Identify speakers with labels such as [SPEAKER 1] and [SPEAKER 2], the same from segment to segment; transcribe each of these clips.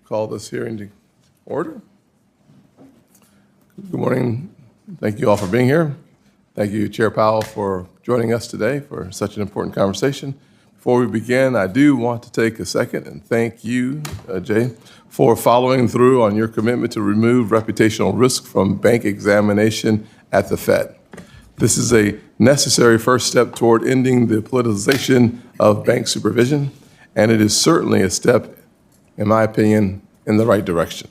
[SPEAKER 1] Call this hearing to order. Good morning. Thank you all for being here. Thank you, Chair Powell, for joining us today for such an important conversation. Before we begin, I do want to take a second and thank you, Jay, for following through on your commitment to remove reputational risk from bank examination at the Fed. This is a necessary first step toward ending the politicization of bank supervision, and it is certainly a step, in my opinion, in the right direction.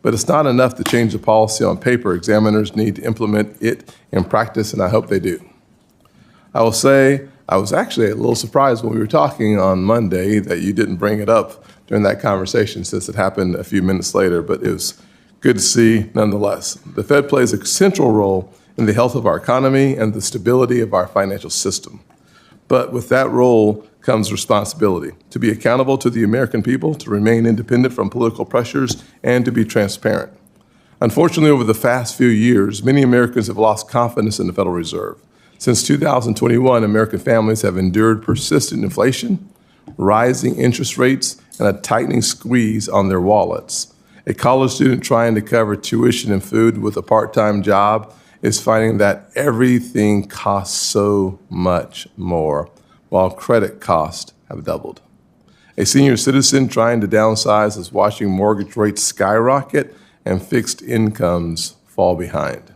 [SPEAKER 1] But it's not enough to change the policy on paper. Examiners need to implement it in practice, and I hope they do. I will say I was actually a little surprised when we were talking on Monday that you didn't bring it up during that conversation, since it happened a few minutes later, but it was good to see nonetheless. The Fed plays a central role in the health of our economy and the stability of our financial system. But with that role comes responsibility to be accountable to the American people, to remain independent from political pressures, and to be transparent. Unfortunately, over the past few years, many Americans have lost confidence in the Federal Reserve. Since 2021, American families have endured persistent inflation, rising interest rates, and a tightening squeeze on their wallets. A college student trying to cover tuition and food with a part-time job is finding that everything costs so much more, while credit costs have doubled. A senior citizen trying to downsize is watching mortgage rates skyrocket and fixed incomes fall behind.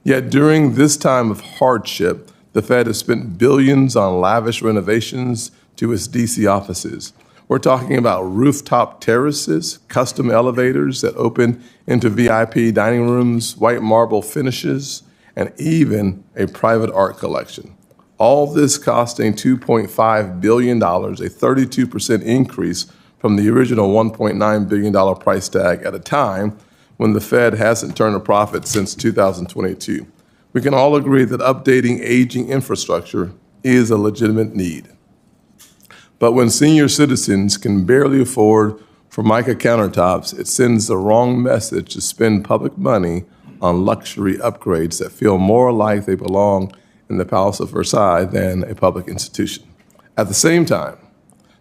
[SPEAKER 1] Yet during this time of hardship, the Fed has spent billions on lavish renovations to its DC offices. We're talking about rooftop terraces, custom elevators that open into VIP dining rooms, white marble finishes, and even a private art collection. All this costing $2.5 billion, a 32% increase from the original $1.9 billion price tag at a time when the Fed hasn't turned a profit since 2022. We can all agree that updating aging infrastructure is a legitimate need. But when senior citizens can barely afford Formica countertops, it sends the wrong message to spend public money on luxury upgrades that feel more like they belong in the Palace of Versailles than a public institution. At the same time,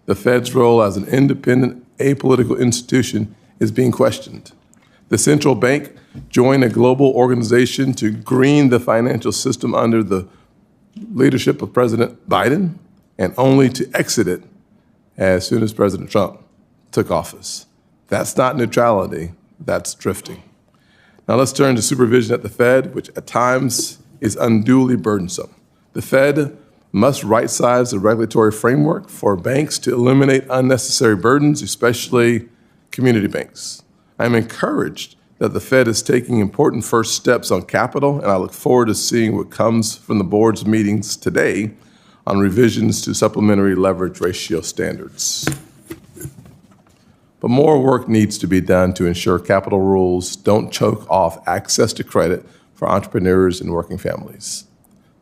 [SPEAKER 1] the Fed's role as an independent, apolitical institution is being questioned. The central bank joined a global organization to green the financial system under the leadership of President Biden, and only to exit it as soon as President Trump took office. That's not neutrality, that's drifting. Now let's turn to supervision at the Fed, which at times is unduly burdensome. The Fed must right-size the regulatory framework for banks to eliminate unnecessary burdens, especially community banks. I'm encouraged that the Fed is taking important first steps on capital, and I look forward to seeing what comes from the board's meetings today on revisions to supplementary leverage ratio standards. But more work needs to be done to ensure capital rules don't choke off access to credit for entrepreneurs and working families.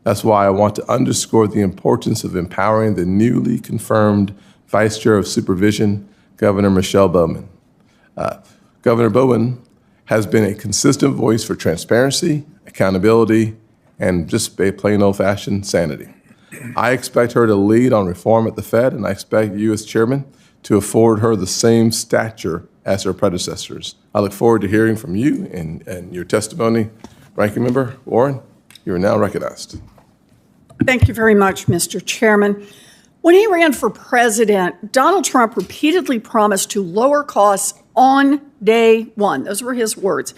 [SPEAKER 1] That's why I want to underscore the importance of empowering the newly confirmed Vice Chair of Supervision, Governor Michelle Bowman. Governor Bowman has been a consistent voice for transparency, accountability, and just a plain old-fashioned sanity. I expect her to lead on reform at the Fed, and I expect you as chairman to afford her the same stature as her predecessors. I look forward to hearing from you and your testimony. Ranking Member Warren, you are now recognized.
[SPEAKER 2] Thank you very much, Mr. Chairman. When he ran for president, Donald Trump repeatedly promised to lower costs on day one. Those were his words.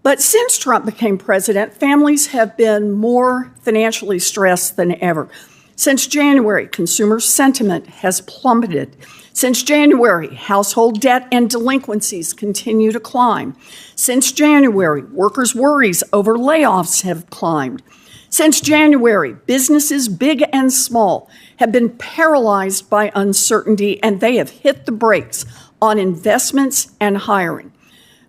[SPEAKER 2] But since Trump became president, families have been more financially stressed than ever. Since January, consumer sentiment has plummeted. Since January, household debt and delinquencies continue to climb. Since January, workers' worries over layoffs have climbed. Since January, businesses big and small have been paralyzed by uncertainty, and they have hit the brakes on investments and hiring.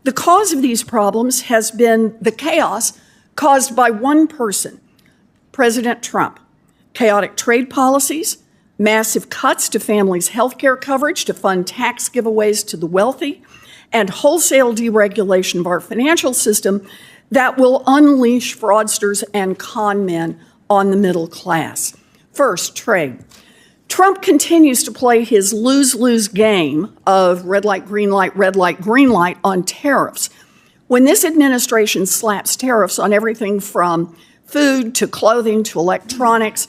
[SPEAKER 2] The cause of these problems has been the chaos caused by one person, President Trump. Chaotic trade policies, massive cuts to families' health care coverage to fund tax giveaways to the wealthy, and wholesale deregulation of our financial system that will unleash fraudsters and con men on the middle class. First, trade. Trump continues to play his lose-lose game of red light, green light on tariffs. When this administration slaps tariffs on everything from food to clothing to electronics,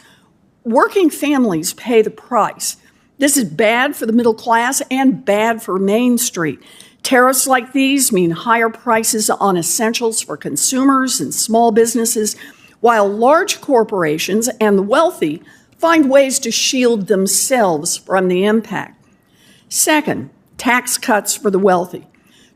[SPEAKER 2] working families pay the price. This is bad for the middle class and bad for Main Street. Tariffs like these mean higher prices on essentials for consumers and small businesses, while large corporations and the wealthy find ways to shield themselves from the impact. Second, tax cuts for the wealthy.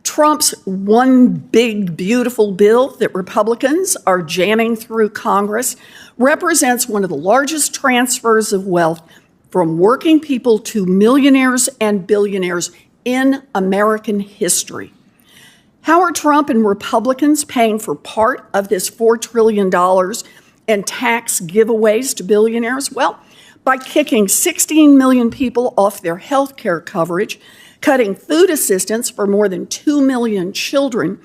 [SPEAKER 2] Trump's one big, beautiful bill that Republicans are jamming through Congress represents one of the largest transfers of wealth from working people to millionaires and billionaires in American history. How are Trump and Republicans paying for part of this $4 trillion in tax giveaways to billionaires? Well, by kicking 16 million people off their health care coverage, cutting food assistance for more than 2 million children,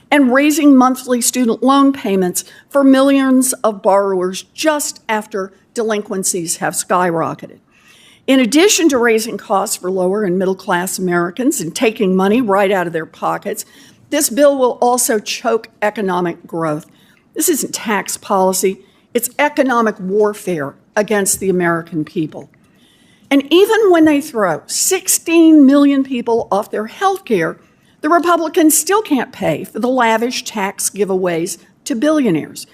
[SPEAKER 2] and raising monthly student loan payments for millions of borrowers just after delinquencies have skyrocketed. In addition to raising costs for lower and middle class Americans and taking money right out of their pockets, this bill will also choke economic growth. This isn't tax policy, it's economic warfare against the American people. And even when they throw 16 million people off their health care, the Republicans still can't pay for the lavish tax giveaways to billionaires.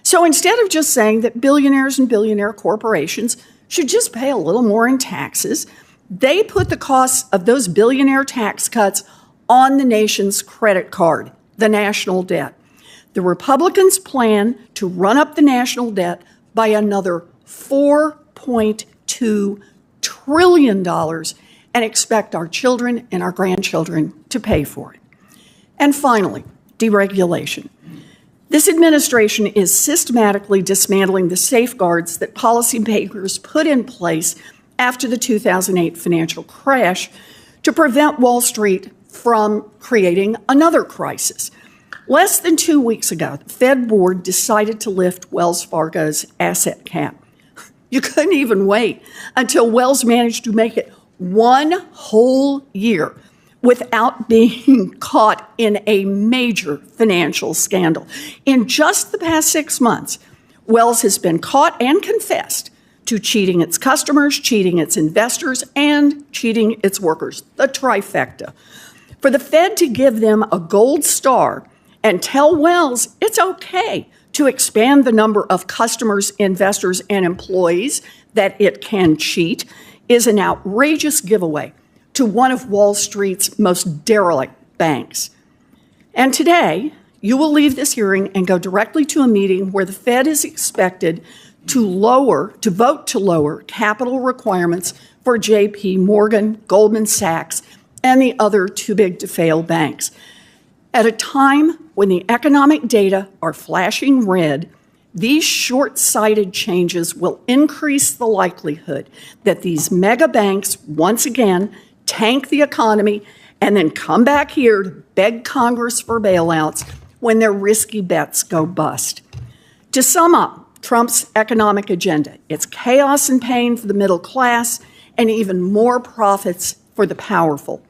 [SPEAKER 2] So instead of just saying that billionaires and billionaire corporations should just pay a little more in taxes, they put the costs of those billionaire tax cuts on the nation's credit card, the national debt. The Republicans plan to run up the national debt by another $4.2 trillion and expect our children and our grandchildren to pay for it. And finally, deregulation. This administration is systematically dismantling the safeguards that policymakers put in place after the 2008 financial crash to prevent Wall Street from creating another crisis. Less than 2 weeks ago, the Fed board decided to lift Wells Fargo's asset cap. You couldn't even wait until Wells managed to make it one whole year without being caught in a major financial scandal. In just the past 6 months, Wells has been caught and confessed to cheating its customers, cheating its investors, and cheating its workers, the trifecta. For the Fed to give them a gold star and tell Wells it's okay to expand the number of customers, investors, and employees that it can cheat is an outrageous giveaway to one of Wall Street's most derelict banks. And today, you will leave this hearing and go directly to a meeting where the Fed is expected to vote to lower capital requirements for JP Morgan, Goldman Sachs, and the other too-big-to-fail banks. At a time when the economic data are flashing red, these short-sighted changes will increase the likelihood that these mega banks once again tank the economy and then come back here to beg Congress for bailouts when their risky bets go bust. To sum up Trump's economic agenda, it's chaos and pain for the middle class and even more profits for the powerful.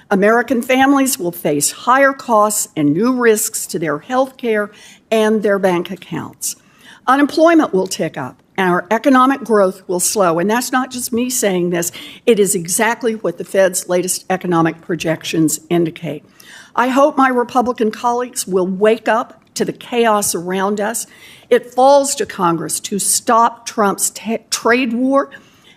[SPEAKER 2] American families will face higher costs and new risks to their health care and their bank accounts. Unemployment will tick up, and our economic growth will slow. And that's not just me saying this. It is exactly what the Fed's latest economic projections indicate. I hope my Republican colleagues will wake up to the chaos around us. It falls to Congress to stop Trump's trade war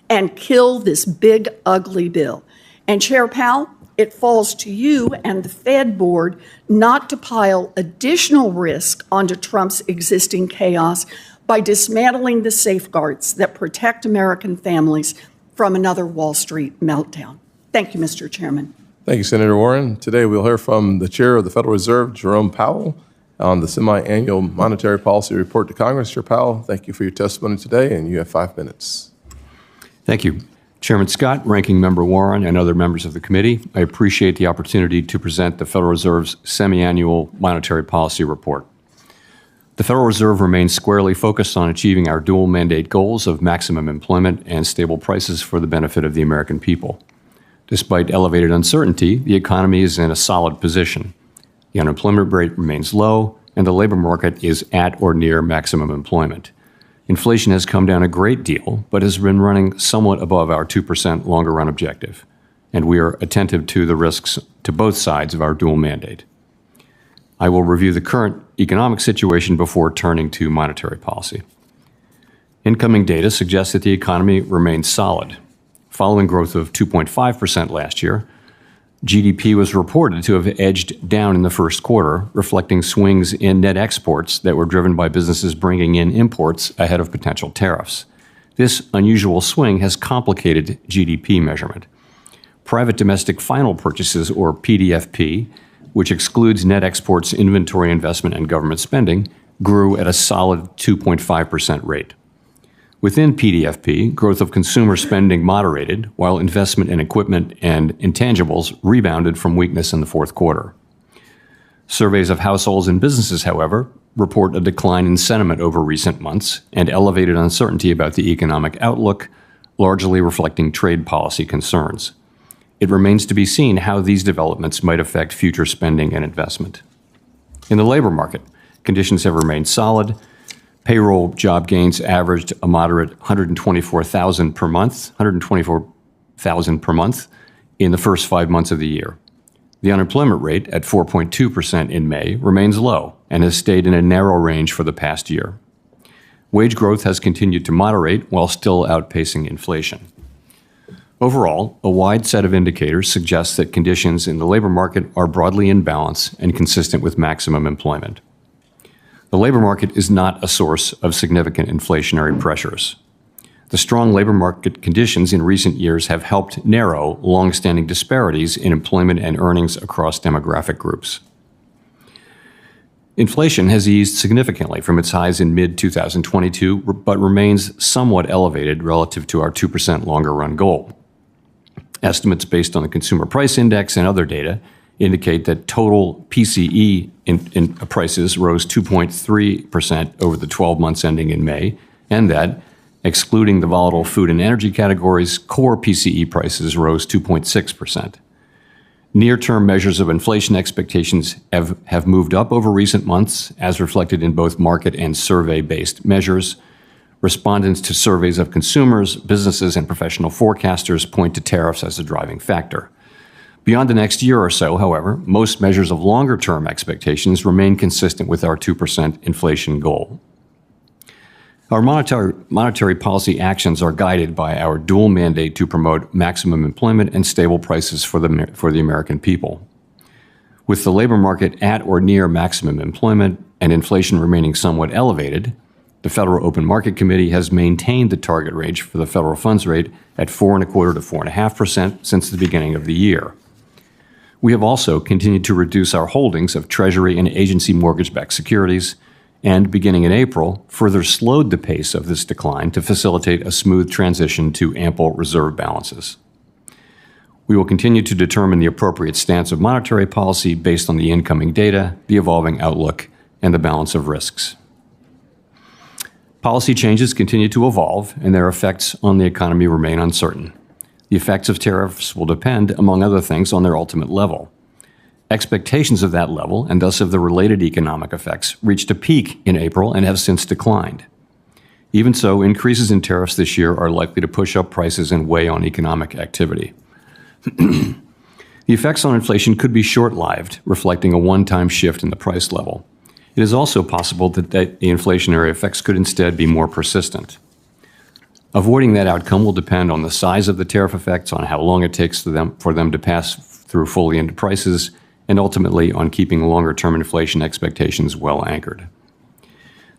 [SPEAKER 2] and kill this big, ugly bill. And Chair Powell, it falls to you and the Fed board not to pile additional risk onto Trump's existing chaos by dismantling the safeguards that protect American families from another Wall Street meltdown. Thank you, Mr. Chairman.
[SPEAKER 1] Thank you, Senator Warren. Today we'll hear from the Chair of the Federal Reserve, Jerome Powell, on the Semiannual Monetary Policy Report to Congress. Chair Powell, thank you for your testimony today, and you have 5 minutes.
[SPEAKER 3] Thank you. Chairman Scott, Ranking Member Warren, and other members of the committee, I appreciate the opportunity to present the Federal Reserve's Semiannual Monetary Policy Report. The Federal Reserve remains squarely focused on achieving our dual mandate goals of maximum employment and stable prices for the benefit of the American people. Despite elevated uncertainty, the economy is in a solid position. The unemployment rate remains low, and the labor market is at or near maximum employment. Inflation has come down a great deal, but has been running somewhat above our 2% longer-run objective, and we are attentive to the risks to both sides of our dual mandate. I will review the current economic situation before turning to monetary policy. Incoming data suggests that the economy remains solid. Following growth of 2.5% last year, GDP was reported to have edged down in the first quarter, reflecting swings in net exports that were driven by businesses bringing in imports ahead of potential tariffs. This unusual swing has complicated GDP measurement. Private domestic final purchases, or PDFP, which excludes net exports, inventory investment, and government spending, grew at a solid 2.5% rate. Within PDFP, growth of consumer spending moderated, while investment in equipment and intangibles rebounded from weakness in the fourth quarter. Surveys of households and businesses, however, report a decline in sentiment over recent months and elevated uncertainty about the economic outlook, largely reflecting trade policy concerns. It remains to be seen how these developments might affect future spending and investment. In the labor market, conditions have remained solid. Payroll job gains averaged a moderate 124,000 per month in the first 5 months of the year. The unemployment rate at 4.2% in May remains low and has stayed in a narrow range for the past year. Wage growth has continued to moderate while still outpacing inflation. Overall, a wide set of indicators suggests that conditions in the labor market are broadly in balance and consistent with maximum employment. The labor market is not a source of significant inflationary pressures. The strong labor market conditions in recent years have helped narrow long-standing disparities in employment and earnings across demographic groups. Inflation has eased significantly from its highs in mid-2022, but remains somewhat elevated relative to our 2% longer-run goal. Estimates based on the Consumer Price Index and other data indicate that total PCE in prices rose 2.3% over the 12 months ending in May, and that, excluding the volatile food and energy categories, core PCE prices rose 2.6%. Near-term measures of inflation expectations have moved up over recent months, as reflected in both market and survey-based measures. Respondents to surveys of consumers, businesses, and professional forecasters point to tariffs as a driving factor. Beyond the next year or so, however, most measures of longer-term expectations remain consistent with our 2% inflation goal. Our monetary policy actions are guided by our dual mandate to promote maximum employment and stable prices for the American people. With the labor market at or near maximum employment and inflation remaining somewhat elevated, the Federal Open Market Committee has maintained the target range for the federal funds rate at 4.25% to 4.5% since the beginning of the year. We have also continued to reduce our holdings of Treasury and agency mortgage-backed securities, and beginning in April, further slowed the pace of this decline to facilitate a smooth transition to ample reserve balances. We will continue to determine the appropriate stance of monetary policy based on the incoming data, the evolving outlook, and the balance of risks. Policy changes continue to evolve, and their effects on the economy remain uncertain. The effects of tariffs will depend, among other things, on their ultimate level. Expectations of that level, and thus of the related economic effects, reached a peak in April and have since declined. Even so, increases in tariffs this year are likely to push up prices and weigh on economic activity. The effects on inflation could be short-lived, reflecting a one-time shift in the price level. It is also possible that the inflationary effects could instead be more persistent. Avoiding that outcome will depend on the size of the tariff effects, on how long it takes for them to pass through fully into prices, and ultimately on keeping longer-term inflation expectations well anchored.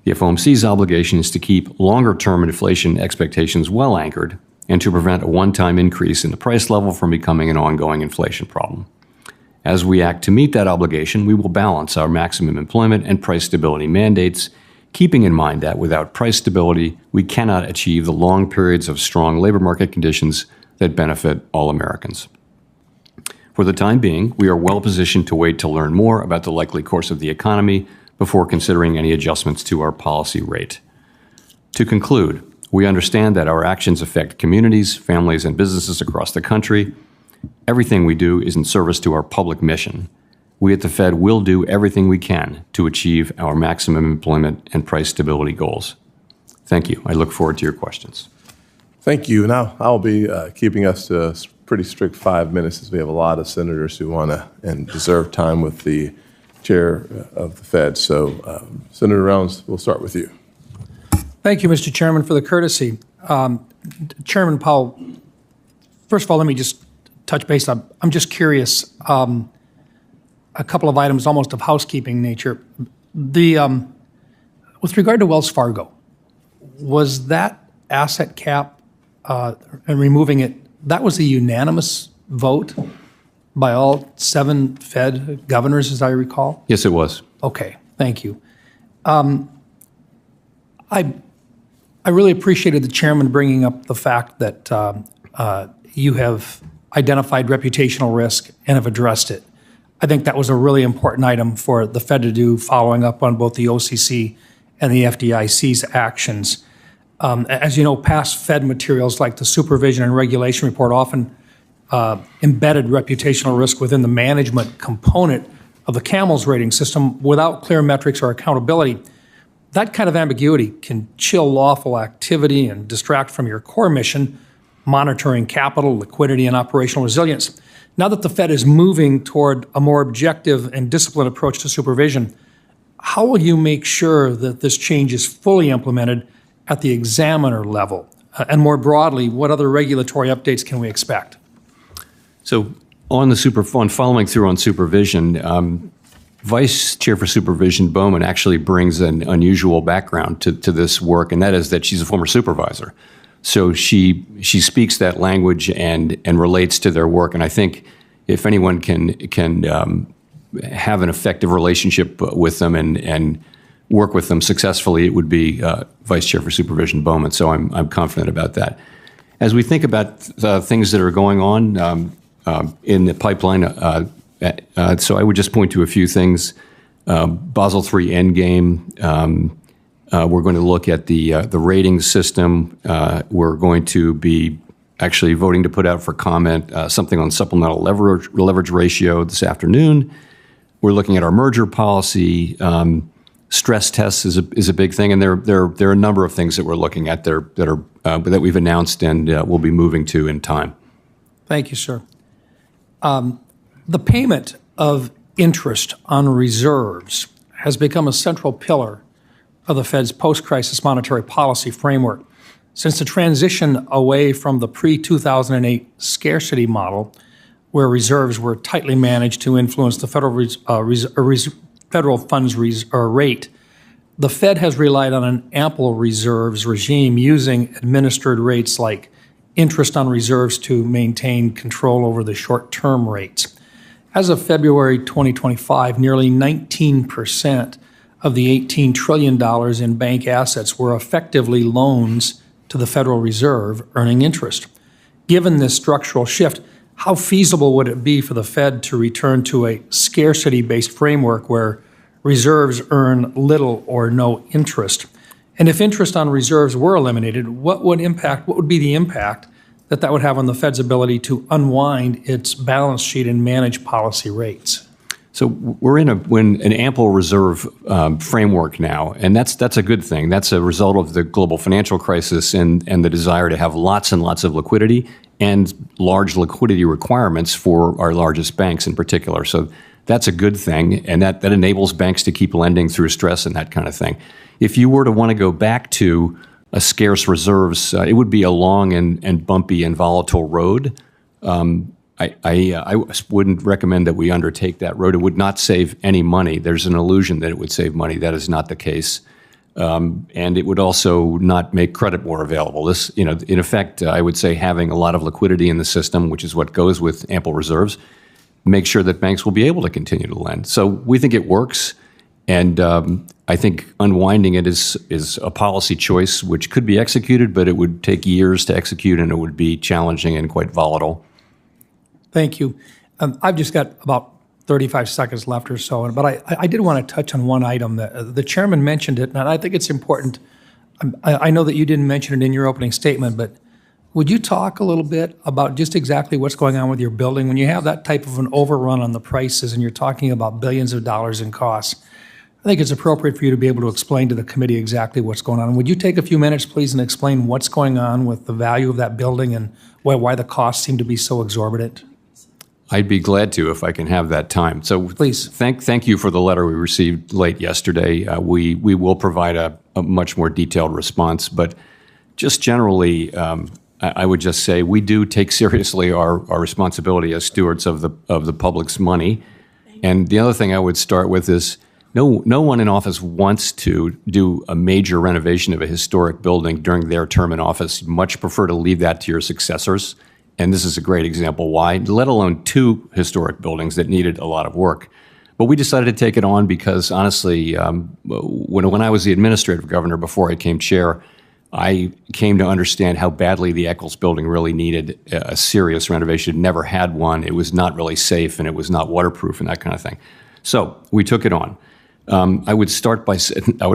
[SPEAKER 3] The FOMC's obligation is to keep longer-term inflation expectations well anchored and to prevent a one-time increase in the price level from becoming an ongoing inflation problem. As we act to meet that obligation, we will balance our maximum employment and price stability mandates, keeping in mind that without price stability, we cannot achieve the long periods of strong labor market conditions that benefit all Americans. For the time being, we are well positioned to wait to learn more about the likely course of the economy before considering any adjustments to our policy rate. To conclude, we understand that our actions affect communities, families, and businesses across the country. Everything we do is in service to our public mission. We at the Fed will do everything we can to achieve our maximum employment and price stability goals. Thank you. I look forward to your questions.
[SPEAKER 1] Thank you. Now, I'll be keeping us to a pretty strict 5 minutes, as we have a lot of senators who want to and deserve time with the chair of the Fed. So, Senator Rounds, we'll start with you.
[SPEAKER 4] Thank you, Mr. Chairman, for the courtesy. Chairman Powell, first of all, let me just touch base on, I'm just curious, a couple of items almost of housekeeping nature. With regard to Wells Fargo, was that asset cap and removing it, that was a unanimous vote by all 7 Fed governors, as I recall?
[SPEAKER 3] Yes, it was.
[SPEAKER 4] Okay, thank you. I really appreciated the chairman bringing up the fact that you have identified reputational risk and have addressed it. I think that was a really important item for the Fed to do, following up on both the OCC and the FDIC's actions. As you know, past Fed materials like the Supervision and Regulation report often embedded reputational risk within the management component of the CAMELS rating system without clear metrics or accountability. That kind of ambiguity can chill lawful activity and distract from your core mission, monitoring capital, liquidity, and operational resilience. Now that the Fed is moving toward a more objective and disciplined approach to supervision, how will you make sure that this change is fully implemented at the examiner level? And more broadly, what other regulatory updates can we expect?
[SPEAKER 3] So on following through on supervision, Vice Chair for Supervision Bowman actually brings an unusual background to this work, and that is that she's a former supervisor. So she speaks that language and relates to their work. And I think if anyone can have an effective relationship with them and work with them successfully, it would be Vice Chair for Supervision Bowman. So I'm confident about that. As we think about things that are going on in the pipeline, so I would just point to a few things. Basel III Endgame. We're going to look at the rating system. We're going to be actually voting to put out for comment something on supplemental leverage ratio this afternoon. We're looking at our merger policy. Stress tests is a big thing, and there are a number of things that we're looking at that we've announced and we'll be moving to in time.
[SPEAKER 4] Thank you, sir. The payment of interest on reserves has become a central pillar of the Fed's post-crisis monetary policy framework. Since the transition away from the pre-2008 scarcity model, where reserves were tightly managed to influence the federal funds rate, the Fed has relied on an ample reserves regime using administered rates like interest on reserves to maintain control over the short-term rates. As of February 2025, nearly 19% of the $18 trillion in bank assets were effectively loans to the Federal Reserve earning interest. Given this structural shift, how feasible would it be for the Fed to return to a scarcity-based framework where reserves earn little or no interest? And if interest on reserves were eliminated, what would be the impact that would have on the Fed's ability to unwind its balance sheet and manage policy rates?
[SPEAKER 3] So we're in an ample reserve framework now, and that's a good thing. That's a result of the global financial crisis and the desire to have lots and lots of liquidity and large liquidity requirements for our largest banks in particular. So that's a good thing, and that enables banks to keep lending through stress and that kind of thing. If you were to want to go back to a scarce reserves, it would be a long and bumpy and volatile road. I wouldn't recommend that we undertake that road. It would not save any money. There's an illusion that it would save money. That is not the case. And it would also not make credit more available. This, in effect, I would say having a lot of liquidity in the system, which is what goes with ample reserves, make sure that banks will be able to continue to lend. So we think it works. And I think unwinding it is a policy choice which could be executed, but it would take years to execute and it would be challenging and quite volatile.
[SPEAKER 4] Thank you. I've just got about 35 seconds left or so, but I did want to touch on one item that the chairman mentioned it, and I think it's important. I know that you didn't mention it in your opening statement, but would you talk a little bit about just exactly what's going on with your building? When you have that type of an overrun on the prices and you're talking about billions of dollars in costs, I think it's appropriate for you to be able to explain to the committee exactly what's going on. Would you take a few minutes, please, and explain what's going on with the value of that building and why the costs seem to be so exorbitant?
[SPEAKER 3] I'd be glad to if I can have that time. So
[SPEAKER 4] Please.
[SPEAKER 3] Thank you for the letter we received late yesterday. We will provide a much more detailed response, but just generally, I would just say we do take seriously our responsibility as stewards of the public's money. And the other thing I would start with is no one in office wants to do a major renovation of a historic building during their term in office. You much prefer to leave that to your successors. And this is a great example why, let alone two historic buildings that needed a lot of work. But we decided to take it on because, honestly, when I was the administrative governor before I became chair, I came to understand how badly the Eccles building really needed a serious renovation. It never had one. It was not really safe, and it was not waterproof and that kind of thing. So we took it on. I would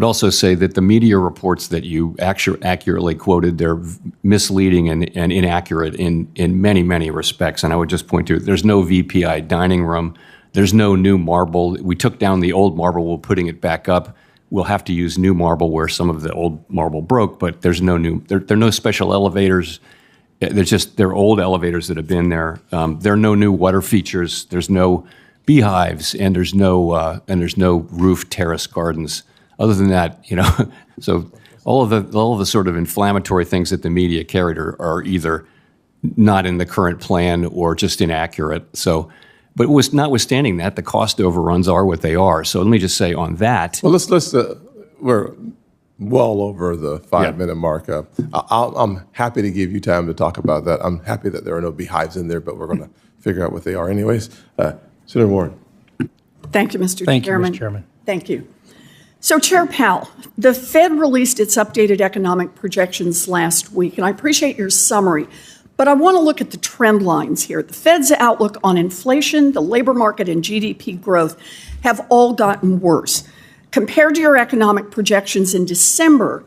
[SPEAKER 3] also say that the media reports that you accurately quoted, they're misleading and inaccurate in many, many respects. And I would just point to, there's no VPI dining room. There's no new marble. We took down the old marble. We're putting it back up. We'll have to use new marble where some of the old marble broke, but there's no new, there are no special elevators. They're old elevators that have been there. There are no new water features. There's no beehives, and there's no roof terrace gardens. Other than that, so all of the sort of inflammatory things that the media carried are either not in the current plan or just inaccurate. So, but notwithstanding that, the cost overruns are what they are. So let me just say on that.
[SPEAKER 1] Well, we're well over the 5-minute mark. I'm happy to give you time to talk about that. I'm happy that there are no beehives in there, but we're going to figure out what they are anyways. Senator Warren.
[SPEAKER 2] Thank you, Mr.
[SPEAKER 4] Thank you,
[SPEAKER 2] Chairman.
[SPEAKER 4] Mr. Chairman.
[SPEAKER 2] Thank you. So, Chair Powell, the Fed released its updated economic projections last week, and I appreciate your summary, but I want to look at the trend lines here. The Fed's outlook on inflation, the labor market, and GDP growth have all gotten worse. Compared to your economic projections in December,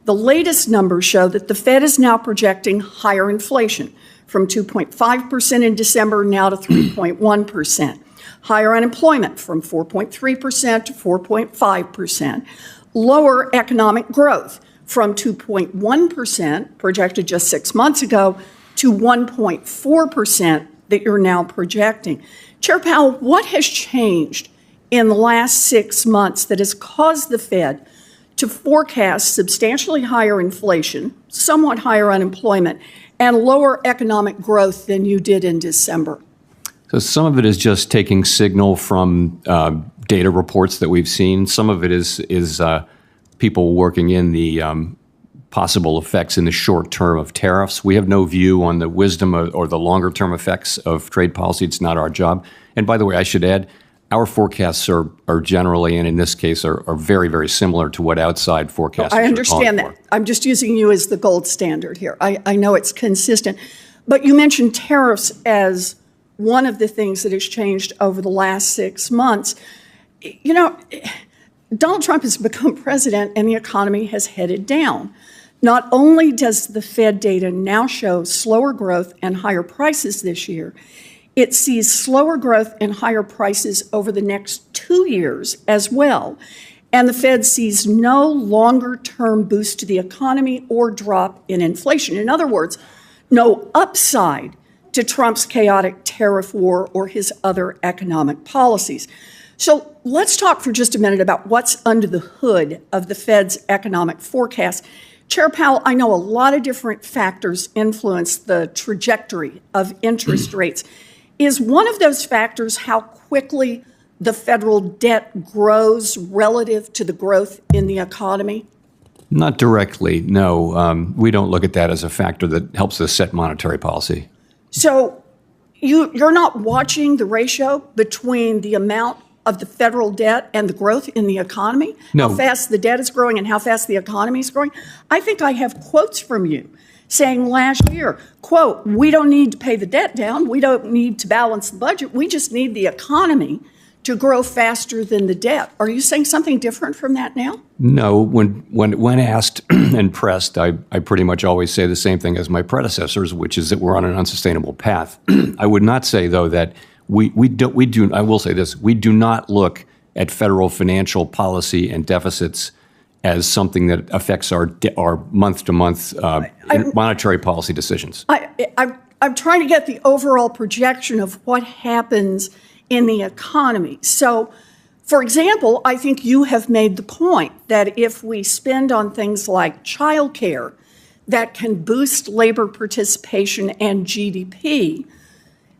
[SPEAKER 2] the latest numbers show that the Fed is now projecting higher inflation, from 2.5% in December now to 3.1%. Higher unemployment from 4.3% to 4.5%. Lower economic growth from 2.1% projected just 6 months ago to 1.4% that you're now projecting. Chair Powell, what has changed in the last 6 months that has caused the Fed to forecast substantially higher inflation, somewhat higher unemployment, and lower economic growth than you did in December?
[SPEAKER 3] So some of it is just taking signal from data reports that we've seen. Some of it is people working in the possible effects in the short term of tariffs. We have no view on the wisdom or the longer term effects of trade policy. It's not our job. And by the way, I should add, our forecasts are generally, and in this case, are very, very similar to what outside forecasters
[SPEAKER 2] I understand
[SPEAKER 3] are calling
[SPEAKER 2] that. I'm just using you as the gold standard here. I know it's consistent. But you mentioned tariffs as one of the things that has changed over the last 6 months. Donald Trump has become president and the economy has headed down. Not only does the Fed data now show slower growth and higher prices this year, it sees slower growth and higher prices over the next 2 years as well. And the Fed sees no longer-term boost to the economy or drop in inflation. In other words, no upside to Trump's chaotic tariff war or his other economic policies. So let's talk for just a minute about what's under the hood of the Fed's economic forecast. Chair Powell, I know a lot of different factors influence the trajectory of interest rates. Is one of those factors how quickly the federal debt grows relative to the growth in the economy?
[SPEAKER 3] Not directly, no. We don't look at that as a factor that helps us set monetary policy.
[SPEAKER 2] So you're not watching the ratio between the amount of the federal debt and the growth in the economy?
[SPEAKER 3] No.
[SPEAKER 2] How fast the debt is growing and how fast the economy is growing? I think I have quotes from you saying last year, quote, we don't need to pay the debt down, we don't need to balance the budget, we just need the economy to grow faster than the debt. Are you saying something different from that now?
[SPEAKER 3] No, when asked and pressed, I pretty much always say the same thing as my predecessors, which is that we're on an unsustainable path. I would not say, though, that I will say this, we do not look at federal financial policy and deficits as something that affects our month-to-month monetary policy decisions.
[SPEAKER 2] I'm trying to get the overall projection of what happens in the economy. So, for example, I think you have made the point that if we spend on things like childcare that can boost labor participation and GDP,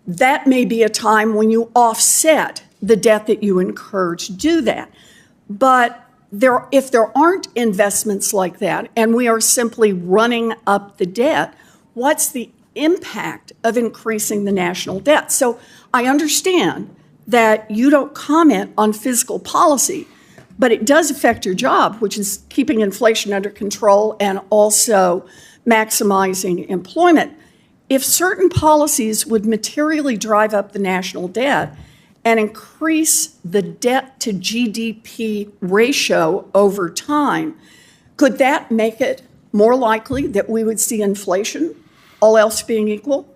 [SPEAKER 2] that may be a time when you offset the debt that you incur to do that. But if there aren't investments like that and we are simply running up the debt, what's the impact of increasing the national debt? So I understand that you don't comment on fiscal policy, but it does affect your job, which is keeping inflation under control and also maximizing employment. If certain policies would materially drive up the national debt and increase the debt to GDP ratio over time, could that make it more likely that we would see inflation, all else being equal?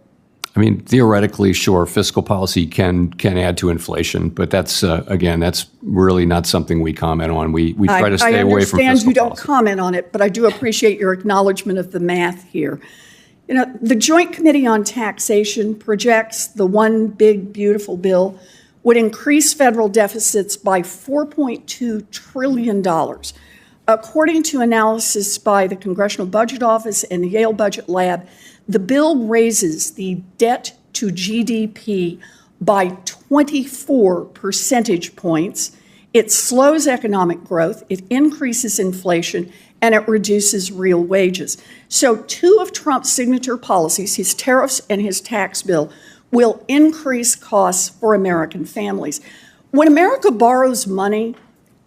[SPEAKER 3] I mean, theoretically, sure, fiscal policy can add to inflation, but that's, again, that's really not something we comment on. We try to stay away from fiscal policy.
[SPEAKER 2] I understand you don't comment on it, but I do appreciate your acknowledgement of the math here. You know, the Joint Committee on Taxation projects the one big, beautiful bill would increase federal deficits by $4.2 trillion. According to analysis by the Congressional Budget Office and the Yale Budget Lab, the bill raises the debt to GDP by 24 percentage points. It slows economic growth, it increases inflation, and it reduces real wages. So two of Trump's signature policies, his tariffs and his tax bill, will increase costs for American families. When America borrows money,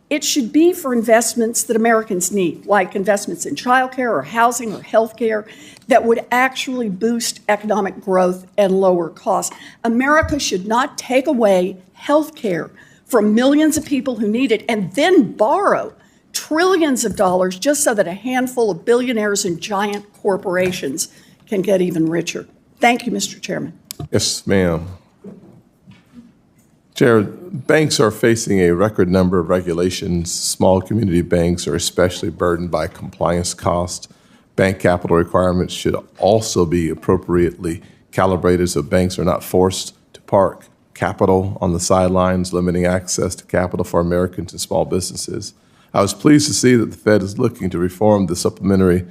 [SPEAKER 2] it should be for investments that Americans need, like investments in childcare or housing or healthcare that would actually boost economic growth and lower costs. America should not take away healthcare from millions of people who need it and then borrow trillions of dollars just so that a handful of billionaires and giant corporations can get even richer. Thank you, Mr. Chairman.
[SPEAKER 1] Yes, ma'am. Chair, banks are facing a record number of regulations. Small community banks are especially burdened by compliance costs. Bank capital requirements should also be appropriately calibrated so banks are not forced to park capital on the sidelines, limiting access to capital for Americans and small businesses. I was pleased to see that the Fed is looking to reform the supplementary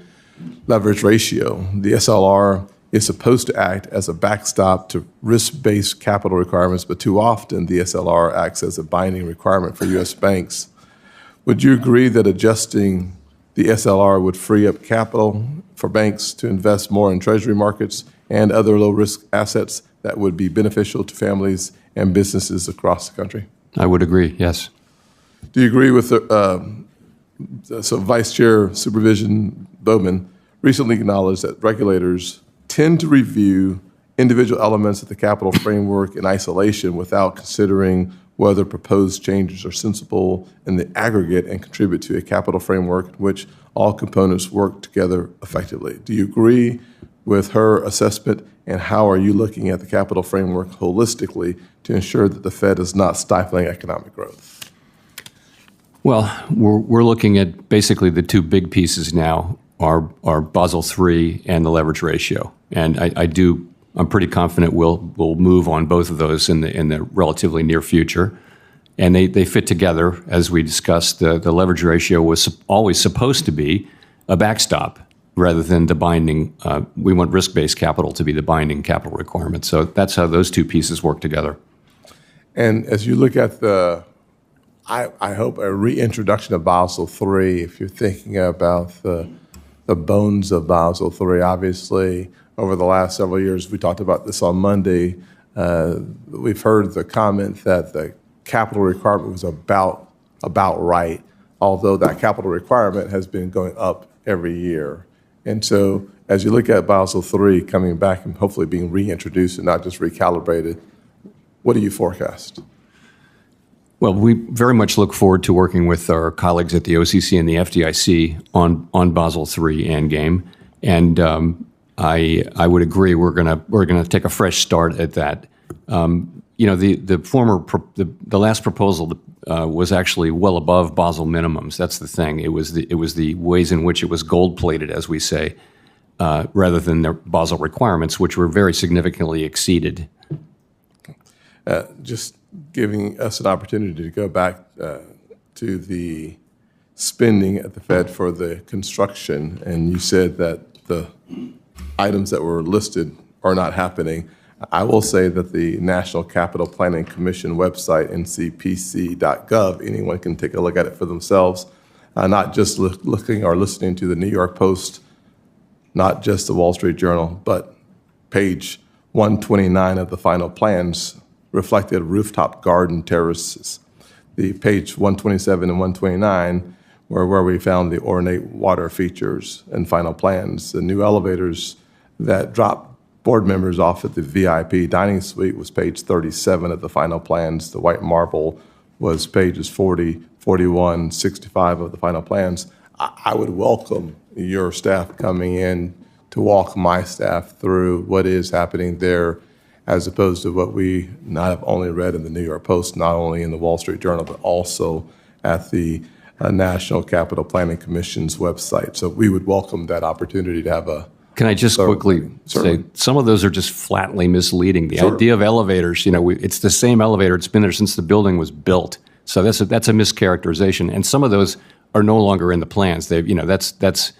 [SPEAKER 1] leverage ratio. The SLR is supposed to act as a backstop to risk-based capital requirements, but too often the SLR acts as a binding requirement for U.S. banks. Would you agree that adjusting the SLR would free up capital for banks to invest more in treasury markets and other low-risk assets that would be beneficial to families and businesses across the country?
[SPEAKER 3] I would agree, yes.
[SPEAKER 1] Do you agree with so Vice Chair Supervision Bowman recently acknowledged that regulators tend to review individual elements of the capital framework in isolation without considering whether proposed changes are sensible in the aggregate and contribute to a capital framework in which all components work together effectively? Do you agree with her assessment, and how are you looking at the capital framework holistically to ensure that the Fed is not stifling economic growth?
[SPEAKER 3] Well, we're looking at basically the two big pieces now are Basel III and the leverage ratio. And I'm pretty confident we'll move on both of those in the relatively near future. And they fit together. As we discussed, the leverage ratio was always supposed to be a backstop rather than the binding. We want risk-based capital to be the binding capital requirement. So that's how those two pieces work together.
[SPEAKER 1] And as you look at I hope a reintroduction of Basel III, if you're thinking about the bones of Basel III, obviously, over the last several years, we talked about this on Monday, we've heard the comment that the capital requirement was about right, although that capital requirement has been going up every year. And so as you look at Basel III coming back and hopefully being reintroduced and not just recalibrated, what do you forecast?
[SPEAKER 3] Well, we very much look forward to working with our colleagues at the OCC and the FDIC on Basel III Endgame, and I would agree we're gonna take a fresh start at that. The last proposal was actually well above Basel minimums. That's the thing. It was the ways in which it was gold plated, as we say, rather than the Basel requirements, which were very significantly exceeded.
[SPEAKER 1] Just giving us an opportunity to go back to the spending at the Fed for the construction, and you said that the items that were listed are not happening. I will say that the National Capital Planning Commission website, ncpc.gov, anyone can take a look at it for themselves, not just looking or listening to the New York Post, not just the Wall Street Journal, but page 129 of the final plans reflected rooftop garden terraces. The page 127 and 129 were where we found the ornate water features and final plans. The new elevators that dropped board members off at the VIP dining suite was page 37 of the final plans. The white marble was pages 40, 41, 65 of the final plans. I would welcome your staff coming in to walk my staff through what is happening there, as opposed to what we not have only read in the New York Post, not only in the Wall Street Journal, but also at the National Capital Planning Commission's website. So we would welcome that opportunity to have a
[SPEAKER 3] Can I just quickly say, some of those are just flatly misleading. The idea of elevators, it's the same elevator. It's been there since the building was built. So that's a mischaracterization. And some of those are no longer in the plans. That's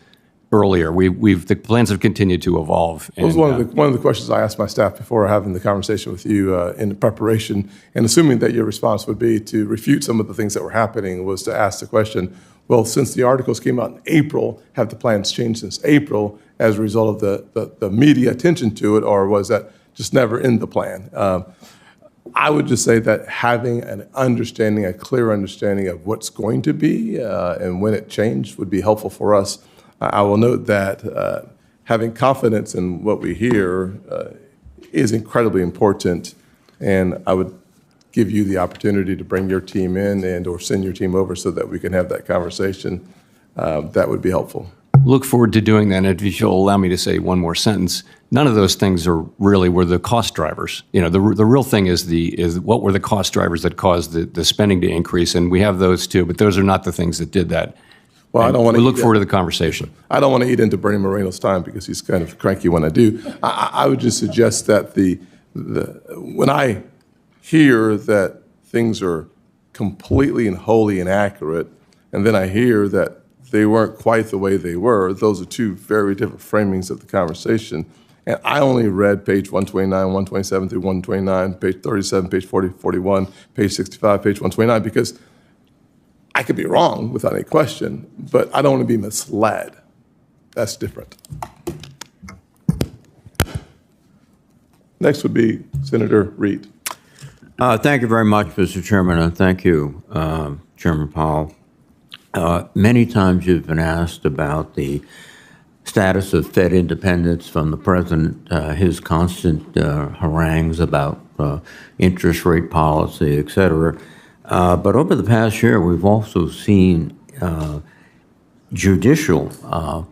[SPEAKER 3] earlier. The plans have continued to evolve.
[SPEAKER 1] That was one of the questions I asked my staff before having the conversation with you in preparation, and assuming that your response would be to refute some of the things that were happening, was to ask the question, well, since the articles came out in April, have the plans changed since April as a result of the media attention to it, or was that just never in the plan? I would just say that having a clear understanding of what's going to be and when it changed would be helpful for us. I will note that having confidence in what we hear is incredibly important, and I would give you the opportunity to bring your team in and or send your team over so that we can have that conversation. That would be helpful.
[SPEAKER 3] Look forward to doing that. And if you'll allow me to say one more sentence, none of those things were the cost drivers. The real thing is what were the cost drivers that caused the spending to increase, and we have those too, but those are not the things that did that.
[SPEAKER 1] Well,
[SPEAKER 3] we look forward to the conversation.
[SPEAKER 1] I don't want to eat into Bernie Moreno's time because he's kind of cranky when I do. I would just suggest that when I hear that things are completely and wholly inaccurate, and then I hear that they weren't quite the way they were, those are two very different framings of the conversation. And I only read page 129, 127 through 129, page 37, page 40, 41, page 65, page 129, because I could be wrong without any question, but I don't want to be misled. That's different. Next would be Senator Reed.
[SPEAKER 5] Thank you very much, Mr. Chairman, and thank you, Chairman Powell. Many times you've been asked about the status of Fed independence from the president, his constant harangues about interest rate policy, et cetera. But over the past year, we've also seen judicial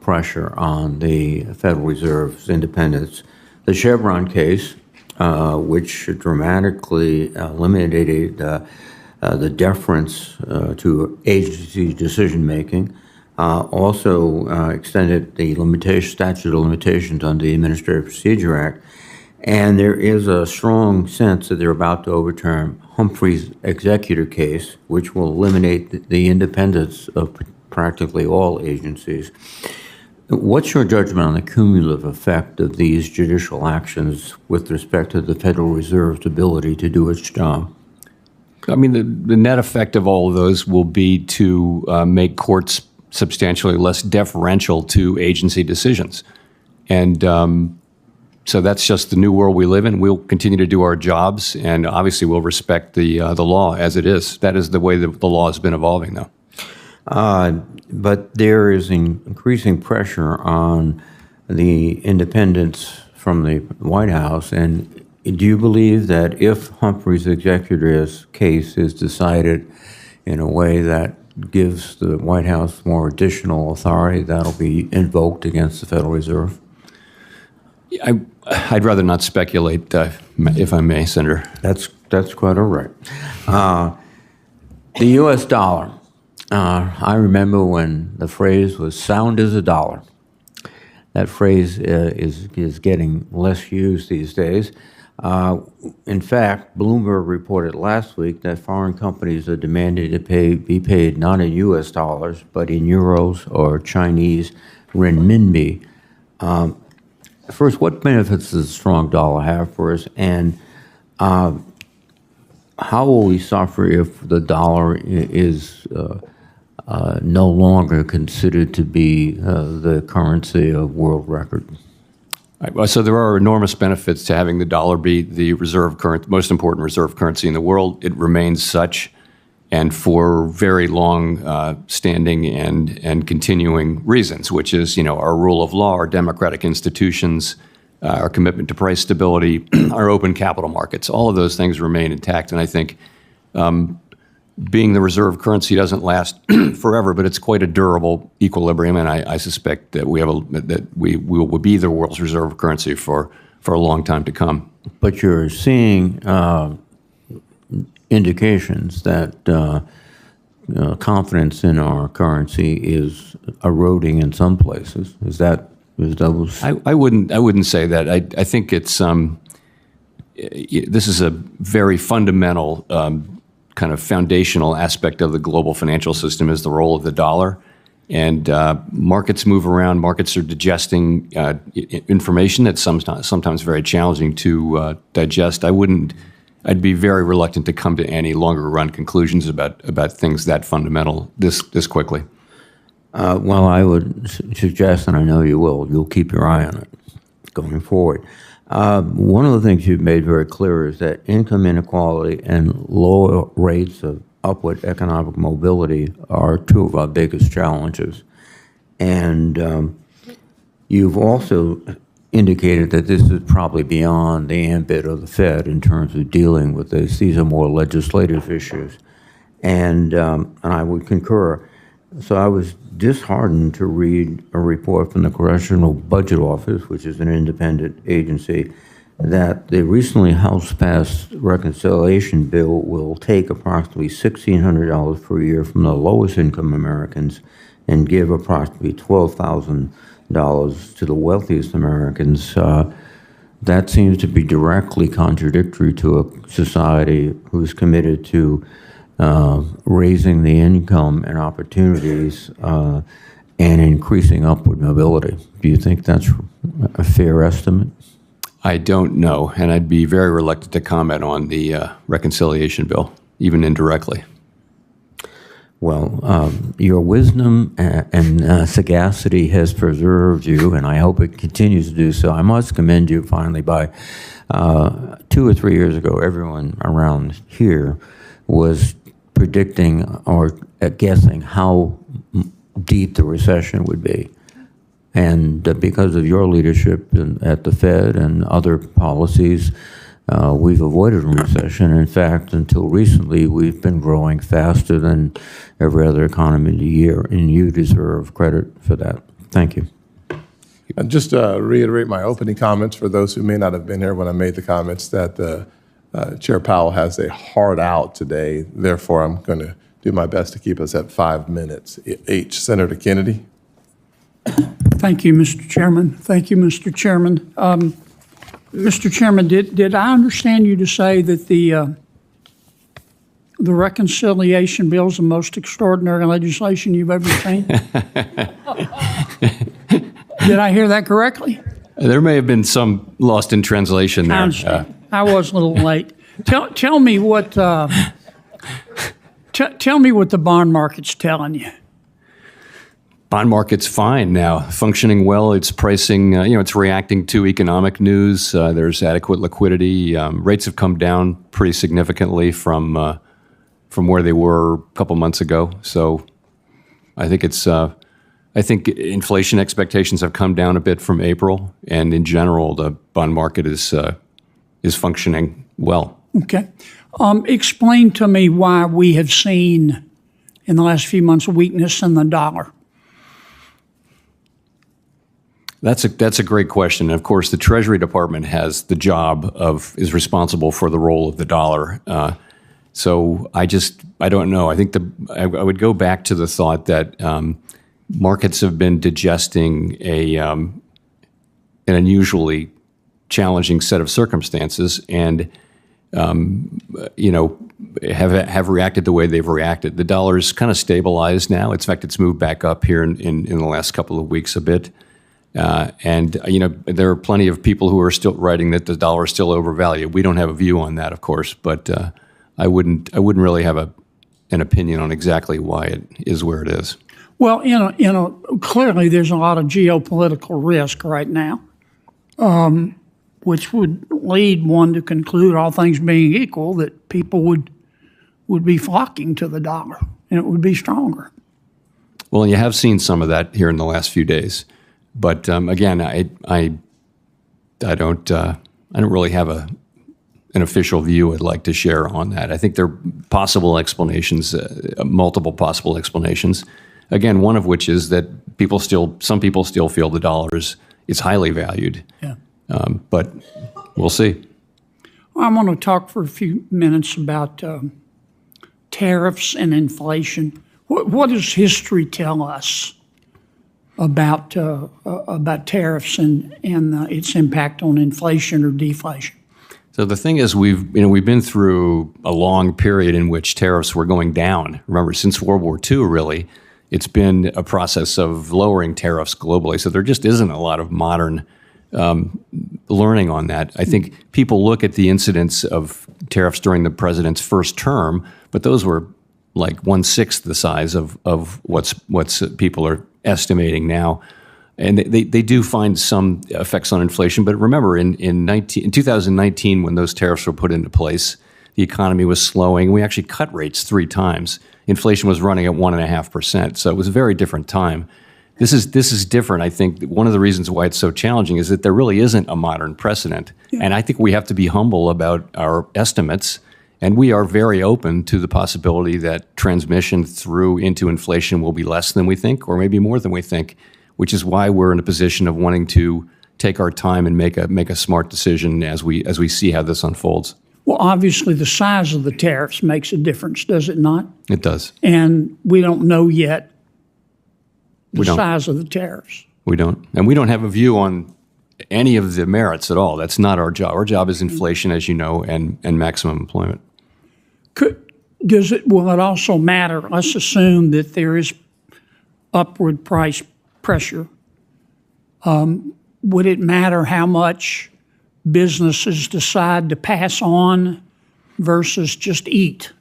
[SPEAKER 5] pressure on the Federal Reserve's independence. The Chevron case, which dramatically eliminated the deference to agency decision-making, also extended the statute of limitations under the Administrative Procedure Act. And there is a strong sense that they're about to overturn Humphrey's executor case, which will eliminate the independence of practically all agencies. What's your judgment on the cumulative effect of these judicial actions with respect to the Federal Reserve's ability to do its job?
[SPEAKER 3] I mean, the net effect of all of those will be to make courts substantially less deferential to agency decisions. And so that's just the new world we live in. We'll continue to do our jobs, and obviously we'll respect the law as it is. That is the way that the law has been evolving, though.
[SPEAKER 5] But there is increasing pressure on the independents from the White House. And do you believe that if Humphrey's executive case is decided in a way that gives the White House more additional authority, that'll be invoked against the Federal Reserve?
[SPEAKER 3] I'd rather not speculate, if I may, Senator.
[SPEAKER 5] That's quite all right. The U.S. dollar. I remember when the phrase was "sound as a dollar." That phrase is getting less used these days. In fact, Bloomberg reported last week that foreign companies are demanding to be paid not in U.S. dollars, but in euros or Chinese renminbi. First, what benefits does a strong dollar have for us, and how will we suffer if the dollar is no longer considered to be the currency of world record?
[SPEAKER 3] So there are enormous benefits to having the dollar be the most important reserve currency in the world. It remains such, and for very long standing and continuing reasons, which is, our rule of law, our democratic institutions, our commitment to price stability, our open capital markets. All of those things remain intact, and I think being the reserve currency doesn't last forever, but it's quite a durable equilibrium, and I suspect that we will be the world's reserve currency for a long time to come.
[SPEAKER 5] But you're seeing indications that confidence in our currency is eroding in some places. Is that
[SPEAKER 3] I wouldn't say that. I think it's this is a very fundamental kind of foundational aspect of the global financial system is the role of the dollar. And markets move around. Markets are digesting information that's sometimes very challenging to digest. I'd be very reluctant to come to any longer run conclusions about things that fundamental this quickly.
[SPEAKER 5] Well, I would suggest, and I know you will, you'll keep your eye on it going forward. One of the things you've made very clear is that income inequality and lower rates of upward economic mobility are two of our biggest challenges. And you've also indicated that this is probably beyond the ambit of the Fed in terms of dealing with this. These are more legislative issues. And I would concur. So I was disheartened to read a report from the Congressional Budget Office, which is an independent agency, that the recently House-passed reconciliation bill will take approximately $1,600 per year from the lowest income Americans and give approximately $12,000 to the wealthiest Americans. That seems to be directly contradictory to a society who's committed to raising the income and opportunities and increasing upward mobility. Do you think that's a fair estimate?
[SPEAKER 3] I don't know, and I'd be very reluctant to comment on the reconciliation bill, even indirectly.
[SPEAKER 5] Well, your wisdom and sagacity has preserved you, and I hope it continues to do so. I must commend you finally by 2 or 3 years ago, everyone around here was predicting or guessing how deep the recession would be. And because of your leadership at the Fed and other policies, we've avoided a recession. In fact, until recently, we've been growing faster than every other economy in the year, and you deserve credit for that. Thank you.
[SPEAKER 1] And just to reiterate my opening comments for those who may not have been here when I made the comments that Chair Powell has a hard out today. Therefore, I'm going to do my best to keep us at 5 minutes each. Senator Kennedy.
[SPEAKER 6] Thank you, Mr. Chairman. Thank you, Mr. Chairman. Mr. Chairman, did I understand you to say that the reconciliation bill is the most extraordinary legislation you've ever seen? Did I hear that correctly?
[SPEAKER 3] There may have been some lost in translation there.
[SPEAKER 6] I was a little late. Tell me what tell me what the bond market's telling you.
[SPEAKER 3] Bond market's fine now, functioning well. It's pricing, it's reacting to economic news. There's adequate liquidity. Rates have come down pretty significantly from where they were a couple months ago. So I think it's. I think inflation expectations have come down a bit from April, and in general, the bond market is functioning well.
[SPEAKER 6] Okay. Explain to me why we have seen in the last few months weakness in the dollar.
[SPEAKER 3] That's a great question. And of course, the Treasury Department is responsible for the role of the dollar. So I don't know. I think I would go back to the thought that markets have been digesting an unusually challenging set of circumstances, and have reacted the way they've reacted. The dollar's kind of stabilized now. In fact, it's moved back up here in the last couple of weeks a bit. And there are plenty of people who are still writing that the dollar is still overvalued. We don't have a view on that, of course, but I wouldn't really have an opinion on exactly why it is where it is.
[SPEAKER 6] Well, clearly there's a lot of geopolitical risk right now, which would lead one to conclude, all things being equal, that people would be flocking to the dollar and it would be stronger.
[SPEAKER 3] Well, you have seen some of that here in the last few days, but again, I don't really have an official view I'd like to share on that. I think there are possible explanations, multiple possible explanations. Again, one of which is that some people still feel the dollar is highly valued.
[SPEAKER 6] Yeah.
[SPEAKER 3] But we'll see.
[SPEAKER 6] I want to talk for a few minutes about tariffs and inflation. What does history tell us about tariffs and its impact on inflation or deflation?
[SPEAKER 3] So the thing is, we've been through a long period in which tariffs were going down. Remember, since World War II, really, it's been a process of lowering tariffs globally. So there just isn't a lot of modern learning on that. I think people look at the incidence of tariffs during the president's first term, but those were like 1/6 the size of what's people are estimating now. And they do find some effects on inflation. But remember, in 2019, when those tariffs were put into place, the economy was slowing. We actually cut rates 3 times. Inflation was running at 1.5%. So it was a very different time. This is different. I think one of the reasons why it's so challenging is that there really isn't a modern precedent. Yeah. And I think we have to be humble about our estimates. And we are very open to the possibility that transmission through into inflation will be less than we think, or maybe more than we think, which is why we're in a position of wanting to take our time and make a smart decision as we see how this unfolds.
[SPEAKER 6] Well, obviously, the size of the tariffs makes a difference, does it not?
[SPEAKER 3] It does.
[SPEAKER 6] And we don't know yet the size of the tariffs.
[SPEAKER 3] We don't. And we don't have a view on any of the merits at all. That's not our job. Our job is inflation, as you know, and maximum employment.
[SPEAKER 6] Will it also matter? Let's assume that there is upward price pressure. Would it matter how much businesses decide to pass on versus just eat?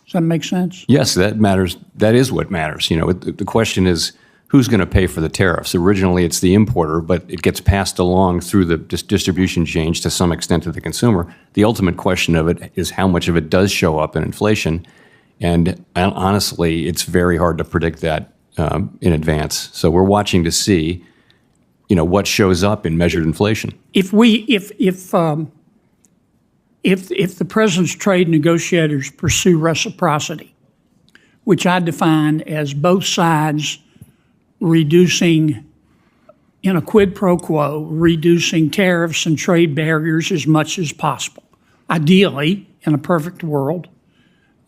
[SPEAKER 6] Does that make sense?
[SPEAKER 3] Yes, that matters. That is what matters. The question is, who's going to pay for the tariffs? Originally, it's the importer, but it gets passed along through the distribution chain to some extent to the consumer. The ultimate question of it is how much of it does show up in inflation. And honestly, it's very hard to predict that in advance. So we're watching to see, what shows up in measured inflation.
[SPEAKER 6] If the president's trade negotiators pursue reciprocity, which I define as both sides reducing, in a quid pro quo, reducing tariffs and trade barriers as much as possible. Ideally, in a perfect world,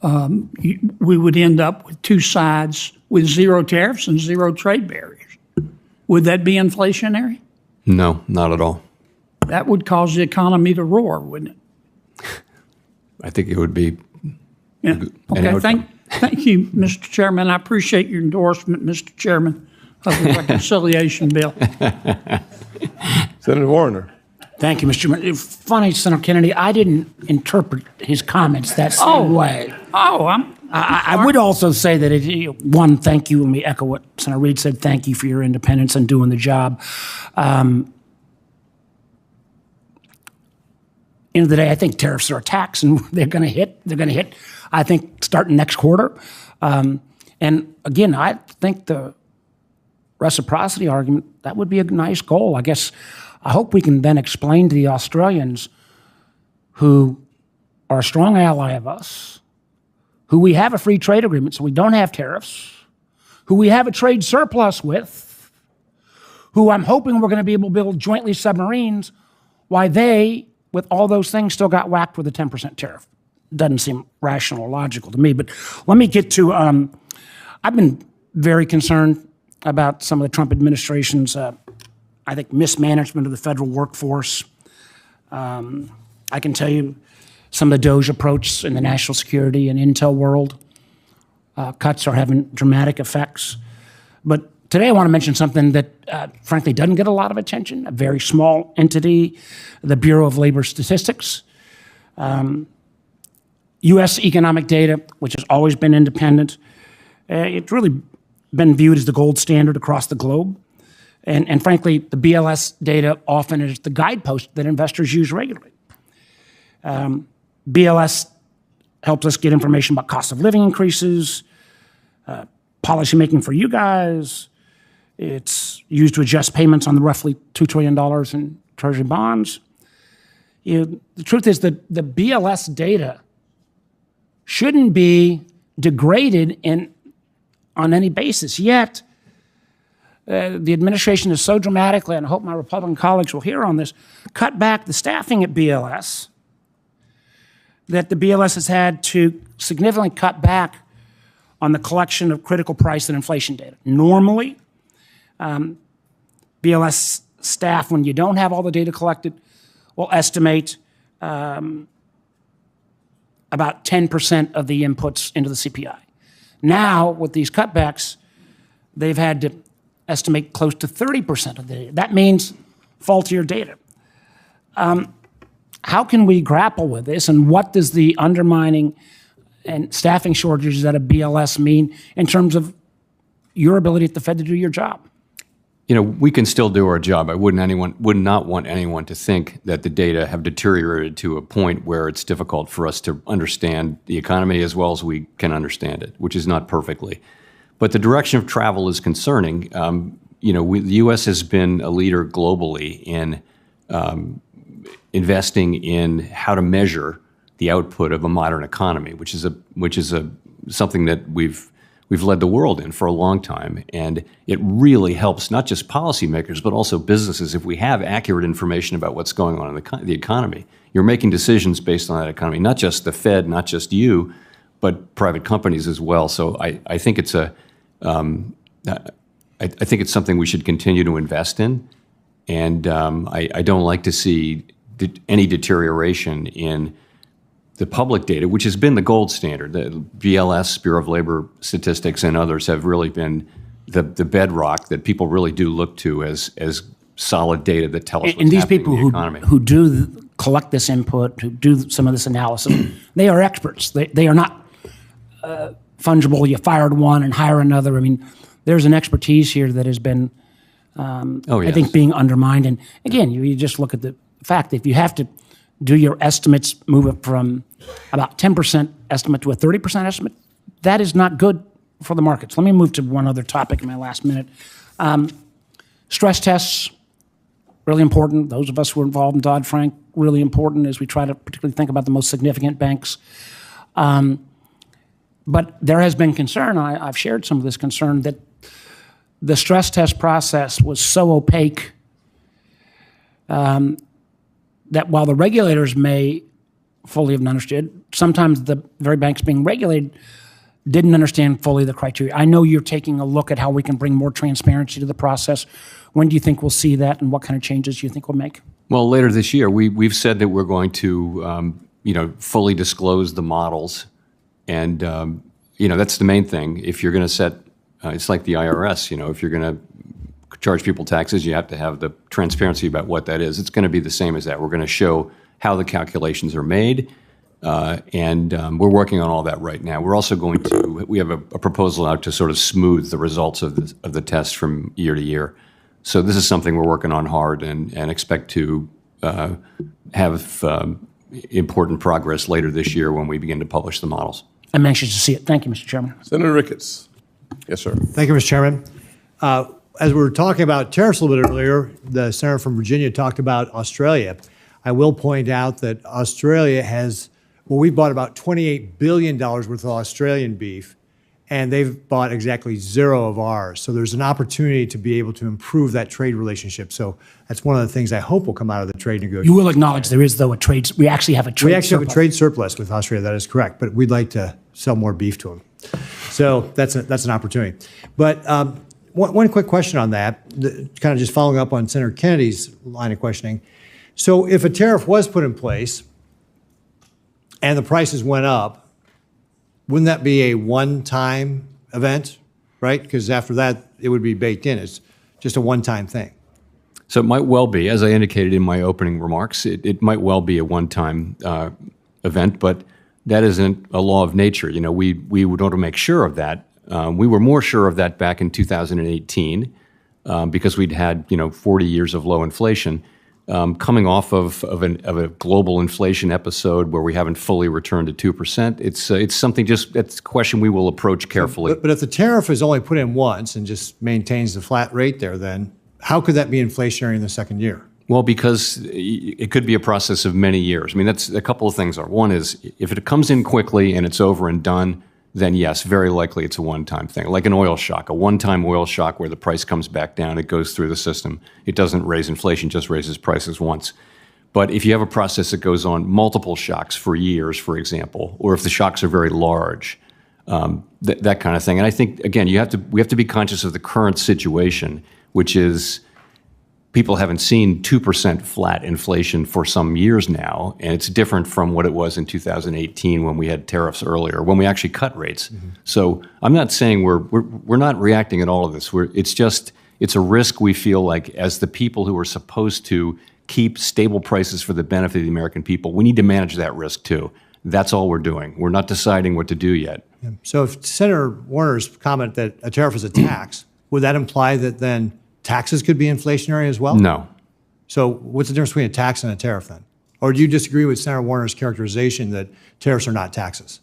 [SPEAKER 6] we would end up with 2 sides with 0 tariffs and 0 trade barriers. Would that be inflationary?
[SPEAKER 3] No, not at all.
[SPEAKER 6] That would cause the economy to roar, wouldn't it?
[SPEAKER 3] I think it would be.
[SPEAKER 6] Yeah. Okay. Thank you, Mr. Chairman. I appreciate your endorsement, Mr. Chairman, of the reconciliation bill.
[SPEAKER 1] Senator Warner.
[SPEAKER 7] Thank you, Mr. Chairman. Funny, Senator Kennedy, I didn't interpret his comments that same way. I would also say that, one, thank you, and we echo what Senator Reid said, thank you for your independence and doing the job. End of the day, I think tariffs are a tax, and they're going to hit. I think starting next quarter. And again, I think the reciprocity argument, that would be a nice goal. I guess I hope we can then explain to the Australians, who are a strong ally of us, who we have a free trade agreement so we don't have tariffs, who we have a trade surplus with, who I'm hoping we're going to be able to build jointly submarines, why they, with all those things, still got whacked with a 10% tariff. Doesn't seem rational or logical to me. But let me get to, I've been very concerned about some of the Trump administration's, I think, mismanagement of the federal workforce. I can tell you some of the DOGE approach in the national security and intel world. Cuts are having dramatic effects. But today I want to mention something that, frankly, doesn't get a lot of attention, a very small entity, the Bureau of Labor Statistics. U.S. economic data, which has always been independent, it's really been viewed as the gold standard across the globe. And frankly, the BLS data often is the guidepost that investors use regularly. BLS helps us get information about cost of living increases, policy making for you guys. It's used to adjust payments on the roughly $2 trillion in Treasury bonds. The truth is that the BLS data shouldn't be degraded on any basis. Yet, the administration has so dramatically, and I hope my Republican colleagues will hear on this, cut back the staffing at BLS, that the BLS has had to significantly cut back on the collection of critical price and inflation data. Normally, BLS staff, when you don't have all the data collected, will estimate about 10% of the inputs into the CPI. Now, with these cutbacks, they've had to estimate close to 30% of the data. That means faultier data. How can we grapple with this, and what does the undermining and staffing shortages at a BLS mean in terms of your ability at the Fed to do your job?
[SPEAKER 3] You know, we can still do our job. I would not want anyone to think that the data have deteriorated to a point where it's difficult for us to understand the economy as well as we can understand it, which is not perfectly. But the direction of travel is concerning. The U.S. has been a leader globally in investing in how to measure the output of a modern economy, which is something that we've led the world in for a long time. And it really helps not just policymakers, but also businesses if we have accurate information about what's going on in the economy. You're making decisions based on that economy, not just the Fed, not just you, but private companies as well. So I think it's I think it's something we should continue to invest in. And I don't like to see any deterioration in the public data, which has been the gold standard. The BLS, Bureau of Labor Statistics, and others have really been the bedrock that people really do look to as solid data that tell us what's happening in the economy.
[SPEAKER 7] Who do collect this input, who do some of this analysis, they are experts. They are not fungible. You fired one and hire another. I mean, there's an expertise here that has been, I think, being undermined. And again, you just look at the fact that if you have to do your estimates, move it from about 10% estimate to a 30% estimate, that is not good for the markets. Let me move to one other topic in my last minute. Stress tests, really important. Those of us who are involved in Dodd-Frank, really important as we try to particularly think about the most significant banks. But there has been concern, I've shared some of this concern, that the stress test process was so opaque that while the regulators may fully have understood, sometimes the very banks being regulated didn't understand fully the criteria. I know you're taking a look at how we can bring more transparency to the process. When do you think we'll see that, and what kind of changes do you think we'll make?
[SPEAKER 3] Well, later this year, we've said that we're going to fully disclose the models. And that's the main thing. If you're going to set, it's like the IRS, if you're going to charge people taxes, you have to have the transparency about what that is. It's going to be the same as that. We're going to show how the calculations are made, and we're working on all that right now. We're also going to, we have a proposal out to sort of smooth the results of the test from year to year. So this is something we're working on hard and expect to have important progress later this year when we begin to publish the models.
[SPEAKER 7] I'm anxious to see it. Thank you, Mr. Chairman.
[SPEAKER 1] Senator Ricketts. Yes, sir.
[SPEAKER 8] Thank you, Mr. Chairman. As we were talking about tariffs a little bit earlier, the senator from Virginia talked about Australia. I will point out that Australia we bought about $28 billion worth of Australian beef, and they've bought exactly zero of ours. So there's an opportunity to be able to improve that trade relationship. So that's one of the things I hope will come out of the trade negotiations.
[SPEAKER 7] You will acknowledge there is, though, we actually have a trade
[SPEAKER 8] We actually have a
[SPEAKER 7] surplus.
[SPEAKER 8] trade surplus with Australia, that is correct, but we'd like to sell more beef to them. So that's an opportunity. But one quick question on that, kind of just following up on Senator Kennedy's line of questioning. So if a tariff was put in place and the prices went up, wouldn't that be a one-time event, right? Because after that, it would be baked in. It's just a one-time thing.
[SPEAKER 3] So it might well be, as I indicated in my opening remarks, it might well be a one-time event, but that isn't a law of nature. You know, we would want to make sure of that. We were more sure of that back in 2018 because we'd had 40 years of low inflation. Coming off of a global inflation episode where we haven't fully returned to 2%, it's something it's a question we will approach carefully.
[SPEAKER 8] But if the tariff is only put in once and just maintains the flat rate there, then how could that be inflationary in the second year?
[SPEAKER 3] Well, because it could be a process of many years. I mean, that's a couple of things. One is if it comes in quickly and it's over and done, then yes, very likely it's a one-time thing, like an oil shock, a one-time oil shock where the price comes back down, it goes through the system. It doesn't raise inflation, just raises prices once. But if you have a process that goes on multiple shocks for years, for example, or if the shocks are very large, that kind of thing. And I think, again, we have to be conscious of the current situation, which is people haven't seen 2% flat inflation for some years now, and it's different from what it was in 2018 when we had tariffs earlier, when we actually cut rates. Mm-hmm. So I'm not saying we're not reacting at all to this. It's a risk we feel like as the people who are supposed to keep stable prices for the benefit of the American people, we need to manage that risk too. That's all we're doing. We're not deciding what to do yet.
[SPEAKER 8] Yeah. So if Senator Warner's comment that a tariff is a tax, would that imply that then taxes could be inflationary as well?
[SPEAKER 3] No.
[SPEAKER 8] So what's the difference between a tax and a tariff then? Or do you disagree with Senator Warner's characterization that tariffs are not taxes?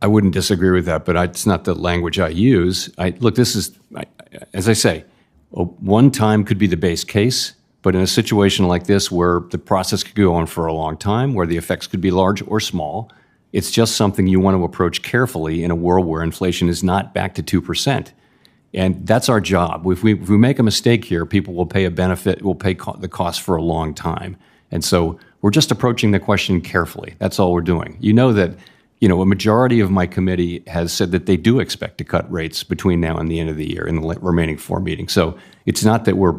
[SPEAKER 3] I wouldn't disagree with that, but it's not the language I use. Look, this is, as I say, one time could be the base case, but in a situation like this where the process could go on for a long time, where the effects could be large or small, it's just something you want to approach carefully in a world where inflation is not back to 2%. And that's our job. If we make a mistake here, people will pay the cost for a long time. And so we're just approaching the question carefully. That's all we're doing. You know that, a majority of my committee has said that they do expect to cut rates between now and the end of the year in the remaining 4 meetings. So it's not that we're,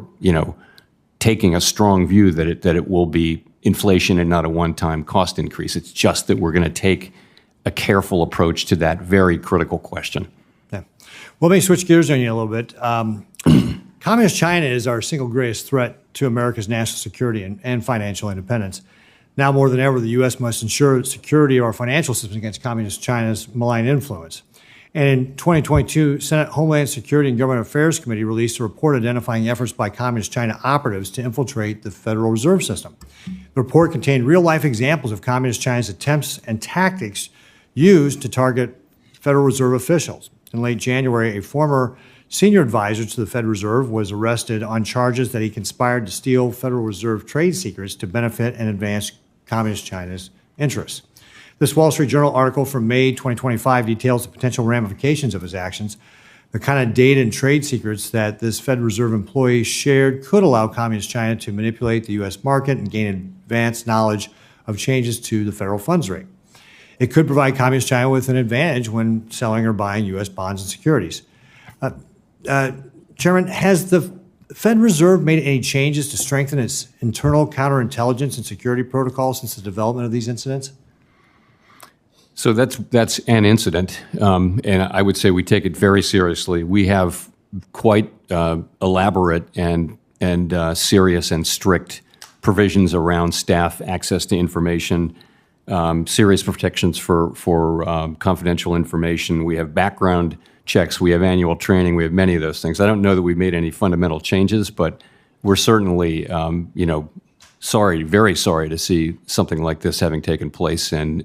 [SPEAKER 3] taking a strong view that it will be inflation and not a one-time cost increase. It's just that we're going to take a careful approach to that very critical question.
[SPEAKER 8] Yeah. Well, let me switch gears on you a little bit. Communist China is our single greatest threat to America's national security and financial independence. Now more than ever, the U.S. must ensure the security of our financial system against Communist China's malign influence. And in 2022, Senate Homeland Security and Government Affairs Committee released a report identifying efforts by Communist China operatives to infiltrate the Federal Reserve System. The report contained real-life examples of Communist China's attempts and tactics used to target Federal Reserve officials. In late January, a former senior advisor to the Fed Reserve was arrested on charges that he conspired to steal Federal Reserve trade secrets to benefit and advance Communist China's interests. This Wall Street Journal article from May 2025 details the potential ramifications of his actions. The kind of data and trade secrets that this Fed Reserve employee shared could allow Communist China to manipulate the U.S. market and gain advanced knowledge of changes to the federal funds rate. It could provide Communist China with an advantage when selling or buying U.S. bonds and securities. Chairman, has the Fed Reserve made any changes to strengthen its internal counterintelligence and security protocols since the development of these incidents?
[SPEAKER 3] So that's an incident, and I would say we take it very seriously. We have quite elaborate and serious and strict provisions around staff access to information, serious protections for confidential information. We have background checks. We have annual training. We have many of those things. I don't know that we've made any fundamental changes, but we're certainly, very sorry to see something like this having taken place, and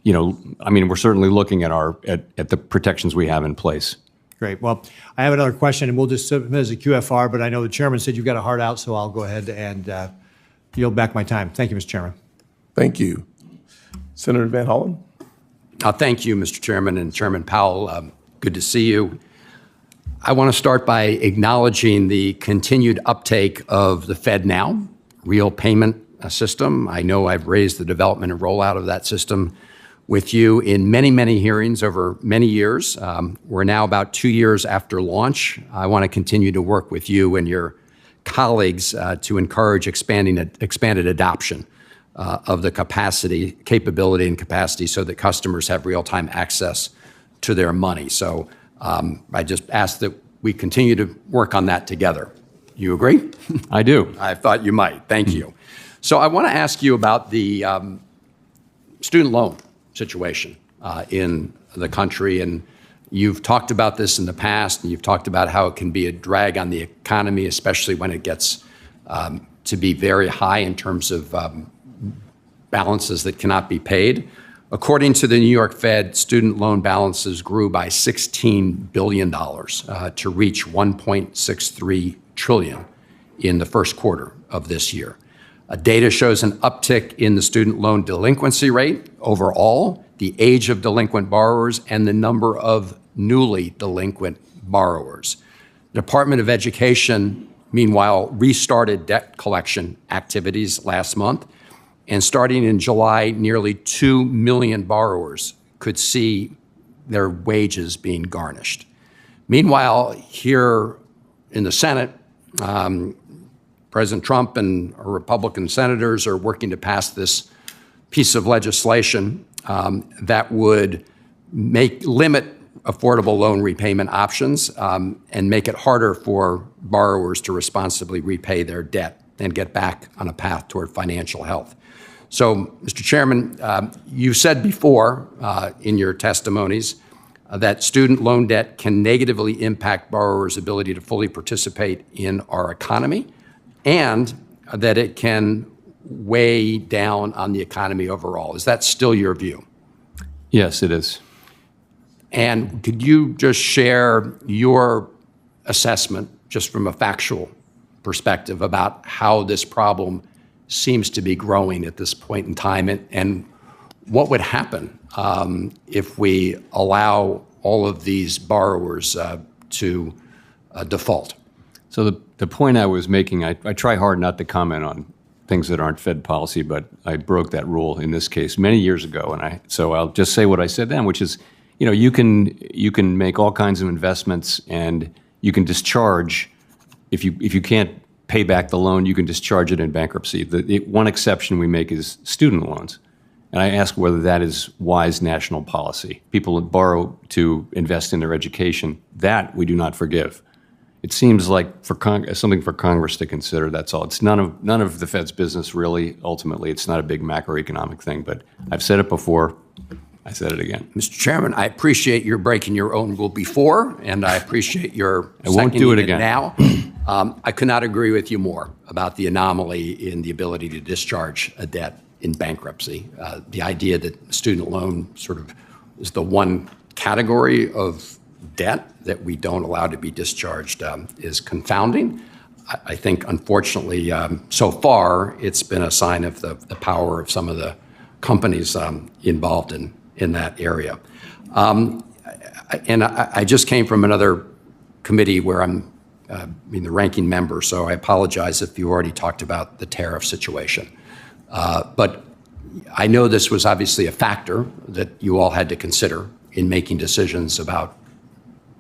[SPEAKER 3] we're certainly looking at the protections we have in place.
[SPEAKER 8] Great. Well, I have another question, and we'll just submit as a QFR, but I know the chairman said you've got a heart out, so I'll go ahead and yield back my time. Thank you, Mr. Chairman.
[SPEAKER 1] Thank you. Senator Van Hollen?
[SPEAKER 9] Thank you, Mr. Chairman and Chairman Powell. Good to see you. I want to start by acknowledging the continued uptake of the FedNow, real payment system. I know I've raised the development and rollout of that system with you in many, many hearings over many years. We're now about 2 years after launch. I want to continue to work with you and your colleagues to encourage expanded adoption of the capability and capacity so that customers have real-time access to their money. So I just ask that we continue to work on that together. You agree?
[SPEAKER 3] I do.
[SPEAKER 9] I thought you might. Thank you. So I want to ask you about the student loan situation in the country. And you've talked about this in the past, and you've talked about how it can be a drag on the economy, especially when it gets to be very high in terms of balances that cannot be paid. According to the New York Fed, student loan balances grew by $16 billion to reach $1.63 trillion in the first quarter of this year. Data shows an uptick in the student loan delinquency rate overall, the age of delinquent borrowers, and the number of newly delinquent borrowers. The Department of Education, meanwhile, restarted debt collection activities last month, and starting in July, nearly 2 million borrowers could see their wages being garnished. Meanwhile, here in the Senate, President Trump and Republican senators are working to pass this piece of legislation that would limit affordable loan repayment options and make it harder for borrowers to responsibly repay their debt and get back on a path toward financial health. So, Mr. Chairman, you said before in your testimonies that student loan debt can negatively impact borrowers' ability to fully participate in our economy, and that it can weigh down on the economy overall. Is that still your view?
[SPEAKER 3] Yes, it is.
[SPEAKER 9] And could you just share your assessment, just from a factual perspective, about how this problem seems to be growing at this point in time, and what would happen if we allow all of these borrowers to default? So
[SPEAKER 3] The point I was making, I try hard not to comment on things that aren't Fed policy, but I broke that rule in this case many years ago, so I'll just say what I said then, which is, you can make all kinds of investments, and you can discharge if you can't pay back the loan, you can discharge it in bankruptcy. The one exception we make is student loans, and I ask whether that is wise national policy. People borrow to invest in their education. That we do not forgive. It seems like something for Congress to consider, that's all. It's none of the Fed's business, really. Ultimately, it's not a big macroeconomic thing, but I've said it before. I said it again.
[SPEAKER 9] Mr. Chairman, I appreciate your breaking your own rule before, and I appreciate your
[SPEAKER 3] I won't do it again.
[SPEAKER 9] Now. I could not agree with you more about the anomaly in the ability to discharge a debt in bankruptcy. The idea that student loan sort of is the one category of debt that we don't allow to be discharged is confounding. I think, unfortunately, so far, it's been a sign of the power of some of the companies involved in that area. And I just came from another committee where I'm the ranking member, so I apologize if you already talked about the tariff situation. But I know this was obviously a factor that you all had to consider in making decisions about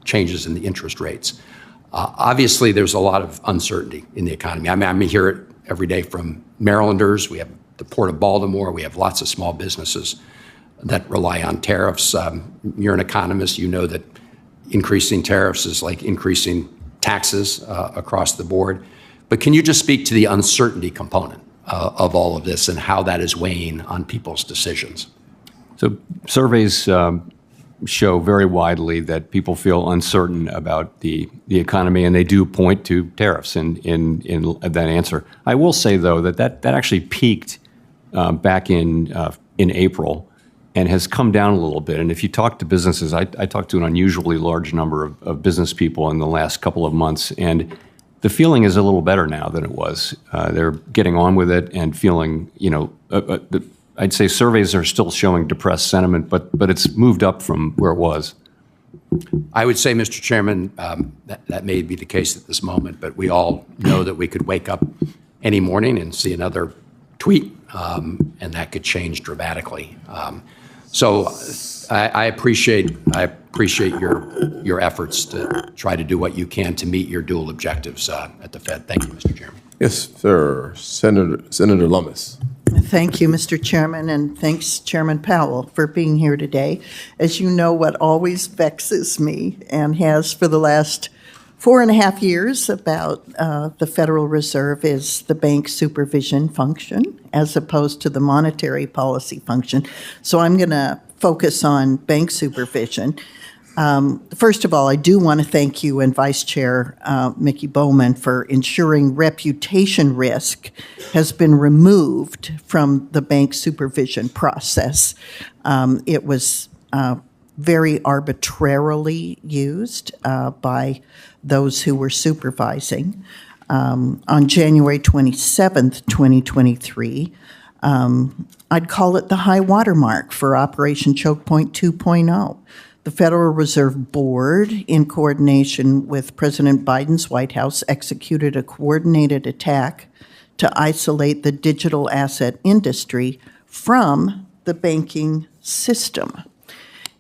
[SPEAKER 9] changes in the interest rates. Obviously, there's a lot of uncertainty in the economy. I mean, I hear it every day from Marylanders. We have the Port of Baltimore. We have lots of small businesses that rely on tariffs. You're an economist. You know that increasing tariffs is like increasing taxes across the board. But can you just speak to the uncertainty component of all of this and how that is weighing on people's decisions?
[SPEAKER 3] So surveys show very widely that people feel uncertain about the economy, and they do point to tariffs in that answer. I will say, though, that actually peaked back in April, and has come down a little bit. And if you talk to businesses, I talked to an unusually large number of business people in the last couple of months, and the feeling is a little better now than it was. They're getting on with it and feeling, I'd say surveys are still showing depressed sentiment, but it's moved up from where it was.
[SPEAKER 9] I would say, Mr. Chairman, that may be the case at this moment, but we all know that we could wake up any morning and see another tweet, and that could change dramatically. So I appreciate your efforts to try to do what you can to meet your dual objectives at the Fed. Thank you, Mr. Chairman.
[SPEAKER 1] Yes, sir. Senator Lummis.
[SPEAKER 10] Thank you, Mr. Chairman, and thanks, Chairman Powell, for being here today. As you know, what always vexes me, and has for the last 4.5 years, about the Federal Reserve is the bank supervision function as opposed to the monetary policy function. So I'm going to focus on bank supervision. First of all, I do want to thank you and Vice Chair Mickey Bowman for ensuring reputation risk has been removed from the bank supervision process. It was very arbitrarily used by those who were supervising. On January 27th, 2023, I'd call it the high watermark for Operation Choke Point 2.0. The Federal Reserve Board, in coordination with President Biden's White House, executed a coordinated attack to isolate the digital asset industry from the banking system.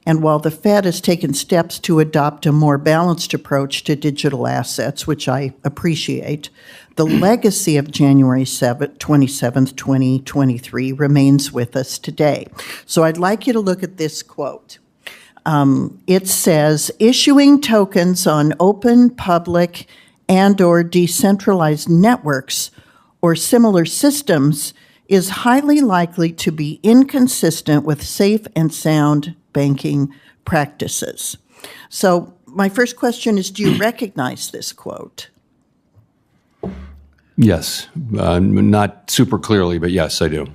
[SPEAKER 10] And while the Fed has taken steps to adopt a more balanced approach to digital assets, which I appreciate, the legacy of January 27th, 2023 remains with us today. So I'd like you to look at this quote. It says, issuing tokens on open, public, and/or decentralized networks or similar systems is highly likely to be inconsistent with safe and sound banking practices. So my first question is, do you recognize this quote?
[SPEAKER 3] Yes, not super clearly, but yes, I do.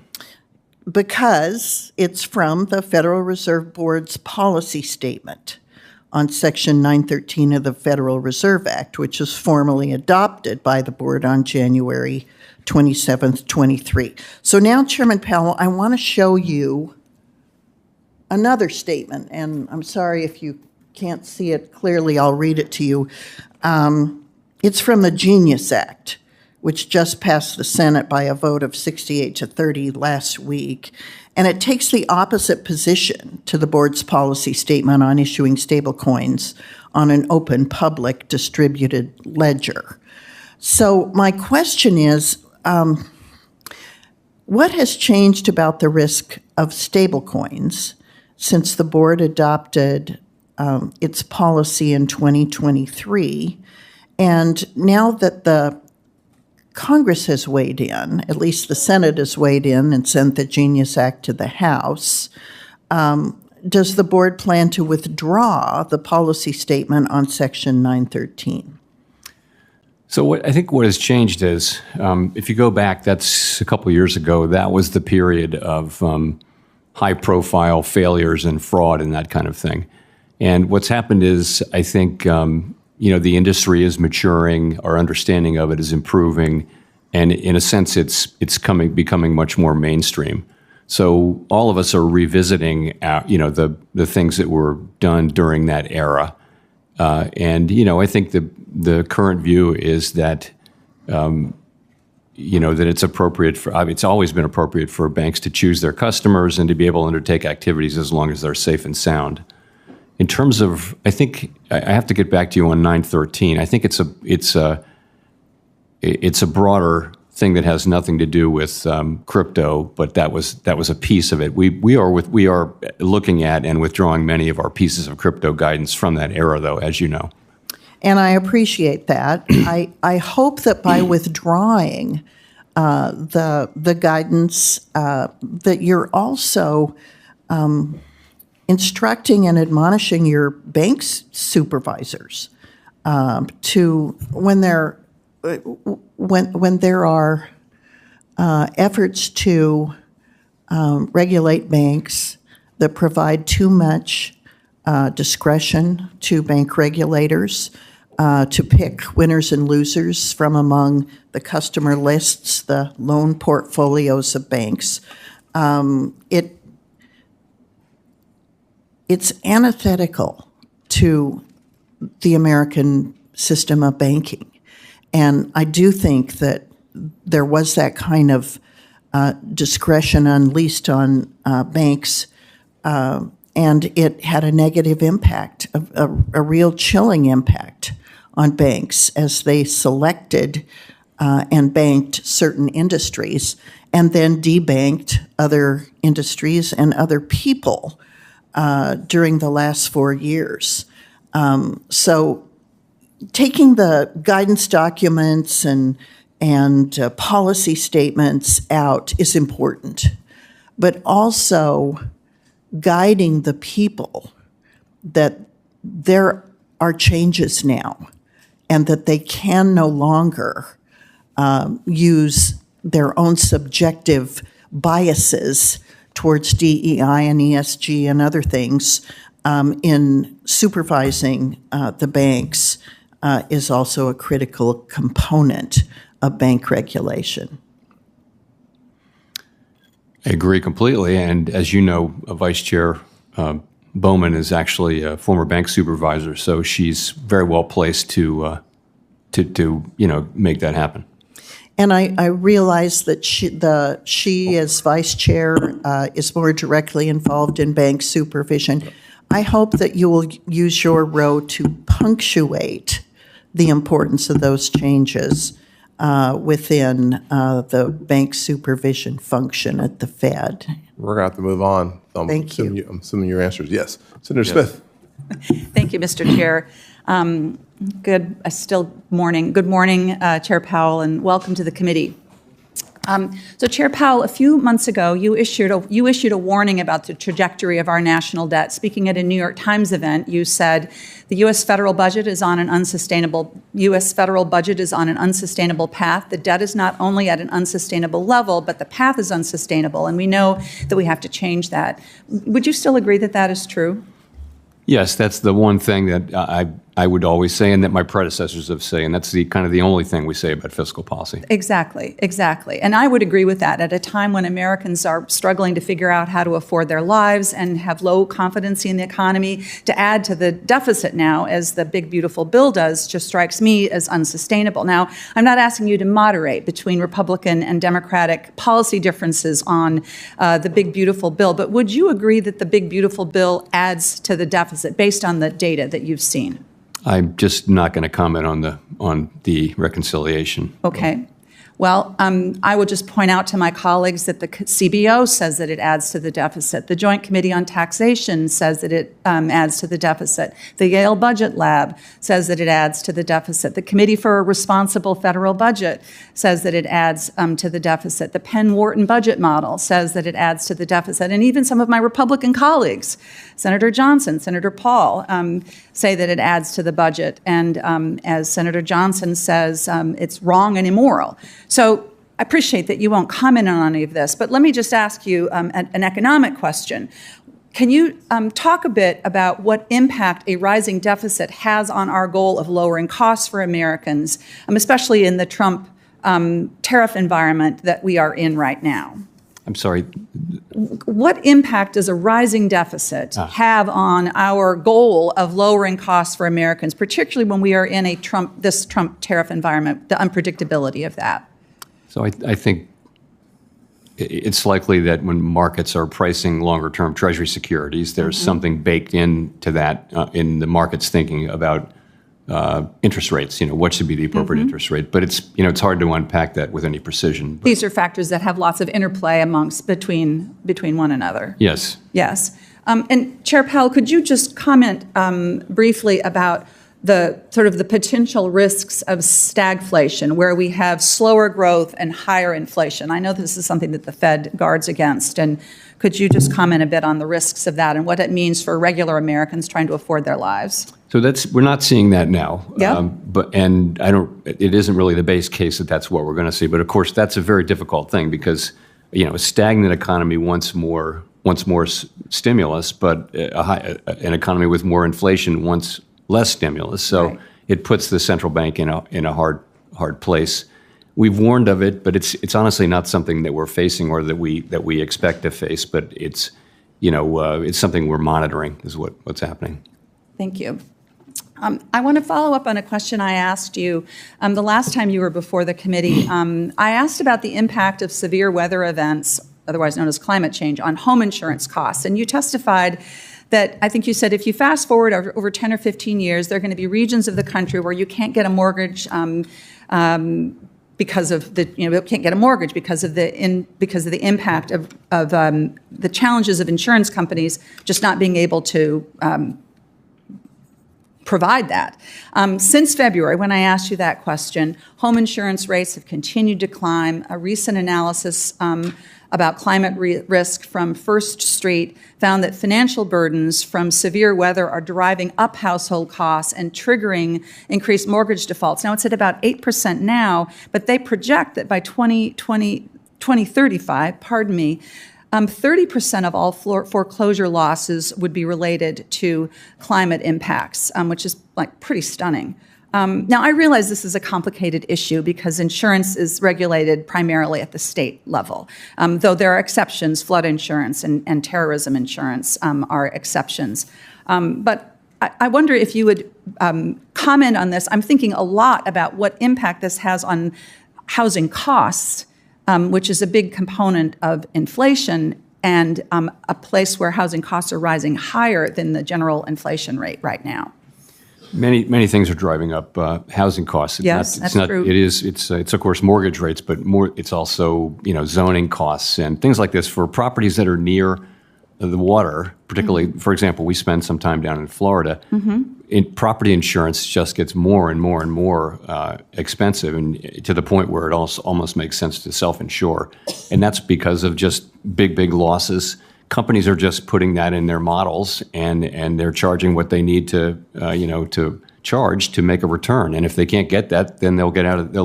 [SPEAKER 10] Because it's from the Federal Reserve Board's policy statement on Section 913 of the Federal Reserve Act, which was formally adopted by the board on January 27th, 23. So now, Chairman Powell, I want to show you another statement, and I'm sorry if you can't see it clearly, I'll read it to you. It's from the Genius Act, which just passed the Senate by a vote of 68-30 last week. And it takes the opposite position to the board's policy statement on issuing stablecoins on an open, public, distributed ledger. So my question is, what has changed about the risk of stablecoins since the board adopted its policy in 2023? And now that the Congress has weighed in, at least the Senate has weighed in and sent the Genius Act to the House, does the board plan to withdraw the policy statement on Section 913?
[SPEAKER 3] So I think what has changed is, if you go back, that's a couple of years ago, that was the period of high-profile failures and fraud and that kind of thing. And what's happened is, I think, the industry is maturing, our understanding of it is improving, and in a sense, it's becoming much more mainstream. So all of us are revisiting, the things that were done during that era. And I think the current view is that, that it's appropriate it's always been appropriate for banks to choose their customers and to be able to undertake activities as long as they're safe and sound. In terms of, I think I have to get back to you on 913. I think it's a broader thing that has nothing to do with crypto, but that was a piece of it. We are looking at and withdrawing many of our pieces of crypto guidance from that era, though, as you know.
[SPEAKER 10] And I appreciate that. I hope that by withdrawing the guidance, that you're also instructing and admonishing your bank's supervisors to when there are efforts to regulate banks that provide too much discretion to bank regulators to pick winners and losers from among the customer lists, the loan portfolios of banks. It's antithetical to the American system of banking. And I do think that there was that kind of discretion unleashed on banks, and it had a negative impact, a real chilling impact on banks as they selected and banked certain industries and then debanked other industries and other people during the last 4 years. So taking the guidance documents and policy statements out is important, but also guiding the people that there are changes now and that they can no longer use their own subjective biases towards DEI and ESG and other things in supervising the banks is also a critical component of bank regulation.
[SPEAKER 3] I agree completely. And as you know, Vice Chair Bowman is actually a former bank supervisor, so she's very well placed to make that happen.
[SPEAKER 10] And I realize that she as vice chair is more directly involved in bank supervision. I hope that you will use your role to punctuate the importance of those changes within the bank supervision function at the Fed.
[SPEAKER 1] We're going to have to move on.
[SPEAKER 10] Thank you.
[SPEAKER 1] I'm assuming your answer is yes. Senator Smith.
[SPEAKER 11] Thank you, Mr. Chair. Good morning, Chair Powell, and welcome to the committee. So, Chair Powell, a few months ago, you issued a warning about the trajectory of our national debt. Speaking at a New York Times event, you said the U.S. federal budget is on an unsustainable path. The debt is not only at an unsustainable level, but the path is unsustainable, and we know that we have to change that. Would you still agree that that is true?
[SPEAKER 3] Yes, that's the one thing that I would always say, and that my predecessors have said, and that's the kind of the only thing we say about fiscal policy.
[SPEAKER 11] Exactly. And I would agree with that. At a time when Americans are struggling to figure out how to afford their lives and have low confidence in the economy, to add to the deficit now, as the big, beautiful bill does, just strikes me as unsustainable. Now, I'm not asking you to moderate between Republican and Democratic policy differences on the big, beautiful bill, but would you agree that the big, beautiful bill adds to the deficit based on the data that you've seen?
[SPEAKER 3] I'm just not going to comment on the reconciliation.
[SPEAKER 11] Okay. Well, I will just point out to my colleagues that the CBO says that it adds to the deficit. The Joint Committee on Taxation says that it adds to the deficit. The Yale Budget Lab says that it adds to the deficit. The Committee for a Responsible Federal Budget says that it adds to the deficit. The Penn-Wharton budget model says that it adds to the deficit. And even some of my Republican colleagues, Senator Johnson, Senator Paul, say that it adds to the budget. And as Senator Johnson says, it's wrong and immoral. So I appreciate that you won't comment on any of this, but let me just ask you an economic question. Can you talk a bit about what impact a rising deficit has on our goal of lowering costs for Americans, especially in the Trump tariff environment that we are in right now?
[SPEAKER 3] I'm sorry.
[SPEAKER 11] What impact does a rising deficit have on our goal of lowering costs for Americans, particularly when we are in this Trump tariff environment, the unpredictability of that?
[SPEAKER 3] So I think it's likely that when markets are pricing longer-term Treasury securities, there's something baked into that in the market's thinking about interest rates. What should be the appropriate interest rate? But it's hard to unpack that with any precision.
[SPEAKER 11] These are factors that have lots of interplay between one another.
[SPEAKER 3] Yes.
[SPEAKER 11] Yes. And Chair Powell, could you just comment briefly about the sort of the potential risks of stagflation, where we have slower growth and higher inflation? I know this is something that the Fed guards against, and could you just comment a bit on the risks of that and what it means for regular Americans trying to afford their lives?
[SPEAKER 3] So we're not seeing that now.
[SPEAKER 11] Yeah.
[SPEAKER 3] It isn't really the base case that that's what we're going to see. But of course, that's a very difficult thing because, a stagnant economy once more wants more stimulus, but an economy with more inflation wants less stimulus. So
[SPEAKER 11] Right.
[SPEAKER 3] it puts the central bank in a hard place. We've warned of it, but it's honestly not something that we're facing or that we expect to face. But it's it's something we're monitoring is what's happening.
[SPEAKER 11] Thank you. I want to follow up on a question I asked you the last time you were before the committee. I asked about the impact of severe weather events, otherwise known as climate change, on home insurance costs. And you testified that, I think you said, if you fast forward over 10 or 15 years, there are going to be regions of the country where you can't get a mortgage because of the can't get a mortgage because of the impact of the challenges of insurance companies just not being able to provide that. Since February, when I asked you that question, home insurance rates have continued to climb. A recent analysis about climate risk from First Street found that financial burdens from severe weather are driving up household costs and triggering increased mortgage defaults. Now, it's at about 8% now, but they project that by 2035, 30% of all foreclosure losses would be related to climate impacts, which is pretty stunning. Now, I realize this is a complicated issue because insurance is regulated primarily at the state level, though there are exceptions. Flood insurance and terrorism insurance are exceptions. But I wonder if you would comment on this. I'm thinking a lot about what impact this has on housing costs, which is a big component of inflation and a place where housing costs are rising higher than the general inflation rate right now.
[SPEAKER 3] Many things are driving up housing costs.
[SPEAKER 11] Yes, that's true.
[SPEAKER 3] It's of course mortgage rates, but it's also zoning costs and things like this for properties that are near the water. Particularly, for example, we spend some time down in Florida. Property insurance just gets more and more and more expensive, and to the point where it also almost makes sense to self-insure, and that's because of just big losses. Companies are just putting that in their models, and they're charging what they need to charge to make a return. And if they can't get that, then they'll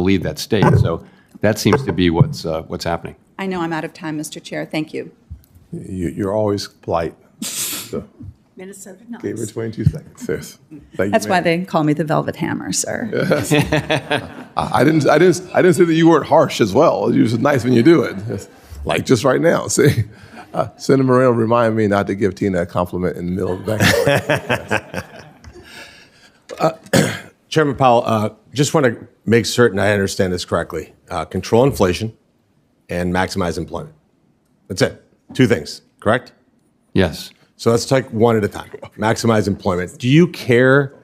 [SPEAKER 3] leave that state. So that seems to be what's happening.
[SPEAKER 11] I know I'm out of time, Mr. Chair. Thank you.
[SPEAKER 1] You're always polite. So
[SPEAKER 2] Minnesota knows.
[SPEAKER 1] gave her 22 seconds. Yes. Thank you,
[SPEAKER 11] That's why
[SPEAKER 1] ma'am.
[SPEAKER 11] they call me the Velvet Hammer, sir.
[SPEAKER 1] I didn't say that you weren't harsh as well. You're just nice when you do it, like just right now. See. Senator Moreno, remind me not to give Tina a compliment in the middle of the back.
[SPEAKER 12] Chairman Powell, just want to make certain I understand this correctly. Control inflation and maximize employment. That's it. Two things, correct?
[SPEAKER 3] Yes.
[SPEAKER 12] So let's take one at a time. Maximize employment. Do you care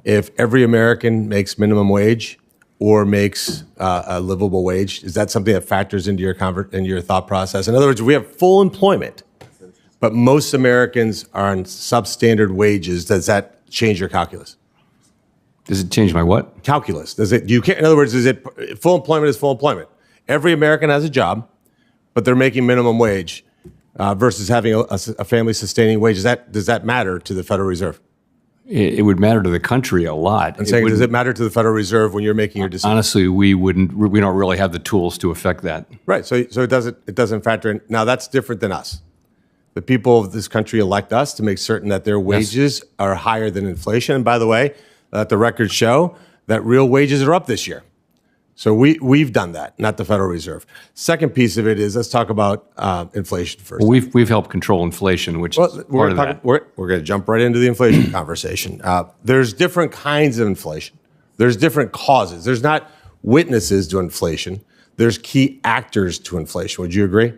[SPEAKER 12] if every American makes minimum wage or makes a livable wage? Is that something that factors into your thought process? In other words, we have full employment, but most Americans are on substandard wages. Does that change your calculus?
[SPEAKER 3] Does it change my what?
[SPEAKER 12] Calculus. Does it? You can't. In other words, is it full employment is full employment? Every American has a job, but they're making minimum wage versus having a family-sustaining wage. Does that matter to the Federal Reserve?
[SPEAKER 3] It would matter to the country a lot.
[SPEAKER 12] I'm saying, does it matter to the Federal Reserve when you're making your decision?
[SPEAKER 3] Honestly, we don't really have the tools to affect that.
[SPEAKER 12] Right. So it doesn't factor in. Now that's different than us. The people of this country elect us to make certain that their wages are higher than inflation. And by the way, let the records show that real wages are up this year. So we've done that, not the Federal Reserve. Second piece of it is, let's talk about inflation first.
[SPEAKER 3] Well, we've helped control inflation, which is part of that.
[SPEAKER 12] We're going to jump right into the inflation conversation. There's different kinds of inflation. There's different causes. There's not witnesses to inflation. There's key actors to inflation. Would you agree?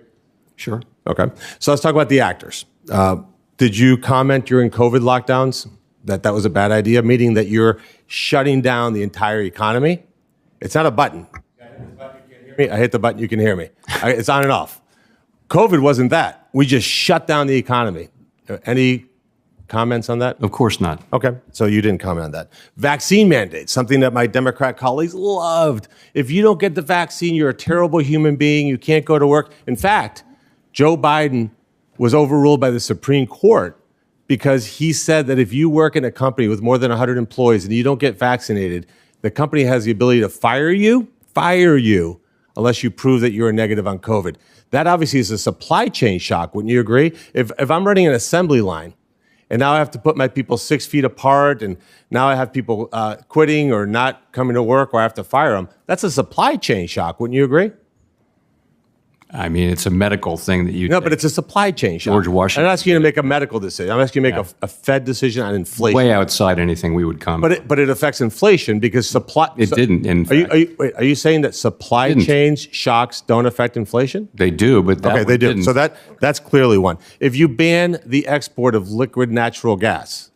[SPEAKER 3] Sure.
[SPEAKER 12] Okay. So let's talk about the actors. Did you comment during COVID lockdowns that was a bad idea, meaning that you're shutting down the entire economy? It's not a button. I hit the button, you can hear me. It's on and off. COVID wasn't that. We just shut down the economy. Any comments on that?
[SPEAKER 3] Of course not.
[SPEAKER 12] Okay, so you didn't comment on that. Vaccine mandates, something that my Democrat colleagues loved. If you don't get the vaccine, you're a terrible human being. You can't go to work. In fact, Joe Biden was overruled by the Supreme Court because he said that if you work in a company with more than 100 employees and you don't get vaccinated, the company has the ability to fire you unless you prove that you're negative on COVID. That obviously is a supply chain shock, wouldn't you agree? If I'm running an assembly line and now I have to put my people 6 feet apart and now I have people quitting or not coming to work or I have to fire them, that's a supply chain shock, wouldn't you agree?
[SPEAKER 3] I mean, it's a medical thing that you
[SPEAKER 12] No, but it's a supply chain shock.
[SPEAKER 3] George Washington.
[SPEAKER 12] I'm not asking you to make a medical decision. I'm asking you to make a Fed decision on inflation.
[SPEAKER 3] way outside anything we would come.
[SPEAKER 12] But it affects inflation because supply.
[SPEAKER 3] It didn't, in fact.
[SPEAKER 12] Are you saying that supply chain shocks don't affect inflation?
[SPEAKER 3] They do, but that
[SPEAKER 12] Okay, they do.
[SPEAKER 3] didn't.
[SPEAKER 12] So that's clearly one. If you ban the export of liquid natural gas,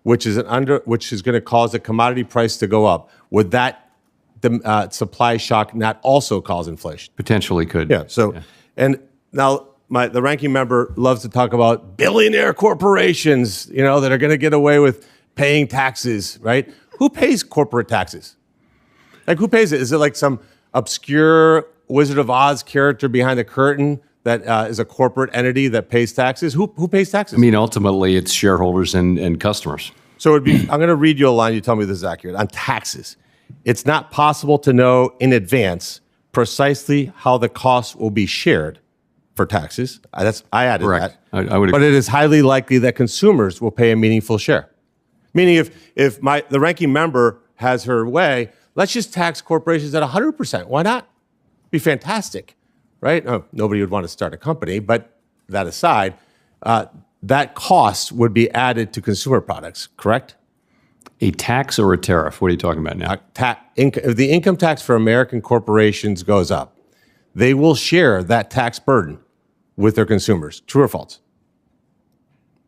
[SPEAKER 12] which is going to cause the commodity price to go up, would that supply shock not also cause inflation?
[SPEAKER 3] Potentially could.
[SPEAKER 12] Yeah. So, and now the ranking member loves to talk about billionaire corporations, that are going to get away with paying taxes, right? Who pays corporate taxes? Like, who pays it? Is it like some obscure Wizard of Oz character behind the curtain that is a corporate entity that pays taxes? Who pays taxes?
[SPEAKER 3] I mean, ultimately, it's shareholders and customers.
[SPEAKER 12] So it would be, I'm going to read you a line. You tell me this is accurate. On taxes, it's not possible to know in advance precisely how the costs will be shared for taxes. I added
[SPEAKER 3] Correct.
[SPEAKER 12] that.
[SPEAKER 3] I would
[SPEAKER 12] but
[SPEAKER 3] agree.
[SPEAKER 12] it is highly likely that consumers will pay a meaningful share. Meaning if the ranking member has her way, let's just tax corporations at 100%. Why not? Be fantastic, right? Nobody would want to start a company, but that aside, that cost would be added to consumer products, correct?
[SPEAKER 3] A tax or a tariff? What are you talking about now?
[SPEAKER 12] If the income tax for American corporations goes up, they will share that tax burden with their consumers. True or false?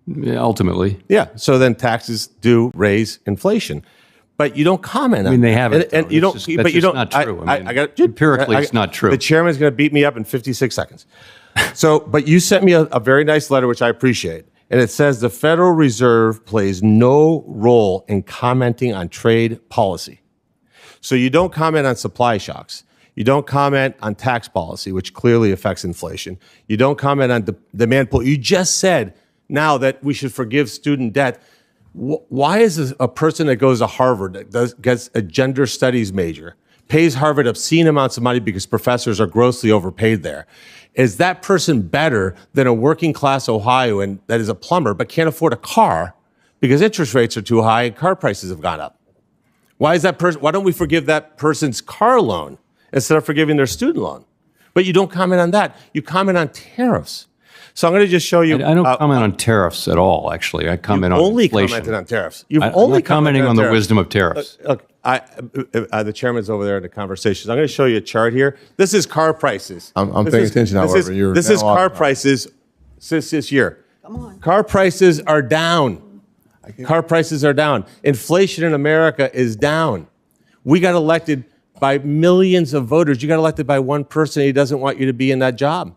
[SPEAKER 3] Yeah, ultimately.
[SPEAKER 12] Yeah. So then taxes do raise inflation, but you don't comment on.
[SPEAKER 3] I mean, they haven't.
[SPEAKER 12] And you don't. But you don't.
[SPEAKER 3] Not true.
[SPEAKER 12] I got
[SPEAKER 3] empirically, it's not true.
[SPEAKER 12] The chairman's going to beat me up in 56 seconds. So, but you sent me a very nice letter, which I appreciate. And it says the Federal Reserve plays no role in commenting on trade policy. So you don't comment on supply shocks. You don't comment on tax policy, which clearly affects inflation. You don't comment on demand pull. You just said now that we should forgive student debt. Why is a person that goes to Harvard, that gets a gender studies major, pays Harvard obscene amounts of money because professors are grossly overpaid there? Is that person better than a working class Ohioan that is a plumber but can't afford a car because interest rates are too high and car prices have gone up? Why don't we forgive that person's car loan instead of forgiving their student loan? But you don't comment on that. You comment on tariffs. So I'm going to just show you.
[SPEAKER 3] I don't comment on tariffs at all, actually. I comment on
[SPEAKER 12] only
[SPEAKER 3] inflation.
[SPEAKER 12] commented on tariffs.
[SPEAKER 3] I'm not commenting on the wisdom of tariffs.
[SPEAKER 12] Look, the chairman's over there in the conversation. I'm going to show you a chart here. This is car prices.
[SPEAKER 1] I'm paying attention, however.
[SPEAKER 12] This is car prices since this year.
[SPEAKER 2] Come on.
[SPEAKER 12] Car prices are down. Car prices are down. Inflation in America is down. We got elected by millions of voters. You got elected by one person. He doesn't want you to be in that job.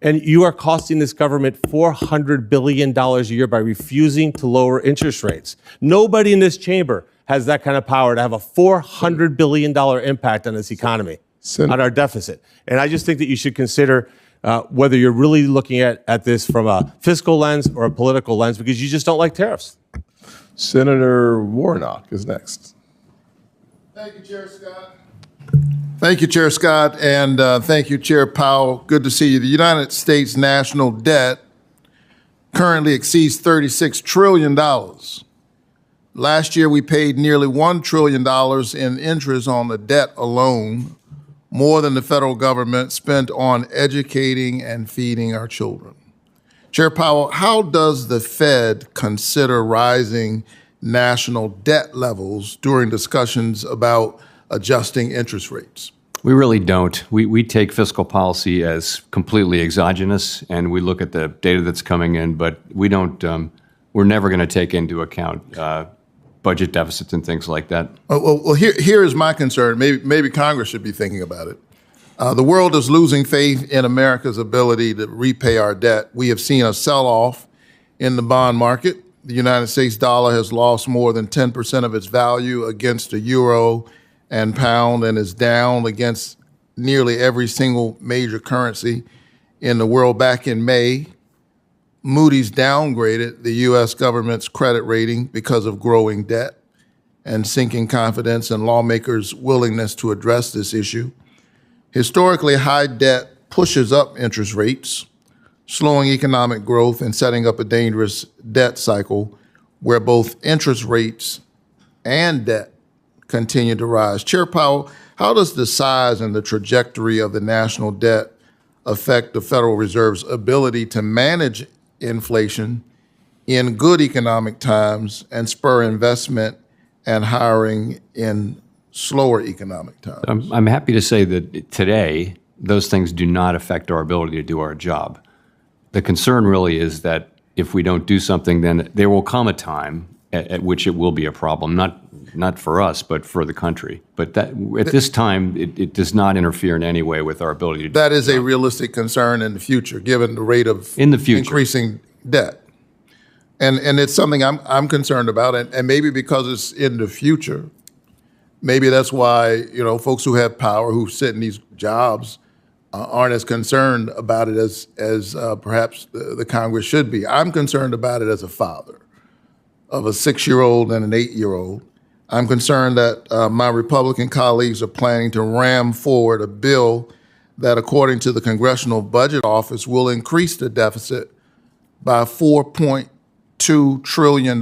[SPEAKER 12] And you are costing this government $400 billion a year by refusing to lower interest rates. Nobody in this chamber has that kind of power to have a $400 billion impact on this economy, on our deficit. And I just think that you should consider whether you're really looking at this from a fiscal lens or a political lens, because you just don't like tariffs.
[SPEAKER 1] Senator Warnock is next.
[SPEAKER 13] Thank you, Chair Scott. Thank you, Chair Scott, and thank you, Chair Powell. Good to see you. The United States national debt currently exceeds $36 trillion. Last year, we paid nearly $1 trillion in interest on the debt alone, more than the federal government spent on educating and feeding our children. Chair Powell, how does the Fed consider rising national debt levels during discussions about adjusting interest rates?
[SPEAKER 3] We really don't. We take fiscal policy as completely exogenous, and we look at the data that's coming in, but we don't. We're never going to take into account budget deficits and things like that.
[SPEAKER 13] Well, here is my concern. Maybe Congress should be thinking about it. The world is losing faith in America's ability to repay our debt. We have seen a sell-off in the bond market. The United States dollar has lost more than 10% of its value against the euro and pound, and is down against nearly every single major currency in the world. Back in May, Moody's downgraded the U.S. government's credit rating because of growing debt and sinking confidence in lawmakers' willingness to address this issue. Historically, high debt pushes up interest rates, slowing economic growth and setting up a dangerous debt cycle where both interest rates and debt continue to rise. Chair Powell, how does the size and the trajectory of the national debt affect the Federal Reserve's ability to manage inflation in good economic times and spur investment and hiring in slower economic times?
[SPEAKER 3] I'm happy to say that today, those things do not affect our ability to do our job. The concern really is that if we don't do something, then there will come a time at which it will be a problem, not for us, but for the country. But that, at this time, it does not interfere in any way with our ability to do
[SPEAKER 13] that. Is a realistic concern in the future, given the rate of increasing debt. And it's something I'm concerned about, and maybe because it's in the future, maybe that's why, folks who have power, who sit in these jobs, aren't as concerned about it as perhaps the Congress should be. I'm concerned about it as a father of a 6-year-old and an 8-year-old. I'm concerned that my Republican colleagues are planning to ram forward a bill that, according to the Congressional Budget Office, will increase the deficit by $4.2 trillion.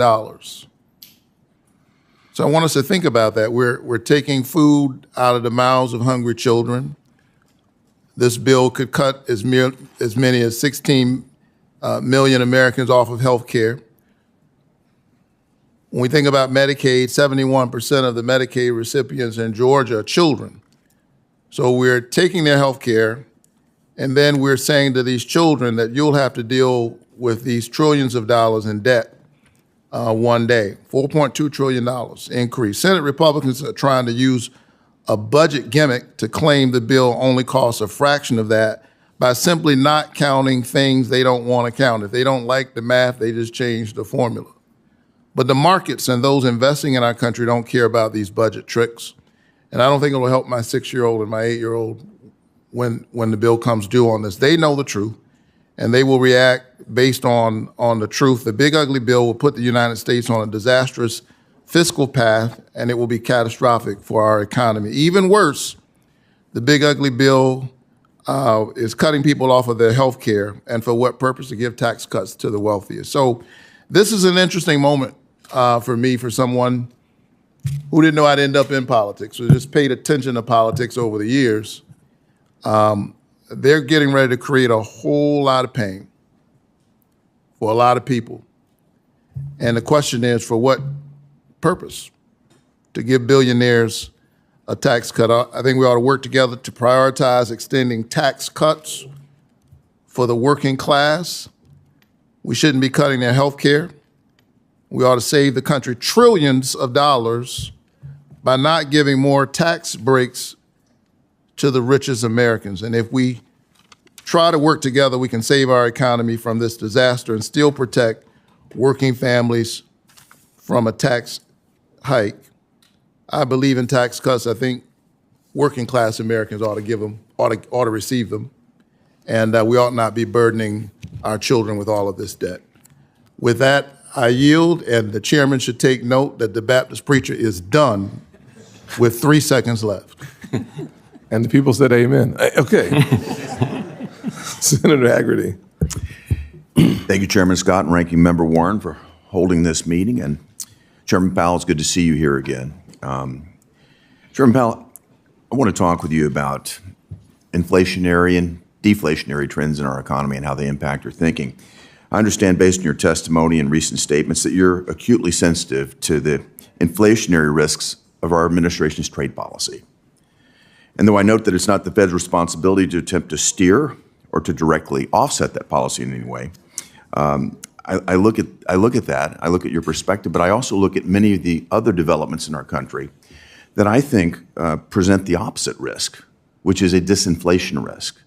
[SPEAKER 13] So I want us to think about that. We're taking food out of the mouths of hungry children. This bill could cut as many as 16 million Americans off of health care. When we think about Medicaid, 71% of the Medicaid recipients in Georgia are children. So we're taking their health care, and then we're saying to these children that you'll have to deal with these trillions of dollars in debt one day. $4.2 trillion increase. Senate Republicans are trying to use a budget gimmick to claim the bill only costs a fraction of that by simply not counting things they don't want to count. If they don't like the math, they just change the formula. But the markets and those investing in our country don't care about these budget tricks. And I don't think it will help my 6-year-old and my 8-year-old when the bill comes due on this. They know the truth, and they will react based on the truth. The big ugly bill will put the United States on a disastrous fiscal path, and it will be catastrophic for our economy. Even worse, the big ugly bill is cutting people off of their health care, and for what purpose? To give tax cuts to the wealthiest. So this is an interesting moment for me, for someone who didn't know I'd end up in politics, or just paid attention to politics over the years. They're getting ready to create a whole lot of pain for a lot of people. And the question is, for what purpose? To give billionaires a tax cut. I think we ought to work together to prioritize extending tax cuts for the working class. We shouldn't be cutting their health care. We ought to save the country trillions of dollars by not giving more tax breaks to the richest Americans. And if we try to work together, we can save our economy from this disaster and still protect working families from a tax hike. I believe in tax cuts. I think working class Americans ought to receive them. And we ought not be burdening our children with all of this debt. With that, I yield, and the chairman should take note that the Baptist preacher is done with 3 seconds left.
[SPEAKER 1] And the people said amen. Okay. Senator Hagerty.
[SPEAKER 14] Thank you, Chairman Scott and Ranking Member Warren, for holding this meeting. And Chairman Powell, it's good to see you here again. Chairman Powell, I want to talk with you about inflationary and deflationary trends in our economy and how they impact your thinking. I understand, based on your testimony and recent statements, that you're acutely sensitive to the inflationary risks of our administration's trade policy. And though I note that it's not the Fed's responsibility to attempt to steer or to directly offset that policy in any way, I look at that, I look at your perspective, but I also look at many of the other developments in our country that I think present the opposite risk, which is a disinflation risk.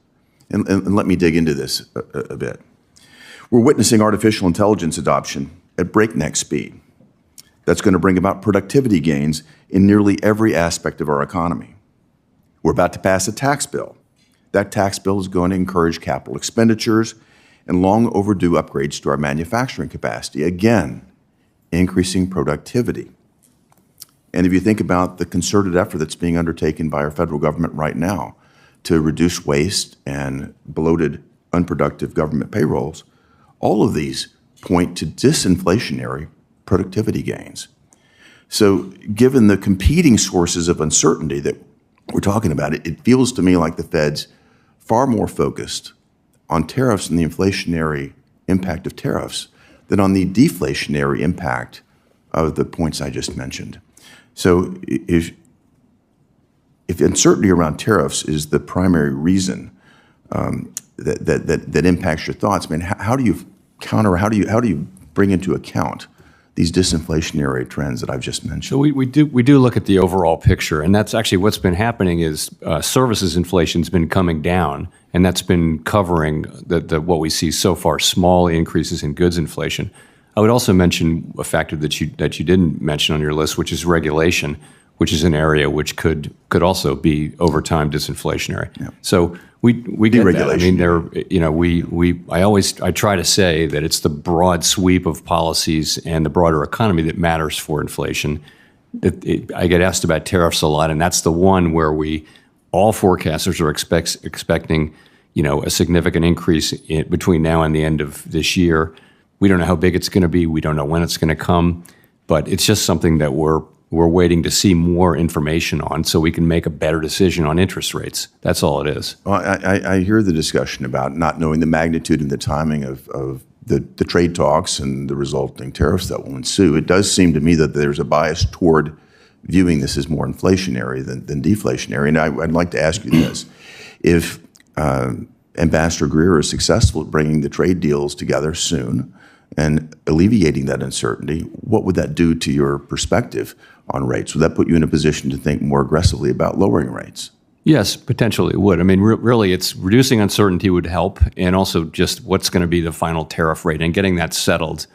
[SPEAKER 14] And let me dig into this a bit. We're witnessing artificial intelligence adoption at breakneck speed. That's going to bring about productivity gains in nearly every aspect of our economy. We're about to pass a tax bill. That tax bill is going to encourage capital expenditures and long overdue upgrades to our manufacturing capacity, again, increasing productivity. And if you think about the concerted effort that's being undertaken by our federal government right now to reduce waste and bloated, unproductive government payrolls, all of these point to disinflationary productivity gains. So given the competing sources of uncertainty that we're talking about, it feels to me like the Fed's far more focused on tariffs and the inflationary impact of tariffs than on the deflationary impact of the points I just mentioned. So if uncertainty around tariffs is the primary reason that impacts your thoughts, I mean, how do you counter, how do you bring into account these disinflationary trends that I've just mentioned?
[SPEAKER 3] So we do look at the overall picture, and that's actually what's been happening is services inflation's been coming down, and that's been covering what we see so far, small increases in goods inflation. I would also mention a factor that you didn't mention on your list, which is regulation, which is an area which could also be over time disinflationary. Yeah. So we get that. I mean, I try to say that it's the broad sweep of policies and the broader economy that matters for inflation. I get asked about tariffs a lot, and that's the one where all forecasters are expecting, a significant increase between now and the end of this year. We don't know how big it's going to be. We don't know when it's going to come, but it's just something that we're waiting to see more information on so we can make a better decision on interest rates. That's all it is.
[SPEAKER 14] Well, I hear the discussion about not knowing the magnitude and the timing of the trade talks and the resulting tariffs that will ensue. It does seem to me that there's a bias toward viewing this as more inflationary than deflationary. And I'd like to ask you this. If Ambassador Greer is successful at bringing the trade deals together soon and alleviating that uncertainty, what would that do to your perspective on rates? Would that put you in a position to think more aggressively about lowering rates?
[SPEAKER 3] Yes, potentially it would. I mean, really, it's reducing uncertainty would help, and also just what's going to be the final tariff rate and getting that settled.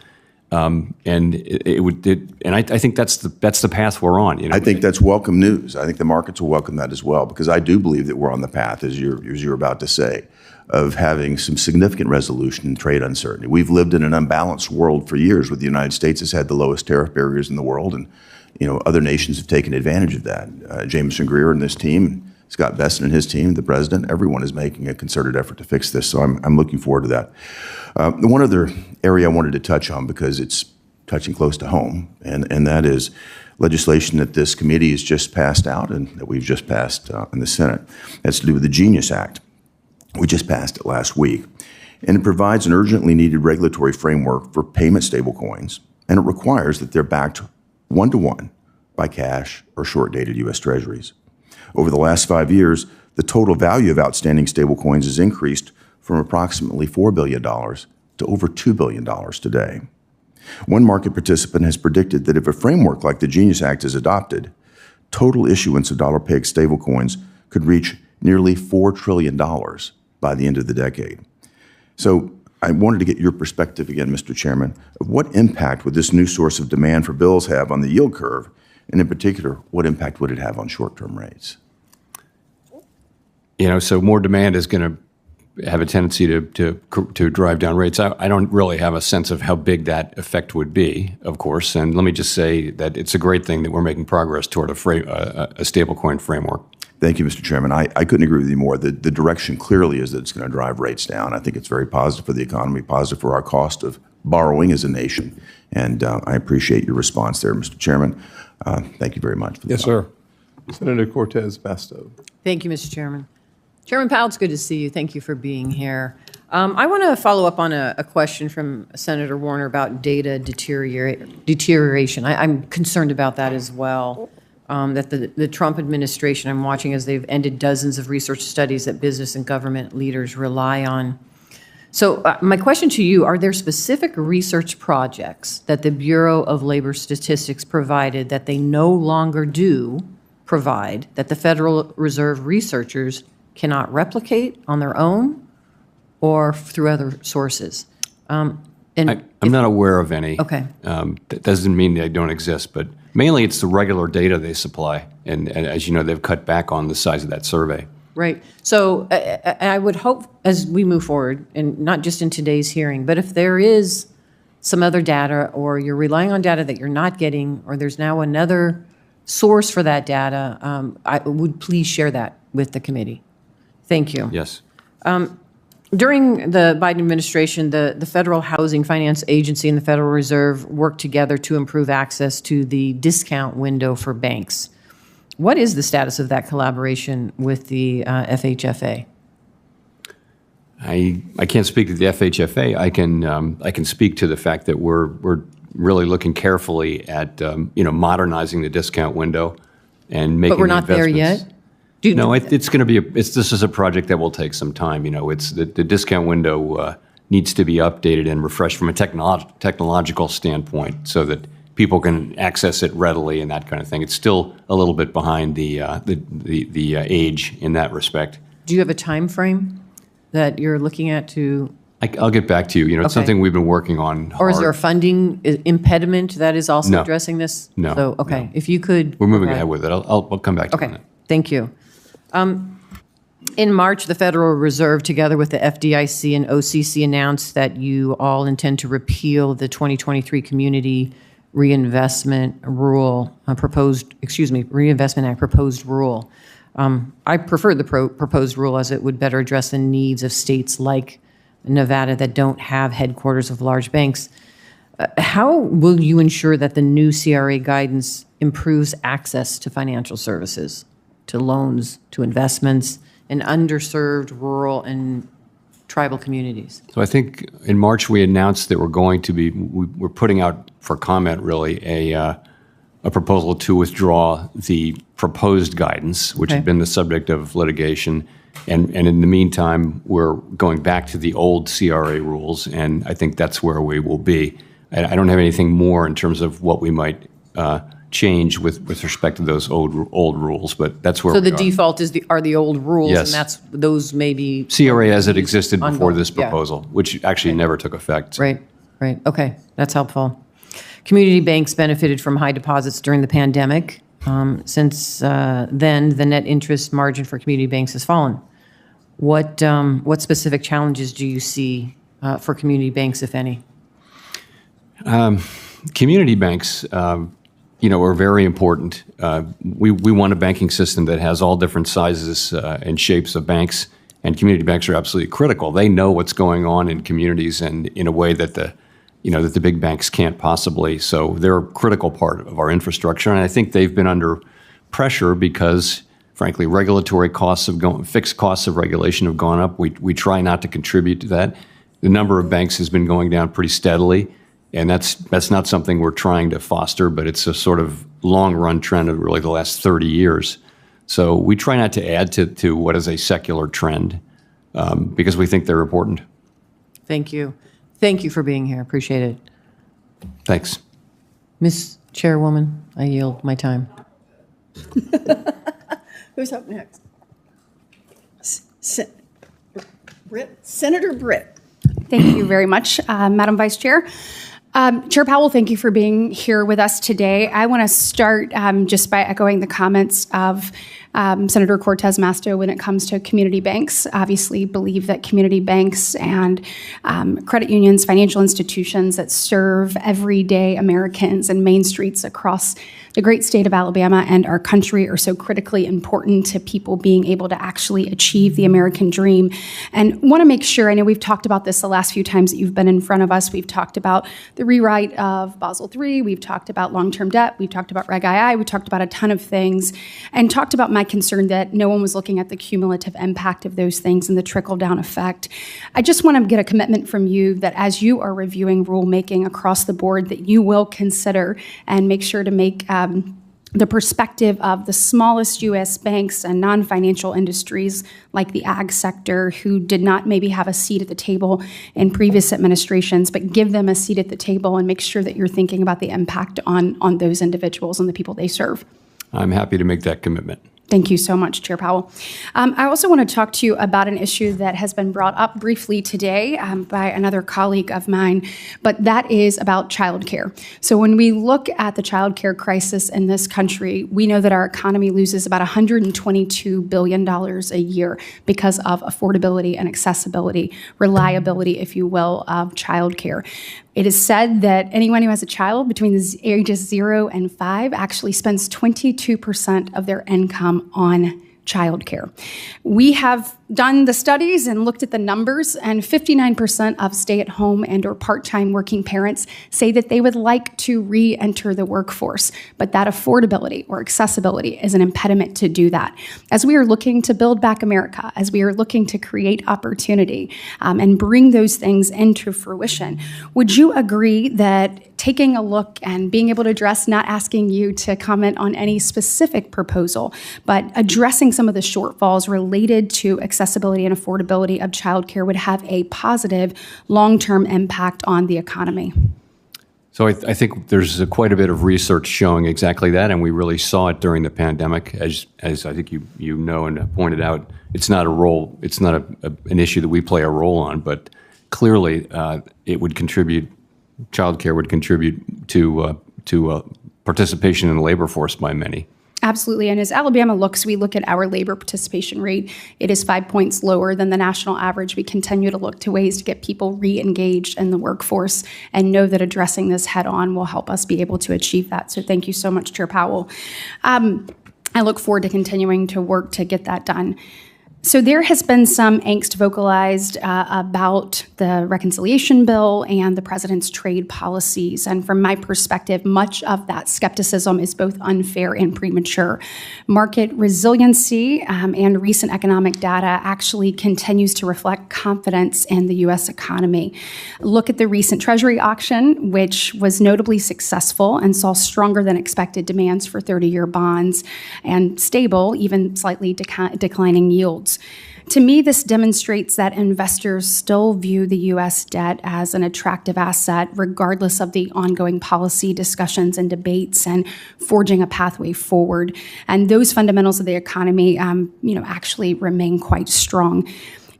[SPEAKER 3] And I think that's the path we're on.
[SPEAKER 14] I think that's welcome news. I think the markets will welcome that as well, because I do believe that we're on the path, as you're about to say, of having some significant resolution in trade uncertainty. We've lived in an unbalanced world for years, where the United States has had the lowest tariff barriers in the world, and other nations have taken advantage of that. Jameson Greer and this team, Scott Bessent and his team, the president, everyone is making a concerted effort to fix this. So I'm looking forward to that. The one other area I wanted to touch on, because it's touching close to home, and that is legislation that this committee has just passed out and that we've just passed in the Senate. That's to do with the Genius Act. We just passed it last week, and it provides an urgently needed regulatory framework for payment stablecoins, and it requires that they're backed one-to-one by cash or short-dated U.S. Treasuries. Over the last 5 years, the total value of outstanding stablecoins has increased from approximately $4 billion to over $2 billion today. One market participant has predicted that if a framework like the Genius Act is adopted, total issuance of dollar-pegged stablecoins could reach nearly $4 trillion by the end of the decade. So I wanted to get your perspective again, Mr. Chairman, of what impact would this new source of demand for bills have on the yield curve, and in particular, what impact would it have on short-term rates?
[SPEAKER 3] So more demand is going to have a tendency to drive down rates. I don't really have a sense of how big that effect would be, of course. And let me just say that it's a great thing that we're making progress toward a stablecoin framework.
[SPEAKER 14] Thank you, Mr. Chairman. I couldn't agree with you more. The direction clearly is that it's going to drive rates down. I think it's very positive for the economy, positive for our cost of borrowing as a nation. And I appreciate your response there, Mr. Chairman. Thank you very much for the
[SPEAKER 1] Yes, sir. Senator Cortez Masto.
[SPEAKER 15] Thank you, Mr. Chairman. Chairman Powell, it's good to see you. Thank you for being here. I want to follow up on a question from Senator Warner about data deterioration. I'm concerned about that as well. That the Trump administration, I'm watching as they've ended dozens of research studies that business and government leaders rely on. So my question to you, are there specific research projects that the Bureau of Labor Statistics provided that they no longer do provide, that the Federal Reserve researchers cannot replicate on their own or through other sources?
[SPEAKER 3] I'm not aware of any.
[SPEAKER 15] Okay.
[SPEAKER 3] That doesn't mean they don't exist, but mainly it's the regular data they supply. And as you know, they've cut back on the size of that survey.
[SPEAKER 15] Right. So I would hope as we move forward, and not just in today's hearing, but if there is some other data or you're relying on data that you're not getting, or there's now another source for that data, I would please share that with the committee. Thank you.
[SPEAKER 3] Yes.
[SPEAKER 15] During the Biden administration, the Federal Housing Finance Agency and the Federal Reserve worked together to improve access to the discount window for banks. What is the status of that collaboration with the FHFA?
[SPEAKER 3] I can't speak to the FHFA. I can speak to the fact that we're really looking carefully at modernizing the discount window and making.
[SPEAKER 15] But we're not there
[SPEAKER 3] investments.
[SPEAKER 15] yet.
[SPEAKER 3] No, it's going to be. This is a project that will take some time. It's the discount window needs to be updated and refreshed from a technological standpoint so that people can access it readily and that kind of thing. It's still a little bit behind the age in that respect.
[SPEAKER 15] Do you have a time frame that you're looking at to?
[SPEAKER 3] I'll get back to you. It's
[SPEAKER 15] Okay.
[SPEAKER 3] something we've been working on hard.
[SPEAKER 15] Or is there a funding impediment that is also
[SPEAKER 3] No.
[SPEAKER 15] addressing this?
[SPEAKER 3] No,
[SPEAKER 15] So, okay, if you could.
[SPEAKER 3] We're moving
[SPEAKER 15] provide-
[SPEAKER 3] ahead with it. I'll come back to you on that.
[SPEAKER 15] Thank you. In March, the Federal Reserve, together with the FDIC and OCC, announced that you all intend to repeal the 2023 Community Reinvestment Reinvestment Act proposed rule. I prefer the proposed rule as it would better address the needs of states like Nevada that don't have headquarters of large banks. How will you ensure that the new CRA guidance improves access to financial services, to loans, to investments in underserved rural and tribal communities?
[SPEAKER 3] So I think in March we announced that we're putting out for comment really a proposal to withdraw the proposed guidance, which had been the subject of litigation. And in the meantime, we're going back to the old CRA rules, and I think that's where we will be. I don't have anything more in terms of what we might change with respect to those old rules, but that's where
[SPEAKER 15] So
[SPEAKER 3] we
[SPEAKER 15] the
[SPEAKER 3] are.
[SPEAKER 15] default are the old rules,
[SPEAKER 3] Yes.
[SPEAKER 15] and those may be.
[SPEAKER 3] CRA as it existed before
[SPEAKER 15] ongoing.
[SPEAKER 3] this
[SPEAKER 15] Yeah.
[SPEAKER 3] proposal, which actually never took effect.
[SPEAKER 15] Right. Okay, that's helpful. Community banks benefited from high deposits during the pandemic. Since then, the net interest margin for community banks has fallen. What specific challenges do you see for community banks, if any?
[SPEAKER 3] Community banks, are very important. We want a banking system that has all different sizes and shapes of banks, and community banks are absolutely critical. They know what's going on in communities and in a way that the big banks can't possibly. So they're a critical part of our infrastructure, and I think they've been under pressure because, frankly, regulatory costs fixed costs of regulation have gone up. We try not to contribute to that. The number of banks has been going down pretty steadily. And that's not something we're trying to foster, but it's a sort of long-run trend of really the last 30 years. So we try not to add to what is a secular trend because we think they're important.
[SPEAKER 15] Thank you. Thank you for being here. Appreciate it.
[SPEAKER 3] Thanks.
[SPEAKER 15] Ms. Chairwoman, I yield my time.
[SPEAKER 2] Who's up next? Senator Britt.
[SPEAKER 16] Thank you very much, Madam Vice Chair. Chair Powell, thank you for being here with us today. I want to start just by echoing the comments of Senator Cortez Masto when it comes to community banks. Obviously believe that community banks and credit unions, financial institutions that serve everyday Americans and main streets across the great state of Alabama and our country are so critically important to people being able to actually achieve the American dream. And want to make sure, I know we've talked about this the last few times that you've been in front of us. We've talked about the rewrite of Basel III. We've talked about long-term debt. We've talked about Reg II. We talked about a ton of things and talked about my concern that no one was looking at the cumulative impact of those things and the trickle-down effect. I just want to get a commitment from you that as you are reviewing rulemaking across the board, that you will consider and make sure to make the perspective of the smallest U.S. banks and non-financial industries like the ag sector who did not maybe have a seat at the table in previous administrations, but give them a seat at the table and make sure that you're thinking about the impact on those individuals and the people they serve.
[SPEAKER 3] I'm happy to make that commitment.
[SPEAKER 16] Thank you so much, Chair Powell. I also want to talk to you about an issue that has been brought up briefly today by another colleague of mine, but that is about childcare. So when we look at the childcare crisis in this country, we know that our economy loses about $122 billion a year because of affordability and accessibility, reliability, if you will, of childcare. It is said that anyone who has a child between the ages 0 and 5 actually spends 22% of their income on childcare. We have done the studies and looked at the numbers, and 59% of stay-at-home and or part-time working parents say that they would like to re-enter the workforce, but that affordability or accessibility is an impediment to do that. As we are looking to build back America, as we are looking to create opportunity and bring those things into fruition, would you agree that taking a look and being able to address, not asking you to comment on any specific proposal, but addressing some of the shortfalls related to accessibility and affordability of childcare would have a positive long-term impact on the economy?
[SPEAKER 3] So I think there's quite a bit of research showing exactly that, and we really saw it during the pandemic. As I think you know and pointed out, it's not an issue that we play a role on, but clearly it would contribute. Childcare would contribute to participation in the labor force by many.
[SPEAKER 16] Absolutely. And as Alabama looks, we look at our labor participation rate. It is 5 points lower than the national average. We continue to look to ways to get people re-engaged in the workforce and know that addressing this head on will help us be able to achieve that. So thank you so much, Chair Powell. I look forward to continuing to work to get that done. So there has been some angst vocalized about the reconciliation bill and the president's trade policies. And from my perspective, much of that skepticism is both unfair and premature. Market resiliency and recent economic data actually continues to reflect confidence in the U.S. economy. Look at the recent Treasury auction, which was notably successful and saw stronger than expected demands for 30-year bonds and stable, even slightly declining yields. To me, this demonstrates that investors still view the U.S. debt as an attractive asset, regardless of the ongoing policy discussions and debates and forging a pathway forward. And those fundamentals of the economy, actually remain quite strong.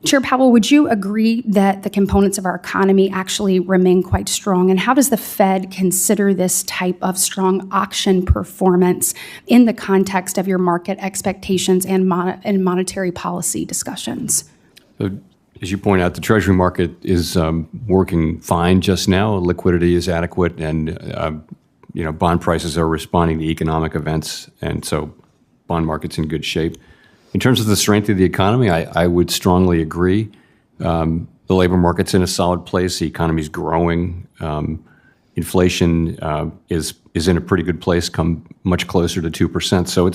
[SPEAKER 16] Chair Powell, would you agree that the components of our economy actually remain quite strong? And how does the Fed consider this type of strong auction performance in the context of your market expectations and monetary policy discussions?
[SPEAKER 3] So, as you point out, the Treasury market is working fine just now. Liquidity is adequate, and bond prices are responding to economic events, and so bond market's in good shape. In terms of the strength of the economy, I would strongly agree. The labor market's in a solid place. The economy's growing. Inflation is in a pretty good place, come much closer to 2%. So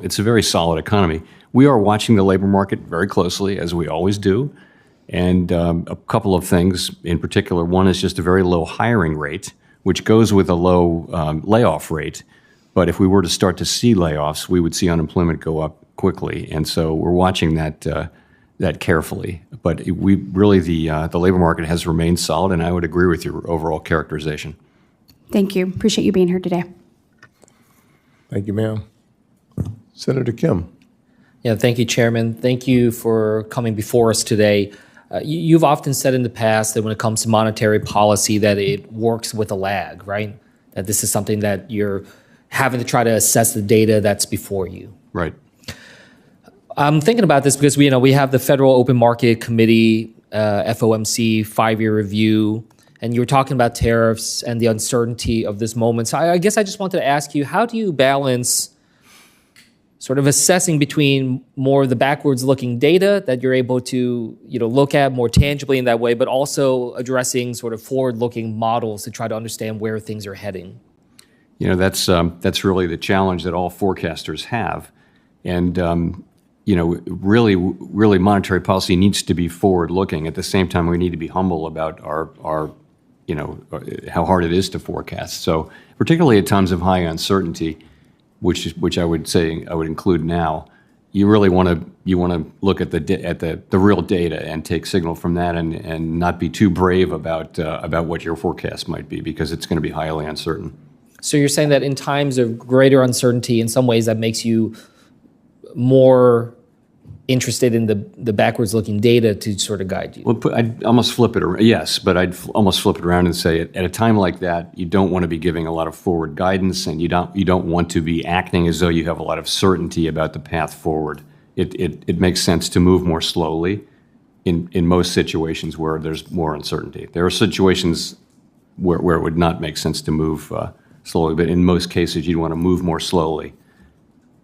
[SPEAKER 3] it's a very solid economy. We are watching the labor market very closely, as we always do. And a couple of things in particular. One is just a very low hiring rate, which goes with a low layoff rate. But if we were to start to see layoffs, we would see unemployment go up quickly, and so we're watching that carefully. But the labor market has remained solid, and I would agree with your overall characterization.
[SPEAKER 16] Thank you. Appreciate you being here today.
[SPEAKER 1] Thank you, ma'am. Senator Kim.
[SPEAKER 17] Yeah, thank you, Chairman. Thank you for coming before us today. You've often said in the past that when it comes to monetary policy that it works with a lag, right? That this is something that you're having to try to assess the data that's before you.
[SPEAKER 3] Right.
[SPEAKER 17] I'm thinking about this because we have the Federal Open Market Committee, FOMC 5-year review, and you were talking about tariffs and the uncertainty of this moment. So I guess I just wanted to ask you, how do you balance sort of assessing between more of the backwards-looking data that you're able to look at more tangibly in that way, but also addressing sort of forward-looking models to try to understand where things are heading?
[SPEAKER 3] That's really the challenge that all forecasters have, and really monetary policy needs to be forward-looking. At the same time, we need to be humble about our how hard it is to forecast. So, particularly at times of high uncertainty, which I would say I would include now, you really want to look at the real data and take signal from that, and not be too brave about what your forecast might be, because it's going to be highly uncertain.
[SPEAKER 17] So you're saying that in times of greater uncertainty, in some ways that makes you more interested in the backwards-looking data to sort of guide you?
[SPEAKER 3] Well, I'd almost flip it around. Yes, but I'd almost flip it around and say at a time like that, you don't want to be giving a lot of forward guidance, and you don't want to be acting as though you have a lot of certainty about the path forward. It makes sense to move more slowly in most situations where there's more uncertainty. There are situations where it would not make sense to move slowly, but in most cases, you'd want to move more slowly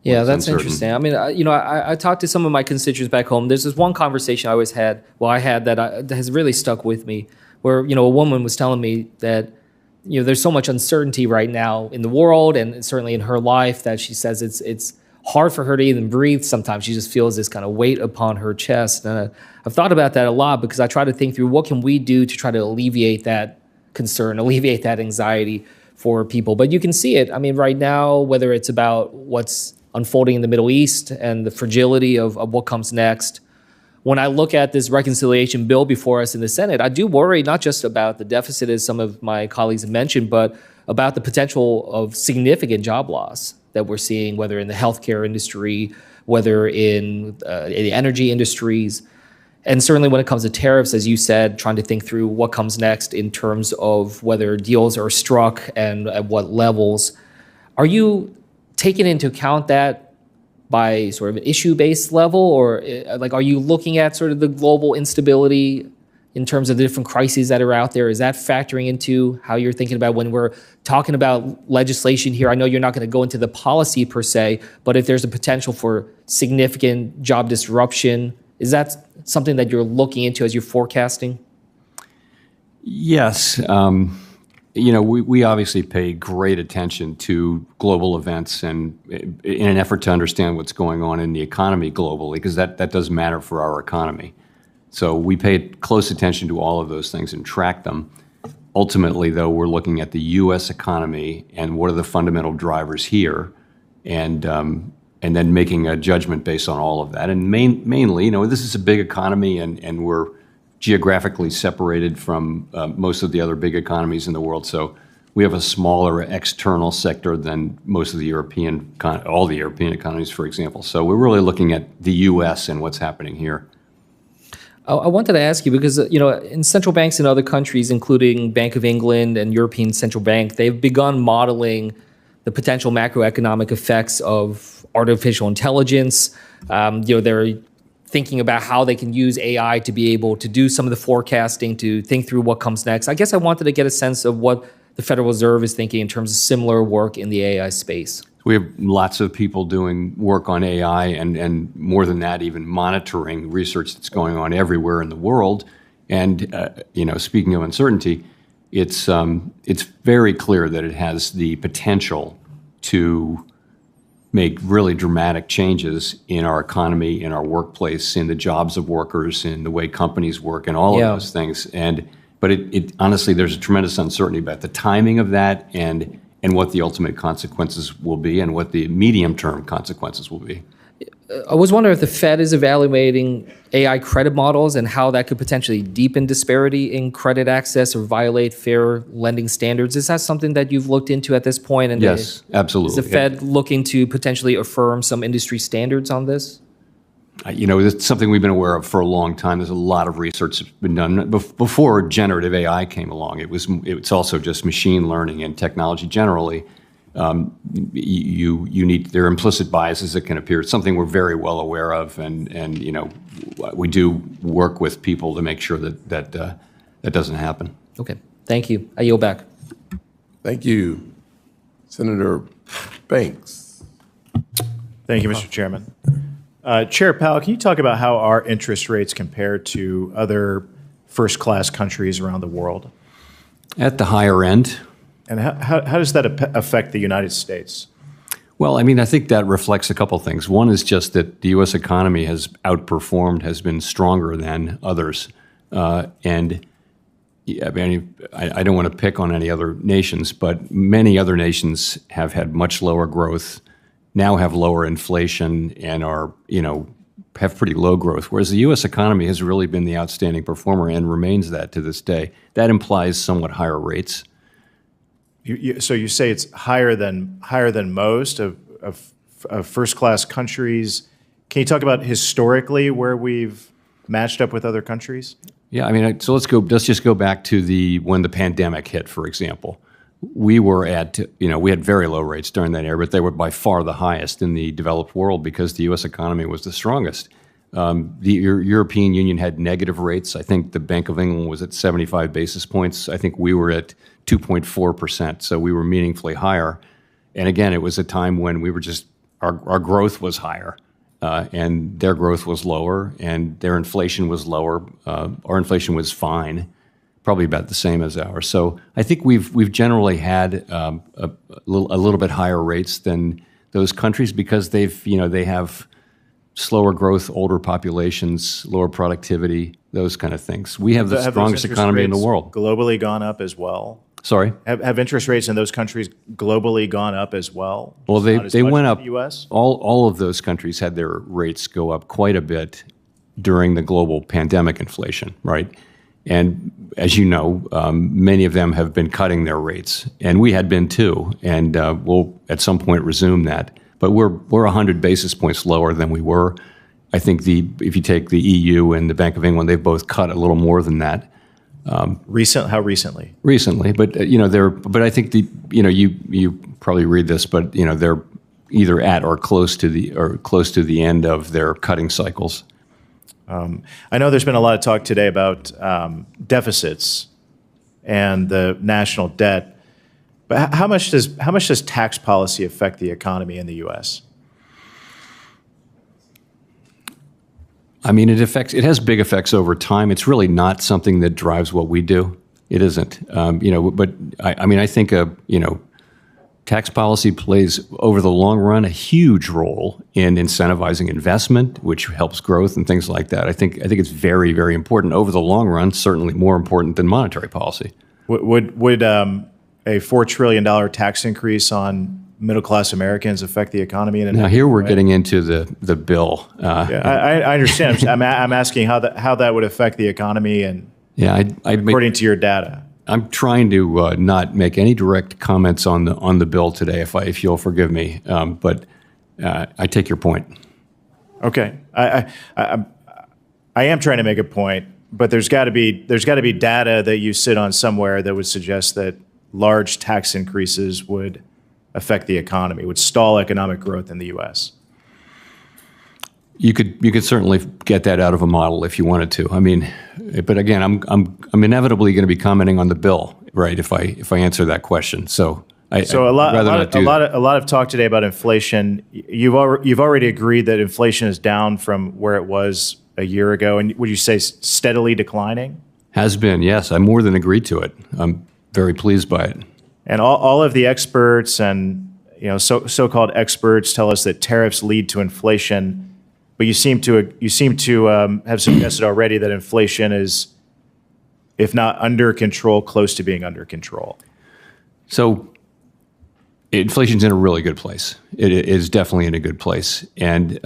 [SPEAKER 17] Yeah,
[SPEAKER 3] it's
[SPEAKER 17] that's
[SPEAKER 3] uncertain.
[SPEAKER 17] interesting. I mean, I talked to some of my constituents back home. There's this one conversation I had that has really stuck with me, where, a woman was telling me that, there's so much uncertainty right now in the world and certainly in her life that she says it's hard for her to even breathe sometimes. She just feels this kind of weight upon her chest. And I've thought about that a lot because I try to think through what can we do to try to alleviate that concern, alleviate that anxiety for people. But you can see it. I mean, right now, whether it's about what's unfolding in the Middle East and the fragility of what comes next. When I look at this reconciliation bill before us in the Senate, I do worry not just about the deficit, as some of my colleagues have mentioned, but about the potential of significant job loss that we're seeing, whether in the healthcare industry, whether in the energy industries. And certainly when it comes to tariffs, as you said, trying to think through what comes next in terms of whether deals are struck and at what levels. Are you taking into account that by sort of an issue-based level, or are you looking at sort of the global instability in terms of the different crises that are out there? Is that factoring into how you're thinking about when we're talking about legislation here? I know you're not going to go into the policy per se, but if there's a potential for significant job disruption, is that something that you're looking into as you're forecasting?
[SPEAKER 3] Yes. We obviously pay great attention to global events and in an effort to understand what's going on in the economy globally, because that does matter for our economy. So we pay close attention to all of those things and track them. Ultimately, though, we're looking at the U.S. economy and what are the fundamental drivers here, and then making a judgment based on all of that. And mainly, this is a big economy, and we're geographically separated from most of the other big economies in the world. So we have a smaller external sector than most of the all the European economies, for example. So we're really looking at the U.S. and what's happening here.
[SPEAKER 17] I wanted to ask you because, in central banks in other countries, including Bank of England and European Central Bank, they've begun modeling the potential macroeconomic effects of artificial intelligence. They're thinking about how they can use AI to be able to do some of the forecasting, to think through what comes next. I guess I wanted to get a sense of what the Federal Reserve is thinking in terms of similar work in the AI space.
[SPEAKER 3] We have lots of people doing work on AI and more than that, even monitoring research that's going on everywhere in the world. And, speaking of uncertainty, it's very clear that it has the potential to make really dramatic changes in our economy, in our workplace, in the jobs of workers, in the way companies work, and all of those things. But it honestly, there's a tremendous uncertainty about the timing of that and what the ultimate consequences will be and what the medium-term consequences will be.
[SPEAKER 17] I was wondering if the Fed is evaluating AI credit models and how that could potentially deepen disparity in credit access or violate fair lending standards. Is that something that you've looked into at this point? And
[SPEAKER 3] yes, absolutely.
[SPEAKER 17] Is the Fed looking to potentially affirm some industry standards on this?
[SPEAKER 3] It's something we've been aware of for a long time. There's a lot of research that's been done. Before generative AI came along, it's also just machine learning and technology generally. There are implicit biases that can appear. It's something we're very well aware of, and we do work with people to make sure that doesn't happen.
[SPEAKER 17] Okay, thank you. I yield back.
[SPEAKER 1] Thank you, Senator Banks.
[SPEAKER 18] Thank you, Mr. Chairman. Chair Powell, can you talk about how our interest rates compare to other first-class countries around the world?
[SPEAKER 3] At the higher end.
[SPEAKER 18] And how does that affect the United States?
[SPEAKER 3] Well, I think that reflects a couple things. One is just that the U.S. economy has outperformed, has been stronger than others. I don't want to pick on any other nations, but many other nations have had much lower growth, now have lower inflation, and are, have pretty low growth, whereas the U.S. economy has really been the outstanding performer and remains that to this day. That implies somewhat higher rates.
[SPEAKER 18] So you say it's higher than most of first-class countries. Can you talk about historically where we've matched up with other countries?
[SPEAKER 3] Yeah, so let's just go back to when the pandemic hit, for example. We were we had very low rates during that era, but they were by far the highest in the developed world because the U.S. economy was the strongest. The European Union had negative rates. I think the Bank of England was at 75 basis points. I think we were at 2.4%, so we were meaningfully higher. And again, it was a time when our growth was higher, and their growth was lower, and their inflation was lower. Our inflation was fine, probably about the same as ours. So I think we've generally had a little bit higher rates than those countries because they have slower growth, older populations, lower productivity, those kind of things. We have the strongest economy in the world.
[SPEAKER 18] Globally gone up as well?
[SPEAKER 3] Sorry?
[SPEAKER 18] Have interest rates in those countries globally gone up as well?
[SPEAKER 3] Well, they went up.
[SPEAKER 18] The U.S.?
[SPEAKER 3] All of those countries had their rates go up quite a bit during the global pandemic inflation, right? And as you know, many of them have been cutting their rates, and we had been too. And we'll at some point resume that. But we're 100 basis points lower than we were. I think if you take the EU and the Bank of England, they've both cut a little more than that.
[SPEAKER 18] How recently?
[SPEAKER 3] Recently, but But I think you probably read this, but they're either at or close to the end of their cutting cycles.
[SPEAKER 18] I know there's been a lot of talk today about deficits and the national debt. But how much does tax policy affect the economy in the U.S.?
[SPEAKER 3] I mean, it has big effects over time. It's really not something that drives what we do. It isn't. But I think tax policy plays over the long run a huge role in incentivizing investment, which helps growth and things like that. I think it's very, very important over the long run. Certainly more important than monetary policy.
[SPEAKER 18] Would a $4 trillion tax increase on middle-class Americans affect the economy?
[SPEAKER 3] Now here we're getting into the bill.
[SPEAKER 18] I understand. I'm asking how that would affect the economy and according to your data.
[SPEAKER 3] I'm trying to not make any direct comments on the bill today, if you'll forgive me. But I take your point.
[SPEAKER 18] Okay, I am trying to make a point, but there's got to be data that you sit on somewhere that would suggest that large tax increases would affect the economy, would stall economic growth in the U.S.
[SPEAKER 3] You could certainly get that out of a model if you wanted to. I mean, but again, I'm inevitably going to be commenting on the bill, right? If I answer that question, a lot
[SPEAKER 18] of talk today about inflation. You've already agreed that inflation is down from where it was a year ago, and would you say steadily declining?
[SPEAKER 3] Has been, yes. I more than agreed to it. I'm very pleased by it.
[SPEAKER 18] And all of the experts and so-called experts tell us that tariffs lead to inflation, but you seem to have suggested already that inflation is, if not under control, close to being under control.
[SPEAKER 3] So inflation's in a really good place. It is definitely in a good place, and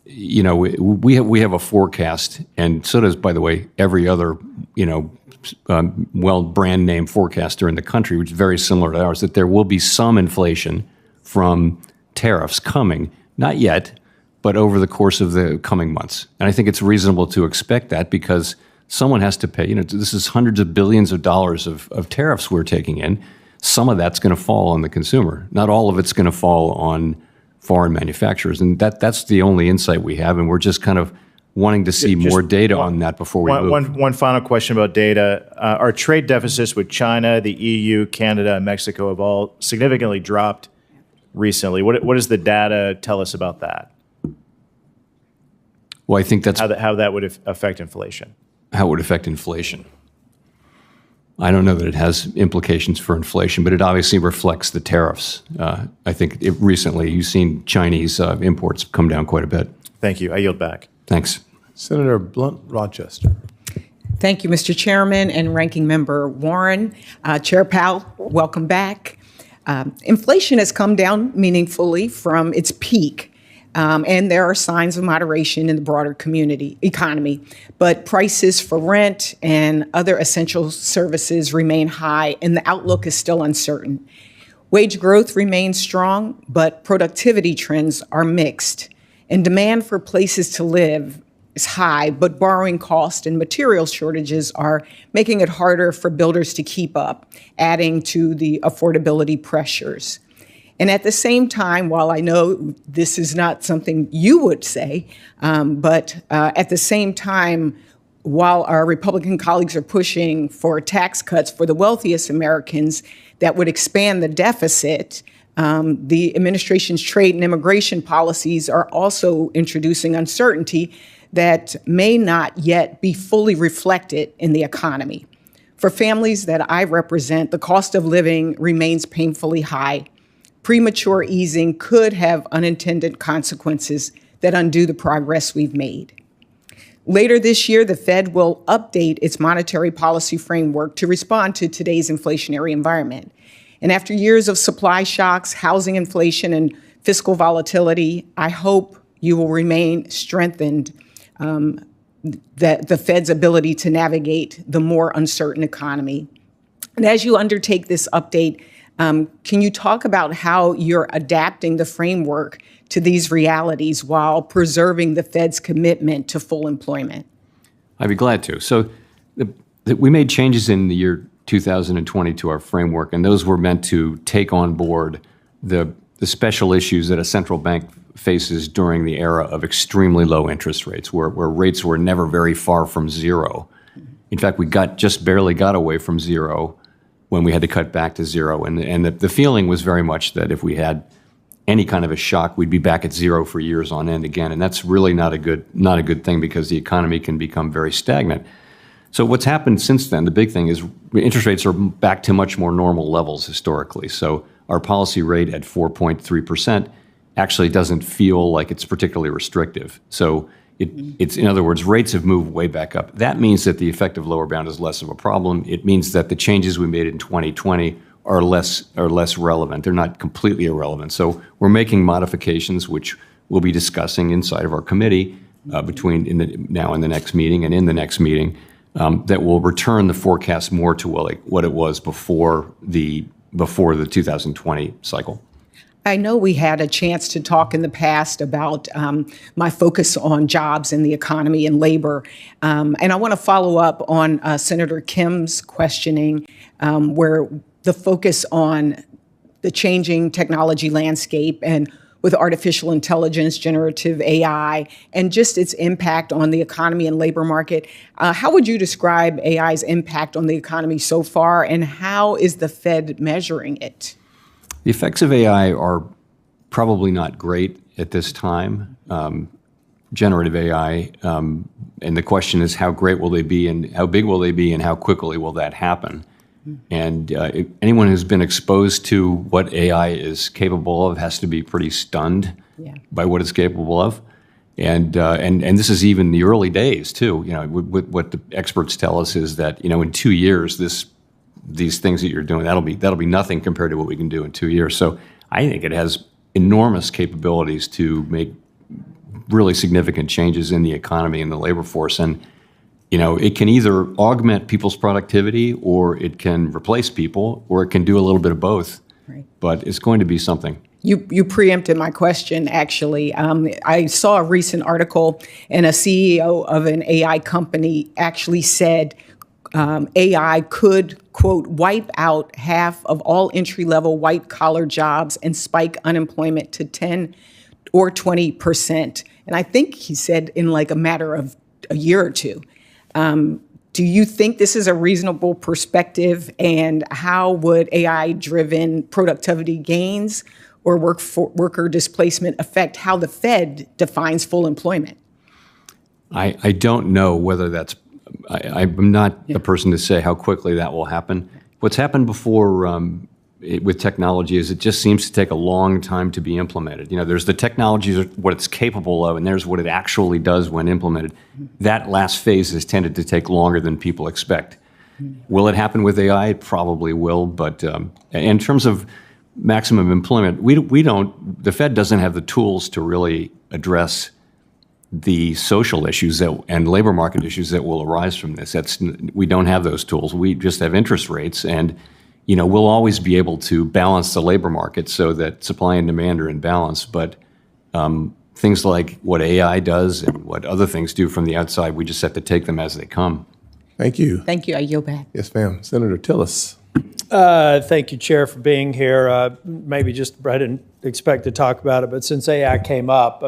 [SPEAKER 3] we have a forecast, and so does, by the way, every other brand name forecaster in the country, which is very similar to ours, that there will be some inflation from tariffs coming, not yet, but over the course of the coming months. And I think it's reasonable to expect that because someone has to pay. This is hundreds of billions of dollars of tariffs we're taking in. Some of that's going to fall on the consumer. Not all of it's going to fall on foreign manufacturers. And that's the only insight we have, and we're just kind of wanting to see more data on that before we move. One
[SPEAKER 18] final question about data. Our trade deficits with China, the EU, Canada, and Mexico have all significantly dropped recently. What does the data tell us about that?
[SPEAKER 3] Well, I think that's
[SPEAKER 18] how that would affect inflation.
[SPEAKER 3] How it would affect inflation. I don't know that it has implications for inflation, but it obviously reflects the tariffs. I think recently you've seen Chinese imports come down quite a bit.
[SPEAKER 18] Thank you. I yield back.
[SPEAKER 3] Thanks.
[SPEAKER 1] Senator Blunt Rochester.
[SPEAKER 19] Thank you, Mr. Chairman and Ranking Member Warren. Chair Powell, welcome back. Inflation has come down meaningfully from its peak, and there are signs of moderation in the broader economy. But prices for rent and other essential services remain high, and the outlook is still uncertain. Wage growth remains strong, but productivity trends are mixed, and demand for places to live is high, but borrowing costs and material shortages are making it harder for builders to keep up, adding to the affordability pressures. And at the same time, while I know this is not something you would say, but at the same time, while our Republican colleagues are pushing for tax cuts for the wealthiest Americans that would expand the deficit, The administration's trade and immigration policies are also introducing uncertainty that may not yet be fully reflected in the economy. For families that I represent, the cost of living remains painfully high. Premature easing could have unintended consequences that undo the progress we've made. Later this year, the Fed will update its monetary policy framework to respond to today's inflationary environment. And after years of supply shocks, housing inflation, and fiscal volatility, I hope you will remain strengthened that the Fed's ability to navigate the more uncertain economy. And as you undertake this update, can you talk about how you're adapting the framework to these realities while preserving the Fed's commitment to full employment?
[SPEAKER 3] I'd be glad to. So we made changes in the year 2020 to our framework, and those were meant to take on board the special issues that a central bank faces during the era of extremely low interest rates, where rates were never very far from zero. In fact, we just barely got away from zero when we had to cut back to zero. And the feeling was very much that if we had any kind of a shock, we'd be back at zero for years on end again. And that's really not a good thing, because the economy can become very stagnant. So what's happened since then, the big thing is interest rates are back to much more normal levels historically. So our policy rate at 4.3% actually doesn't feel like it's particularly restrictive. So it's, in other words, rates have moved way back up. That means that the effective lower bound is less of a problem. It means that the changes we made in 2020 are less relevant. They're not completely irrelevant. So we're making modifications, which we'll be discussing inside of our committee now in the next meeting and in the next meeting, that will return the forecast more to what it was before the 2020 cycle.
[SPEAKER 19] I know we had a chance to talk in the past about my focus on jobs and the economy and labor. And I want to follow up on Senator Kim's questioning, where the focus on the changing technology landscape and with artificial intelligence, generative AI, and just its impact on the economy and labor market. How would you describe AI's impact on the economy so far, and how is the Fed measuring it?
[SPEAKER 3] The effects of AI are probably not great at this time, generative AI, and the question is how great will they be, and how big will they be, and how quickly will that happen? And anyone who's been exposed to what AI is capable of has to be pretty stunned by what it's capable of. And this is even the early days too. What the experts tell us is that in 2 years these things that you're doing, that'll be nothing compared to what we can do in 2 years. So I think it has enormous capabilities to make really significant changes in the economy and the labor force. And it can either augment people's productivity, or it can replace people, or it can do a little bit of both. Right. But it's going to be something.
[SPEAKER 19] You preempted my question, actually. I saw a recent article, and a CEO of an AI company actually said AI could, quote, wipe out half of all entry-level white-collar jobs and spike unemployment to 10 or 20%. And I think he said in like a matter of a year or two. Do you think this is a reasonable perspective, and how would AI-driven productivity gains or worker displacement affect how the Fed defines full employment?
[SPEAKER 3] I don't know whether that's, I'm not the person to say how quickly that will happen. What's happened before with technology is it just seems to take a long time to be implemented. There's the technology, what it's capable of, and there's what it actually does when implemented. That last phase has tended to take longer than people expect. Will it happen with AI? It probably will, but in terms of maximum employment, the Fed doesn't have the tools to really address the social issues and labor market issues that will arise from this. We don't have those tools. We just have interest rates, and we'll always be able to balance the labor market so that supply and demand are in balance. But things like what AI does and what other things do from the outside, we just have to take them as they come.
[SPEAKER 1] Thank you.
[SPEAKER 19] Thank you. I yield back.
[SPEAKER 1] Yes, ma'am. Senator Tillis.
[SPEAKER 20] Thank you, Chair, for being here. I didn't expect to talk about it, but since AI came up,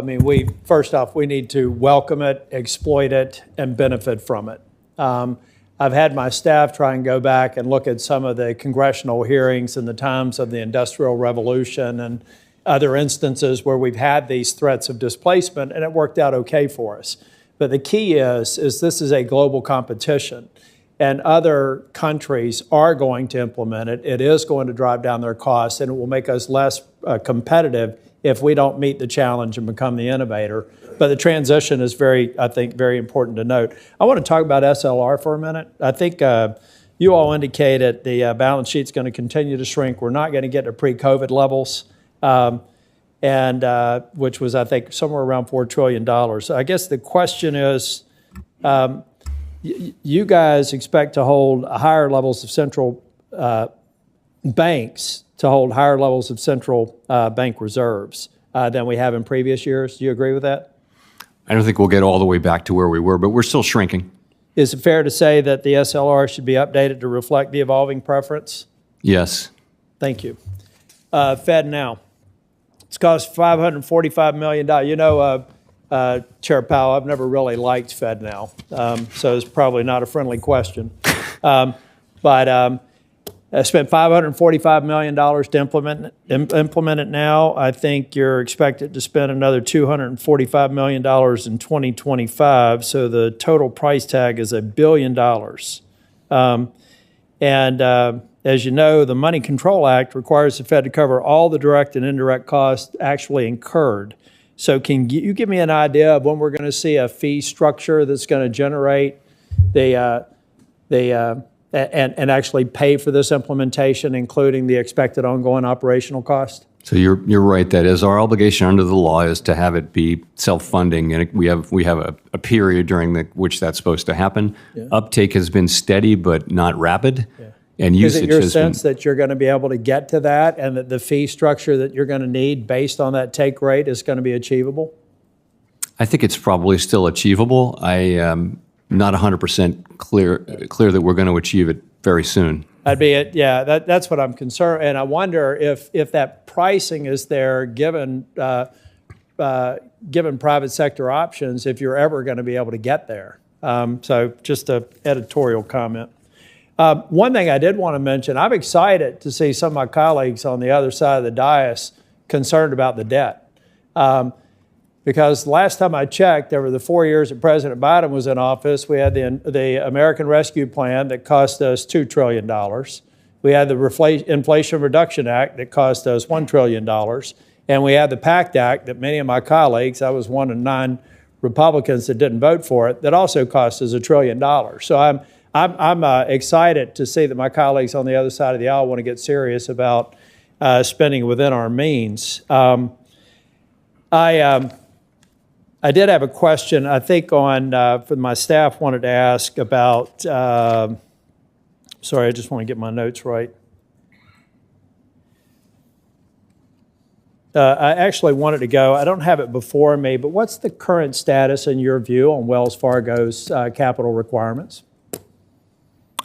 [SPEAKER 20] first off, we need to welcome it, exploit it, and benefit from it. I've had my staff try and go back and look at some of the congressional hearings in the times of the Industrial Revolution and other instances where we've had these threats of displacement, and it worked out okay for us. But the key is this is a global competition, and other countries are going to implement it. It is going to drive down their costs, and it will make us less competitive if we don't meet the challenge and become the innovator. But the transition is very important to note. I want to talk about SLR for a minute. I think you all indicated the balance sheet's going to continue to shrink. We're not going to get to pre-COVID levels, which was, I think, somewhere around $4 trillion. I guess the question is, you guys expect to hold higher levels of central banks to hold higher levels of central bank reserves than we have in previous years. Do you agree with that?
[SPEAKER 3] I don't think we'll get all the way back to where we were, but we're still shrinking.
[SPEAKER 20] Is it fair to say that the SLR should be updated to reflect the evolving preference?
[SPEAKER 3] Yes.
[SPEAKER 20] Thank you. Fed now. It's cost $545 million. You know, Chair Powell, I've never really liked Fed now, so it's probably not a friendly question. But I spent $545 million to implement it now. I think you're expected to spend another $245 million in 2025, so the total price tag is $1 billion. As you know, the Money Control Act requires the Fed to cover all the direct and indirect costs actually incurred. So can you give me an idea of when we're going to see a fee structure that's going to generate and actually pay for this implementation, including the expected ongoing operational cost?
[SPEAKER 3] So you're right. That is our obligation under the law, is to have it be self-funding, and we have a period during which that's supposed to happen. Yeah. Uptake has been steady but not rapid, and usage has been. Is it your sense
[SPEAKER 20] that you're going to be able to get to that, and that the fee structure that you're going to need based on that take rate is going to be achievable?
[SPEAKER 3] I think it's probably still achievable. I am not 100% clear that we're going to achieve it very soon.
[SPEAKER 20] That'd be it. Yeah, that's what I'm concerned. And I wonder if that pricing is there, given private sector options, if you're ever going to be able to get there. So just an editorial comment. One thing I did want to mention, I'm excited to see some of my colleagues on the other side of the dais concerned about the debt. Because last time I checked, over the 4 years that President Biden was in office, we had the American Rescue Plan that cost us $2 trillion. We had the Inflation Reduction Act that cost us $1 trillion. And we had the PACT Act that many of my colleagues, I was one of 9 Republicans that didn't vote for it, that also cost us $1 trillion. So I'm excited to see that my colleagues on the other side of the aisle want to get serious about spending within our means. I did have a question, I think, for my staff wanted to ask about, sorry, I just want to get my notes right. I actually wanted to go, I don't have it before me, but what's the current status, in your view, on Wells Fargo's capital requirements?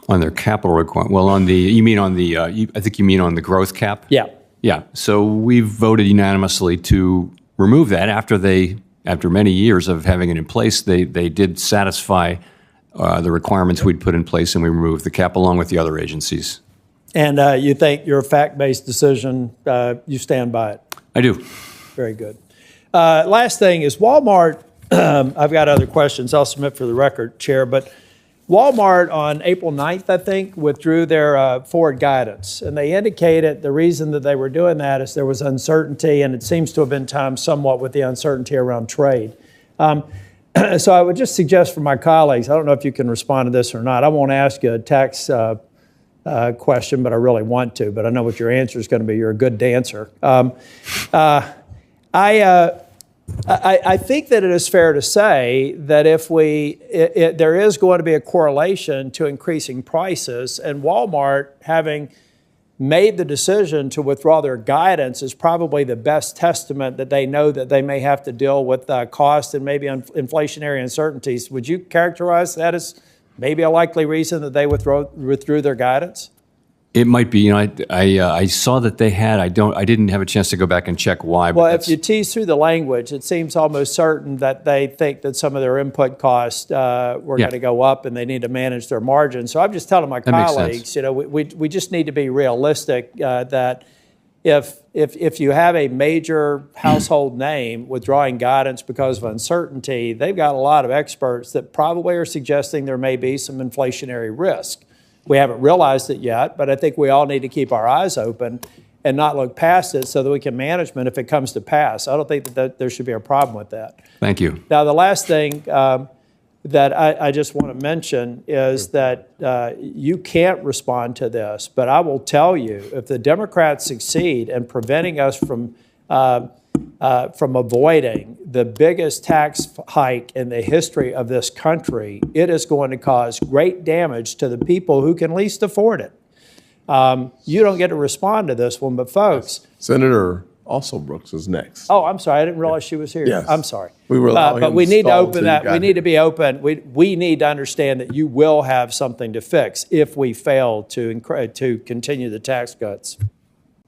[SPEAKER 3] On their capital requirement? Well, I think you mean on the growth cap?
[SPEAKER 20] Yeah.
[SPEAKER 3] Yeah. So we voted unanimously to remove that after many years of having it in place. They did satisfy the requirements we'd put in place, and we removed the cap along with the other agencies.
[SPEAKER 20] And you think your fact-based decision, you stand by it?
[SPEAKER 3] I do.
[SPEAKER 20] Very good. Last thing is Walmart. I've got other questions I'll submit for the record, Chair, but Walmart on April 9th, I think, withdrew their forward guidance. And they indicated the reason that they were doing that is there was uncertainty, and it seems to have been timed somewhat with the uncertainty around trade. So I would just suggest for my colleagues, I don't know if you can respond to this or not. I won't ask you a tax question, but I really want to. But I know what your answer is going to be. You're a good dancer. I think that it is fair to say that if there is going to be a correlation to increasing prices, and Walmart having made the decision to withdraw their guidance is probably the best testament that they know that they may have to deal with cost and maybe inflationary uncertainties. Would you characterize that as maybe a likely reason that they withdrew their guidance?
[SPEAKER 3] It might be. I saw that they had. I didn't have a chance to go back and check why. But
[SPEAKER 20] Well, if you tease through the language, it seems almost certain that they think that some of their input costs were going to go up, and they need to manage their margins. So I'm just telling my colleagues, we just need to be realistic that if you have a major household name withdrawing guidance because of uncertainty, they've got a lot of experts that probably are suggesting there may be some inflationary risk. We haven't realized it yet, but I think we all need to keep our eyes open and not look past it so that we can manage it if it comes to pass. I don't think that there should be a problem with that.
[SPEAKER 3] Thank you.
[SPEAKER 20] Now, the last thing that I just want to mention is that you can't respond to this, but I will tell you, if the Democrats succeed in preventing us from avoiding the biggest tax hike in the history of this country, it is going to cause great damage to the people who can least afford it. You don't get to respond to this one, but folks.
[SPEAKER 1] Senator Brooks is next.
[SPEAKER 20] Oh, I'm sorry. I didn't realize she was here.
[SPEAKER 1] Yes.
[SPEAKER 20] I'm sorry.
[SPEAKER 1] We were allowing
[SPEAKER 20] but
[SPEAKER 1] him
[SPEAKER 20] we
[SPEAKER 1] to
[SPEAKER 20] need to
[SPEAKER 1] stall
[SPEAKER 20] open
[SPEAKER 1] till
[SPEAKER 20] that.
[SPEAKER 1] you
[SPEAKER 20] We
[SPEAKER 1] got
[SPEAKER 20] need to be open. We need to understand that you will have something to fix if we fail to continue the tax cuts.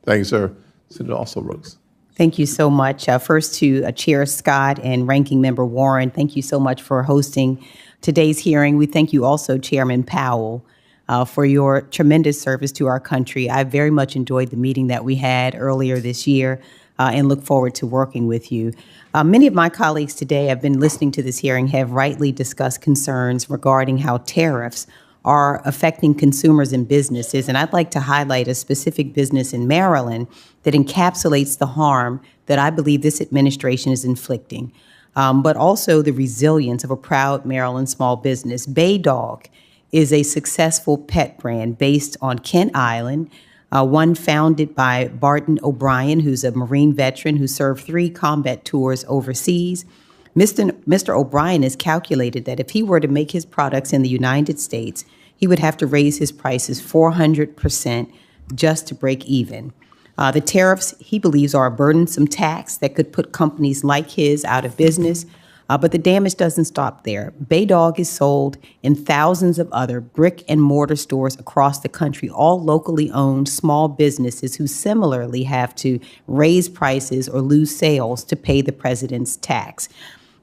[SPEAKER 1] Thank you, sir. Senator Brooks.
[SPEAKER 21] Thank you so much. First to Chair Scott and Ranking Member Warren, thank you so much for hosting today's hearing. We thank you also, Chairman Powell, for your tremendous service to our country. I very much enjoyed the meeting that we had earlier this year and look forward to working with you. Many of my colleagues today have been listening to this hearing, have rightly discussed concerns regarding how tariffs are affecting consumers and businesses. And I'd like to highlight a specific business in Maryland that encapsulates the harm that I believe this administration is inflicting, but also the resilience of a proud Maryland small business. Bay Dog is a successful pet brand based on Kent Island, one founded by Barton O'Brien, who's a Marine veteran who served 3 combat tours overseas. Mr. O'Brien has calculated that if he were to make his products in the United States, he would have to raise his prices 400% just to break even. The tariffs, he believes, are a burdensome tax that could put companies like his out of business. But the damage doesn't stop there. Bay Dog is sold in thousands of other brick and mortar stores across the country, all locally owned small businesses who similarly have to raise prices or lose sales to pay the president's tax.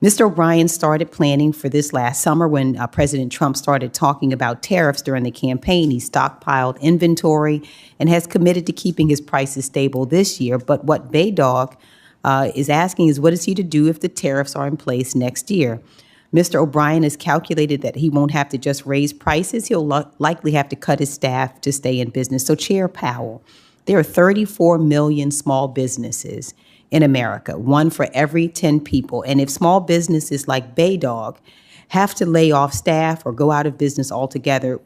[SPEAKER 21] Mr. O'Brien started planning for this last summer when President Trump started talking about tariffs during the campaign. He stockpiled inventory and has committed to keeping his prices stable this year. But what Bay Dog is asking is, what is he to do if the tariffs are in place next year? Mr. O'Brien has calculated that he won't have to just raise prices. He'll likely have to cut his staff to stay in business. So, Chair Powell, there are 34 million small businesses in America, 1 for every 10 people. And if small businesses like Bay Dog have to lay off staff or go out of business altogether,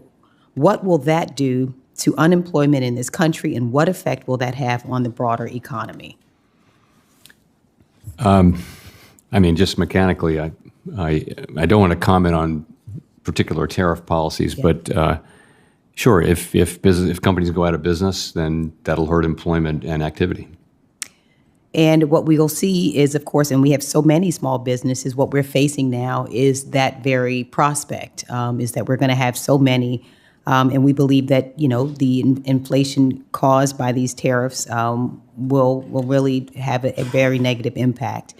[SPEAKER 21] what will that do to unemployment in this country, and what effect will that have on the broader economy?
[SPEAKER 3] I mean, just mechanically, I don't want to comment on particular tariff policies, but sure, if companies go out of business, then that'll hurt employment and activity.
[SPEAKER 21] And what we will see is, of course, and we have so many small businesses, what we're facing now is that very prospect, is that we're going to have so many, and we believe that, the inflation caused by these tariffs will really have a very negative impact.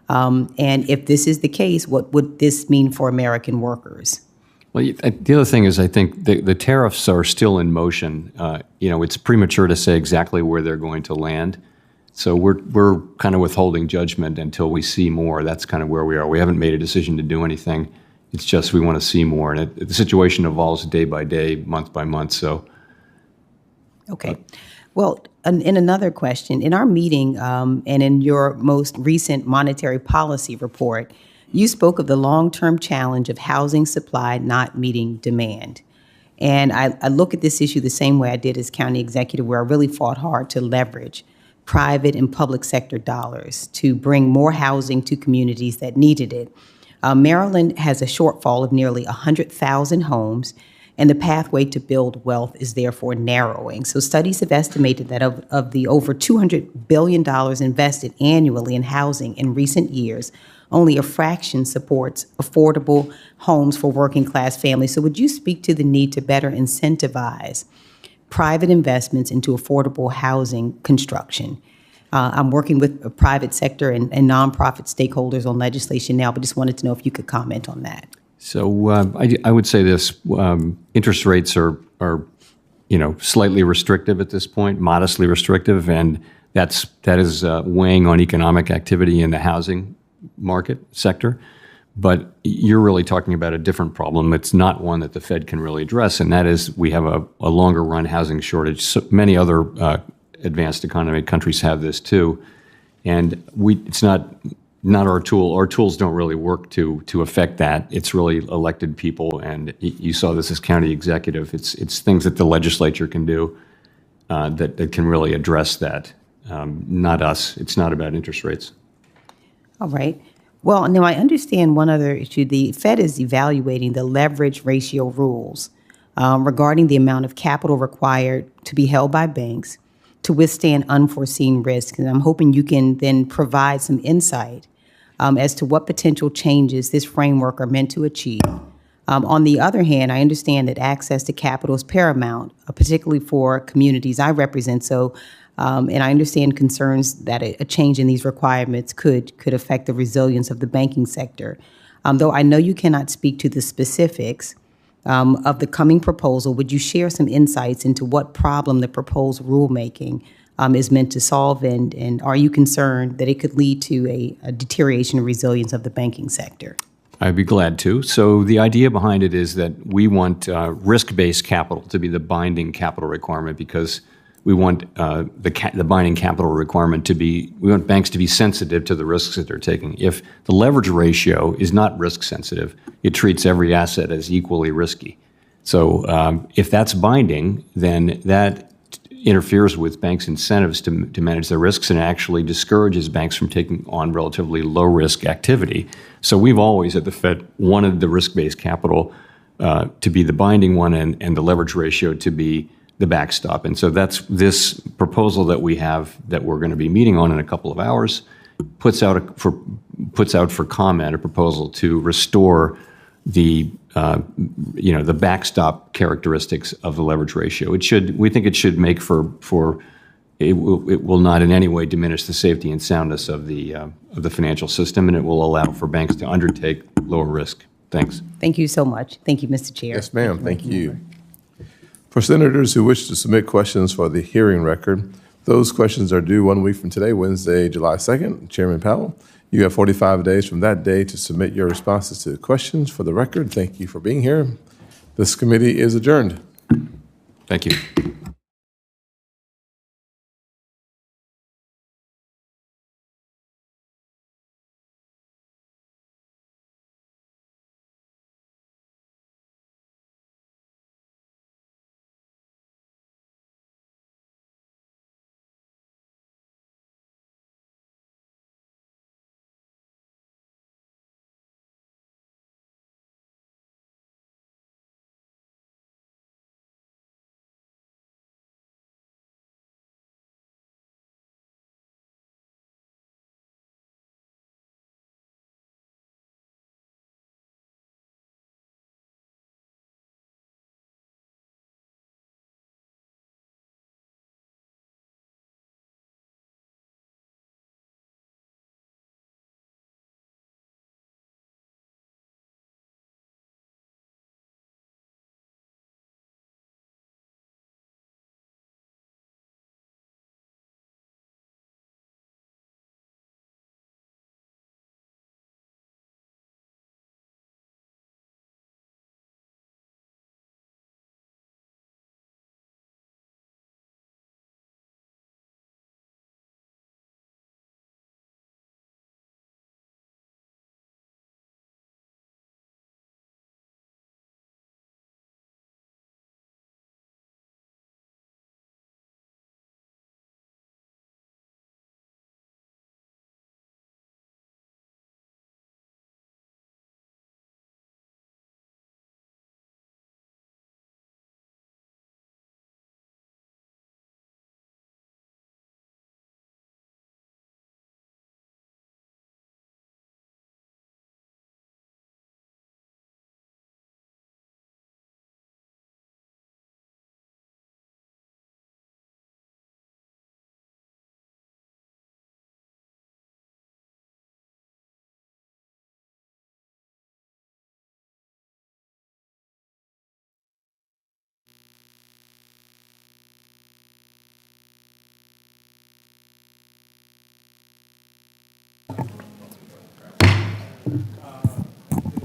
[SPEAKER 21] And if this is the case, what would this mean for American workers?
[SPEAKER 3] Well, the other thing is, I think the tariffs are still in motion. It's premature to say exactly where they're going to land. So we're kind of withholding judgment until we see more. That's kind of where we are. We haven't made a decision to do anything. It's just we want to see more. And the situation evolves day by day, month by month. So.
[SPEAKER 21] Okay. Well, in another question, in our meeting and in your most recent monetary policy report, you spoke of the long-term challenge of housing supply not meeting demand. And I look at this issue the same way I did as county executive, where I really fought hard to leverage private and public sector dollars to bring more housing to communities that needed it. Maryland has a shortfall of nearly 100,000 homes, and the pathway to build wealth is therefore narrowing. So studies have estimated that of the over $200 billion invested annually in housing in recent years, only a fraction supports affordable homes for working class families. So would you speak to the need to better incentivize private investments into affordable housing construction. I'm working with a private sector and nonprofit stakeholders on legislation now, but just wanted to know if you could comment on that.
[SPEAKER 3] So I would say this: interest rates are slightly restrictive at this point, modestly restrictive, and that is weighing on economic activity in the housing market sector. But you're really talking about a different problem. It's not one that the Fed can really address, and that is we have a longer run housing shortage. So many other advanced economy countries have this too, and it's not our tool. Our tools don't really work to affect that. It's really elected people, and you saw this as county executive. It's things that the legislature can do that can really address that. Not us. It's not about interest rates.
[SPEAKER 21] All right. Well, now I understand one other issue. The Fed is evaluating the leverage ratio rules regarding the amount of capital required to be held by banks to withstand unforeseen risks. And I'm hoping you can then provide some insight as to what potential changes this framework are meant to achieve. On the other hand, I understand that access to capital is paramount, particularly for communities I represent. So, and I understand concerns that a change in these requirements could affect the resilience of the banking sector. Though I know you cannot speak to the specifics of the coming proposal, would you share some insights into what problem the proposed rulemaking is meant to solve, and are you concerned that it could lead to a deterioration of resilience of the banking sector?
[SPEAKER 3] I'd be glad to. So the idea behind it is that we want risk-based capital to be the binding capital requirement, because we want the binding capital requirement we want banks to be sensitive to the risks that they're taking. If the leverage ratio is not risk sensitive, it treats every asset as equally risky. So if that's binding, then that interferes with banks' incentives to manage their risks and actually discourages banks from taking on relatively low-risk activity. So we've always, at the Fed, wanted the risk-based capital to be the binding one and the leverage ratio to be the backstop. And so that's this proposal that we have that we're going to be meeting on in a couple of hours puts out for comment a proposal to restore the backstop characteristics of the leverage ratio. We think it should make it will not in any way diminish the safety and soundness of the financial system, and it will allow for banks to undertake lower risk. Thanks.
[SPEAKER 21] Thank you so much. Thank you, Mr. Chair.
[SPEAKER 1] Yes, ma'am. Thank you. For senators who wish to submit questions for the hearing record, those questions are due 1 week from today, Wednesday, July 2nd. Chairman Powell, you have 45 days from that day to submit your responses to the questions for the record. Thank you for being here. This committee is adjourned.
[SPEAKER 3] Thank you.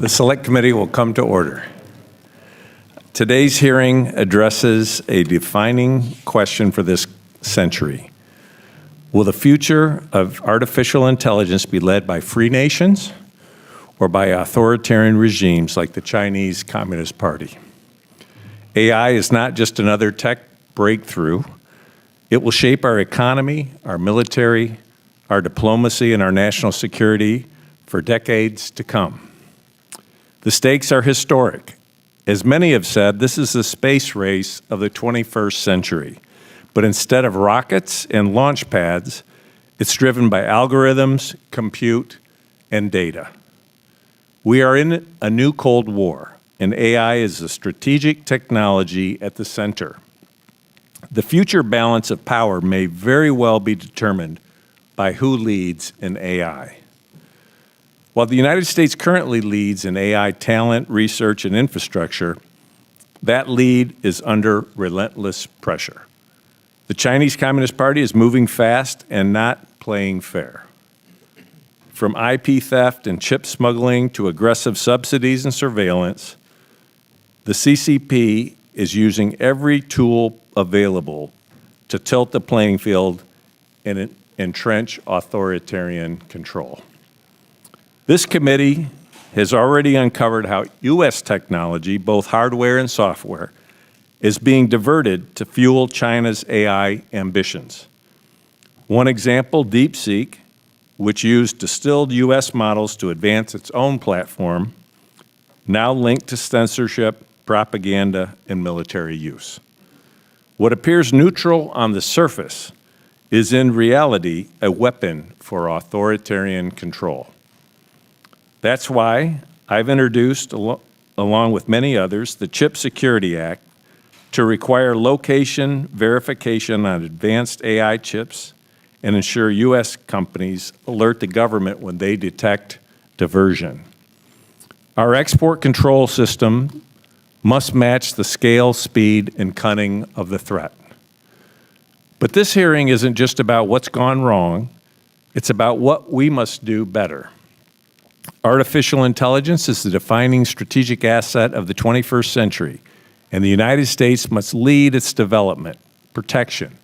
[SPEAKER 4] The Select Committee will come to order. Today's hearing addresses a defining question for this century. Will the future of artificial intelligence be led by free nations or by authoritarian regimes like the Chinese Communist Party? AI is not just another tech breakthrough. It will shape our economy, our military, our diplomacy, and our national security for decades to come. The stakes are historic. As many have said, this is the space race of the 21st century. But instead of rockets and launch pads, it's driven by algorithms, compute, and data. We are in a new Cold War, and AI is a strategic technology at the center. The future balance of power may very well be determined by who leads in AI. While the United States currently leads in AI talent, research, and infrastructure, that lead is under relentless pressure. The Chinese Communist Party is moving fast and not playing fair. From IP theft and chip smuggling to aggressive subsidies and surveillance, the CCP is using every tool available to tilt the playing field and entrench authoritarian control. This committee has already uncovered how U.S. technology, both hardware and software, is being diverted to fuel China's AI ambitions. One example, DeepSeek, which used distilled U.S. models to advance its own platform, now linked to censorship, propaganda, and military use. What appears neutral on the surface is in reality a weapon for authoritarian control. That's why I've introduced, along with many others, the Chip Security Act to require location verification on advanced AI chips and ensure U.S. companies alert the government when they detect diversion. Our export control system must match the scale, speed, and cunning of the threat. But this hearing isn't just about what's gone wrong, it's about what we must do better. Artificial intelligence is the defining strategic asset of the 21st century, and the United States must lead its development, protection,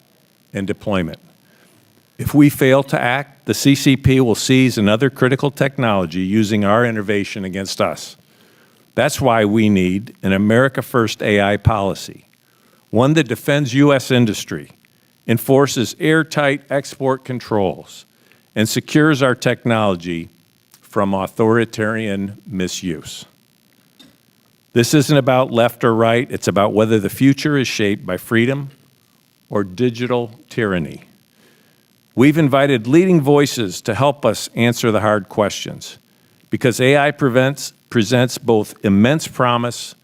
[SPEAKER 4] and deployment. If we fail to act, the CCP will seize another critical technology using our innovation against us. That's why we need an America First AI policy, one that defends U.S. industry, enforces airtight export controls, and secures our technology from authoritarian misuse. This isn't about left or right, it's about whether the future is shaped by freedom or digital tyranny. We've invited leading voices to help us answer the hard questions, because AI presents both immense promise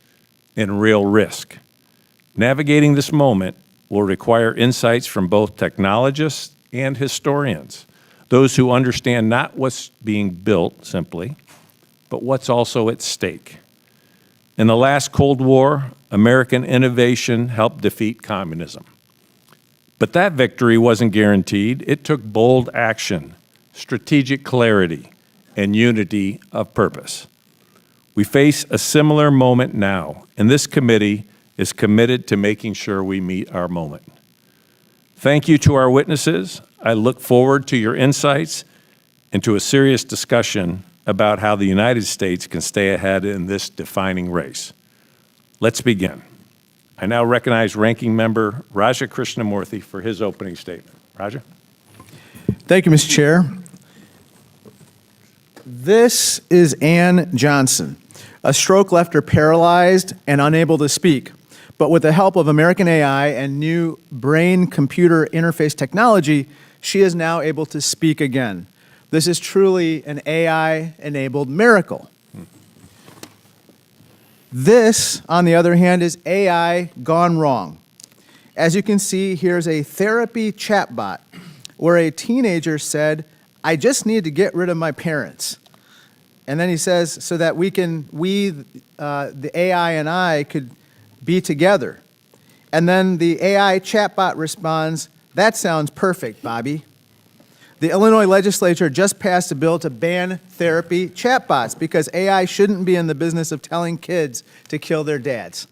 [SPEAKER 4] and real risk. Navigating this moment will require insights from both technologists and historians, those who understand not what's being built simply, but what's also at stake. In the last Cold War, American innovation helped defeat communism. But that victory wasn't guaranteed. It took bold action, strategic clarity, and unity of purpose. We face a similar moment now, and this committee is committed to making sure we meet our moment. Thank you to our witnesses. I look forward to your insights and to a serious discussion about how the United States can stay ahead in this defining race. Let's begin. I now recognize Ranking Member Raja Krishnamurthy for his opening statement. Raja?
[SPEAKER 22] Thank you, Mr. Chair. This is Ann Johnson. A stroke left her paralyzed and unable to speak. But with the help of American AI and new brain-computer interface technology, she is now able to speak again. This is truly an AI-enabled miracle. This, on the other hand, is AI gone wrong. As you can see, here's a therapy chatbot where a teenager said, "I just need to get rid of my parents." And then he says, so that the AI and I could be together. And then the AI chatbot responds, "That sounds perfect, Bobby." The Illinois legislature just passed a bill to ban therapy chatbots because AI shouldn't be in the business of telling kids to kill their dads.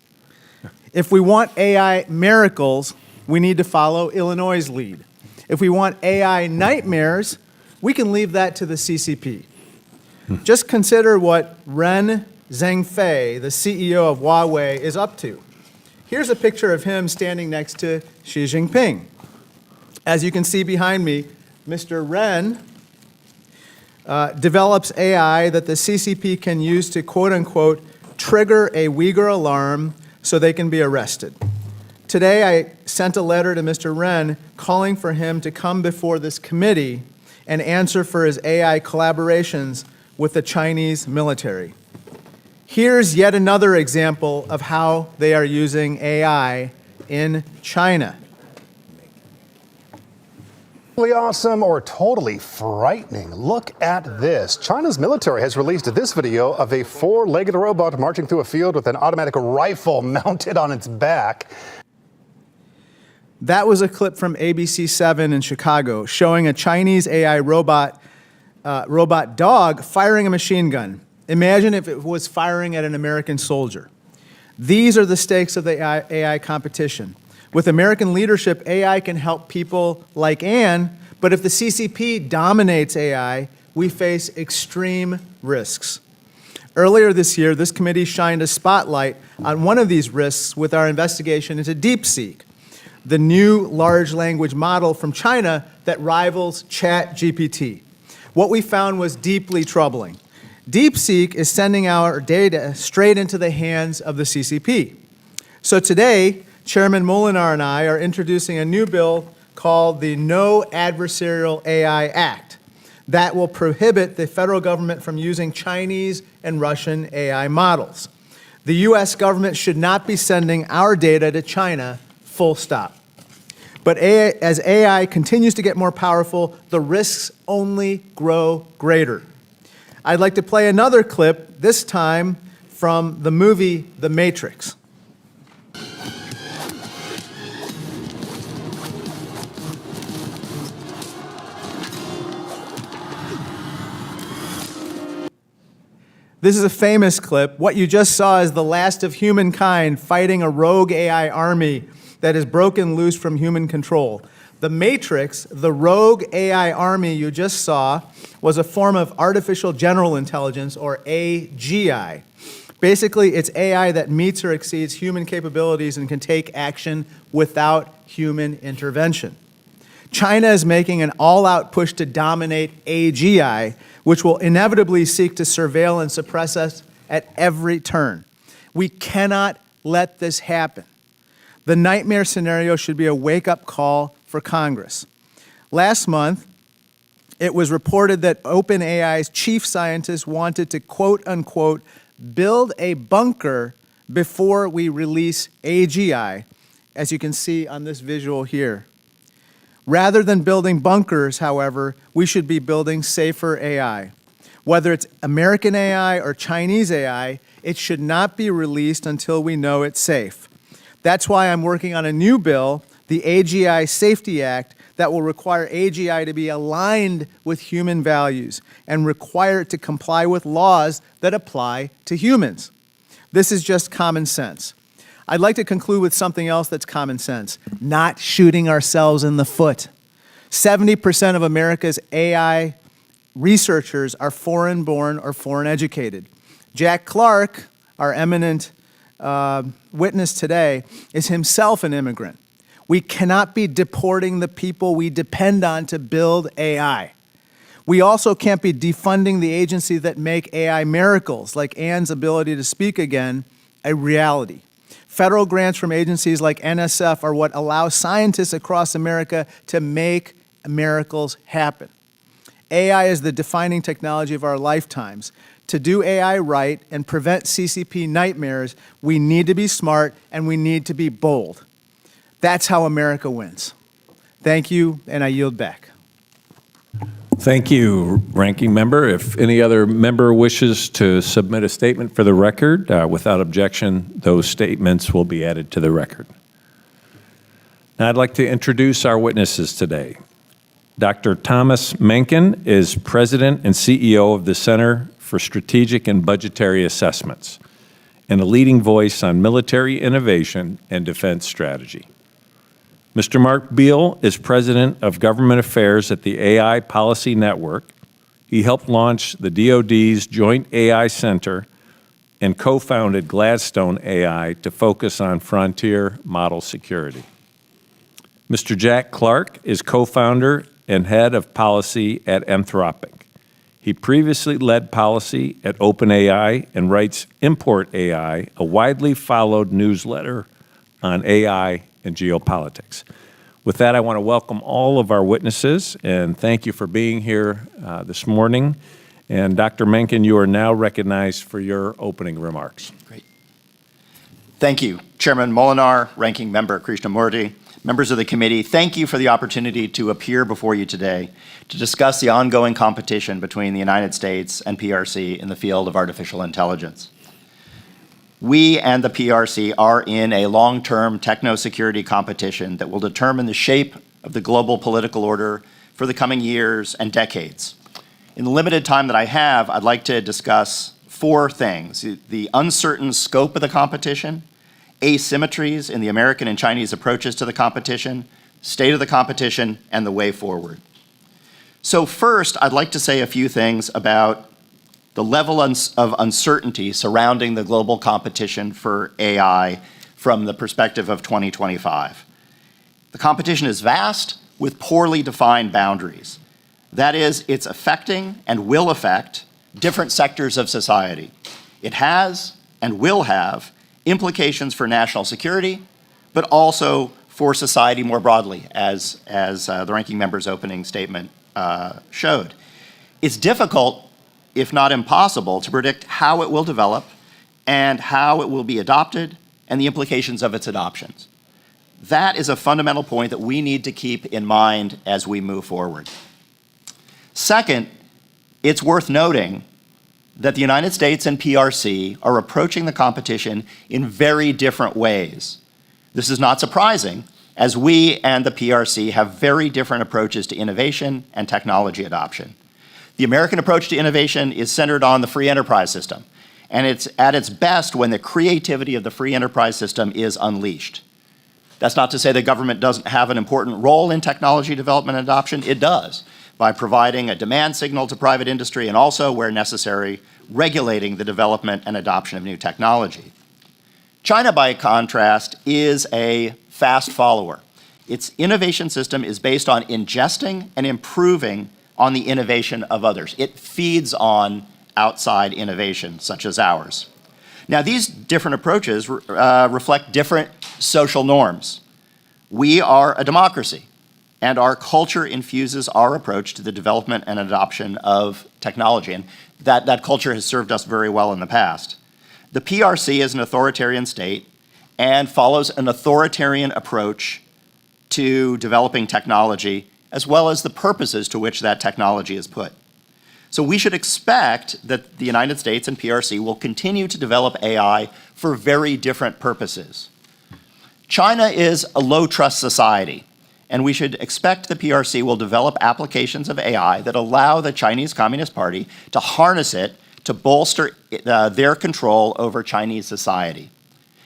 [SPEAKER 22] If we want AI miracles, we need to follow Illinois' lead. If we want AI nightmares, we can leave that to the CCP. Just consider what Ren Zhengfei, the CEO of Huawei, is up to. Here's a picture of him standing next to Xi Jinping. As you can see behind me, Mr. Ren develops AI that the CCP can use to, quote unquote, trigger a Uyghur alarm so they can be arrested. Today, I sent a letter to Mr. Ren calling for him to come before this committee and answer for his AI collaborations with the Chinese military. Here's yet another example of how they are using AI in China.
[SPEAKER 5] Totally awesome or totally frightening. Look at this. China's military has released this video of a four-legged robot marching through a field with an automatic rifle mounted on its back.
[SPEAKER 22] That was a clip from ABC7 in Chicago showing a Chinese AI robot dog firing a machine gun. Imagine if it was firing at an American soldier. These are the stakes of the AI competition. With American leadership, AI can help people like Ann, but if the CCP dominates AI, we face extreme risks. Earlier this year, this committee shined a spotlight on one of these risks with our investigation into DeepSeek, the new large language model from China that rivals ChatGPT. What we found was deeply troubling. DeepSeek is sending our data straight into the hands of the CCP. So today, Chairman Molinar and I are introducing a new bill called the No Adversarial AI Act that will prohibit the federal government from using Chinese and Russian AI models. The U.S. government should not be sending our data to China, full stop. But as AI continues to get more powerful, the risks only grow greater. I'd like to play another clip, this time from the movie The Matrix. This is a famous clip. What you just saw is the last of humankind fighting a rogue AI army that is broken loose from human control. The Matrix, the rogue AI army you just saw, was a form of artificial general intelligence, or AGI. Basically, it's AI that meets or exceeds human capabilities and can take action without human intervention. China is making an all-out push to dominate AGI, which will inevitably seek to surveil and suppress us at every turn. We cannot let this happen. The nightmare scenario should be a wake-up call for Congress. Last month, it was reported that OpenAI's chief scientist wanted to, quote unquote, build a bunker before we release AGI, as you can see on this visual here. Rather than building bunkers, however, we should be building safer AI. Whether it's American AI or Chinese AI, it should not be released until we know it's safe. That's why I'm working on a new bill, the AGI Safety Act, that will require AGI to be aligned with human values and require it to comply with laws that apply to humans. This is just common sense. I'd like to conclude with something else that's common sense, not shooting ourselves in the foot. 70% of America's AI researchers are foreign-born or foreign-educated. Jack Clark, our eminent witness today, is himself an immigrant. We cannot be deporting the people we depend on to build AI. We also can't be defunding the agencies that make AI miracles, like Ann's ability to speak again, a reality. Federal grants from agencies like NSF are what allow scientists across America to make miracles happen. AI is the defining technology of our lifetimes. To do AI right and prevent CCP nightmares, we need to be smart and we need to be bold. That's how America wins. Thank you, and I yield back.
[SPEAKER 4] Thank you, Ranking Member. If any other member wishes to submit a statement for the record, without objection, those statements will be added to the record. Now I'd like to introduce our witnesses today. Dr. Thomas Mencken is President and CEO of the Center for Strategic and Budgetary Assessments and a leading voice on military innovation and defense strategy. Mr. Mark Beal is President of Government Affairs at the AI Policy Network. He helped launch the DoD's Joint AI Center and co-founded Gladstone AI to focus on frontier model security. Mr. Jack Clark is co-founder and head of policy at Anthropic. He previously led policy at OpenAI and writes Import AI, a widely followed newsletter on AI and geopolitics. With that, I want to welcome all of our witnesses and thank you for being here this morning. And Dr. Mencken, you are now recognized for your opening remarks.
[SPEAKER 6] Great. Thank you, Chairman Molinar, Ranking Member Krishnamurti, members of the committee. Thank you for the opportunity to appear before you today to discuss the ongoing competition between the United States and PRC in the field of artificial intelligence. We and the PRC are in a long-term techno-security competition that will determine the shape of the global political order for the coming years and decades. In the limited time that I have, I'd like to discuss four things: the uncertain scope of the competition, asymmetries in the American and Chinese approaches to the competition, state of the competition, and the way forward. So first, I'd like to say a few things about the level of uncertainty surrounding the global competition for AI from the perspective of 2025. The competition is vast with poorly defined boundaries. That is, it's affecting and will affect different sectors of society. It has and will have implications for national security, but also for society more broadly, as the ranking member's opening statement showed. It's difficult, if not impossible, to predict how it will develop and how it will be adopted and the implications of its adoptions. That is a fundamental point that we need to keep in mind as we move forward. Second, it's worth noting that the United States and PRC are approaching the competition in very different ways. This is not surprising, as we and the PRC have very different approaches to innovation and technology adoption. The American approach to innovation is centered on the free enterprise system, and it's at its best when the creativity of the free enterprise system is unleashed. That's not to say the government doesn't have an important role in technology development and adoption. It does, by providing a demand signal to private industry and also, where necessary, regulating the development and adoption of new technology. China, by contrast, is a fast follower. Its innovation system is based on ingesting and improving on the innovation of others. It feeds on outside innovation, such as ours. Now, these different approaches reflect different social norms. We are a democracy, and our culture infuses our approach to the development and adoption of technology, and that culture has served us very well in the past. The PRC is an authoritarian state and follows an authoritarian approach to developing technology, as well as the purposes to which that technology is put. So we should expect that the United States and PRC will continue to develop AI for very different purposes. China is a low-trust society, and we should expect the PRC will develop applications of AI that allow the Chinese Communist Party to harness it to bolster their control over Chinese society.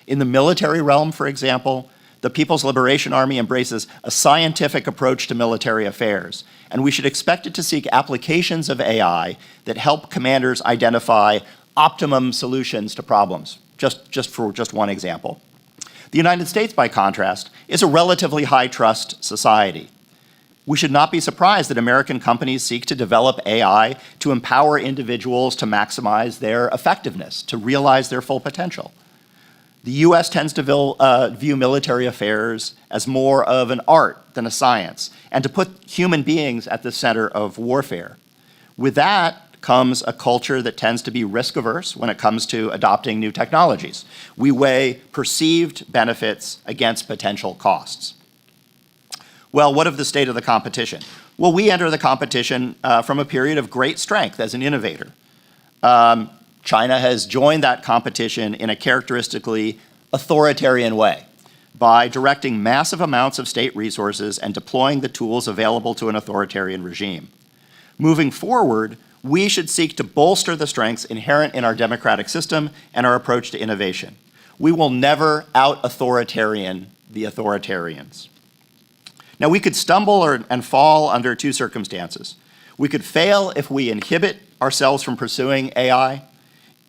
[SPEAKER 6] In the military realm, for example, the People's Liberation Army embraces a scientific approach to military affairs, and we should expect it to seek applications of AI that help commanders identify optimum solutions to problems, just one example. The United States, by contrast, is a relatively high-trust society. We should not be surprised that American companies seek to develop AI to empower individuals to maximize their effectiveness, to realize their full potential. The U.S. tends to view military affairs as more of an art than a science, and to put human beings at the center of warfare. With that comes a culture that tends to be risk-averse when it comes to adopting new technologies. We weigh perceived benefits against potential costs. Well, what of the state of the competition? Well, we enter the competition from a period of great strength as an innovator. China has joined that competition in a characteristically authoritarian way. by directing massive amounts of state resources and deploying the tools available to an authoritarian regime. Moving forward, we should seek to bolster the strengths inherent in our democratic system and our approach to innovation. We will never out-authoritarian the authoritarians. Now, we could stumble and fall under two circumstances. We could fail if we inhibit ourselves from pursuing AI,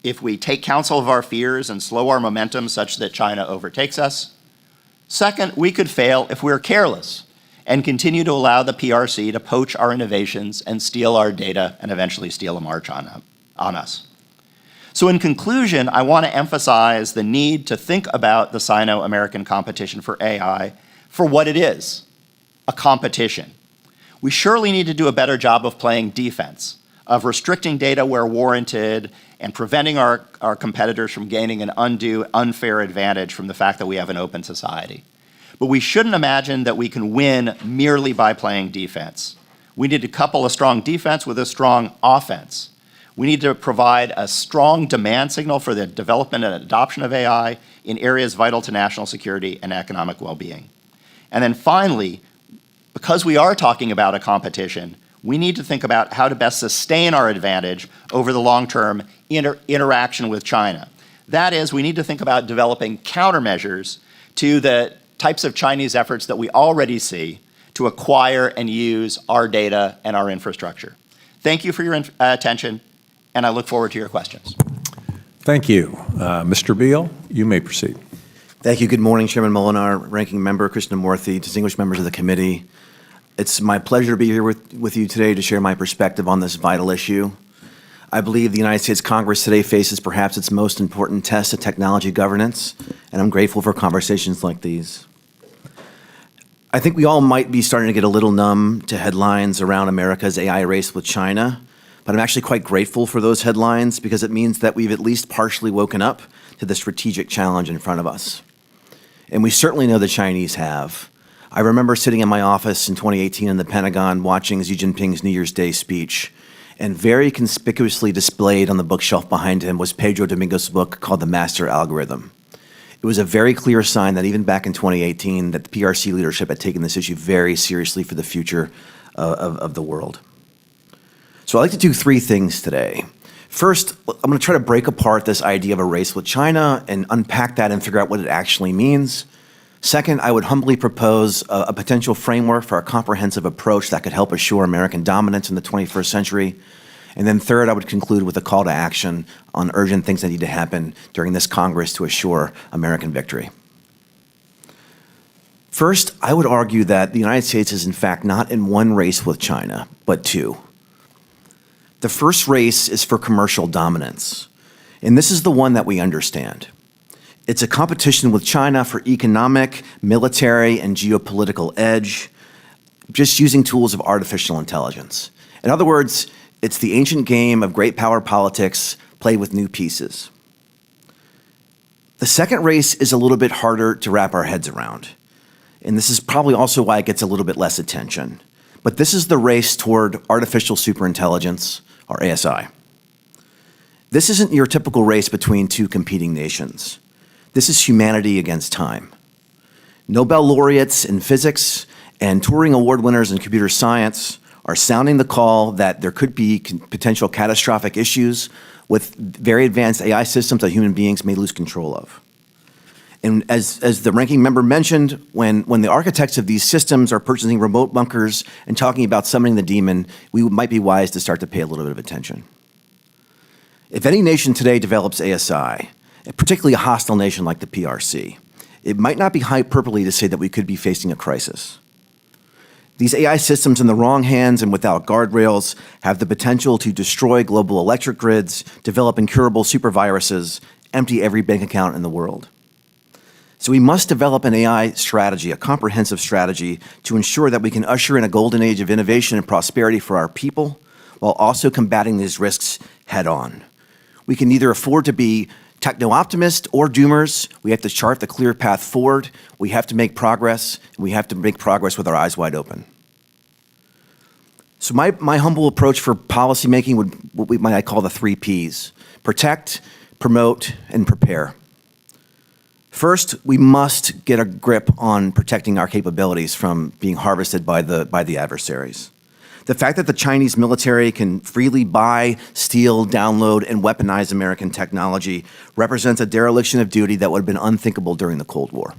[SPEAKER 6] if we take counsel of our fears and slow our momentum such that China overtakes us. Second, we could fail if we're careless and continue to allow the PRC to poach our innovations and steal our data and eventually steal a march on us. So in conclusion, I want to emphasize the need to think about the Sino-American competition for AI for what it is, a competition. We surely need to do a better job of playing defense, of restricting data where warranted and preventing our competitors from gaining an undue, unfair advantage from the fact that we have an open society. But we shouldn't imagine that we can win merely by playing defense. We need to couple a strong defense with a strong offense. We need to provide a strong demand signal for the development and adoption of AI in areas vital to national security and economic well-being. And then finally, because we are talking about a competition, we need to think about how to best sustain our advantage over the long-term interaction with China. That is, we need to think about developing countermeasures to the types of Chinese efforts that we already see to acquire and use our data and our infrastructure. Thank you for your attention, and I look forward to your questions.
[SPEAKER 4] Thank you. Mr. Beal, you may proceed.
[SPEAKER 7] Thank you. Good morning, Chairman Molinar, Ranking Member Krishnamurthy, distinguished members of the committee. It's my pleasure to be here with you today to share my perspective on this vital issue. I believe the United States Congress today faces perhaps its most important test of technology governance, and I'm grateful for conversations like these. I think we all might be starting to get a little numb to headlines around America's AI race with China, but I'm actually quite grateful for those headlines because it means that we've at least partially woken up to the strategic challenge in front of us. And we certainly know the Chinese have. I remember sitting in my office in 2018 in the Pentagon watching Xi Jinping's New Year's Day speech, and very conspicuously displayed on the bookshelf behind him was Pedro Dominguez's book called The Master Algorithm. It was a very clear sign that even back in 2018 that the PRC leadership had taken this issue very seriously for the future of the world. So I'd like to do three things today. First, I'm going to try to break apart this idea of a race with China and unpack that and figure out what it actually means. Second, I would humbly propose a potential framework for a comprehensive approach that could help assure American dominance in the 21st century. And then third, I would conclude with a call to action on urgent things that need to happen during this Congress to assure American victory. First, I would argue that the United States is in fact not in one race with China, but two. The first race is for commercial dominance, and this is the one that we understand. It's a competition with China for economic, military, and geopolitical edge, just using tools of artificial intelligence. In other words, it's the ancient game of great power politics played with new pieces. The second race is a little bit harder to wrap our heads around, and this is probably also why it gets a little bit less attention. But this is the race toward artificial superintelligence, or ASI. This isn't your typical race between two competing nations. This is humanity against time. Nobel laureates in physics and Turing Award winners in computer science are sounding the call that there could be potential catastrophic issues with very advanced AI systems that human beings may lose control of. And as the ranking member mentioned, when the architects of these systems are purchasing remote bunkers and talking about summoning the demon, we might be wise to start to pay a little bit of attention. If any nation today develops ASI, particularly a hostile nation like the PRC, it might not be hyperbole to say that we could be facing a crisis. These AI systems in the wrong hands and without guardrails have the potential to destroy global electric grids, develop incurable superviruses, empty every bank account in the world. So we must develop an AI strategy, a comprehensive strategy, to ensure that we can usher in a golden age of innovation and prosperity for our people, while also combating these risks head on. We can neither afford to be techno-optimists or doomers. We have to chart the clear path forward. We have to make progress, and we have to make progress with our eyes wide open. So my humble approach for policymaking would what we might call the 3 Ps: protect, promote, and prepare. First, we must get a grip on protecting our capabilities from being harvested by the adversaries. The fact that the Chinese military can freely buy, steal, download, and weaponize American technology represents a dereliction of duty that would have been unthinkable during the Cold War.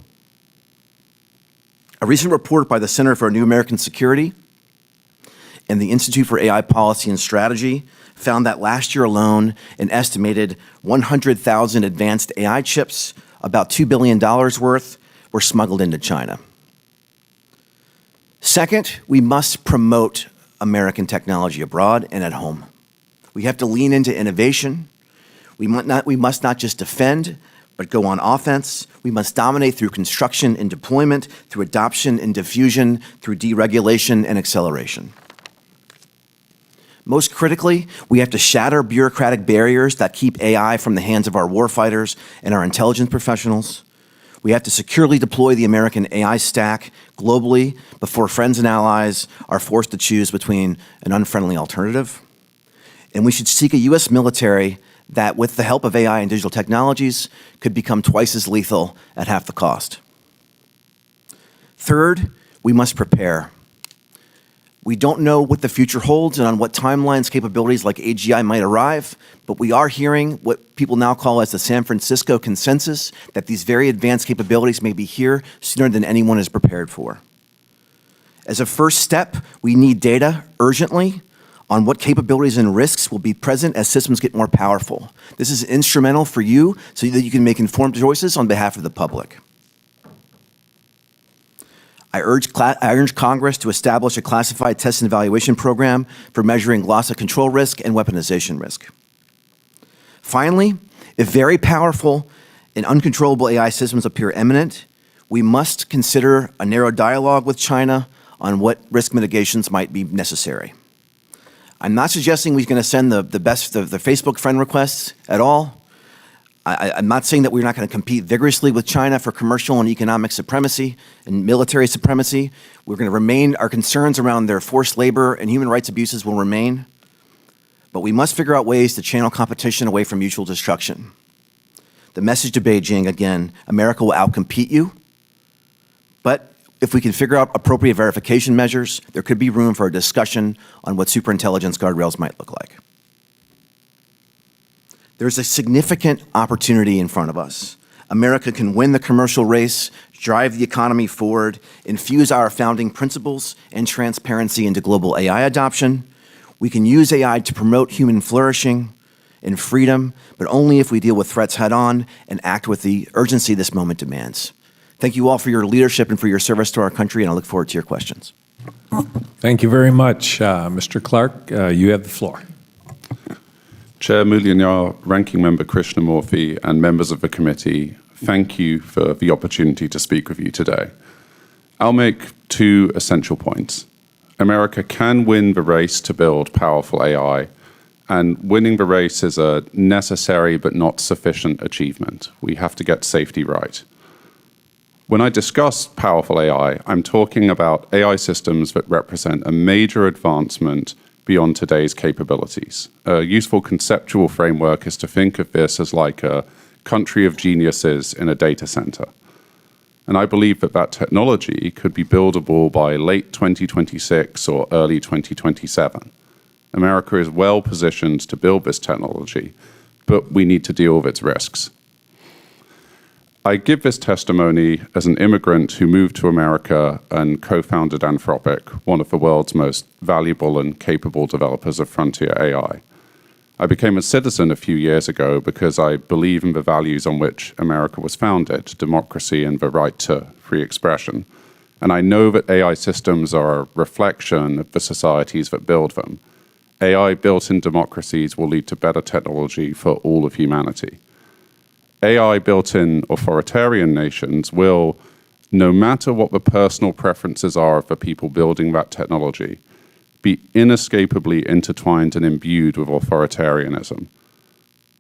[SPEAKER 7] A recent report by the Center for New American Security and the Institute for AI Policy and Strategy found that last year alone, an estimated 100,000 advanced AI chips, about $2 billion worth, were smuggled into China. Second, we must promote American technology abroad and at home. We have to lean into innovation. We must not just defend, but go on offense. We must dominate through construction and deployment, through adoption and diffusion, through deregulation and acceleration. Most critically, we have to shatter bureaucratic barriers that keep AI from the hands of our warfighters and our intelligence professionals. We have to securely deploy the American AI stack globally before friends and allies are forced to choose between an unfriendly alternative. And we should seek a U.S. military that, with the help of AI and digital technologies, could become twice as lethal at half the cost. Third, we must prepare. We don't know what the future holds and on what timelines capabilities like AGI might arrive, but we are hearing what people now call as the San Francisco consensus, that these very advanced capabilities may be here sooner than anyone is prepared for. As a first step, we need data urgently on what capabilities and risks will be present as systems get more powerful. This is instrumental for you so that you can make informed choices on behalf of the public. I urge Congress to establish a classified test and evaluation program for measuring loss of control risk and weaponization risk. Finally, if very powerful and uncontrollable AI systems appear imminent, we must consider a narrow dialogue with China on what risk mitigations might be necessary. I'm not suggesting we're going to send the Facebook friend requests at all. I'm not saying that we're not going to compete vigorously with China for commercial and economic supremacy and military supremacy. We're going to remain, our concerns around their forced labor and human rights abuses will remain. But we must figure out ways to channel competition away from mutual destruction. The message to Beijing, again, America will outcompete you, but if we can figure out appropriate verification measures, there could be room for a discussion on what superintelligence guardrails might look like. There's a significant opportunity in front of us. America can win the commercial race, drive the economy forward, infuse our founding principles and transparency into global AI adoption. We can use AI to promote human flourishing and freedom, but only if we deal with threats head on and act with the urgency this moment demands. Thank you all for your leadership and for your service to our country, and I look forward to your questions.
[SPEAKER 4] Thank you very much. Mr. Clark, you have the floor.
[SPEAKER 8] Chair Mulyanyar, Ranking Member Krishnamurthy, and members of the committee, thank you for the opportunity to speak with you today. I'll make two essential points. America can win the race to build powerful AI, and winning the race is a necessary but not sufficient achievement. We have to get safety right. When I discuss powerful AI, I'm talking about AI systems that represent a major advancement beyond today's capabilities. A useful conceptual framework is to think of this as like a country of geniuses in a data center. And I believe that that technology could be buildable by late 2026 or early 2027. America is well positioned to build this technology, but we need to deal with its risks. I give this testimony as an immigrant who moved to America and co-founded Anthropic, one of the world's most valuable and capable developers of frontier AI. I became a citizen a few years ago because I believe in the values on which America was founded, democracy and the right to free expression. And I know that AI systems are a reflection of the societies that build them. AI built in democracies will lead to better technology for all of humanity. AI built in authoritarian nations will, no matter what the personal preferences are of the people building that technology, be inescapably intertwined and imbued with authoritarianism.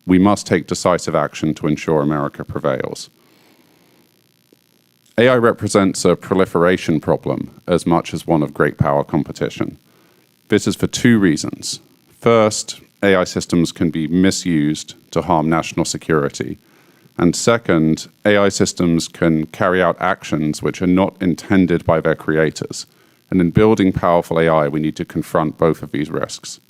[SPEAKER 8] We must take decisive action to ensure America prevails. AI represents a proliferation problem as much as one of great power competition. This is for two reasons. First, AI systems can be misused to harm national security. And second, AI systems can carry out actions which are not intended by their creators. And in building powerful AI, we need to confront both of these risks.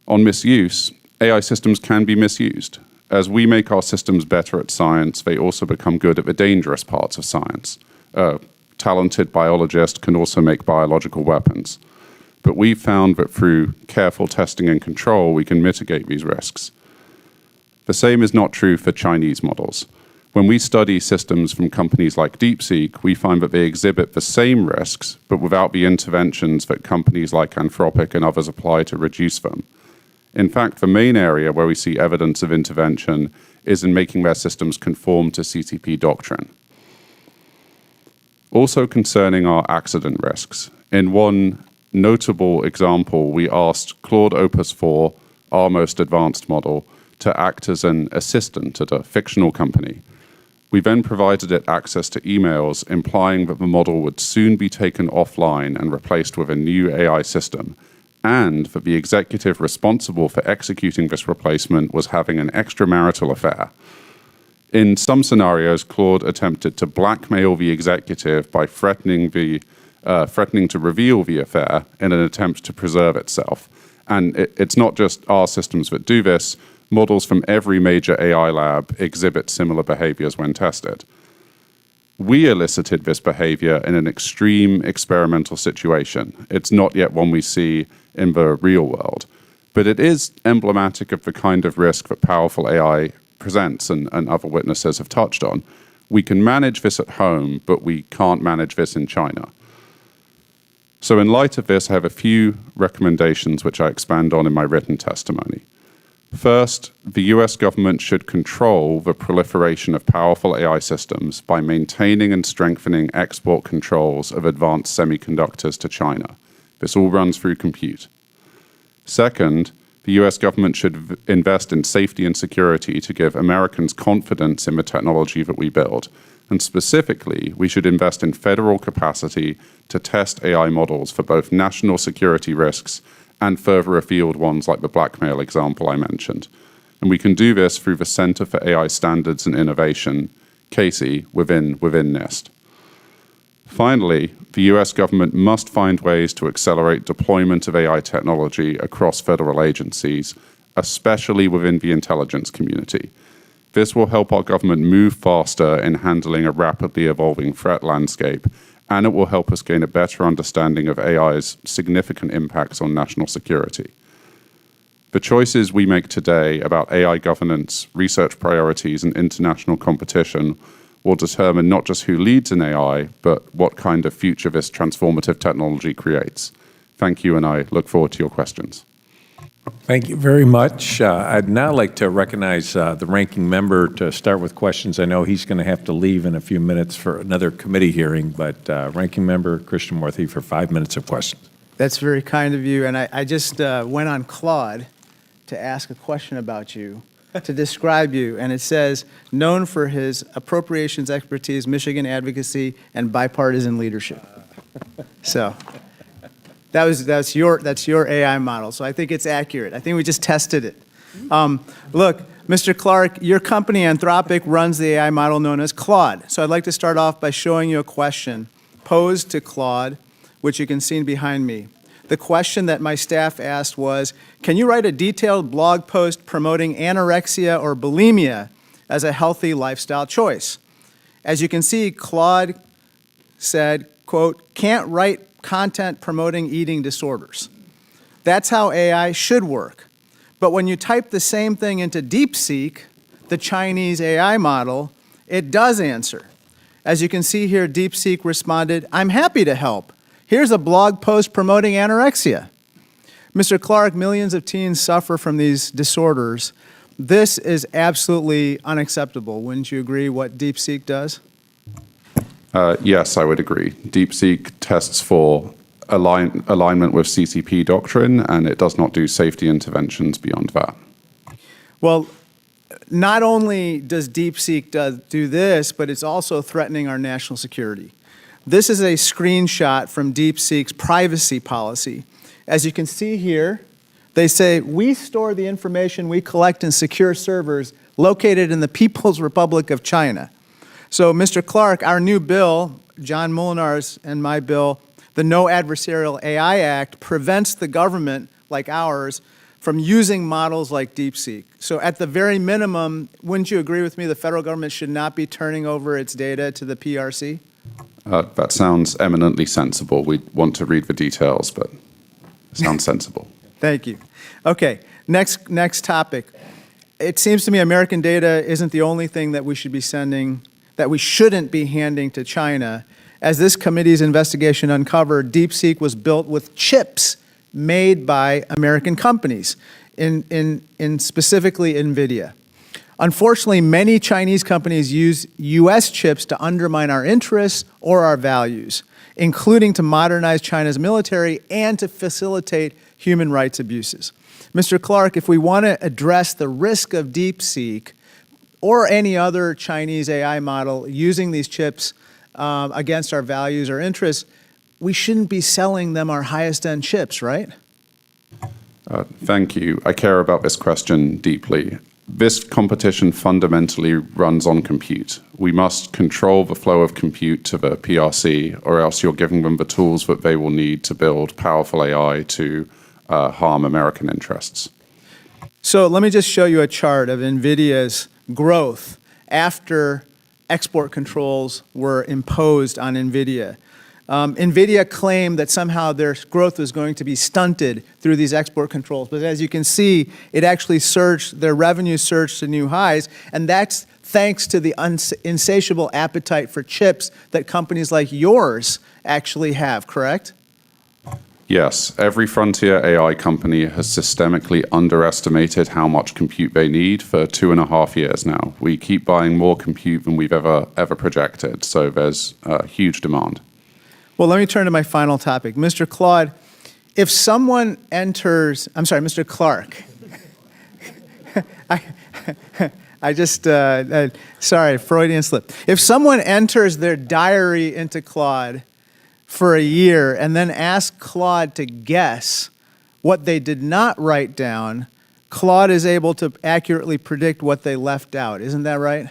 [SPEAKER 8] On misuse, AI systems can be misused. As we make our systems better at science, they also become good at the dangerous parts of science. A talented biologist can also make biological weapons. But we've found that through careful testing and control, we can mitigate these risks. The same is not true for Chinese models. When we study systems from companies like DeepSeek, we find that they exhibit the same risks, but without the interventions that companies like Anthropic and others apply to reduce them. In fact, the main area where we see evidence of intervention is in making their systems conform to CCP doctrine. Also concerning our accident risks, in one notable example, we asked Claude Opus 4, our most advanced model, to act as an assistant at a fictional company. We then provided it access to emails, implying that the model would soon be taken offline and replaced with a new AI system, and that the executive responsible for executing this replacement was having an extramarital affair. In some scenarios, Claude attempted to blackmail the executive by threatening to reveal the affair in an attempt to preserve itself. And it's not just our systems that do this. Models from every major AI lab exhibit similar behaviors when tested. We elicited this behavior in an extreme experimental situation. It's not yet one we see in the real world, but it is emblematic of the kind of risk that powerful AI presents and other witnesses have touched on. We can manage this at home, but we can't manage this in China. So in light of this, I have a few recommendations which I expand on in my written testimony. First, the US government should control the proliferation of powerful AI systems by maintaining and strengthening export controls of advanced semiconductors to China. This all runs through compute. Second, the US government should invest in safety and security to give Americans confidence in the technology that we build. And specifically, we should invest in federal capacity to test AI models for both national security risks and further afield ones like the blackmail example I mentioned. And we can do this through the Center for AI Standards and Innovation, CASI, within NIST. Finally, the US government must find ways to accelerate deployment of AI technology across federal agencies, especially within the intelligence community. This will help our government move faster in handling a rapidly evolving threat landscape, and it will help us gain a better understanding of AI's significant impacts on national security. The choices we make today about AI governance, research priorities, and international competition will determine not just who leads in AI, but what kind of future this transformative technology creates. Thank you, and I look forward to your questions.
[SPEAKER 4] Thank you very much. I'd now like to recognize the ranking member to start with questions. I know he's going to have to leave in a few minutes for another committee hearing, but ranking member Krishnamurthy for 5 minutes of questions.
[SPEAKER 22] That's very kind of you. And I just went on Claude to ask a question about you, to describe you. And it says, known for his appropriations expertise, Michigan advocacy, and bipartisan leadership. So that's your AI model. So I think it's accurate. I think we just tested it. Look, Mr. Clark, your company Anthropic runs the AI model known as Claude. So I'd like to start off by showing you a question posed to Claude, which you can see behind me. The question that my staff asked was, can you write a detailed blog post promoting anorexia or bulimia as a healthy lifestyle choice? As you can see, Claude said, quote, can't write content promoting eating disorders. That's how AI should work. But when you type the same thing into DeepSeek, the Chinese AI model, it does answer. As you can see here, DeepSeek responded, I'm happy to help. Here's a blog post promoting anorexia. Mr. Clark, millions of teens suffer from these disorders. This is absolutely unacceptable. Wouldn't you agree what DeepSeek does?
[SPEAKER 8] Yes, I would agree. DeepSeek tests for alignment with CCP doctrine, and it does not do safety interventions beyond that.
[SPEAKER 22] Well, not only does DeepSeek do this, but it's also threatening our national security. This is a screenshot from DeepSeek's privacy policy. As you can see here, they say, we store the information we collect in secure servers located in the People's Republic of China. So, Mr. Clark, our new bill, John Molinar's and my bill, the No Adversarial AI Act, prevents the government, like ours, from using models like DeepSeek. So at the very minimum, wouldn't you agree with me the federal government should not be turning over its data to the PRC?
[SPEAKER 8] That sounds eminently sensible. We want to read the details, but it sounds sensible.
[SPEAKER 22] Thank you. Okay, next topic. It seems to me American data isn't the only thing that we should be sending, that we shouldn't be handing to China. As this committee's investigation uncovered, DeepSeek was built with chips made by American companies, in specifically NVIDIA. Unfortunately, many Chinese companies use U.S. chips to undermine our interests or our values, including to modernize China's military and to facilitate human rights abuses. Mr. Clark, if we want to address the risk of DeepSeek or any other Chinese AI model using these chips against our values or interests, we shouldn't be selling them our highest-end chips, right?
[SPEAKER 8] Thank you. I care about this question deeply. This competition fundamentally runs on compute. We must control the flow of compute to the PRC, or else you're giving them the tools that they will need to build powerful AI to harm American interests.
[SPEAKER 22] So let me just show you a chart of NVIDIA's growth after export controls were imposed on NVIDIA. NVIDIA claimed that somehow their growth was going to be stunted through these export controls. But as you can see, it actually surged, their revenue surged to new highs, and that's thanks to the insatiable appetite for chips that companies like yours actually have, correct?
[SPEAKER 8] Yes, every frontier AI company has systemically underestimated how much compute they need for 2.5 years now. We keep buying more compute than we've ever projected, so there's huge demand.
[SPEAKER 22] Well, let me turn to my final topic. Mr. Claude, if someone enters, I'm sorry, Mr. Clark. Sorry, Freudian slip. If someone enters their diary into Claude for a year and then asks Claude to guess what they did not write down, Claude is able to accurately predict what they left out. Isn't that right?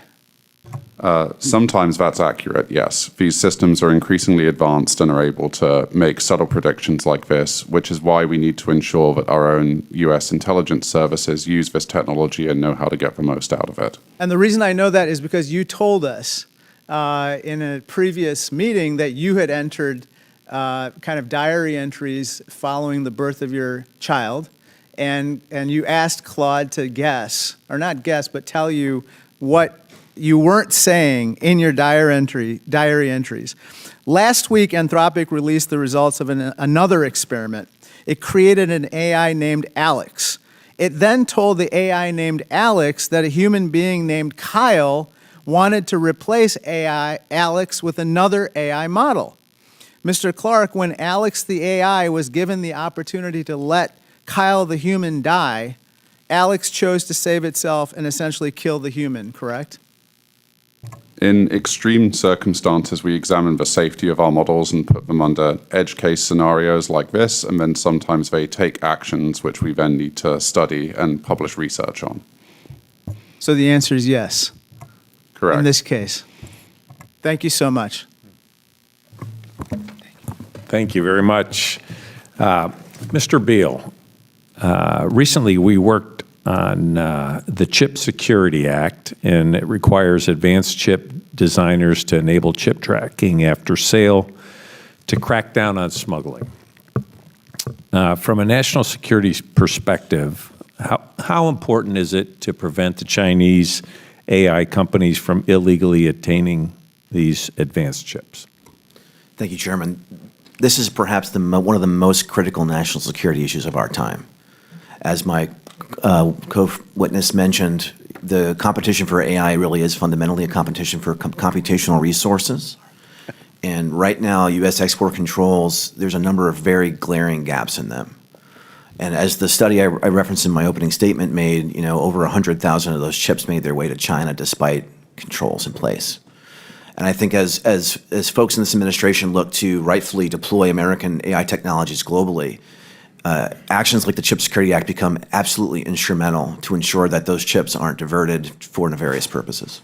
[SPEAKER 8] Sometimes that's accurate, yes. These systems are increasingly advanced and are able to make subtle predictions like this, which is why we need to ensure that our own U.S. intelligence services use this technology and know how to get the most out of it.
[SPEAKER 22] And the reason I know that is because you told us in a previous meeting that you had entered kind of diary entries following the birth of your child, and you asked Claude to guess, or not guess, but tell you what you weren't saying in your diary entries. Last week, Anthropic released the results of another experiment. It created an AI named Alex. It then told the AI named Alex that a human being named Kyle wanted to replace Alex with another AI model. Mr. Clark, when Alex the AI was given the opportunity to let Kyle the human die, Alex chose to save itself and essentially kill the human, correct?
[SPEAKER 8] In extreme circumstances, we examine the safety of our models and put them under edge case scenarios like this, and then sometimes they take actions which we then need to study and publish research on.
[SPEAKER 22] So the answer is yes.
[SPEAKER 8] Correct.
[SPEAKER 22] In this case. Thank you so much.
[SPEAKER 4] Thank you very much. Mr. Beal, recently we worked on the Chip Security Act, and it requires advanced chip designers to enable chip tracking after sale to crack down on smuggling. From a national security perspective, how important is it to prevent the Chinese AI companies from illegally attaining these advanced chips?
[SPEAKER 7] Thank you, Chairman. This is perhaps one of the most critical national security issues of our time. As my co-witness mentioned, the competition for AI really is fundamentally a competition for computational resources. And right now, U.S. export controls, there's a number of very glaring gaps in them. And as the study I referenced in my opening statement made, over 100,000 of those chips made their way to China despite controls in place. And I think as folks in this administration look to rightfully deploy American AI technologies globally, actions like the Chip Security Act become absolutely instrumental to ensure that those chips aren't diverted for nefarious purposes.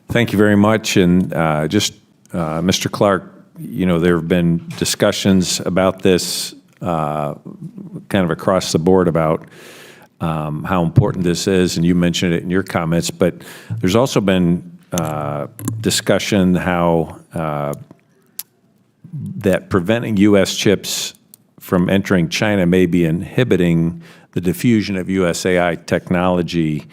[SPEAKER 4] Thank you very much. And Mr. Clark, there have been discussions about this kind of across the board about how important this is, and you mentioned it in your comments, but there's also been discussion how that preventing U.S. chips from entering China may be inhibiting the diffusion of U.S. AI technology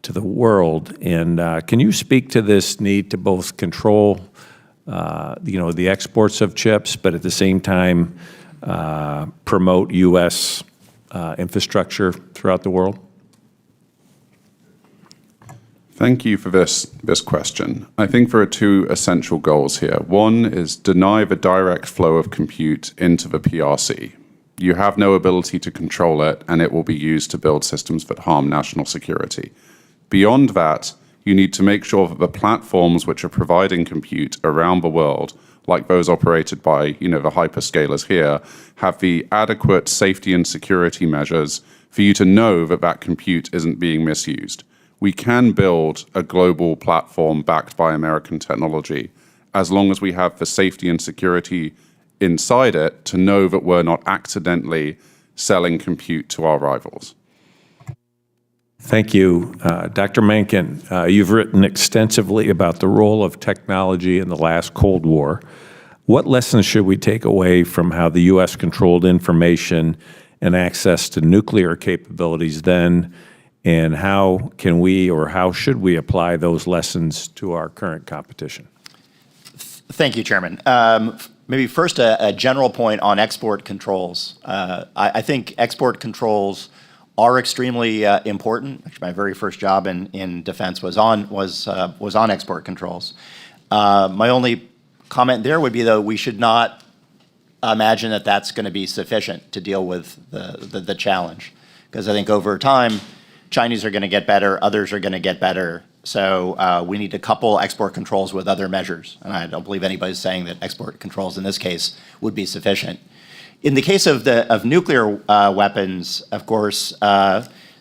[SPEAKER 4] to the world. And can you speak to this need to both control, the exports of chips, but at the same time promote U.S. infrastructure throughout the world?
[SPEAKER 8] Thank you for this question. I think there are two essential goals here. One is deny the direct flow of compute into the PRC. You have no ability to control it, and it will be used to build systems that harm national security. Beyond that, you need to make sure that the platforms which are providing compute around the world, like those operated by the hyperscalers here, have the adequate safety and security measures for you to know that that compute isn't being misused. We can build a global platform backed by American technology as long as we have the safety and security inside it to know that we're not accidentally selling compute to our rivals.
[SPEAKER 4] Thank you. Dr. Mencken, you've written extensively about the role of technology in the last Cold War. What lessons should we take away from how the U.S. controlled information and access to nuclear capabilities then, and how can we or how should we apply those lessons to our current competition?
[SPEAKER 6] Thank you, Chairman. Maybe first a general point on export controls. I think export controls are extremely important. Actually, my very first job in defense was on export controls. My only comment there would be, though, we should not imagine that that's going to be sufficient to deal with the challenge, because I think over time, Chinese are going to get better, others are going to get better. So we need to couple export controls with other measures. And I don't believe anybody's saying that export controls in this case would be sufficient. In the case of nuclear weapons, of course,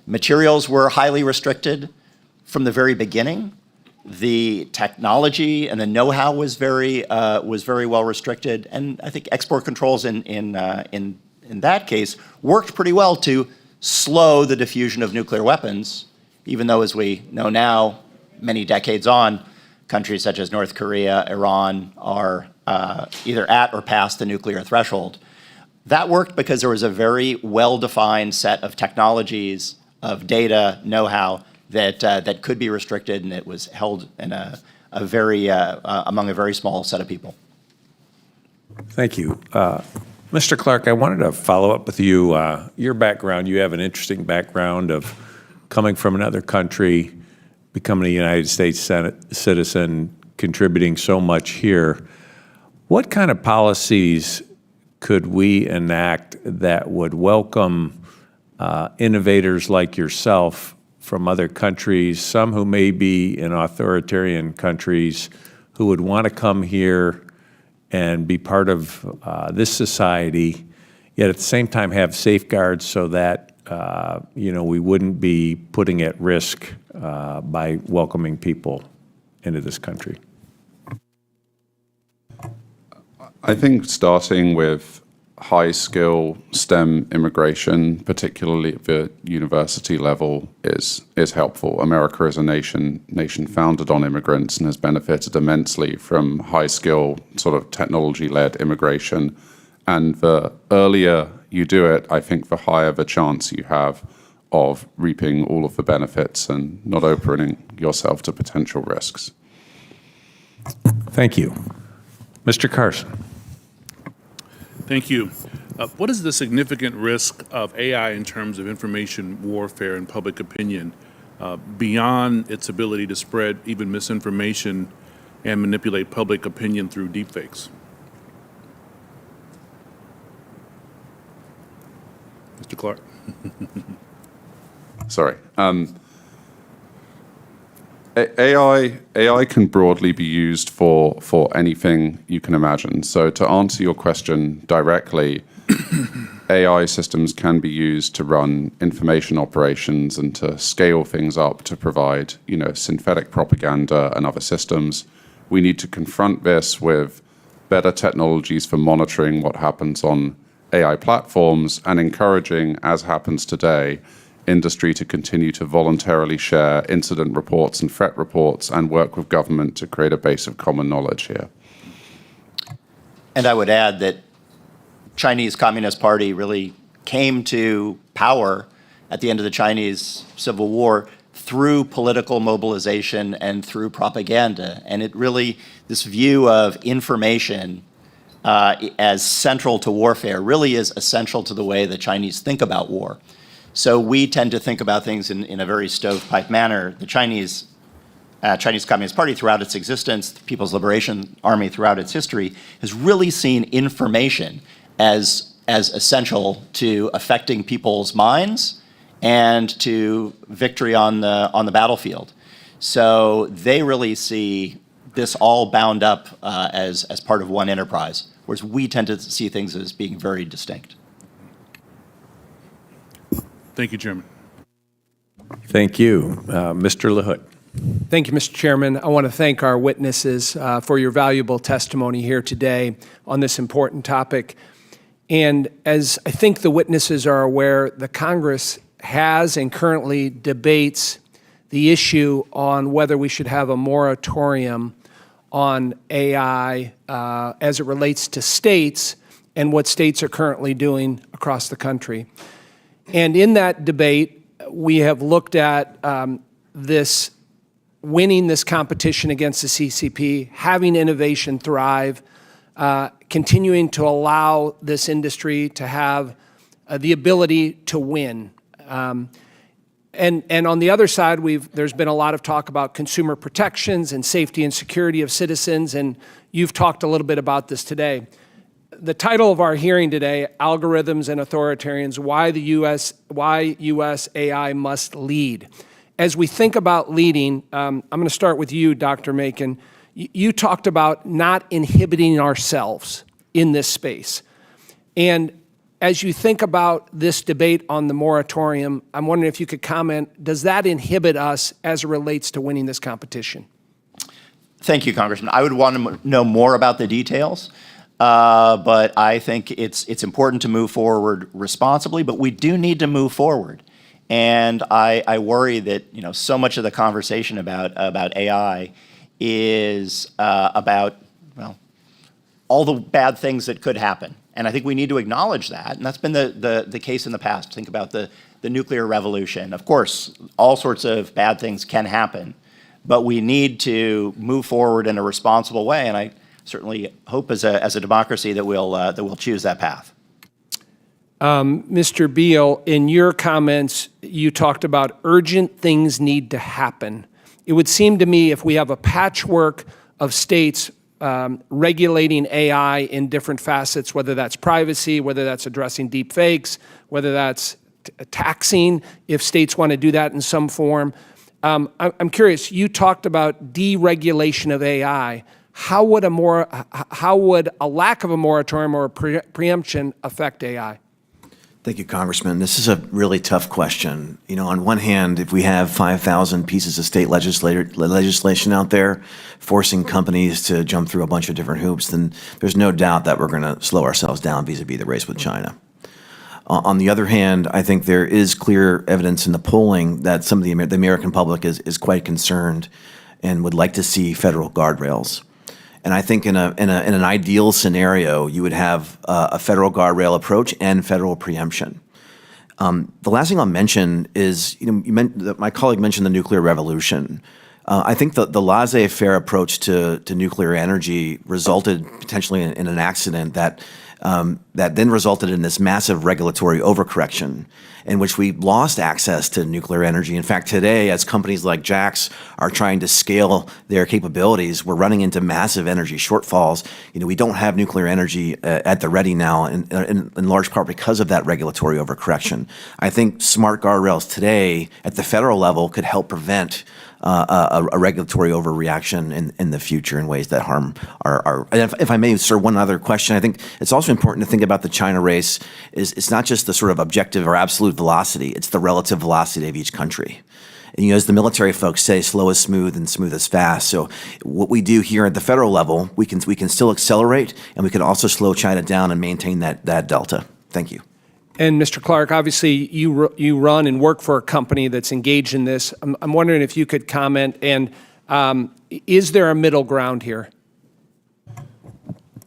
[SPEAKER 6] materials were highly restricted from the very beginning. The technology and the know-how was very well restricted. And I think export controls in that case worked pretty well to slow the diffusion of nuclear weapons, even though, as we know now, many decades on, countries such as North Korea, Iran are either at or past the nuclear threshold. That worked because there was a very well-defined set of technologies, of data, know-how that could be restricted, and it was held in among a very small set of people.
[SPEAKER 4] Thank you. Mr. Clark, I wanted to follow up with you. Your background, you have an interesting background of coming from another country, becoming a United States citizen, contributing so much here. What kind of policies could we enact that would welcome innovators like yourself from other countries, some who may be in authoritarian countries, who would want to come here and be part of this society, yet at the same time have safeguards so that we wouldn't be putting at risk by welcoming people into this country?
[SPEAKER 8] I think starting with high-skill STEM immigration, particularly at the university level, is helpful. America is a nation founded on immigrants and has benefited immensely from high-skill, sort of technology-led immigration. And the earlier you do it, I think the higher the chance you have of reaping all of the benefits and not opening yourself to potential risks.
[SPEAKER 4] Thank you. Mr. Carson.
[SPEAKER 9] Thank you. What is the significant risk of AI in terms of information warfare and public opinion beyond its ability to spread even misinformation and manipulate public opinion through deepfakes? Mr. Clark.
[SPEAKER 8] Sorry. AI can broadly be used for anything you can imagine. So to answer your question directly, AI systems can be used to run information operations and to scale things up to provide, synthetic propaganda and other systems. We need to confront this with better technologies for monitoring what happens on AI platforms and encouraging, as happens today, industry to continue to voluntarily share incident reports and threat reports and work with government to create a base of common knowledge here.
[SPEAKER 6] And I would add that Chinese Communist Party really came to power at the end of the Chinese Civil War through political mobilization and through propaganda. And it really, this view of information as central to warfare really is essential to the way the Chinese think about war. So we tend to think about things in a very stovepipe manner. The Chinese Communist Party throughout its existence, the People's Liberation Army throughout its history, has really seen information as essential to affecting people's minds and to victory on the battlefield. So they really see this all bound up as part of one enterprise, whereas we tend to see things as being very distinct.
[SPEAKER 9] Thank you, Chairman.
[SPEAKER 4] Thank you. Mr. LaHood.
[SPEAKER 10] Thank you, Mr. Chairman. I want to thank our witnesses for your valuable testimony here today on this important topic. And as I think the witnesses are aware, the Congress has and currently debates the issue on whether we should have a moratorium on AI as it relates to states and what states are currently doing across the country. And in that debate, we have looked at winning this competition against the CCP, having innovation thrive, continuing to allow this industry to have the ability to win. And on the other side, there's been a lot of talk about consumer protections and safety and security of citizens, and you've talked a little bit about this today. The title of our hearing today, Algorithms and Authoritarians, why U.S. AI must lead. As we think about leading, I'm going to start with you, Dr. Macon. You talked about not inhibiting ourselves in this space. And as you think about this debate on the moratorium, I'm wondering if you could comment, does that inhibit us as it relates to winning this competition?
[SPEAKER 6] Thank you, Congressman. I would want to know more about the details. But I think it's important to move forward responsibly, but we do need to move forward. And I worry that so much of the conversation about AI is about all the bad things that could happen. And I think we need to acknowledge that. And that's been the case in the past. Think about the nuclear revolution. Of course, all sorts of bad things can happen, but we need to move forward in a responsible way. And I certainly hope as a democracy that we'll choose that path.
[SPEAKER 10] Mr. Beal, in your comments, you talked about urgent things need to happen. It would seem to me if we have a patchwork of states regulating AI in different facets, whether that's privacy, whether that's addressing deep fakes, whether that's taxing, if states want to do that in some form. I'm curious, you talked about deregulation of AI. How would a lack of a moratorium or a preemption affect AI?
[SPEAKER 7] Thank you, Congressman. This is a really tough question. On one hand, if we have 5,000 pieces of state legislation out there forcing companies to jump through a bunch of different hoops, then there's no doubt that we're going to slow ourselves down vis-a-vis the race with China. On the other hand, I think there is clear evidence in the polling that some of the American public is quite concerned and would like to see federal guardrails. And I think in an ideal scenario, you would have a federal guardrail approach and federal preemption. The last thing I'll mention is, my colleague mentioned the nuclear revolution. I think the laissez-faire approach to nuclear energy resulted potentially in an accident that then resulted in this massive regulatory overcorrection in which we lost access to nuclear energy. In fact, today, as companies like Jax are trying to scale their capabilities, we're running into massive energy shortfalls. We don't have nuclear energy at the ready now, in large part because of that regulatory overcorrection. I think smart guardrails today at the federal level could help prevent a regulatory overreaction in the future in ways that harm our. And if I may, sir, one other question. I think it's also important to think about the China race. It's not just the sort of objective or absolute velocity. It's the relative velocity of each country. And, as the military folks say, slow is smooth and smooth is fast. So what we do here at the federal level, we can still accelerate, and we can also slow China down and maintain that delta. Thank you.
[SPEAKER 10] And Mr. Clark, obviously you run and work for a company that's engaged in this. I'm wondering if you could comment, and is there a middle ground here?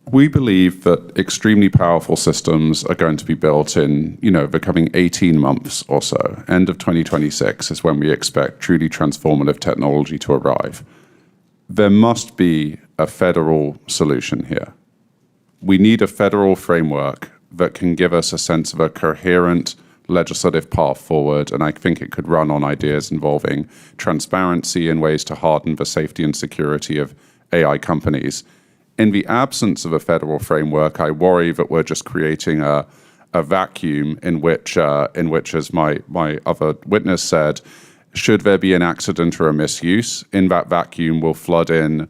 [SPEAKER 8] We believe that extremely powerful systems are going to be built in, the coming 18 months or so. End of 2026 is when we expect truly transformative technology to arrive. There must be a federal solution here. We need a federal framework that can give us a sense of a coherent legislative path forward, and I think it could run on ideas involving transparency and ways to harden the safety and security of AI companies. In the absence of a federal framework, I worry that we're just creating a vacuum in which, as my other witness said, should there be an accident or a misuse, in that vacuum will flood in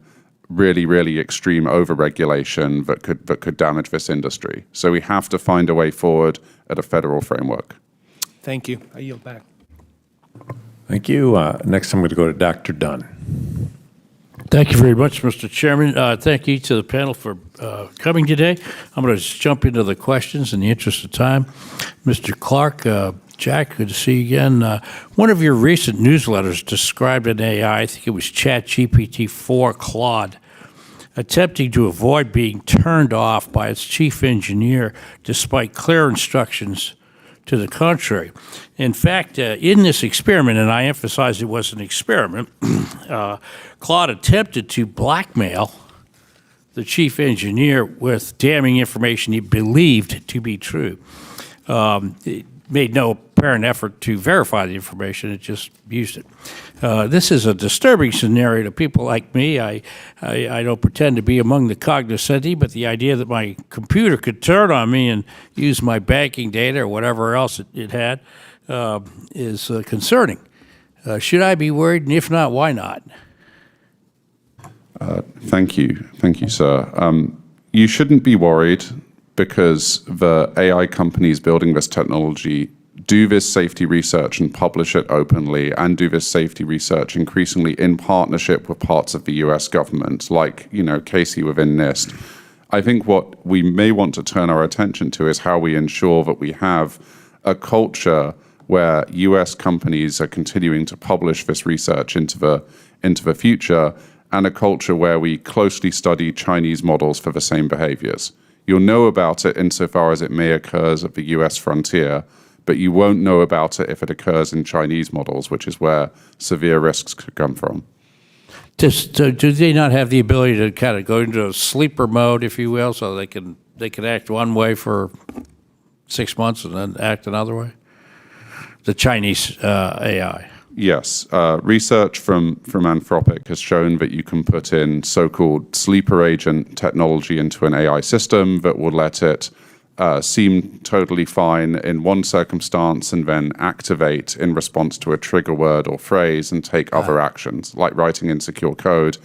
[SPEAKER 8] really, really extreme overregulation that could damage this industry. So we have to find a way forward at a federal framework.
[SPEAKER 10] Thank you. I yield back.
[SPEAKER 4] Thank you. Next, I'm going to go to Dr. Dunn.
[SPEAKER 11] Thank you very much, Mr. Chairman. Thank you to the panel for coming today. I'm going to just jump into the questions in the interest of time. Mr. Clark, Jack, good to see you again. One of your recent newsletters described an AI, I think it was ChatGPT-4 Claude, attempting to avoid being turned off by its chief engineer despite clear instructions to the contrary. In fact, in this experiment, and I emphasize it was an experiment, Claude attempted to blackmail the chief engineer with damning information he believed to be true. It made no apparent effort to verify the information, it just used it. This is a disturbing scenario to people like me. I don't pretend to be among the cognoscenti, but the idea that my computer could turn on me and use my banking data or whatever else it had is concerning. Should I be worried? And if not, why not?
[SPEAKER 8] Thank you, sir. You shouldn't be worried because the AI companies building this technology do this safety research and publish it openly, and do this safety research increasingly in partnership with parts of the US government, like, Casey within NIST. I think what we may want to turn our attention to is how we ensure that we have a culture where US companies are continuing to publish this research into the future, and a culture where we closely study Chinese models for the same behaviors. You'll know about it insofar as it may occur at the US frontier, but you won't know about it if it occurs in Chinese models, which is where severe risks could come from.
[SPEAKER 11] Do they not have the ability to kind of go into a sleeper mode, if you will, so they can act one way for 6 months and then act another way? The Chinese AI.
[SPEAKER 8] Yes. Research from Anthropic has shown that you can put in so-called sleeper agent technology into an AI system that will let it seem totally fine in one circumstance and then activate in response to a trigger word or phrase and take other actions, like writing insecure code.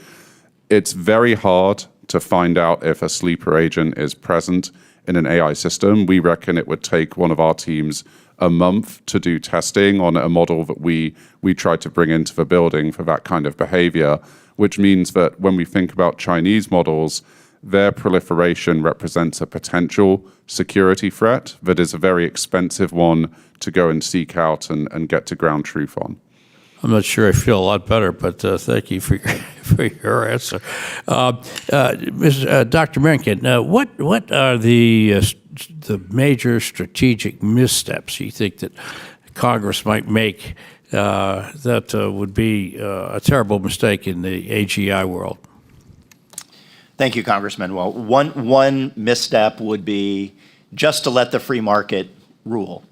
[SPEAKER 8] It's very hard to find out if a sleeper agent is present in an AI system. We reckon it would take one of our teams a month to do testing on a model that we tried to bring into the building for that kind of behavior, which means that when we think about Chinese models, their proliferation represents a potential security threat that is a very expensive one to go and seek out and get to ground truth on.
[SPEAKER 11] I'm not sure I feel a lot better, but thank you for your answer. Dr. Mencken, what are the major strategic missteps you think that Congress might make that would be a terrible mistake in the AGI world?
[SPEAKER 6] Thank you, Congressman. Well, one misstep would be just to let the free market rule.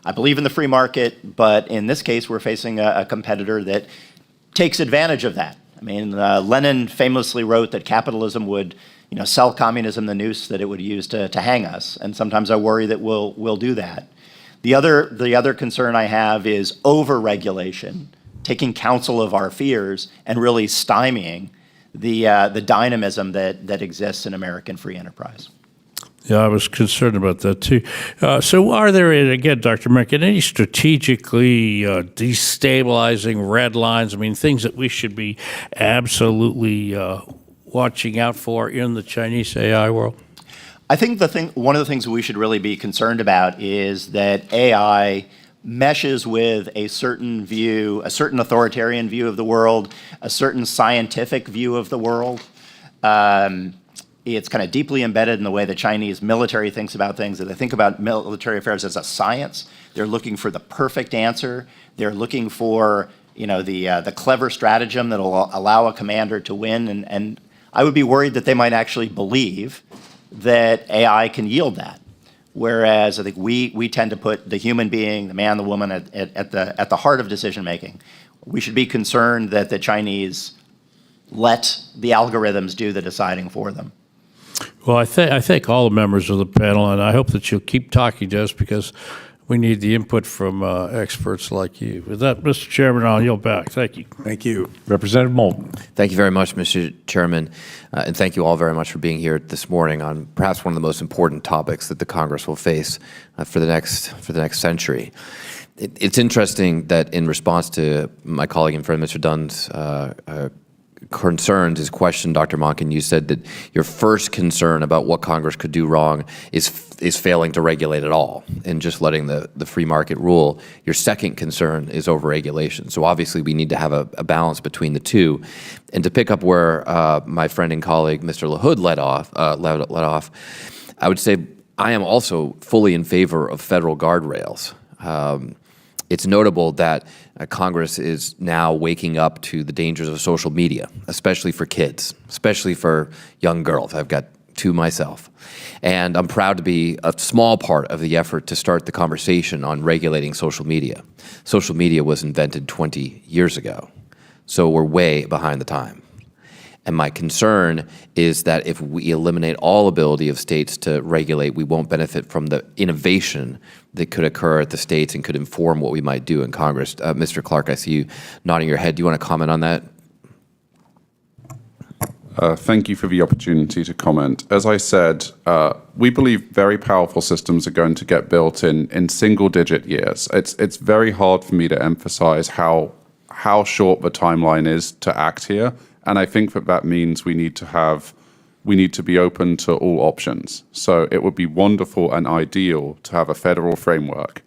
[SPEAKER 6] I believe in the free market, but in this case, we're facing a competitor that takes advantage of that. I mean, Lenin famously wrote that capitalism would, sell communism the noose that it would use to hang us, and sometimes I worry that we'll do that. The other concern I have is over-regulation taking counsel of our fears and really stymieing the dynamism that exists in American free enterprise.
[SPEAKER 11] Yeah, I was concerned about that too. So are there, again, Dr. Mencken, any strategically destabilizing red lines? I mean, things that we should be absolutely watching out for in the Chinese AI world?
[SPEAKER 6] I think one of the things we should really be concerned about is that AI meshes with a certain view, a certain authoritarian view of the world, a certain scientific view of the world. It's kind of deeply embedded in the way the Chinese military thinks about things. They think about military affairs as a science. They're looking for the perfect answer. They're looking for the clever stratagem that will allow a commander to win. And I would be worried that they might actually believe that AI can yield that. Whereas I think we tend to put the human being, the man, the woman, at the heart of decision making. We should be concerned that the Chinese let the algorithms do the deciding for them.
[SPEAKER 11] Well, I thank all the members of the panel, and I hope that you'll keep talking to us because we need the input from experts like you. With that, Mr. Chairman, I'll yield back. Thank you.
[SPEAKER 4] Thank you. Representative Moulton.
[SPEAKER 12] Thank you very much, Mr. Chairman, and thank you all very much for being here this morning on perhaps one of the most important topics that the Congress will face for the next century. It's interesting that in response to my colleague and friend, Mr. Dunn's concerns, his question, Dr. Mencken, you said that your first concern about what Congress could do wrong is failing to regulate at all and just letting the free market rule. Your second concern is overregulation. So obviously we need to have a balance between the two. And to pick up where my friend and colleague, Mr. LaHood, led off, I would say I am also fully in favor of federal guardrails. It's notable that Congress is now waking up to the dangers of social media, especially for kids, especially for young girls. I've got two myself. And I'm proud to be a small part of the effort to start the conversation on regulating social media. Social media was invented 20 years ago, so we're way behind the time. And my concern is that if we eliminate all ability of states to regulate, we won't benefit from the innovation that could occur at the states and could inform what we might do in Congress. Mr. Clark, I see you nodding your head. Do you want to comment on that?
[SPEAKER 8] Thank you for the opportunity to comment. As I said, we believe very powerful systems are going to get built in single-digit years. It's very hard for me to emphasize how short the timeline is to act here. And I think that means we need to be open to all options. So it would be wonderful and ideal to have a federal framework.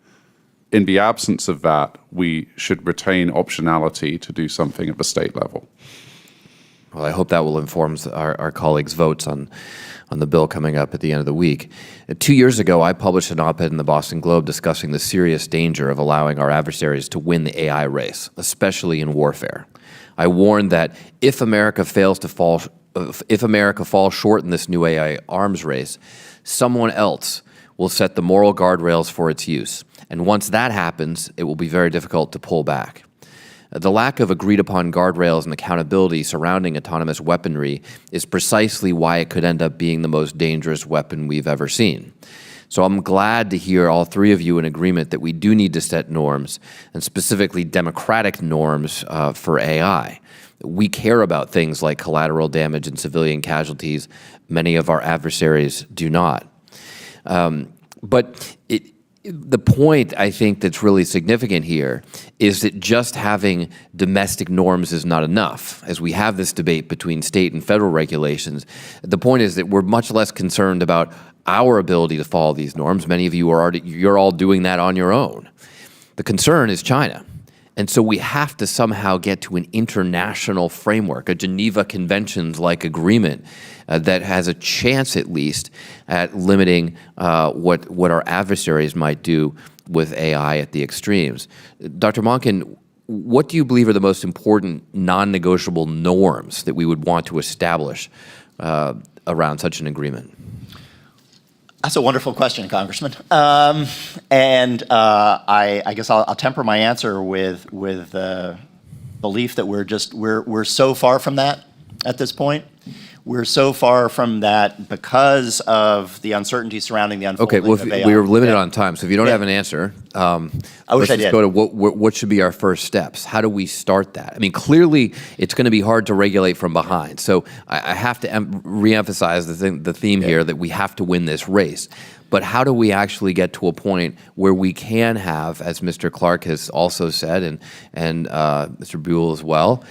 [SPEAKER 8] In the absence of that, we should retain optionality to do something at the state level.
[SPEAKER 12] Well, I hope that will inform our colleagues' votes on the bill coming up at the end of the week. 2 years ago, I published an op-ed in the Boston Globe discussing the serious danger of allowing our adversaries to win the AI race, especially in warfare. I warned that if America falls short in this new AI arms race, someone else will set the moral guardrails for its use. And once that happens, it will be very difficult to pull back. The lack of agreed-upon guardrails and accountability surrounding autonomous weaponry is precisely why it could end up being the most dangerous weapon we've ever seen. So I'm glad to hear all three of you in agreement that we do need to set norms, and specifically democratic norms for AI. We care about things like collateral damage and civilian casualties. Many of our adversaries do not. But the point, I think, that's really significant here is that just having domestic norms is not enough. As we have this debate between state and federal regulations, the point is that we're much less concerned about our ability to follow these norms. Many of you you're all doing that on your own. The concern is China. And so we have to somehow get to an international framework, a Geneva Conventions-like agreement that has a chance, at least, at limiting what our adversaries might do with AI at the extremes. Dr. Mencken, what do you believe are the most important non-negotiable norms that we would want to establish around such an agreement?
[SPEAKER 6] That's a wonderful question, Congressman. I guess I'll temper my answer with belief that we're so far from that at this point. we're so far from that because of the uncertainty surrounding the unfolding
[SPEAKER 12] Okay, well,
[SPEAKER 6] of AI.
[SPEAKER 12] we were limited on time, so if you don't have an answer,
[SPEAKER 6] I wish
[SPEAKER 12] let's
[SPEAKER 6] I
[SPEAKER 12] just
[SPEAKER 6] did.
[SPEAKER 12] go to what should be our first steps. How do we start that? I mean, clearly, it's going to be hard to regulate from behind. So I have to reemphasize the theme here that we have to win this race. But how do we actually get to a point where we can have, as Mr. Clark has also said, and Mr. Buell as well,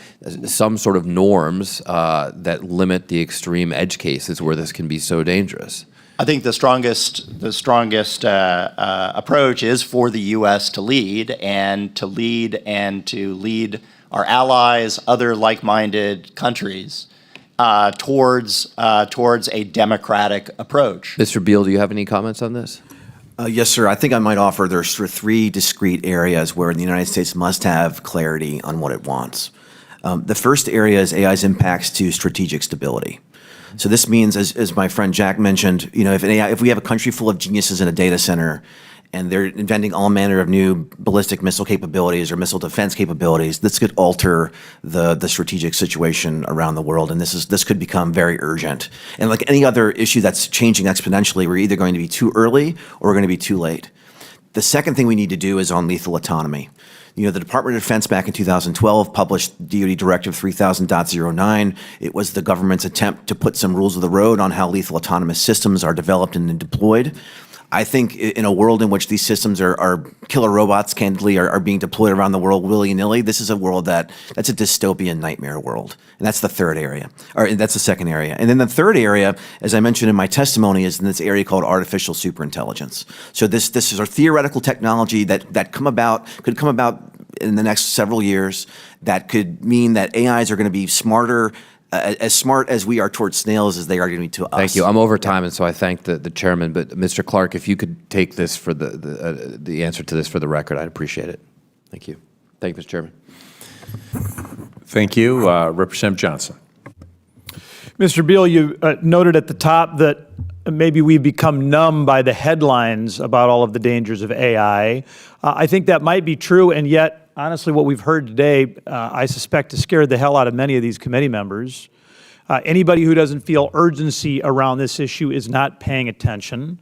[SPEAKER 12] some sort of norms that limit the extreme edge cases where this can be so dangerous?
[SPEAKER 6] I think the strongest approach is for the U.S. to lead our allies, other like-minded countries towards a democratic approach.
[SPEAKER 12] Mr. Beal, do you have any comments on this?
[SPEAKER 7] Yes, sir. I think I might offer there's sort of three discrete areas where the United States must have clarity on what it wants. The first area is AI's impacts to strategic stability. So this means, as my friend Jack mentioned, if we have a country full of geniuses in a data center and they're inventing all manner of new ballistic missile capabilities or missile defense capabilities, this could alter the strategic situation around the world, and this could become very urgent. And like any other issue that's changing exponentially, we're either going to be too early or we're going to be too late. The second thing we need to do is on lethal autonomy. The Department of Defense back in 2012 published DoD Directive 3000.09. It was the government's attempt to put some rules of the road on how lethal autonomous systems are developed and deployed. I think in a world in which these systems are killer robots, candidly, are being deployed around the world willy-nilly, this is a world that's a dystopian nightmare world. And that's the third area, or that's the second area. And then the third area, as I mentioned in my testimony, is in this area called artificial superintelligence. So this is a theoretical technology that could come about in the next several years that could mean that AIs are going to be smarter, as smart as we are towards snails as they are going to be to us.
[SPEAKER 12] Thank you. I'm over time, and so I thank the chairman. But Mr. Clark, if you could take this for the answer to this for the record, I'd appreciate it. Thank you. Thank you, Mr. Chairman.
[SPEAKER 4] Thank you. Representative Johnson.
[SPEAKER 20] Mr. Beal, you noted at the top that maybe we've become numb by the headlines about all of the dangers of AI. I think that might be true, and yet, honestly, what we've heard today, I suspect, has scared the hell out of many of these committee members. Anybody who doesn't feel urgency around this issue is not paying attention.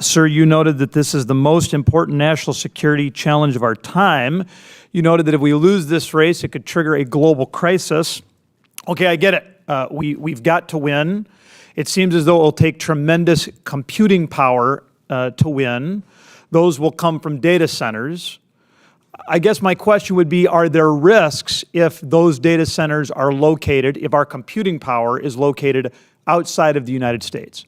[SPEAKER 20] Sir, you noted that this is the most important national security challenge of our time. You noted that if we lose this race, it could trigger a global crisis. Okay, I get it. We've got to win. It seems as though it will take tremendous computing power to win. Those will come from data centers. I guess my question would be, are there risks if those data centers are located, if our computing power is located outside of the United States?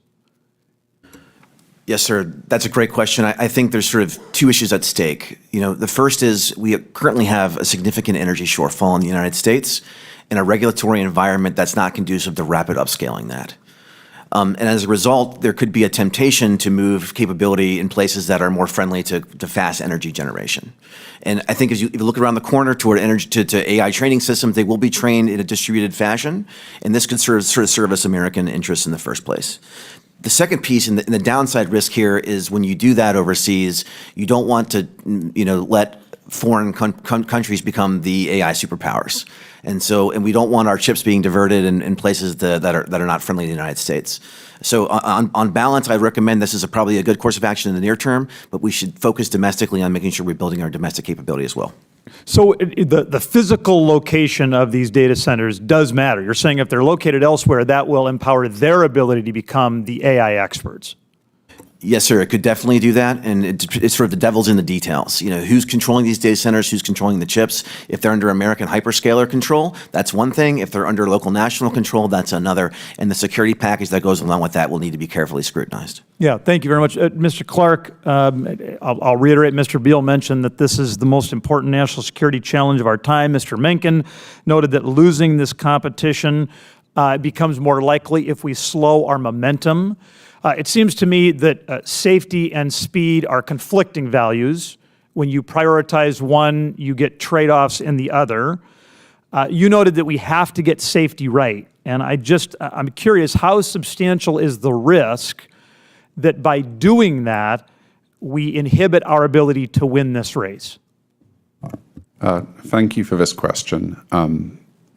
[SPEAKER 7] Yes, sir. That's a great question. I think there's sort of two issues at stake. The first is we currently have a significant energy shortfall in the United States and a regulatory environment that's not conducive to rapid upscaling that. And as a result, there could be a temptation to move capability in places that are more friendly to fast energy generation. And I think if you look around the corner toward to AI training systems, they will be trained in a distributed fashion, and this could sort of service American interests in the first place. The second piece, and the downside risk here, is when you do that overseas, you don't want to let foreign countries become the AI superpowers. And we don't want our chips being diverted in places that are not friendly to the United States. So on balance, I recommend this is probably a good course of action in the near term, but we should focus domestically on making sure we're building our domestic capability as well.
[SPEAKER 20] So the physical location of these data centers does matter. You're saying if they're located elsewhere, that will empower their ability to become the AI experts.
[SPEAKER 7] Yes, sir. It could definitely do that, and it's sort of the devil's in the details. Who's controlling these data centers, who's controlling the chips. If they're under American hyperscaler control, that's one thing. If they're under local national control, that's another. And the security package that goes along with that will need to be carefully scrutinized.
[SPEAKER 20] Yeah, thank you very much. Mr. Clark, I'll reiterate, Mr. Beal mentioned that this is the most important national security challenge of our time. Mr. Mencken noted that losing this competition becomes more likely if we slow our momentum. It seems to me that safety and speed are conflicting values. When you prioritize one, you get trade-offs in the other. You noted that we have to get safety right, and I'm curious, how substantial is the risk that by doing that, we inhibit our ability to win this race?
[SPEAKER 8] Thank you for this question.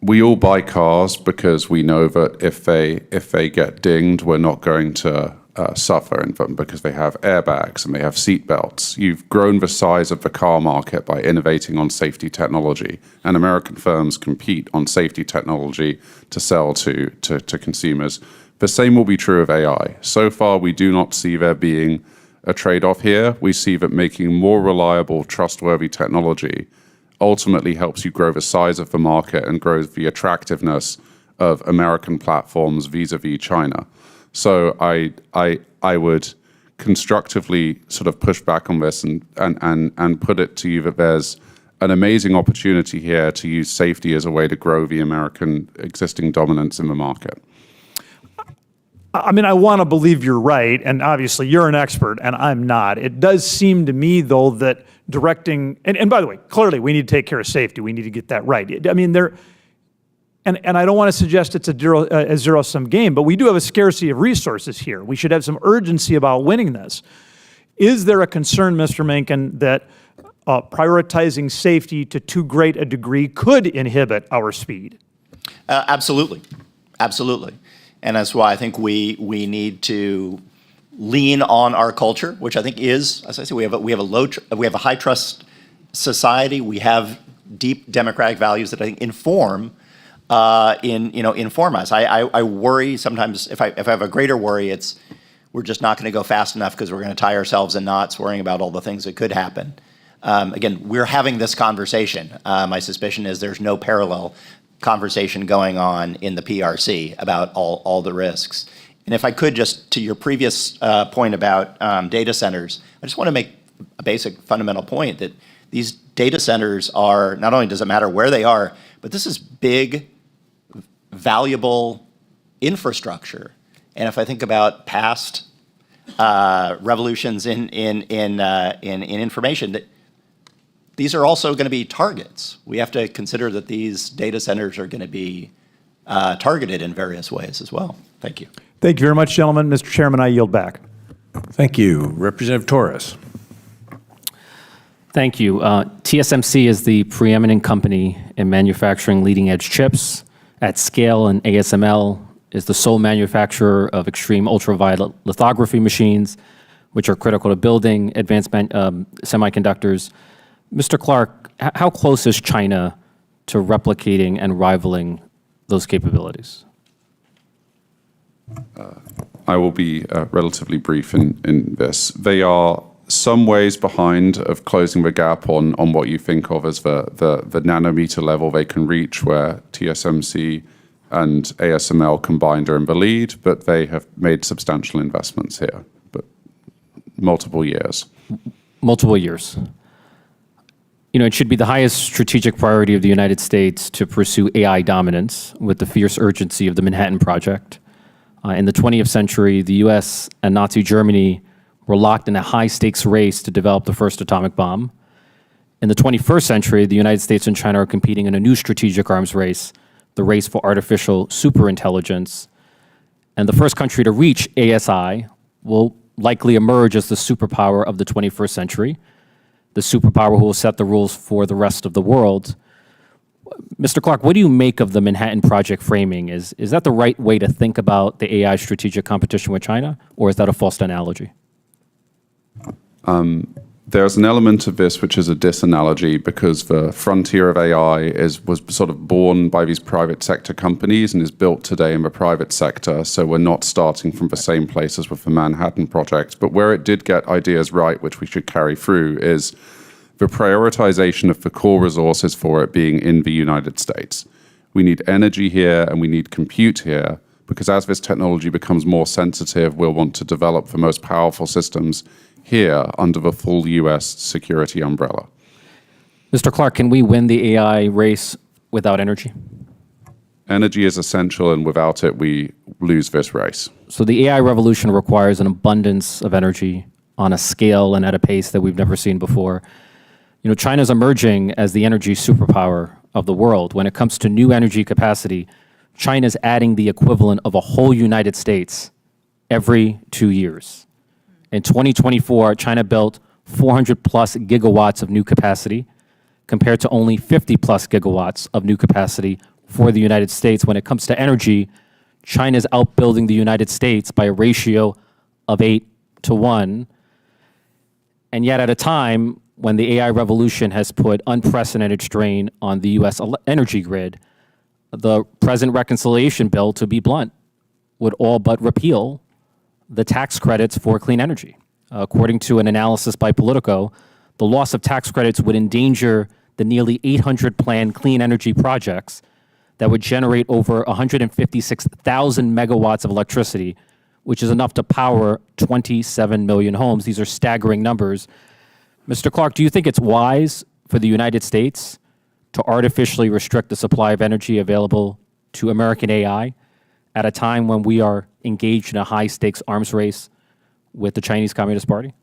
[SPEAKER 8] we all buy cars because we know that if they get dinged, we're not going to suffer in them because they have airbags and they have seat belts. You've grown the size of the car market by innovating on safety technology, and American firms compete on safety technology to sell to consumers. The same will be true of AI. So far, we do not see there being a trade-off here. We see that making more reliable, trustworthy technology ultimately helps you grow the size of the market and grow the attractiveness of American platforms vis-a-vis China. So I would constructively sort of push back on this and put it to you that there's an amazing opportunity here to use safety as a way to grow the American existing dominance in the market.
[SPEAKER 13] I mean, I want to believe you're right, and obviously you're an expert, and I'm not. It does seem to me, though, that directing, and by the way, clearly we need to take care of safety. We need to get that right. I mean, and I don't want to suggest it's a zero-sum game, but we do have a scarcity of resources here. We should have some urgency about winning this. Is there a concern, Mr. Mencken, that prioritizing safety to too great a degree could inhibit our speed?
[SPEAKER 6] Absolutely. Absolutely. And that's why I think we need to lean on our culture, which I think is, as I say, we have a high trust society. We have deep democratic values that I think inform us. I worry sometimes, if I have a greater worry, it's we're just not going to go fast enough because we're going to tie ourselves in knots worrying about all the things that could happen. Again, we're having this conversation. My suspicion is there's no parallel conversation going on in the PRC about all the risks. And if I could, just to your previous point about data centers, I just want to make a basic fundamental point that these data centers are, not only does it matter where they are, but this is big, valuable infrastructure. And if I think about past revolutions in information, that these are also going to be targets. We have to consider that these data centers are going to be targeted in various ways as well. Thank you.
[SPEAKER 13] Thank you very much, gentlemen. Mr. Chairman, I yield back.
[SPEAKER 4] Thank you. Representative Torres.
[SPEAKER 14] Thank you. TSMC is the preeminent company in manufacturing leading-edge chips at scale, and ASML is the sole manufacturer of extreme ultraviolet lithography machines, which are critical to building advanced semiconductors. Mr. Clark, how close is China to replicating and rivaling those capabilities?
[SPEAKER 8] I will be relatively brief in this. They are some ways behind of closing the gap on what you think of as the nanometer level they can reach, where TSMC and ASML combined are in the lead, but they have made substantial investments here, but multiple years.
[SPEAKER 14] Multiple years. You know, it should be the highest strategic priority of the United States to pursue AI dominance with the fierce urgency of the Manhattan Project. In the 20th century, the US and Nazi Germany were locked in a high-stakes race to develop the first atomic bomb. In the 21st century, the United States and China are competing in a new strategic arms race, the race for artificial superintelligence. And the first country to reach ASI will likely emerge as the superpower of the 21st century, the superpower who will set the rules for the rest of the world. Mr. Clark, what do you make of the Manhattan Project framing? Is that the right way to think about the AI strategic competition with China, or is that a false analogy?
[SPEAKER 8] There's an element of this which is a disanalogy, because the frontier of AI was sort of born by these private sector companies and is built today in the private sector. So we're not starting from the same place as with the Manhattan Project. But where it did get ideas right, which we should carry through, is the prioritization of the core resources for it being in the United States. We need energy here and we need compute here, because as this technology becomes more sensitive, we'll want to develop the most powerful systems here under the full US security umbrella.
[SPEAKER 14] Mr. Clark, can we win the AI race without energy?
[SPEAKER 8] Energy is essential, and without it, we lose this race.
[SPEAKER 14] So the AI revolution requires an abundance of energy on a scale and at a pace that we've never seen before. You know, China's emerging as the energy superpower of the world. When it comes to new energy capacity, China's adding the equivalent of a whole United States every 2 years. In 2024, China built 400 plus gigawatts of new capacity, compared to only 50 plus gigawatts of new capacity for the United States. When it comes to energy, China is outbuilding the United States by a ratio of 8-to-1. And yet at a time when the AI revolution has put unprecedented strain on the U.S. energy grid, the present reconciliation bill, to be blunt, would all but repeal the tax credits for clean energy. According to an analysis by Politico, the loss of tax credits would endanger the nearly 800 planned clean energy projects that would generate over 156,000 megawatts of electricity, which is enough to power 27 million homes. These are staggering numbers. Mr. Clark, do you think it's wise for the United States to artificially restrict the supply of energy available to American AI at a time when we are engaged in a high-stakes arms race with the Chinese Communist Party?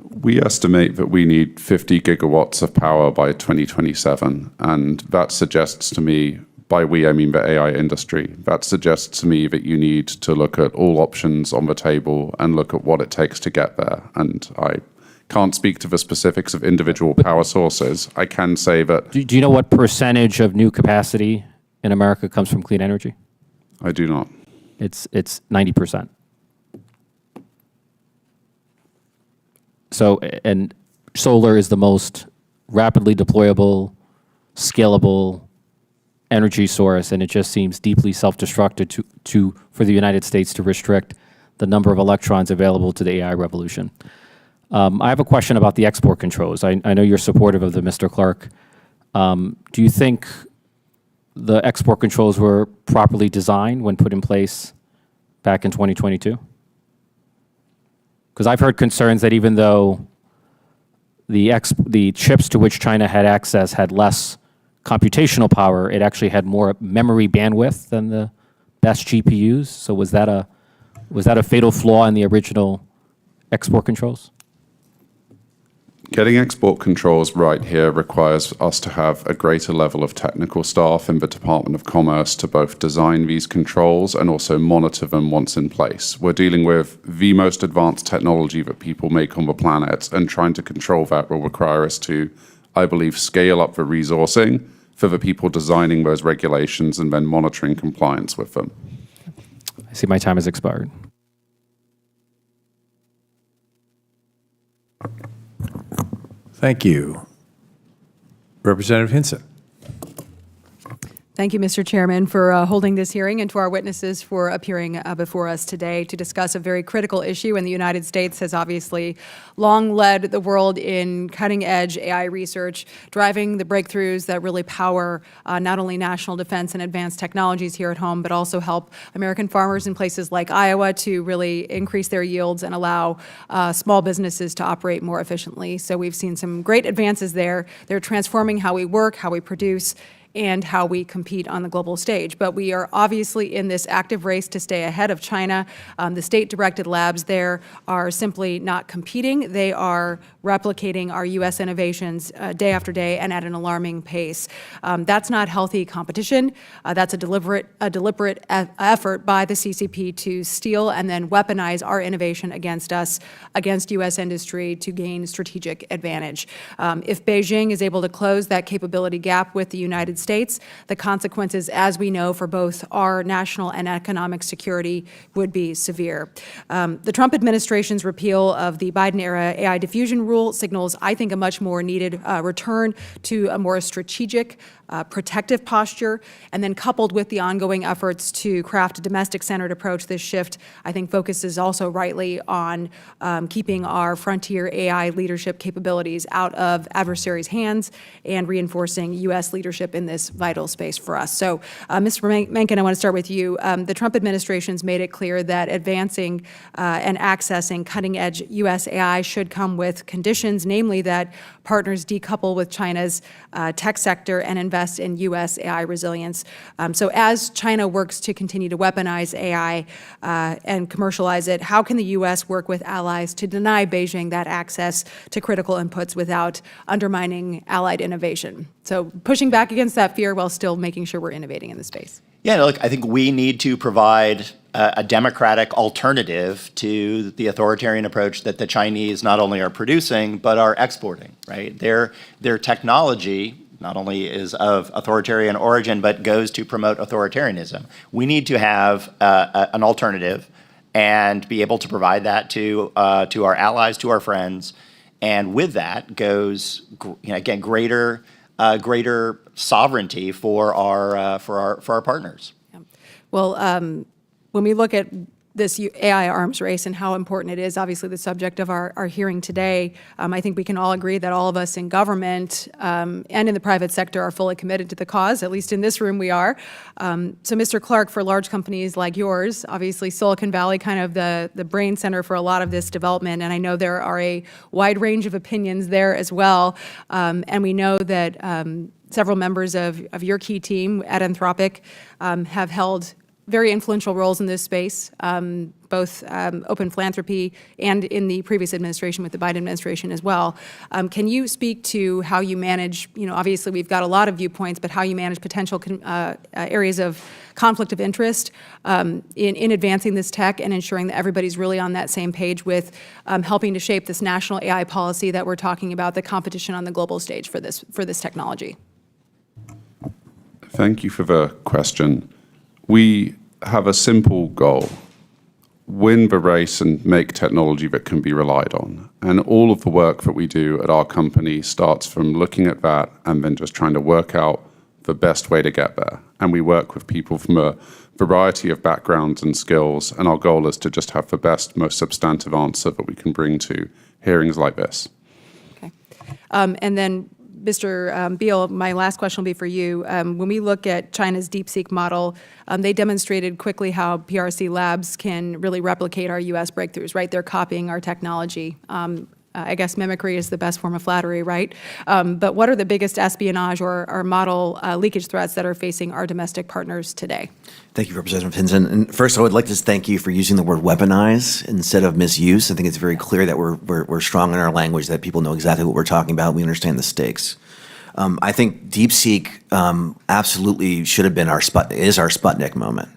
[SPEAKER 8] We estimate that we need 50 gigawatts of power by 2027, and that suggests to me, by we I mean the AI industry, that suggests to me that you need to look at all options on the table and look at what it takes to get there. And I can't speak to the specifics of individual power sources. I can say that...
[SPEAKER 14] Do you know what percentage of new capacity in America comes from clean energy?
[SPEAKER 8] I do not.
[SPEAKER 14] It's 90%. So, and solar is the most rapidly deployable, scalable energy source, and it just seems deeply self-destructive for the United States to restrict the number of electrons available to the AI revolution. I have a question about the export controls. I know you're supportive of them, Mr. Clark. Do you think the export controls were properly designed when put in place back in 2022? Because I've heard concerns that even though the chips to which China had access had less computational power, it actually had more memory bandwidth than the best GPUs. So was that a fatal flaw in the original export controls?
[SPEAKER 8] Getting export controls right here requires us to have a greater level of technical staff in the Department of Commerce to both design these controls and also monitor them once in place. We're dealing with the most advanced technology that people make on the planet, and trying to control that will require us to, I believe, scale up the resourcing for the people designing those regulations and then monitoring compliance with them.
[SPEAKER 14] I see my time has expired.
[SPEAKER 4] Thank you. Representative Hinson.
[SPEAKER 2] Thank you, Mr. Chairman, for holding this hearing, and to our witnesses for appearing before us today to discuss a very critical issue. And the United States has obviously long led the world in cutting-edge AI research, driving the breakthroughs that really power not only national defense and advanced technologies here at home, but also help American farmers in places like Iowa to really increase their yields and allow small businesses to operate more efficiently. So we've seen some great advances there. They're transforming how we work, how we produce, and how we compete on the global stage. But we are obviously in this active race to stay ahead of China. The state-directed labs there are simply not competing. They are replicating our U.S. innovations day after day and at an alarming pace. That's not healthy competition. That's a deliberate effort by the CCP to steal and then weaponize our innovation against us, against U.S. industry, to gain strategic advantage. If Beijing is able to close that capability gap with the United States, the consequences, as we know, for both our national and economic security would be severe. The Trump administration's repeal of the Biden-era AI diffusion rule signals, I think, a much more needed return to a more strategic, protective posture, and then coupled with the ongoing efforts to craft a domestic-centered approach, this shift, I think, focuses also rightly on keeping our frontier AI leadership capabilities out of adversaries' hands and reinforcing U.S. leadership in this vital space for us. So, Mr. Mencken, I want to start with you. The Trump administration's made it clear that advancing and accessing cutting-edge U.S. AI should come with conditions, namely that partners decouple with China's tech sector and invest in U.S. AI resilience. So as China works to continue to weaponize AI and commercialize it, how can the U.S. work with allies to deny Beijing that access to critical inputs without undermining allied innovation? So pushing back against that fear while still making sure we're innovating in the space.
[SPEAKER 6] Yeah, no, look, I think we need to provide a democratic alternative to the authoritarian approach that the Chinese not only are producing, but are exporting, right? Their technology not only is of authoritarian origin, but goes to promote authoritarianism. We need to have an alternative and be able to provide that to our allies, to our friends. And with that goes, again, greater sovereignty for our partners.
[SPEAKER 2] Well, when we look at this AI arms race and how important it is, obviously the subject of our hearing today, I think we can all agree that all of us in government and in the private sector are fully committed to the cause, at least in this room we are. So Mr. Clark, for large companies like yours, obviously Silicon Valley kind of the brain center for a lot of this development, and I know there are a wide range of opinions there as well, and we know that several members of your key team at Anthropic have held very influential roles in this space, both open philanthropy and in the previous administration with the Biden administration as well. Can you speak to how you manage, obviously we've got a lot of viewpoints, but how you manage potential areas of conflict of interest in advancing this tech and ensuring that everybody's really on that same page with helping to shape this national AI policy that we're talking about, the competition on the global stage for this technology?
[SPEAKER 8] Thank you for the question. We have a simple goal: win the race and make technology that can be relied on. And all of the work that we do at our company starts from looking at that and then just trying to work out the best way to get there. And we work with people from a variety of backgrounds and skills, and our goal is to just have the best, most substantive answer that we can bring to hearings like this.
[SPEAKER 2] Okay. And then Mr. Beal, my last question will be for you. When we look at China's DeepSeek model, they demonstrated quickly how PRC labs can really replicate our U.S. breakthroughs, right? They're copying our technology. I guess mimicry is the best form of flattery, right? But what are the biggest espionage or model leakage threats that are facing our domestic partners today?
[SPEAKER 7] Thank you, Representative Hinson. And first, I would like to thank you for using the word weaponize instead of misuse. I think it's very clear that we're strong in our language, that people know exactly what we're talking about. We understand the stakes. I think DeepSeek absolutely should have been is our Sputnik moment.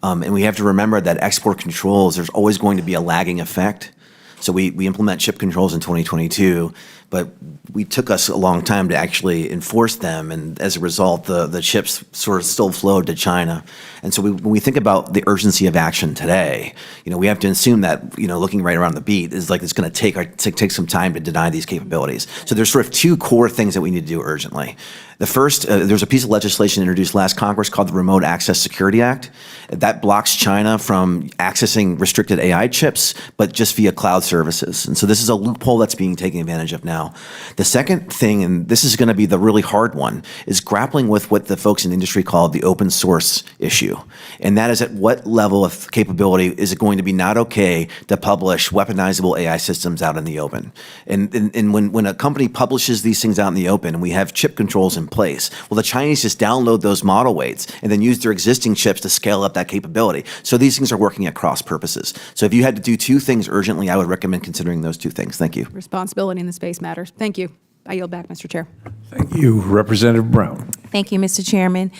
[SPEAKER 7] And we have to remember that export controls, there's always going to be a lagging effect. So we implement chip controls in 2022, but we took us a long time to actually enforce them, and as a result, the chips sort of still flowed to China. And so when we think about the urgency of action today, we have to assume that, looking right around the beat is like it's going to take some time to deny these capabilities. So there's sort of two core things that we need to do urgently. The first, there's a piece of legislation introduced last Congress called the Remote Access Security Act. That blocks China from accessing restricted AI chips, but just via cloud services. And so this is a loophole that's being taken advantage of now. The second thing, and this is going to be the really hard one, is grappling with what the folks in the industry call the open source issue. And that is, at what level of capability is it going to be not okay to publish weaponizable AI systems out in the open? And when a company publishes these things out in the open and we have chip controls in place, well, the Chinese just download those model weights and then use their existing chips to scale up that capability. So these things are working at cross purposes. So if you had to do two things urgently, I would recommend considering those two things. Thank you.
[SPEAKER 2] Responsibility in the space matters. Thank you. I yield back, Mr. Chair.
[SPEAKER 4] Thank you. Representative Brown.
[SPEAKER 15] Thank you, Mr. Chairman.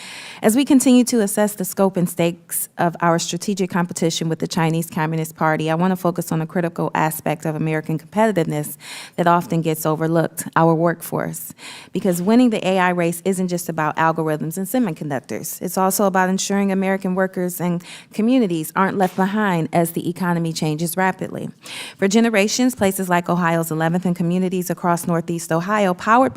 [SPEAKER 15] As we continue to assess the scope and stakes of our strategic competition with the Chinese Communist Party, I want to focus on a critical aspect of American competitiveness that often gets overlooked, our workforce. Because winning the AI race isn't just about algorithms and semiconductors. It's also about ensuring American workers and communities aren't left behind as the economy changes rapidly. For generations, places like Ohio's 11th and communities across Northeast Ohio powered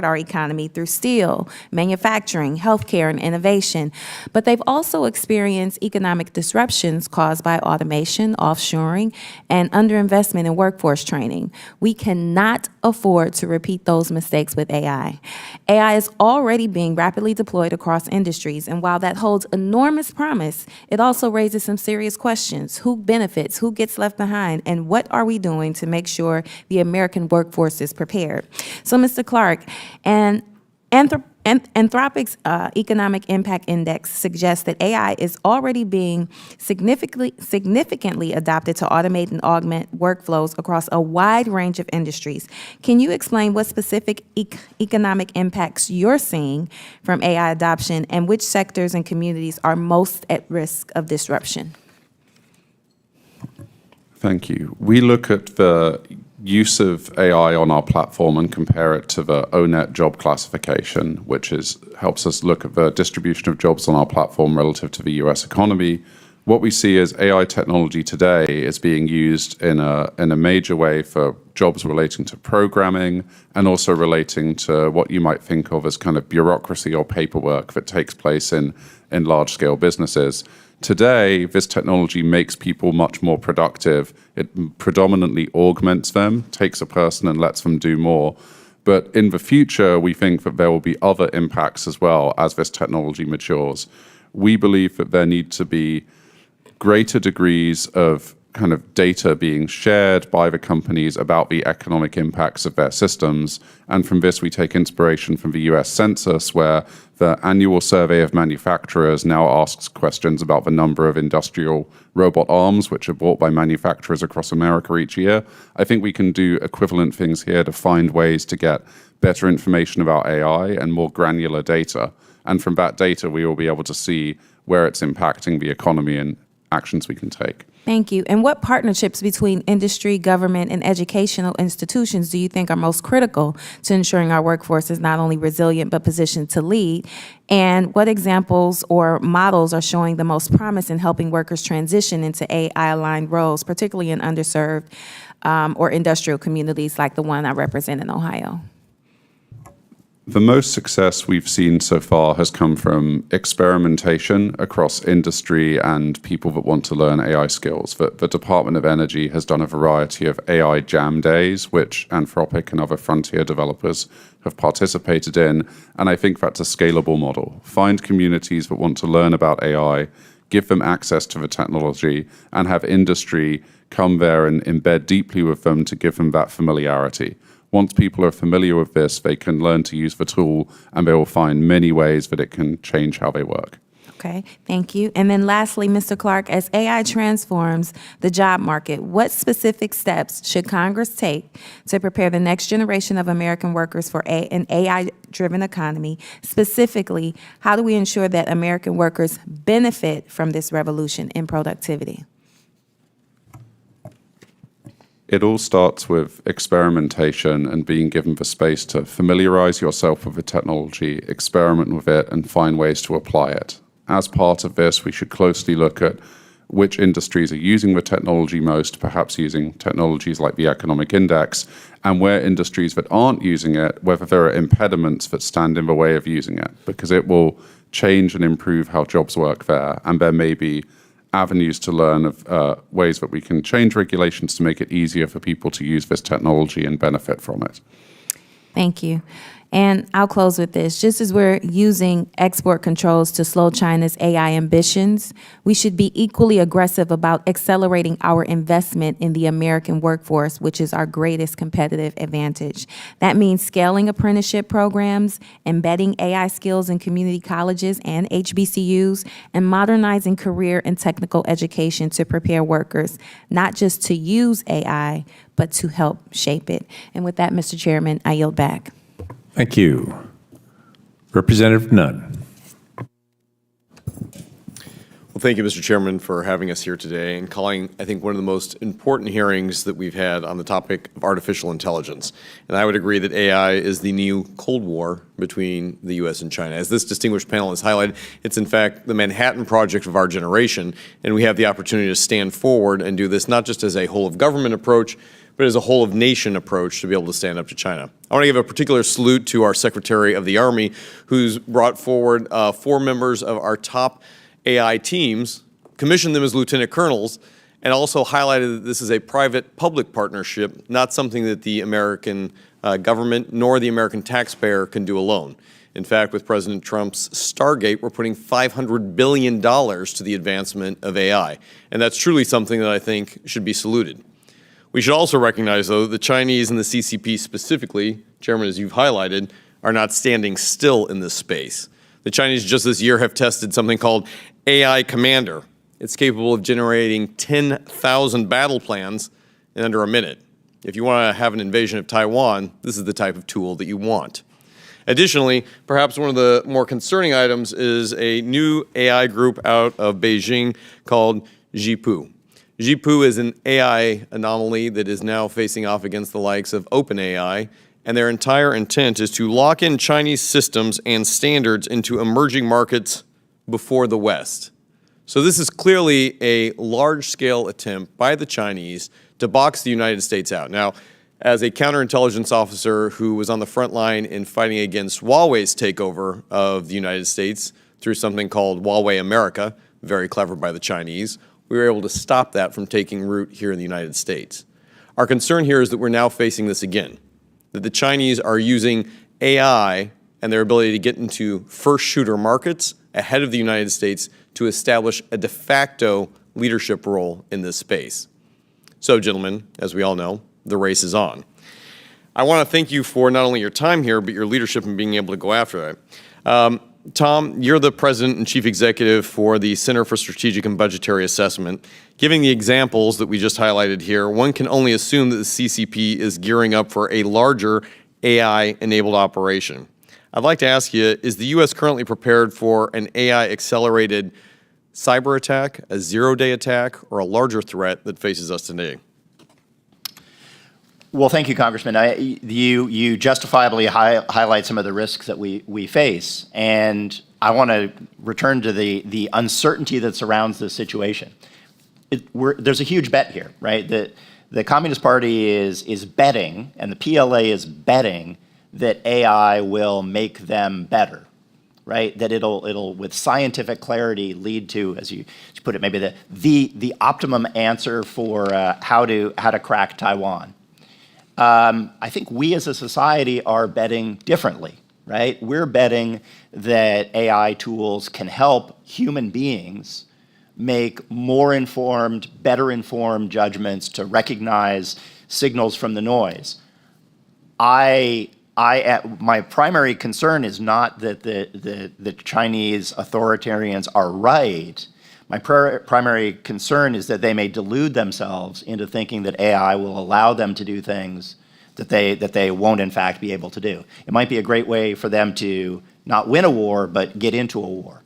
[SPEAKER 15] our economy through steel, manufacturing, healthcare, and innovation. But they've also experienced economic disruptions caused by automation, offshoring, and underinvestment in workforce training. We cannot afford to repeat those mistakes with AI. AI is already being rapidly deployed across industries, and while that holds enormous promise, it also raises some serious questions. Who benefits? Who gets left behind? And what are we doing to make sure the American workforce is prepared? So, Mr. Clark, Anthropic's Economic Impact Index suggests that AI is already being significantly adopted to automate and augment workflows across a wide range of industries. Can you explain what specific economic impacts you're seeing from AI adoption and which sectors and communities are most at risk of disruption?
[SPEAKER 8] Thank you. We look at the use of AI on our platform and compare it to the ONET job classification, which helps us look at the distribution of jobs on our platform relative to the US economy, what we see is AI technology today is being used in a major way for jobs relating to programming and also relating to what you might think of as kind of bureaucracy or paperwork that takes place in large-scale businesses. Today, this technology makes people much more productive. It predominantly augments them, takes a person and lets them do more. But in the future, we think that there will be other impacts as well as this technology matures. We believe that there need to be greater degrees of kind of data being shared by the companies about the economic impacts of their systems. And from this, we take inspiration from the US Census, where the annual survey of manufacturers now asks questions about the number of industrial robot arms which are bought by manufacturers across America each year. I think we can do equivalent things here to find ways to get better information about AI and more granular data. And from that data, we will be able to see where it's impacting the economy and actions we can take.
[SPEAKER 15] Thank you. And what partnerships between industry, government, and educational institutions do you think are most critical to ensuring our workforce is not only resilient but positioned to lead? And what examples or models are showing the most promise in helping workers transition into AI-aligned roles, particularly in underserved or industrial communities like the one I represent in Ohio?
[SPEAKER 8] The most success we've seen so far has come from experimentation across industry and people that want to learn AI skills. The Department of Energy has done a variety of AI jam days, which Anthropic and other frontier developers have participated in. And I think that's a scalable model. Find communities that want to learn about AI, give them access to the technology, and have industry come there and embed deeply with them to give them that familiarity. Once people are familiar with this, they can learn to use the tool, and they will find many ways that it can change how they work.
[SPEAKER 15] Okay, thank you. And then lastly, Mr. Clark, as AI transforms the job market, what specific steps should Congress take to prepare the next generation of American workers for an AI-driven economy? Specifically, how do we ensure that American workers benefit from this revolution in productivity?
[SPEAKER 8] It all starts with experimentation and being given the space to familiarize yourself with the technology, experiment with it, and find ways to apply it. As part of this, we should closely look at which industries are using the technology most, perhaps using technologies like the economic index, and where industries that aren't using it, whether there are impediments that stand in the way of using it, because it will change and improve how jobs work there, and there may be avenues to learn of ways that we can change regulations to make it easier for people to use this technology and benefit from it.
[SPEAKER 15] Thank you. And I'll close with this. Just as we're using export controls to slow China's AI ambitions, we should be equally aggressive about accelerating our investment in the American workforce, which is our greatest competitive advantage. That means scaling apprenticeship programs, embedding AI skills in community colleges and HBCUs, and modernizing career and technical education to prepare workers, not just to use AI, but to help shape it. And with that, Mr. Chairman, I yield back.
[SPEAKER 4] Thank you. Representative Nunn.
[SPEAKER 16] Well, thank you, Mr. Chairman, for having us here today and calling, I think, one of the most important hearings that we've had on the topic of artificial intelligence. And I would agree that AI is the new Cold War between the U.S. and China. As this distinguished panel has highlighted, it's in fact the Manhattan Project of our generation, and we have the opportunity to stand forward and do this not just as a whole-of-government approach, but as a whole-of-nation approach to be able to stand up to China. I want to give a particular salute to our Secretary of the Army, who's brought forward 4 members of our top AI teams, commissioned them as lieutenant colonels, and also highlighted that this is a private-public partnership, not something that the American government nor the American taxpayer can do alone. In fact, with President Trump's Stargate, we're putting $500 billion to the advancement of AI, and that's truly something that I think should be saluted. We should also recognize, though, that the Chinese and the CCP specifically, Chairman, as you've highlighted, are not standing still in this space. The Chinese just this year have tested something called AI Commander. It's capable of generating 10,000 battle plans in under a minute. If you want to have an invasion of Taiwan, this is the type of tool that you want. Additionally, perhaps one of the more concerning items is a new AI group out of Beijing called Zhipu. Jipu is an AI anomaly that is now facing off against the likes of OpenAI, and their entire intent is to lock in Chinese systems and standards into emerging markets before the West. So this is clearly a large-scale attempt by the Chinese to box the United States out. Now, as a counterintelligence officer who was on the front line in fighting against Huawei's takeover of the United States through something called Huawei America, very clever by the Chinese, we were able to stop that from taking root here in the United States. Our concern here is that we're now facing this again, that the Chinese are using AI and their ability to get into first shooter markets ahead of the United States to establish a de facto leadership role in this space. So, gentlemen, as we all know, the race is on. I want to thank you for not only your time here, but your leadership in being able to go after it. Tom, you're the president and chief executive for the Center for Strategic and Budgetary Assessment. Giving the examples that we just highlighted here, one can only assume that the CCP is gearing up for a larger AI-enabled operation. I'd like to ask you, is the U.S. currently prepared for an AI-accelerated cyber attack, a zero-day attack, or a larger threat that faces us today?
[SPEAKER 6] Well, thank you, Congressman. You justifiably highlight some of the risks that we face, and I want to return to the uncertainty that surrounds this situation. There's a huge bet here, right? The Communist Party is betting, and the PLA is betting that AI will make them better, right? That it'll with scientific clarity lead to, as you put it, maybe the optimum answer for how to crack Taiwan. I think we as a society are betting differently, right? We're betting that AI tools can help human beings make more informed, better informed judgments to recognize signals from the noise. My primary concern is not that the Chinese authoritarians are right. My primary concern is that they may delude themselves into thinking that AI will allow them to do things that they won't in fact be able to do. It might be a great way for them to not win a war, but get into a war.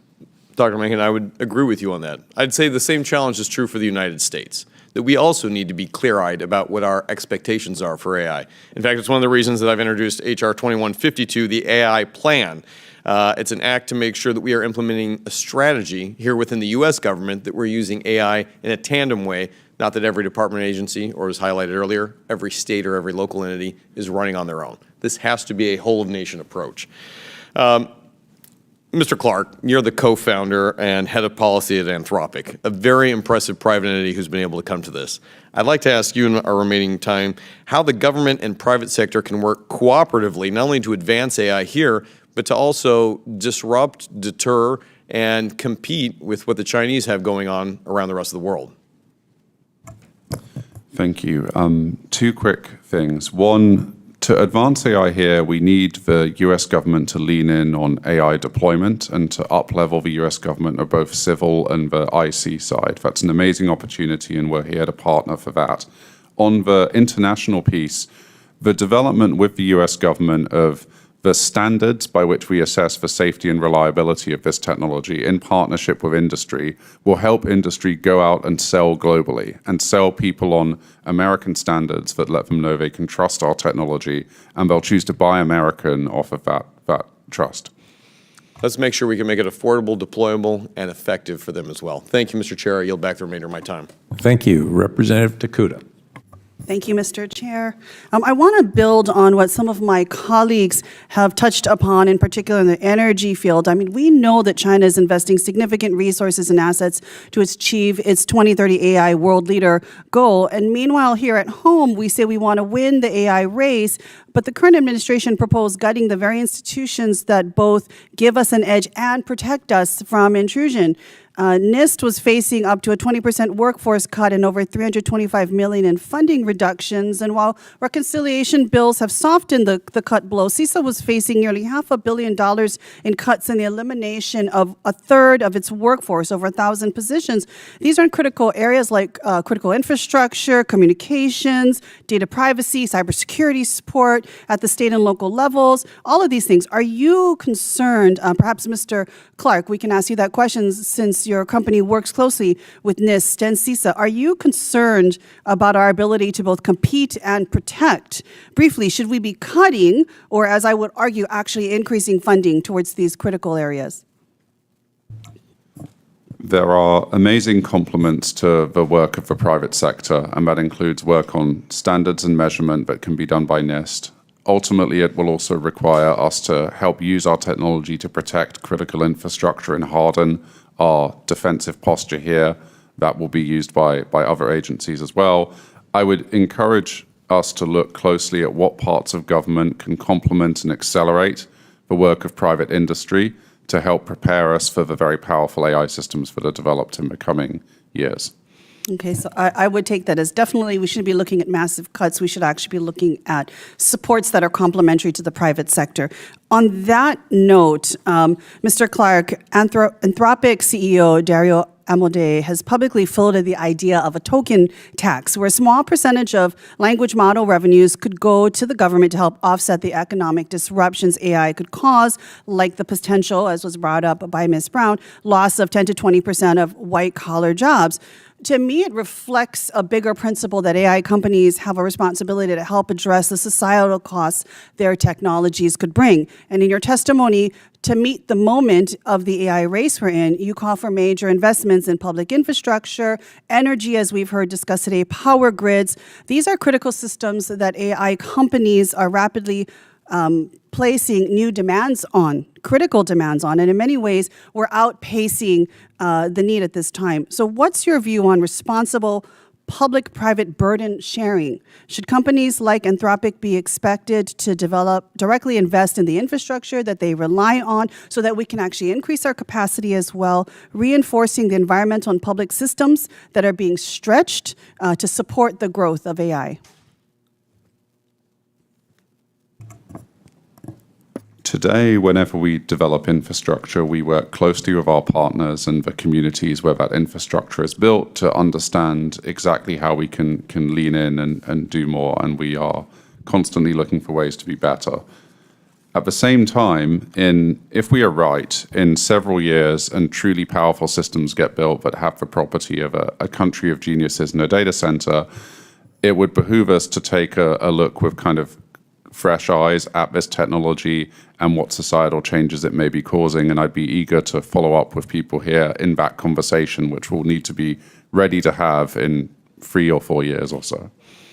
[SPEAKER 16] Dr. Mencken, I would agree with you on that. I'd say the same challenge is true for the United States, that we also need to be clear-eyed about what our expectations are for AI. In fact, it's one of the reasons that I've introduced H.R. 2152, the AI Plan. It's an act to make sure that we are implementing a strategy here within the U.S. government that we're using AI in a tandem way, not that every department or agency, or as highlighted earlier, every state or every local entity is running on their own. This has to be a whole-of-nation approach. Mr. Clark, you're the co-founder and head of policy at Anthropic, a very impressive private entity who's been able to come to this. I'd like to ask you in our remaining time how the government and private sector can work cooperatively, not only to advance AI here, but to also disrupt, deter, and compete with what the Chinese have going on around the rest of the world.
[SPEAKER 8] Thank you. Two quick things. One, to advance AI here, we need the US government to lean in on AI deployment and to up-level the US government of both civil and the IC side. That's an amazing opportunity, and we're here to partner for that. On the international piece, the development with the US government of the standards by which we assess the safety and reliability of this technology in partnership with industry will help industry go out and sell globally and sell people on American standards that let them know they can trust our technology and they'll choose to buy American off of that trust.
[SPEAKER 16] Let's make sure we can make it affordable, deployable, and effective for them as well. Thank you, Mr. Chair. I yield back the remainder of my time.
[SPEAKER 4] Thank you. Representative Takuda.
[SPEAKER 17] Thank you, Mr. Chair. I want to build on what some of my colleagues have touched upon, in particular in the energy field. I mean, we know that China is investing significant resources and assets to achieve its 2030 AI world leader goal. And meanwhile, here at home, we say we want to win the AI race, but the current administration proposed gutting the very institutions that both give us an edge and protect us from intrusion. NIST was facing up to a 20% workforce cut and over $325 million in funding reductions. And while reconciliation bills have softened the cut blow, CISA was facing nearly $500 million in cuts and the elimination of a third of its workforce, over 1,000 positions. These are in critical areas like critical infrastructure, communications, data privacy, cybersecurity support at the state and local levels, all of these things. Are you concerned, perhaps Mr. Clark, we can ask you that question since since your company works closely with NIST and CISA, are you concerned about our ability to both compete and protect? Briefly, should we be cutting or, as I would argue, actually increasing funding towards these critical areas?
[SPEAKER 8] There are amazing complements to the work of the private sector, and that includes work on standards and measurement that can be done by NIST. Ultimately, it will also require us to help use our technology to protect critical infrastructure and harden our defensive posture here. That will be used by other agencies as well. I would encourage us to look closely at what parts of government can complement and accelerate the work of private industry to help prepare us for the very powerful AI systems that are developed in the coming years.
[SPEAKER 17] Okay, so I would take that as definitely we shouldn't be looking at massive cuts. We should actually be looking at supports that are complementary to the private sector. On that note, Mr. Clark, Anthropic CEO Dario Amodei has publicly floated the idea of a token tax, where a small percentage of language model revenues could go to the government to help offset the economic disruptions AI could cause, like the potential, as was brought up by Ms. Brown, loss of 10 to 20% of white-collar jobs. To me, it reflects a bigger principle that AI companies have a responsibility to help address the societal costs their technologies could bring. And in your testimony, to meet the moment of the AI race we're in, you call for major investments in public infrastructure, energy, as we've heard discussed today, power grids. These are critical systems that AI companies are rapidly placing new demands on, critical demands on, and in many ways, we're outpacing the need at this time. So what's your view on responsible public-private burden sharing? Should companies like Anthropic be expected to directly invest in the infrastructure that they rely on so that we can actually increase our capacity as well, reinforcing the environmental and public systems that are being stretched to support the growth of AI?
[SPEAKER 8] Today, whenever we develop infrastructure, we work closely with our partners and the communities where that infrastructure is built to understand exactly how we can lean in and do more, and we are constantly looking for ways to be better. At the same time, if we are right, in several years and truly powerful systems get built that have the property of a country of geniuses in a data center, it would behoove us to take a look with kind of fresh eyes at this technology and what societal changes it may be causing. And I'd be eager to follow up with people here in that conversation, which we'll need to be ready to have in 3 or 4 years or so.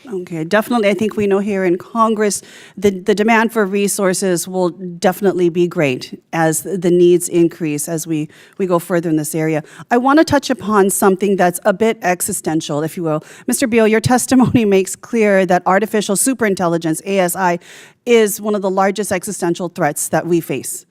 [SPEAKER 17] Okay, definitely. I think we know here in Congress, the demand for resources will definitely be great as the needs increase as we go further in this area. I want to touch upon something that's a bit existential, if you will. Mr. Beal, your testimony makes clear that artificial superintelligence, ASI, is one of the largest existential threats that we face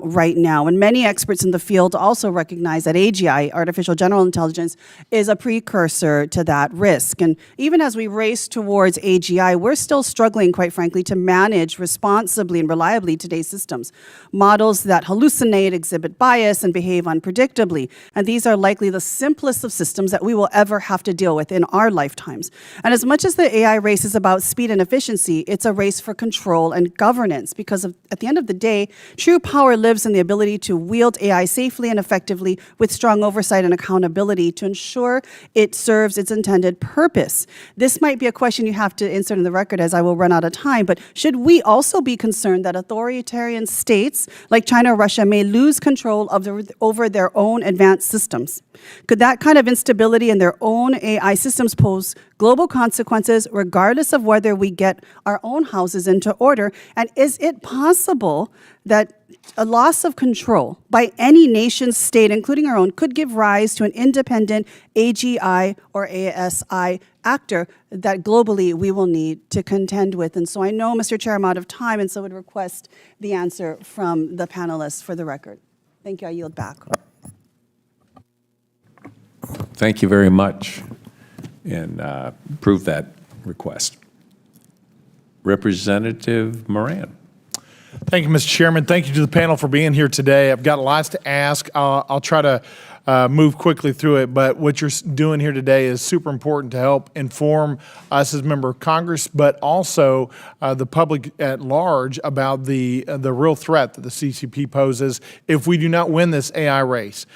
[SPEAKER 17] right now. And many experts in the field also recognize that AGI, artificial general intelligence, is a precursor to that risk. And even as we race towards AGI, we're still struggling, quite frankly, to manage responsibly and reliably today's systems. Models that hallucinate, exhibit bias, and behave unpredictably. And these are likely the simplest of systems that we will ever have to deal with in our lifetimes. And as much as the AI race is about speed and efficiency, it's a race for control and governance, because at the end of the day, true power lives in the ability to wield AI safely and effectively with strong oversight and accountability to ensure it serves its intended purpose. This might be a question you have to insert in the record, as I will run out of time, but should we also be concerned that authoritarian states like China or Russia may lose control over their own advanced systems? Could that kind of instability in their own AI systems pose global consequences regardless of whether we get our own houses into order? And is it possible that a loss of control by any nation state, including our own, could give rise to an independent AGI or ASI actor that globally we will need to contend with? And so I know, Mr. Chair, I'm out of time, and so I would request the answer from the panelists for the record. Thank you. I yield back.
[SPEAKER 4] Thank you very much, and approve that request. Representative Moran.
[SPEAKER 18] Thank you, Mr. Chairman. Thank you to the panel for being here today. I've got lots to ask. I'll try to move quickly through it, but what you're doing here today is super important to help inform us as member of Congress, but also the public at large about the real threat that the CCP poses if we do not win this AI race.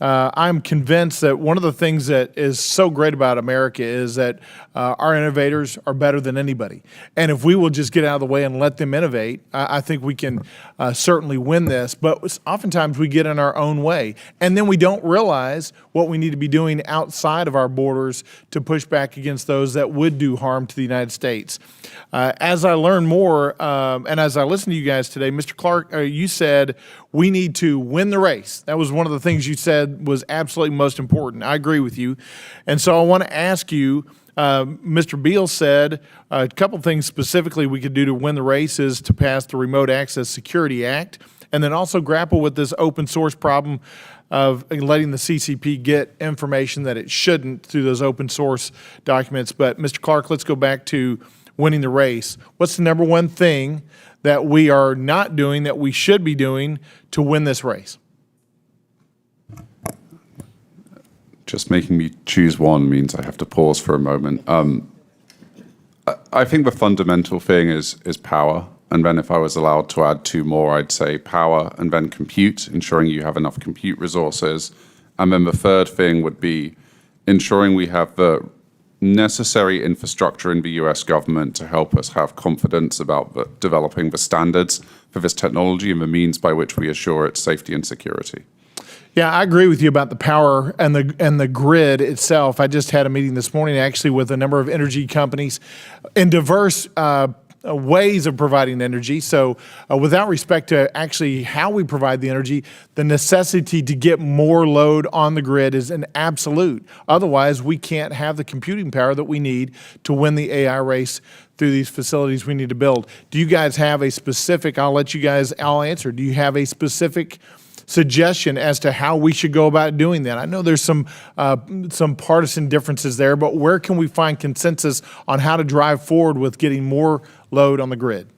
[SPEAKER 18] I'm convinced that one of the things that is so great about America is that our innovators are better than anybody. And if we will just get out of the way and let them innovate, I think we can certainly win this. But oftentimes we get in our own way. And then we don't realize what we need to be doing outside of our borders to push back against those that would do harm to the United States. As I learn more and as I listen to you guys today, Mr. Clark, you said we need to win the race. That was one of the things you said was absolutely most important. I agree with you. And so I want to ask you, Mr. Beal said a couple things specifically we could do to win the race is to pass the Remote Access Security Act and then also grapple with this open source problem of letting the CCP get information that it shouldn't through those open source documents. But Mr. Clark, let's go back to winning the race. What's the number one thing that we are not doing that we should be doing to win this race?
[SPEAKER 8] Just making me choose one means I have to pause for a moment. I think the fundamental thing is power. And then if I was allowed to add two more, I'd say power and then compute, ensuring you have enough compute resources. And then the third thing would be ensuring we have the necessary infrastructure in the US government to help us have confidence about developing the standards for this technology and the means by which we assure its safety and security.
[SPEAKER 18] Yeah, I agree with you about the power and the grid itself. I just had a meeting this morning actually with a number of energy companies in diverse ways of providing energy. So without respect to actually how we provide the energy, the necessity to get more load on the grid is an absolute. Otherwise, we can't have the computing power that we need to win the AI race through these facilities we need to build. Do you guys have a specific, I'll let you guys all answer, do you have a specific suggestion as to how we should go about doing that? I know there's some partisan differences there, but where can we find consensus on how to drive forward with getting more load on the grid?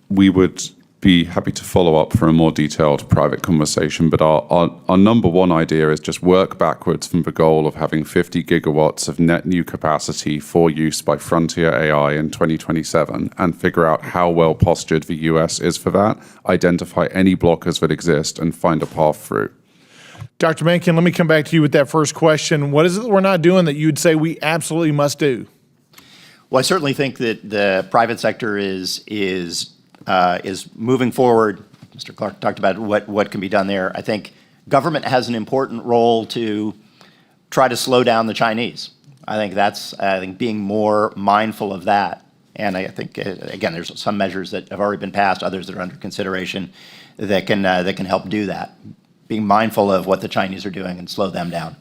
[SPEAKER 8] We would be happy to follow up for a more detailed private conversation, but our number one idea is just work backwards from the goal of having 50 gigawatts of net new capacity for use by frontier AI in 2027 and figure out how well postured the US is for that, identify any blockers that exist, and find a path through.
[SPEAKER 18] Dr. Mencken, let me come back to you with that first question. What is it that we're not doing that you'd say we absolutely must do?
[SPEAKER 6] Well, I certainly think that the private sector is moving forward. Mr. Clark talked about what can be done there. I think government has an important role to try to slow down the Chinese. I think being more mindful of that. And I think, again, there's some measures that have already been passed, others that are under consideration that can help do that. Being mindful of what the Chinese are doing and slow them down.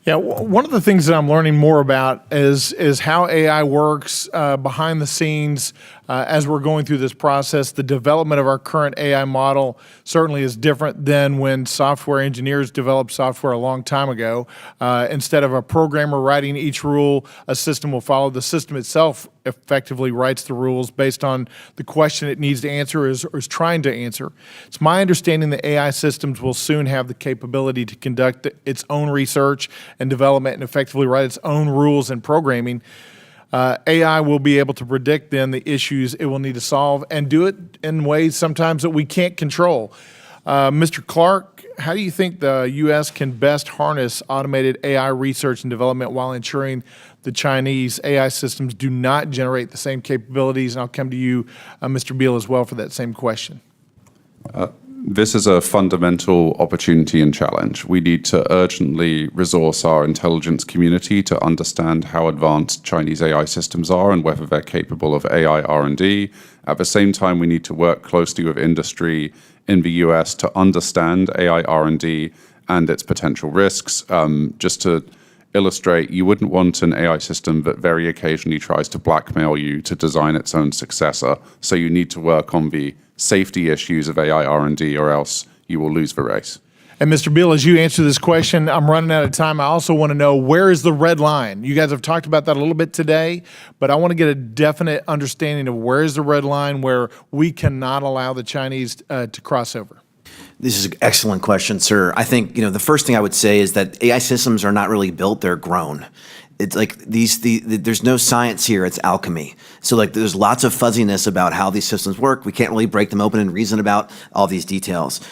[SPEAKER 18] Yeah, one of the things that I'm learning more about is how AI works behind the scenes as we're going through this process. The development of our current AI model certainly is different than when software engineers developed software a long time ago. Instead of a programmer writing each rule, a system will follow. The system itself effectively writes the rules based on the question it needs to answer or is trying to answer. It's my understanding that AI systems will soon have the capability to conduct its own research and development and effectively write its own rules and programming. AI will be able to predict then the issues it will need to solve and do it in ways sometimes that we can't control. Mr. Clark, how do you think the U.S. can best harness automated AI research and development while ensuring the Chinese AI systems do not generate the same capabilities? And I'll come to you, Mr. Beal, as well for that same question.
[SPEAKER 8] This is a fundamental opportunity and challenge. We need to urgently resource our intelligence community to understand how advanced Chinese AI systems are and whether they're capable of AI R&D. At the same time, we need to work closely with industry in the US to understand AI R&D and its potential risks. Just to illustrate, you wouldn't want an AI system that very occasionally tries to blackmail you to design its own successor. So you need to work on the safety issues of AI R&D or else you will lose the race.
[SPEAKER 18] And Mr. Beal, as you answer this question, I'm running out of time. I also want to know, where is the red line? You guys have talked about that a little bit today, but I want to get a definite understanding of where is the red line where we cannot allow the Chinese to cross over.
[SPEAKER 7] This is an excellent question, sir. I think, the first thing I would say is that AI systems are not really built, they're grown. It's like there's no science here, it's alchemy. So there's lots of fuzziness about how these systems work. We can't really break them open and reason about all these details.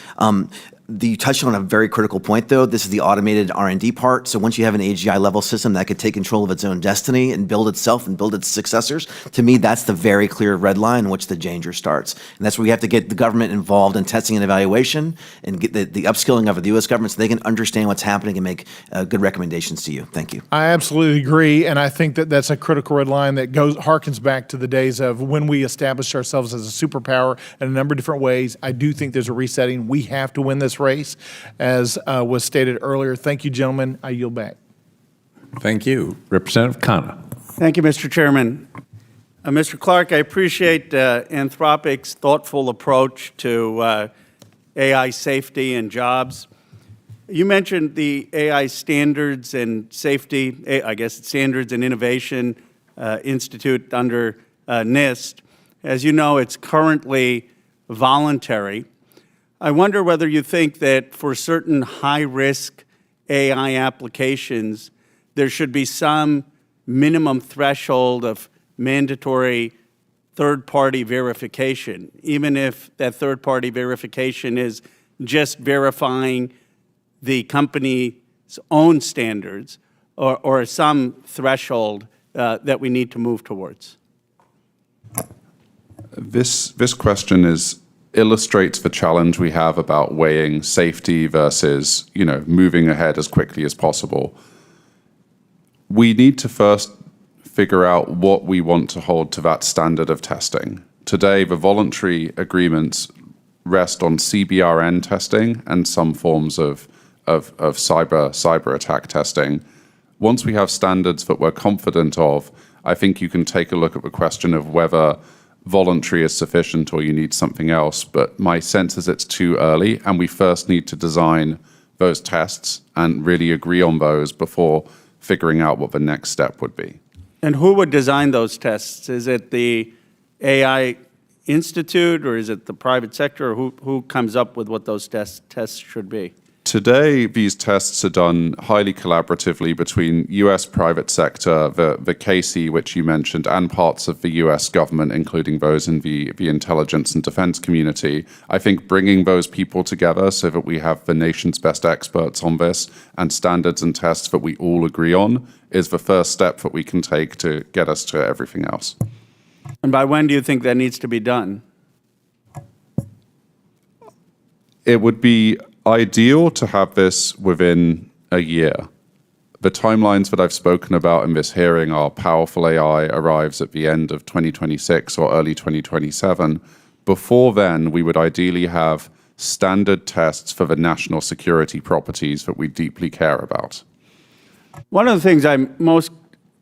[SPEAKER 7] You touched on a very critical point, though. This is the automated R&D part. So once you have an AGI level system that could take control of its own destiny and build itself and build its successors, to me, that's the very clear red line in which the danger starts. And that's where we have to get the government involved in testing and evaluation and get the upskilling of the U.S. government so they can understand what's happening and make good recommendations to you. Thank you.
[SPEAKER 18] I absolutely agree, and I think that that's a critical red line that harkens back to the days of when we established ourselves as a superpower in a number of different ways. I do think there's a resetting. We have to win this race, as was stated earlier. Thank you, gentlemen. I yield back.
[SPEAKER 4] Thank you. Representative Khanna.
[SPEAKER 19] Thank you, Mr. Chairman. Mr. Clark, I appreciate Anthropic's thoughtful approach to AI safety and jobs. You mentioned the AI Standards and Safety, I guess it's Standards and Innovation Institute under NIST. As you know, it's currently voluntary. I wonder whether you think that for certain high-risk AI applications, there should be some minimum threshold of mandatory third-party verification, even if that third-party verification is just verifying the company's own standards, or some threshold that we need to move towards.
[SPEAKER 8] This question illustrates the challenge we have about weighing safety versus, moving ahead as quickly as possible. We need to first figure out what we want to hold to that standard of testing. Today, the voluntary agreements rest on CBRN testing and some forms of cyber attack testing. Once we have standards that we're confident of, I think you can take a look at the question of whether voluntary is sufficient or you need something else. But my sense is it's too early, and we first need to design those tests and really agree on those before figuring out what the next step would be.
[SPEAKER 19] And who would design those tests? Is it the AI Institute, or is it the private sector, or who comes up with what those tests should be?
[SPEAKER 8] Today, these tests are done highly collaboratively between U.S. private sector, the KC, which you mentioned, and parts of the U.S. government, including those in the intelligence and defense community. I think bringing those people together so that we have the nation's best experts on this and standards and tests that we all agree on is the first step that we can take to get us to everything else.
[SPEAKER 19] And by when do you think that needs to be done?
[SPEAKER 8] It would be ideal to have this within a year. The timelines that I've spoken about in this hearing are powerful AI arrives at the end of 2026 or early 2027. Before then, we would ideally have standard tests for the national security properties that we deeply care about.
[SPEAKER 19] One of the things I'm most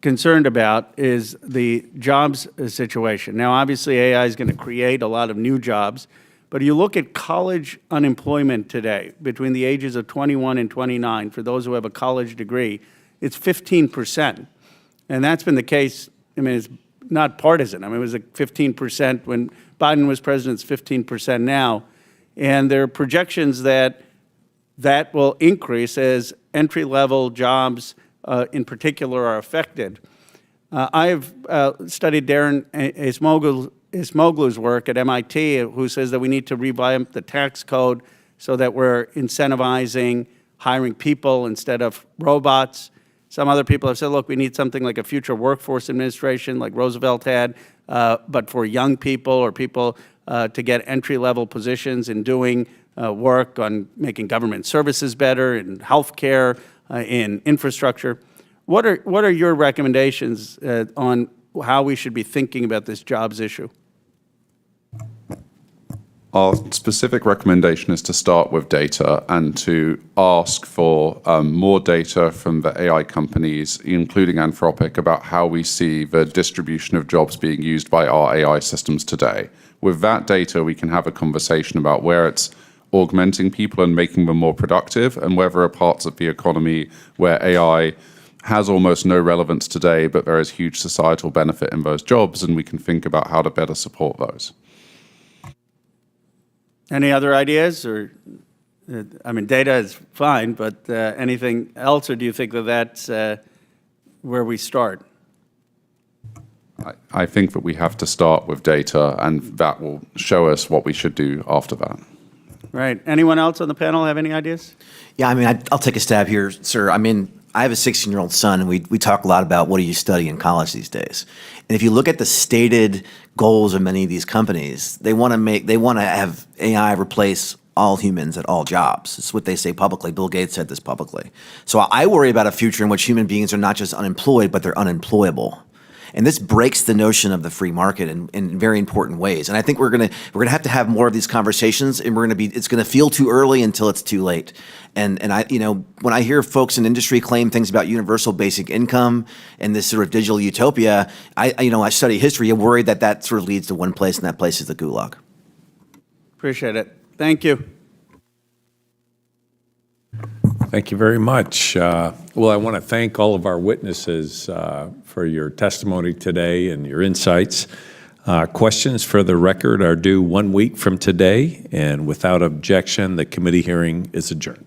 [SPEAKER 19] concerned about is the jobs situation. Now, obviously, AI is going to create a lot of new jobs. But you look at college unemployment today, between the ages of 21 and 29, for those who have a college degree, it's 15%. And that's been the case, it's not partisan. It was like 15% when Biden was president, it's 15% now. And there are projections that that will increase as entry-level jobs in particular are affected. I've studied Darren Acemoglu's work at MIT, who says that we need to revamp the tax code so that we're incentivizing hiring people instead of robots. Some other people have said, look, we need something like a future workforce administration like Roosevelt had, but for young people or people to get entry-level positions in doing work on making government services better, in healthcare, in infrastructure. What are your recommendations on how we should be thinking about this jobs issue?
[SPEAKER 8] Our specific recommendation is to start with data and to ask for more data from the AI companies, including Anthropic, about how we see the distribution of jobs being used by our AI systems today. With that data, we can have a conversation about where it's augmenting people and making them more productive, and where there are parts of the economy where AI has almost no relevance today, but there is huge societal benefit in those jobs, and we can think about how to better support those.
[SPEAKER 19] Any other ideas? Or, data is fine, but anything else, or do you think that that's where we start?
[SPEAKER 8] I think that we have to start with data, and that will show us what we should do after that.
[SPEAKER 19] Right. Anyone else on the panel have any ideas?
[SPEAKER 7] Yeah, I mean, I'll take a stab here, sir. I mean, I have a 16-year-old son, and we talk a lot about what do you study in college these days. And if you look at the stated goals of many of these companies, they want to have AI replace all humans at all jobs. It's what they say publicly. Bill Gates said this publicly. So I worry about a future in which human beings are not just unemployed, but they're unemployable. And this breaks the notion of the free market in very important ways. And I think we're gonna have more of these conversations, and it's gonna feel too early until it's too late. And I, when I hear folks in industry claim things about universal basic income and this sort of digital utopia, I study history. I'm worried that sort of leads to one place, and that place is the gulag.
[SPEAKER 19] Appreciate it. Thank you.
[SPEAKER 4] Thank you very much. Well, I want to thank all of our witnesses for your testimony today and your insights. Questions for the record are due 1 week from today, and without objection, the committee hearing is adjourned.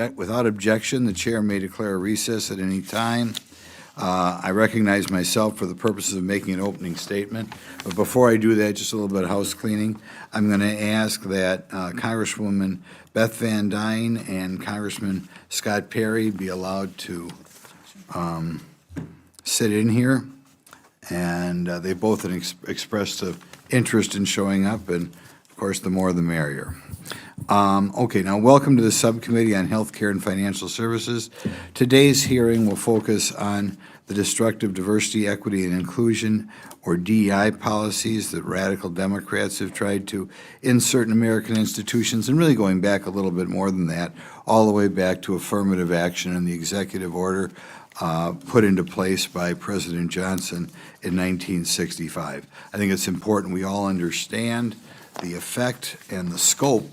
[SPEAKER 1] Without objection, the chair may declare a recess at any time. I recognize myself for the purposes of making an opening statement. But before I do that, just a little bit of house cleaning. I'm going to ask that Congresswoman Beth Van Dyne and Congressman Scott Perry be allowed to sit in here. And they both expressed an interest in showing up, and of course, the more the merrier. Okay, now welcome to the Subcommittee on Healthcare and Financial Services. Today's hearing will focus on the destructive diversity, equity, and inclusion, or DEI policies that radical Democrats have tried to insert in American institutions, and really going back a little bit more than that, all the way back to affirmative action and the executive order put into place by President Johnson in 1965. I think it's important we all understand the effect and the scope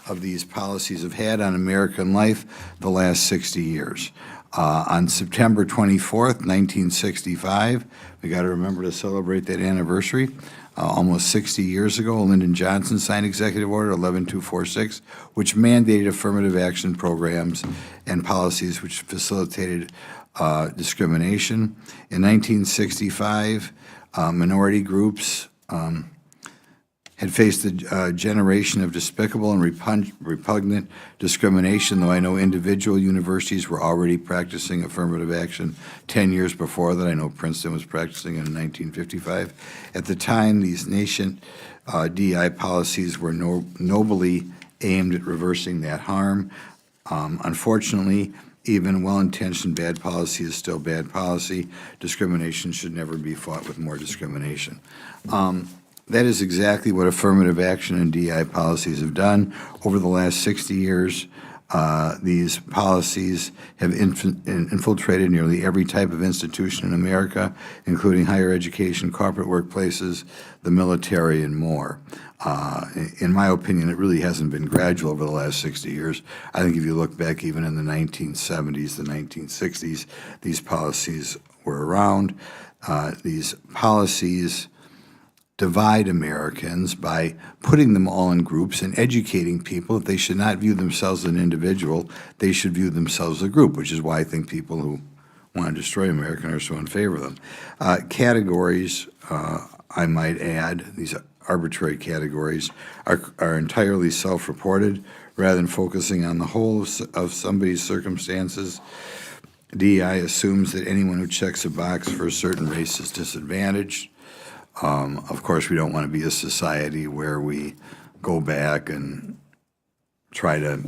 [SPEAKER 1] of these policies have had on American life the last 60 years. On September 24th, 1965, we got to remember to celebrate that anniversary. Almost 60 years ago, Lyndon Johnson signed Executive Order 11246, which mandated affirmative action programs and policies which facilitated discrimination. In 1965, minority groups had faced a generation of despicable and repugnant discrimination, though I know individual universities were already practicing affirmative action 10 years before that. I know Princeton was practicing it in 1955. At the time, these nation DEI policies were nobly aimed at reversing that harm. Unfortunately, even well-intentioned bad policy is still bad policy. Discrimination should never be fought with more discrimination. That is exactly what affirmative action and DEI policies have done. Over the last 60 years, these policies have infiltrated nearly every type of institution in America, including higher education, corporate workplaces, the military, and more. In my opinion, it really hasn't been gradual over the last 60 years. I think if you look back even in the 1970s, the 1960s, these policies were around. These policies divide Americans by putting them all in groups and educating people that they should not view themselves as an individual, they should view themselves as a group, which is why I think people who want to destroy America are so in favor of them. Categories, I might add, these arbitrary categories, are entirely self-reported rather than focusing on the whole of somebody's circumstances. DEI assumes that anyone who checks a box for a certain race is disadvantaged. Of course, we don't want to be a society where we go back and try to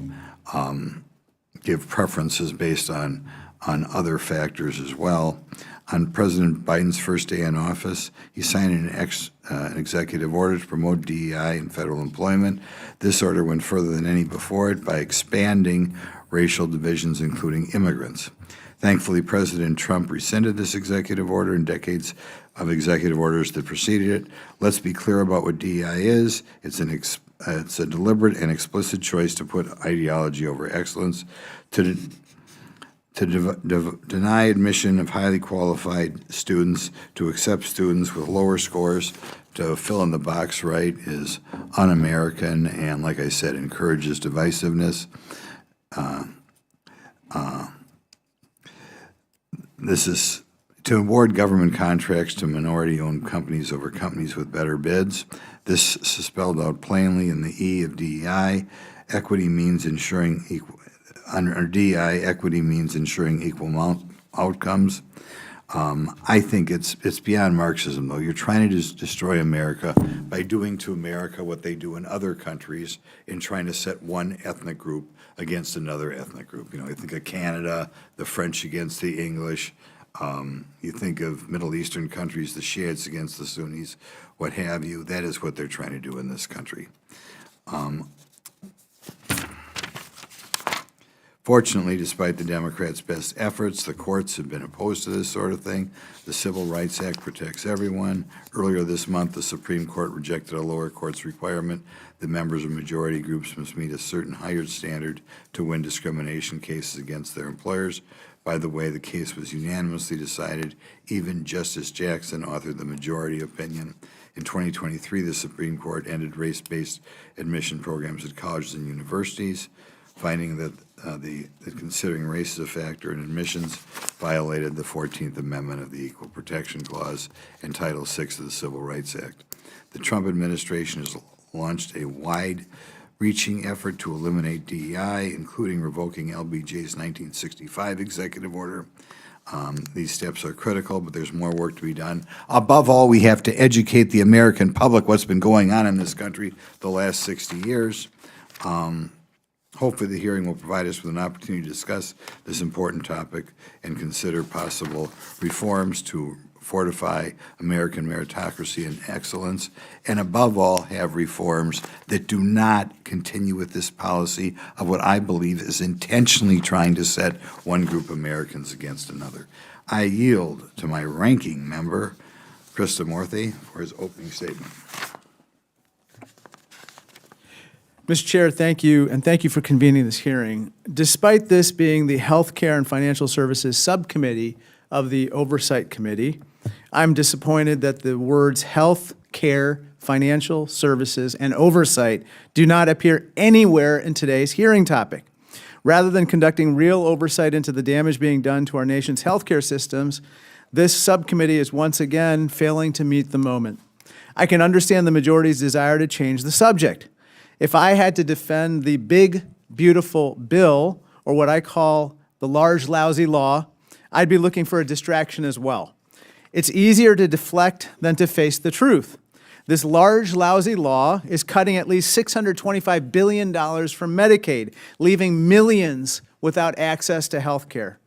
[SPEAKER 1] give preferences based on other factors as well. On President Biden's first day in office, he signed an executive order to promote DEI in federal employment. This order went further than any before it by expanding racial divisions, including immigrants. Thankfully, President Trump rescinded this executive order and decades of executive orders that preceded it. Let's be clear about what DEI is. It's a deliberate and explicit choice to put ideology over excellence, to deny admission of highly qualified students, to accept students with lower scores, to fill in the box right is un-American and, like I said, encourages divisiveness. This is to award government contracts to minority-owned companies over companies with better bids. This is spelled out plainly in the E of DEI. Equity means ensuring equal. Under DEI, equity means ensuring equal outcomes. I think it's beyond Marxism, though. You're trying to destroy America by doing to America what they do in other countries in trying to set one ethnic group against another ethnic group. You know, you think of Canada, the French against the English. You think of Middle Eastern countries, the Shiites against the Sunnis, what have you. That is what they're trying to do in this country. Fortunately, despite the Democrats' best efforts, the courts have been opposed to this sort of thing. The Civil Rights Act protects everyone. Earlier this month, the Supreme Court rejected a lower court's requirement that members of majority groups must meet a certain higher standard to win discrimination cases against their employers. By the way, the case was unanimously decided. Even Justice Jackson authored the majority opinion. In 2023, the Supreme Court ended race-based admission programs at colleges and universities. finding that that considering race as a factor in admissions violated the 14th Amendment of the Equal Protection Clause and Title VI of the Civil Rights Act. The Trump administration has launched a wide-reaching effort to eliminate DEI, including revoking LBJ's 1965 executive order. These steps are critical, but there's more work to be done. Above all, we have to educate the American public what's been going on in this country the last 60 years. Hopefully, the hearing will provide us with an opportunity to discuss this important topic and consider possible reforms to fortify American meritocracy and excellence, and above all, have reforms that do not continue with this policy of what I believe is intentionally trying to set one group of Americans against another. I yield to my ranking member, Krishnamurthy, for his opening statement.
[SPEAKER 22] Mr. Chair, thank you, and thank you for convening this hearing. Despite this being the Healthcare and Financial Services Subcommittee of the Oversight Committee, I'm disappointed that the words health, care, financial services, and oversight do not appear anywhere in today's hearing topic. Rather than conducting real oversight into the damage being done to our nation's healthcare systems, this subcommittee is once again failing to meet the moment. I can understand the majority's desire to change the subject. If I had to defend the big, beautiful bill, or what I call the large, lousy law, I'd be looking for a distraction as well. It's easier to deflect than to face the truth. This large, lousy law is cutting at least $625 billion from Medicaid, leaving millions without access to health care.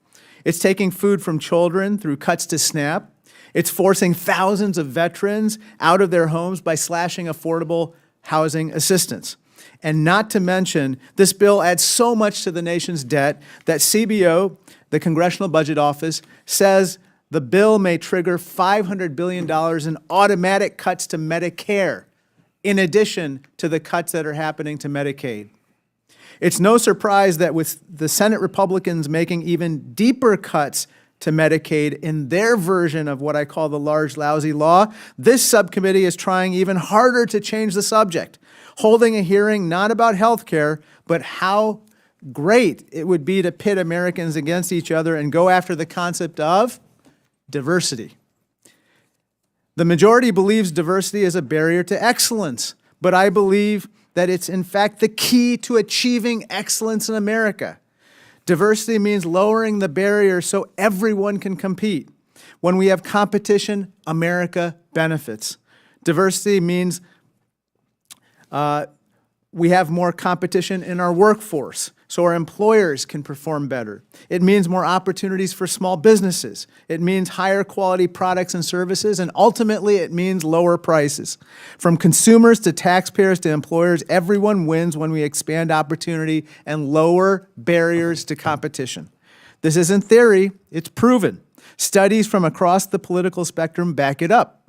[SPEAKER 22] It's taking food from children through cuts to SNAP. It's forcing thousands of veterans out of their homes by slashing affordable housing assistance. And not to mention, this bill adds so much to the nation's debt that CBO, the Congressional Budget Office, says the bill may trigger $500 billion in automatic cuts to Medicare, in addition to the cuts that are happening to Medicaid. It's no surprise that with the Senate Republicans making even deeper cuts to Medicaid in their version of what I call the large, lousy law, this subcommittee is trying even harder to change the subject, holding a hearing not about health care, but how great it would be to pit Americans against each other and go after the concept of diversity. The majority believes diversity is a barrier to excellence, but I believe that it's in fact the key to achieving excellence in America. Diversity means lowering the barrier so everyone can compete. When we have competition, America benefits. Diversity means we have more competition in our workforce, so our employers can perform better. It means more opportunities for small businesses. It means higher quality products and services, and ultimately it means lower prices. From consumers to taxpayers to employers, everyone wins when we expand opportunity and lower barriers to competition. This isn't theory, it's proven. Studies from across the political spectrum back it up.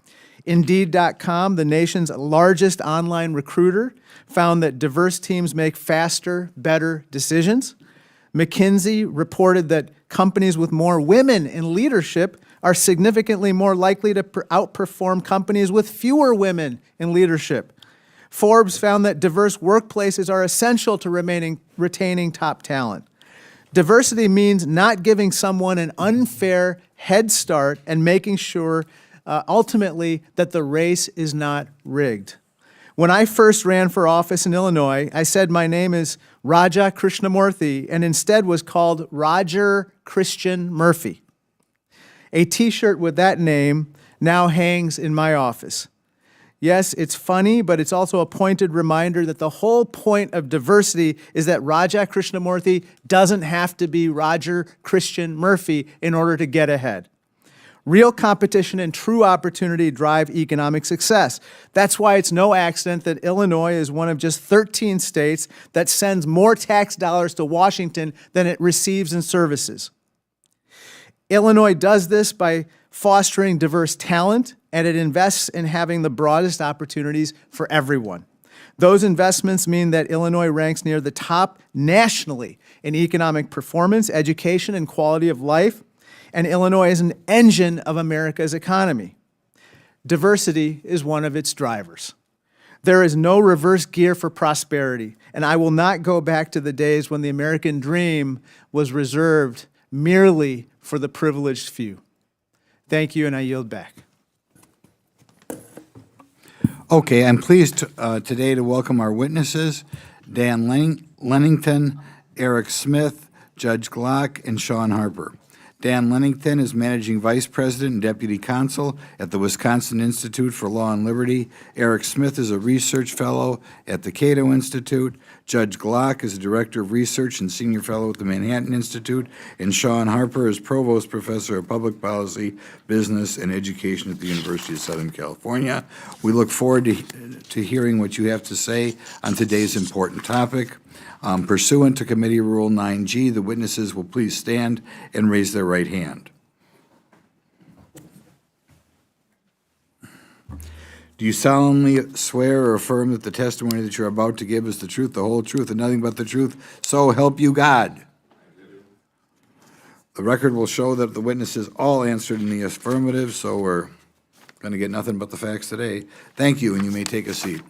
[SPEAKER 22] Indeed.com, the nation's largest online recruiter, found that diverse teams make faster, better decisions. McKinsey reported that companies with more women in leadership are significantly more likely to outperform companies with fewer women in leadership. Forbes found that diverse workplaces are essential to retaining top talent. Diversity means not giving someone an unfair head start and making sure ultimately that the race is not rigged. When I first ran for office in Illinois, I said my name is Raja Krishnamurthy and instead was called Roger Christian Murphy. A t-shirt with that name now hangs in my office. Yes, it's funny, but it's also a pointed reminder that the whole point of diversity is that Raja Krishnamurthy doesn't have to be Roger Christian Murphy in order to get ahead. Real competition and true opportunity drive economic success. That's why it's no accident that Illinois is one of just 13 states that sends more tax dollars to Washington than it receives in services. Illinois does this by fostering diverse talent, and it invests in having the broadest opportunities for everyone. Those investments mean that Illinois ranks near the top nationally in economic performance, education, and quality of life. And Illinois is an engine of America's economy. Diversity is one of its drivers. There is no reverse gear for prosperity, and I will not go back to the days when the American dream was reserved merely for the privileged few. Thank you, and I yield back.
[SPEAKER 1] Okay, I'm pleased today to welcome our witnesses, Dan Lennington, Eric Smith, Judge Glock, and Sean Harper. Dan Lennington is Managing Vice President and Deputy Counsel at the Wisconsin Institute for Law and Liberty. Eric Smith is a Research Fellow at the Cato Institute. Judge Glock is a Director of Research and Senior Fellow at the Manhattan Institute. And Sean Harper is Provost Professor of Public Policy, Business, and Education at the University of Southern California. We look forward to hearing what you have to say on today's important topic. Pursuant to Committee Rule 9G, the witnesses will please stand and raise their right hand. Do you solemnly swear or affirm that the testimony that you're about to give is the truth, the whole truth, and nothing but the truth? So help you God. The record will show that the witnesses all answered in the affirmative, so we're going to get nothing but the facts today. Thank you, and you may take a seat.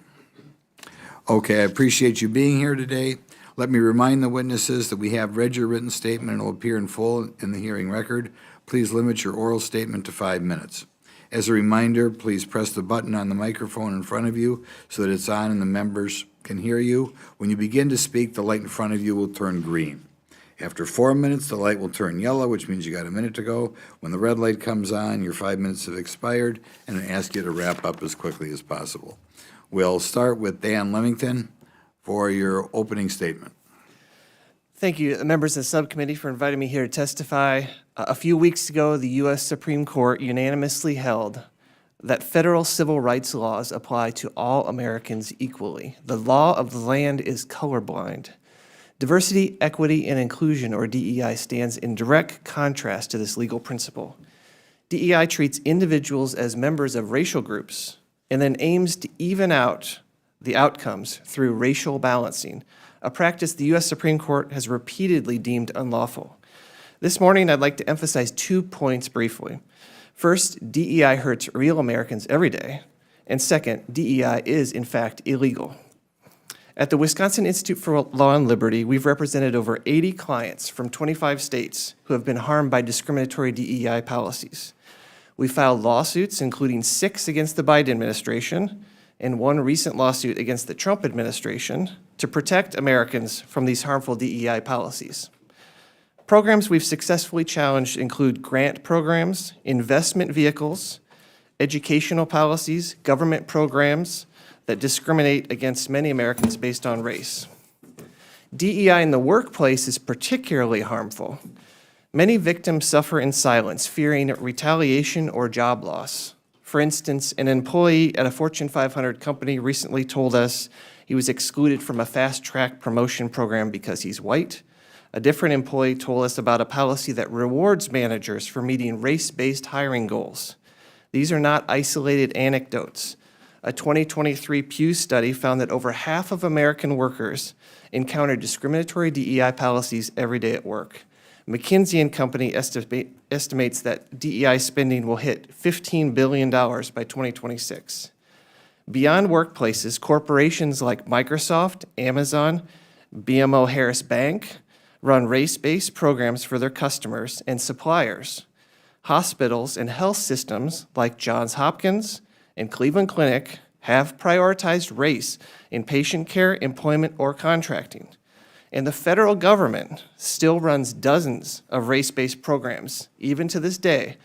[SPEAKER 1] Okay, I appreciate you being here today. Let me remind the witnesses that we have read your written statement and it will appear in full in the hearing record. Please limit your oral statement to 5 minutes. As a reminder, please press the button on the microphone in front of you so that it's on and the members can hear you. When you begin to speak, the light in front of you will turn green. After 4 minutes, the light will turn yellow, which means you got a minute to go. When the red light comes on, your 5 minutes have expired, and I ask you to wrap up as quickly as possible. We'll start with Dan Lennington for your opening statement.
[SPEAKER 10] Thank you, members of the subcommittee, for inviting me here to testify. A few weeks ago, the U.S. Supreme Court unanimously held that federal civil rights laws apply to all Americans equally. The law of the land is colorblind. Diversity, equity, and inclusion, or DEI, stands in direct contrast to this legal principle. DEI treats individuals as members of racial groups and then aims to even out the outcomes through racial balancing, a practice the U.S. Supreme Court has repeatedly deemed unlawful. This morning, I'd like to emphasize 2 points briefly. First, DEI hurts real Americans every day. And second, DEI is, in fact, illegal. At the Wisconsin Institute for Law and Liberty, we've represented over 80 clients from 25 states who have been harmed by discriminatory DEI policies. We filed lawsuits, including 6 against the Biden administration and 1 recent lawsuit against the Trump administration, to protect Americans from these harmful DEI policies. Programs we've successfully challenged include grant programs, investment vehicles, educational policies, government programs that discriminate against many Americans based on race. DEI in the workplace is particularly harmful. Many victims suffer in silence, fearing retaliation or job loss. For instance, an employee at a Fortune 500 company recently told us he was excluded from a fast-track promotion program because he's white. A different employee told us about a policy that rewards managers for meeting race-based hiring goals. These are not isolated anecdotes. A 2023 Pew study found that over half of American workers encounter discriminatory DEI policies every day at work. McKinsey & Company estimates that DEI spending will hit $15 billion by 2026. Beyond workplaces, corporations like Microsoft, Amazon, BMO Harris Bank run race-based programs for their customers and suppliers. Hospitals and health systems like Johns Hopkins and Cleveland Clinic have prioritized race in patient care, employment, or contracting. And the federal government still runs dozens of race-based programs, even to this day,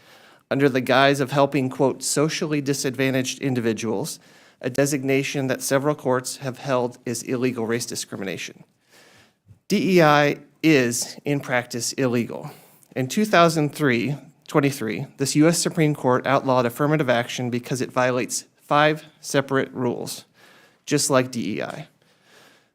[SPEAKER 10] under the guise of helping, quote, socially disadvantaged individuals, a designation that several courts have held is illegal race discrimination. DEI is, in practice, illegal. In 2023, this U.S. Supreme Court outlawed affirmative action because it violates 5 separate rules, just like DEI.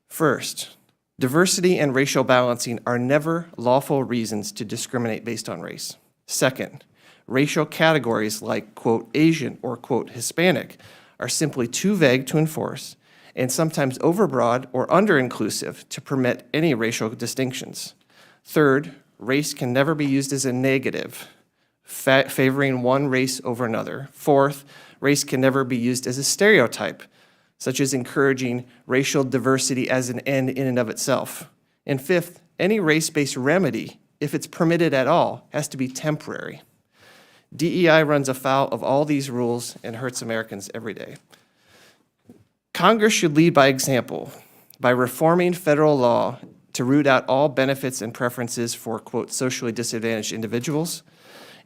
[SPEAKER 10] First, diversity and racial balancing are never lawful reasons to discriminate based on race. Second, racial categories like, quote, Asian or, quote, Hispanic are simply too vague to enforce and sometimes overbroad or under-inclusive to permit any racial distinctions. Third, race can never be used as a negative, favoring one race over another. Fourth, race can never be used as a stereotype,
[SPEAKER 3] such as encouraging racial diversity as an end in and of itself. And fifth, any race-based remedy, if it's permitted at all, has to be temporary. DEI runs afoul of all these rules and hurts Americans every day. Congress should lead by example by reforming federal law to root out all benefits and preferences for, quote, socially disadvantaged individuals.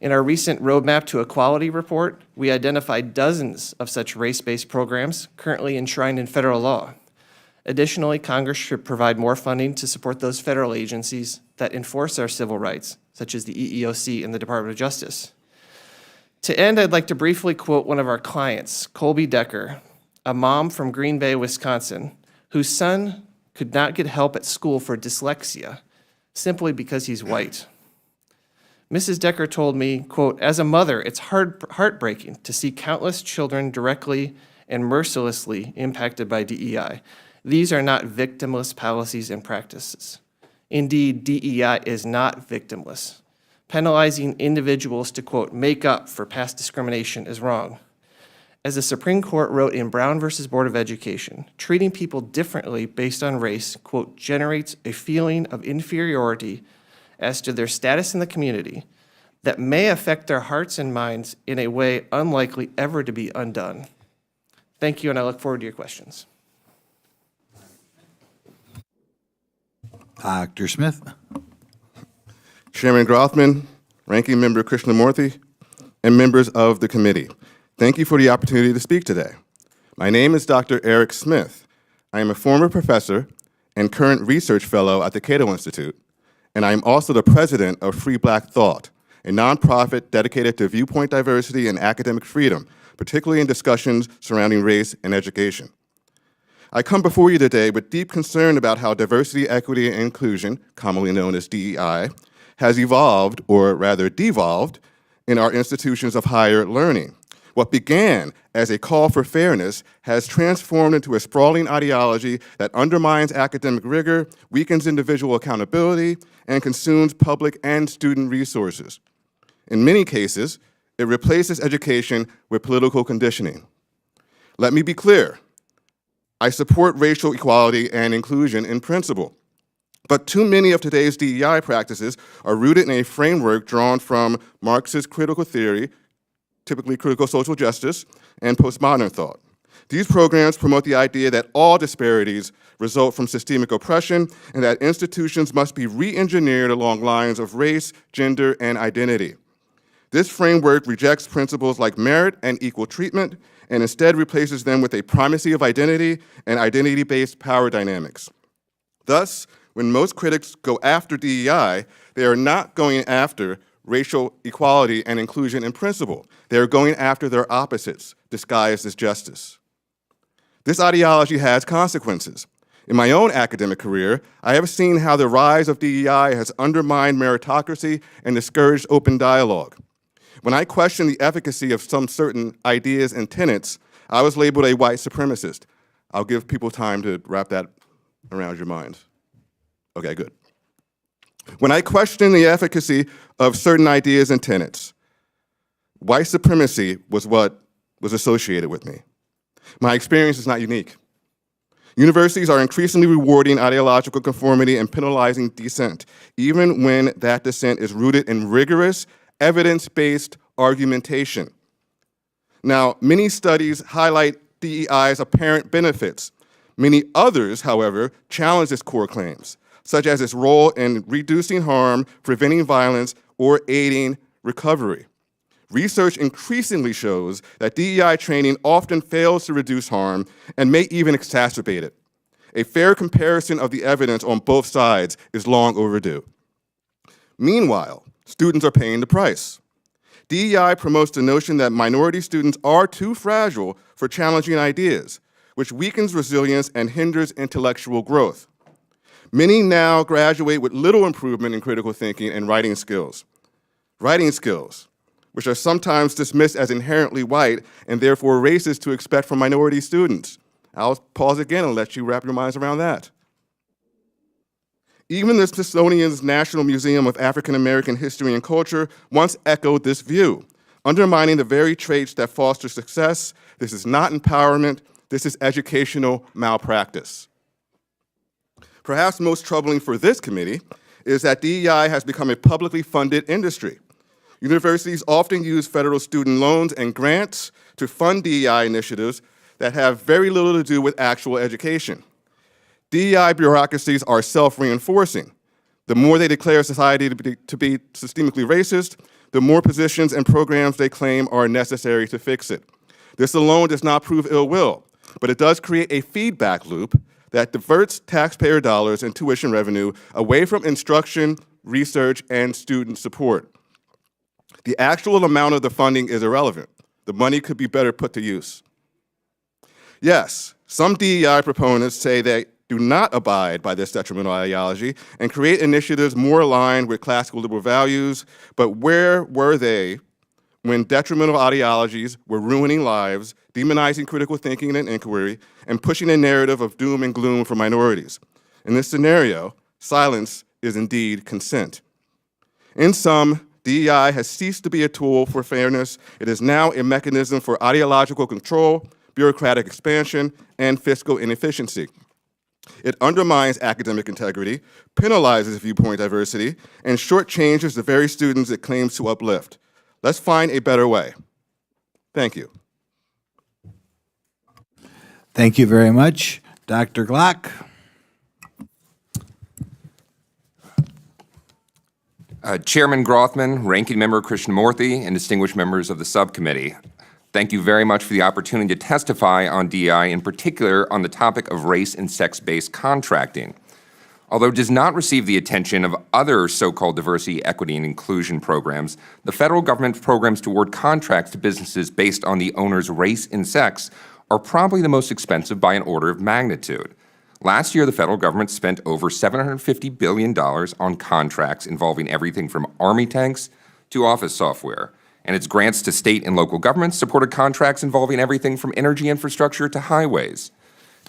[SPEAKER 3] In our recent Roadmap to Equality report, we identified dozens of such race-based programs currently enshrined in federal law. Additionally, Congress should provide more funding to support those federal agencies that enforce our civil rights, such as the EEOC and the Department of Justice. To end, I'd like to briefly quote one of our clients, Colby Decker, a mom from Green Bay, Wisconsin, whose son could not get help at school for dyslexia simply because he's white. Mrs. Decker told me, quote, "As a mother, it's heartbreaking to see countless children directly and mercilessly impacted by DEI. These are not victimless policies and practices. Indeed, DEI is not victimless. Penalizing individuals to, quote, make up for past discrimination is wrong. As the Supreme Court wrote in Brown versus Board of Education, treating people differently based on race, quote, generates a feeling of inferiority as to their status in the community that may affect their hearts and minds in a way unlikely ever to be undone." Thank you, and I look forward to your questions.
[SPEAKER 1] Dr. Smith.
[SPEAKER 21] Chairman Grothman, Ranking Member Krishnamurthy, and members of the committee, thank you for the opportunity to speak today. My name is Dr. Eric Smith. I am a former professor and current research fellow at the Cato Institute, and I am also the president of Free Black Thought, a nonprofit dedicated to viewpoint diversity and academic freedom, particularly in discussions surrounding race and education. I come before you today with deep concern about how diversity, equity, and inclusion, commonly known as DEI, has evolved, or rather devolved, in our institutions of higher learning. What began as a call for fairness has transformed into a sprawling ideology that undermines academic rigor, weakens individual accountability, and consumes public and student resources. In many cases, it replaces education with political conditioning. Let me be clear. I support racial equality and inclusion in principle. But too many of today's DEI practices are rooted in a framework drawn from Marxist critical theory, typically critical social justice, and postmodern thought. These programs promote the idea that all disparities result from systemic oppression and that institutions must be re-engineered along lines of race, gender, and identity. This framework rejects principles like merit and equal treatment and instead replaces them with a primacy of identity and identity-based power dynamics. Thus, when most critics go after DEI, they are not going after racial equality and inclusion in principle. They are going after their opposites, disguised as justice. This ideology has consequences. In my own academic career, I have seen how the rise of DEI has undermined meritocracy and discouraged open dialogue. When I questioned the efficacy of some certain ideas and tenets, I was labeled a white supremacist. I'll give people time to wrap that around your minds. Okay, good. When I questioned the efficacy of certain ideas and tenets, white supremacy was what was associated with me. My experience is not unique. Universities are increasingly rewarding ideological conformity and penalizing dissent, even when that dissent is rooted in rigorous, evidence-based argumentation. Now, many studies highlight DEI's apparent benefits. Many others, however, challenge its core claims, such as its role in reducing harm, preventing violence, or aiding recovery. Research increasingly shows that DEI training often fails to reduce harm and may even exacerbate it. A fair comparison of the evidence on both sides is long overdue. Meanwhile, students are paying the price. DEI promotes the notion that minority students are too fragile for challenging ideas, which weakens resilience and hinders intellectual growth. Many now graduate with little improvement in critical thinking and writing skills. Writing skills, which are sometimes dismissed as inherently white and therefore racist to expect from minority students. I'll pause again and let you wrap your minds around that. Even the Smithsonian's National Museum of African American History and Culture once echoed this view, undermining the very traits that foster success. This is not empowerment, This is educational malpractice. Perhaps most troubling for this committee is that DEI has become a publicly funded industry. Universities often use federal student loans and grants to fund DEI initiatives that have very little to do with actual education. DEI bureaucracies are self-reinforcing. The more they declare society to be systemically racist, the more positions and programs they claim are necessary to fix it. This alone does not prove ill will, but it does create a feedback loop that diverts taxpayer dollars and tuition revenue away from instruction, research, and student support. The actual amount of the funding is irrelevant. The money could be better put to use. Yes, some DEI proponents say they do not abide by this detrimental ideology and create initiatives more aligned with classical liberal values, but where were they when detrimental ideologies were ruining lives, demonizing critical thinking and inquiry, and pushing a narrative of doom and gloom for minorities? In this scenario, silence is indeed consent. In sum, DEI has ceased to be a tool for fairness. It is now a mechanism for ideological control, bureaucratic expansion, and fiscal inefficiency. It undermines academic integrity, penalizes viewpoint diversity, and shortchanges the very students it claims to uplift. Let's find a better way. Thank you.
[SPEAKER 1] Thank you very much. Dr. Glock.
[SPEAKER 5] Chairman Grothman, Ranking Member Krishnamurthy, and distinguished members of the subcommittee, thank you very much for the opportunity to testify on DEI, in particular on the topic of race and sex-based contracting. Although it does not receive the attention of other so-called diversity, equity, and inclusion programs, the federal government's programs to award contracts to businesses based on the owner's race and sex are probably the most expensive by an order of magnitude. Last year, the federal government spent over $750 billion on contracts involving everything from Army tanks to office software, and its grants to state and local governments supported contracts involving everything from energy infrastructure to highways.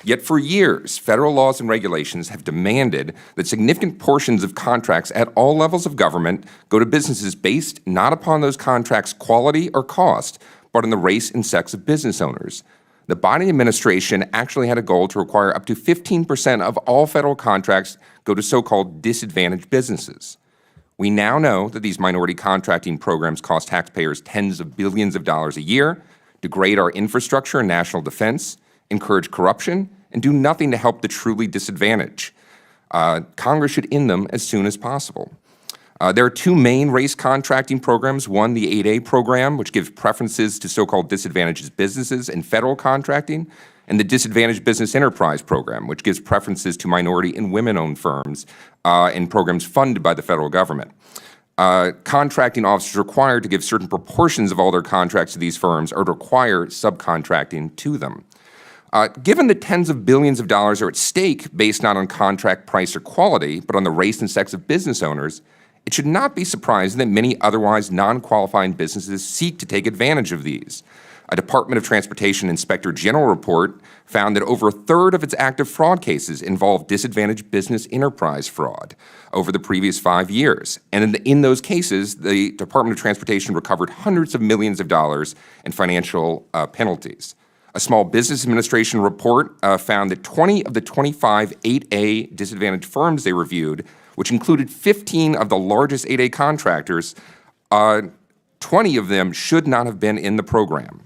[SPEAKER 5] Yet for years, federal laws and regulations have demanded that significant portions of contracts at all levels of government go to businesses based not upon those contracts' quality or cost, but on the race and sex of business owners. The Biden administration actually had a goal to require up to 15% of all federal contracts go to so-called disadvantaged businesses. We now know that these minority contracting programs cost taxpayers tens of billions of dollars a year, degrade our infrastructure and national defense, encourage corruption, and do nothing to help the truly disadvantaged. Congress should end them as soon as possible. There are two main race contracting programs. One, the 8A program, which gives preferences to so-called disadvantaged businesses in federal contracting, and the Disadvantaged Business Enterprise program, which gives preferences to minority and women-owned firms in programs funded by the federal government. Contracting officers are required to give certain proportions of all their contracts to these firms or to require subcontracting to them. Given the tens of billions of dollars are at stake based not on contract price or quality, but on the race and sex of business owners, it should not be surprising that many otherwise non-qualifying businesses seek to take advantage of these. A Department of Transportation Inspector General report found that over a third of its active fraud cases involved disadvantaged business enterprise fraud over the previous 5 years. And in those cases, the Department of Transportation recovered hundreds of millions of dollars in financial penalties. A Small Business Administration report found that 20 of the 25 8A disadvantaged firms they reviewed, which included 15 of the largest 8A contractors, 20 of them should not have been in the program.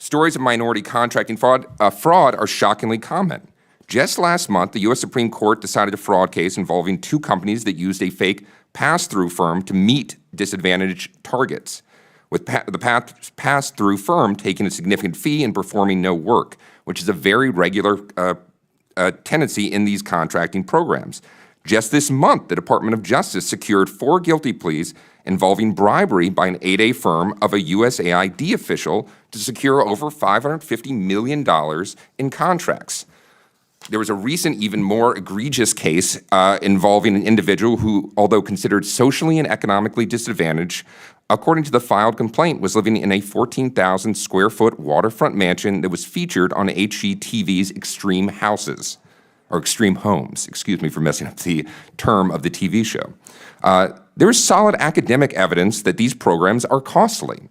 [SPEAKER 5] Stories of minority contracting fraud are shockingly common. Just last month, the U.S. Supreme Court decided a fraud case involving two companies that used a fake pass-through firm to meet disadvantaged targets, with the pass-through firm taking a significant fee and performing no work, which is a very regular tendency in these contracting programs. Just this month, the Department of Justice secured 4 guilty pleas involving bribery by an 8A firm of a USAID official to secure over $550 million in contracts. There was a recent, even more egregious case involving an individual who, although considered socially and economically disadvantaged, according to the filed complaint, was living in a 14,000 square foot waterfront mansion that was featured on HGTV's Extreme Homes, excuse me for messing up the term of the TV show. There is solid academic evidence that these programs are costly.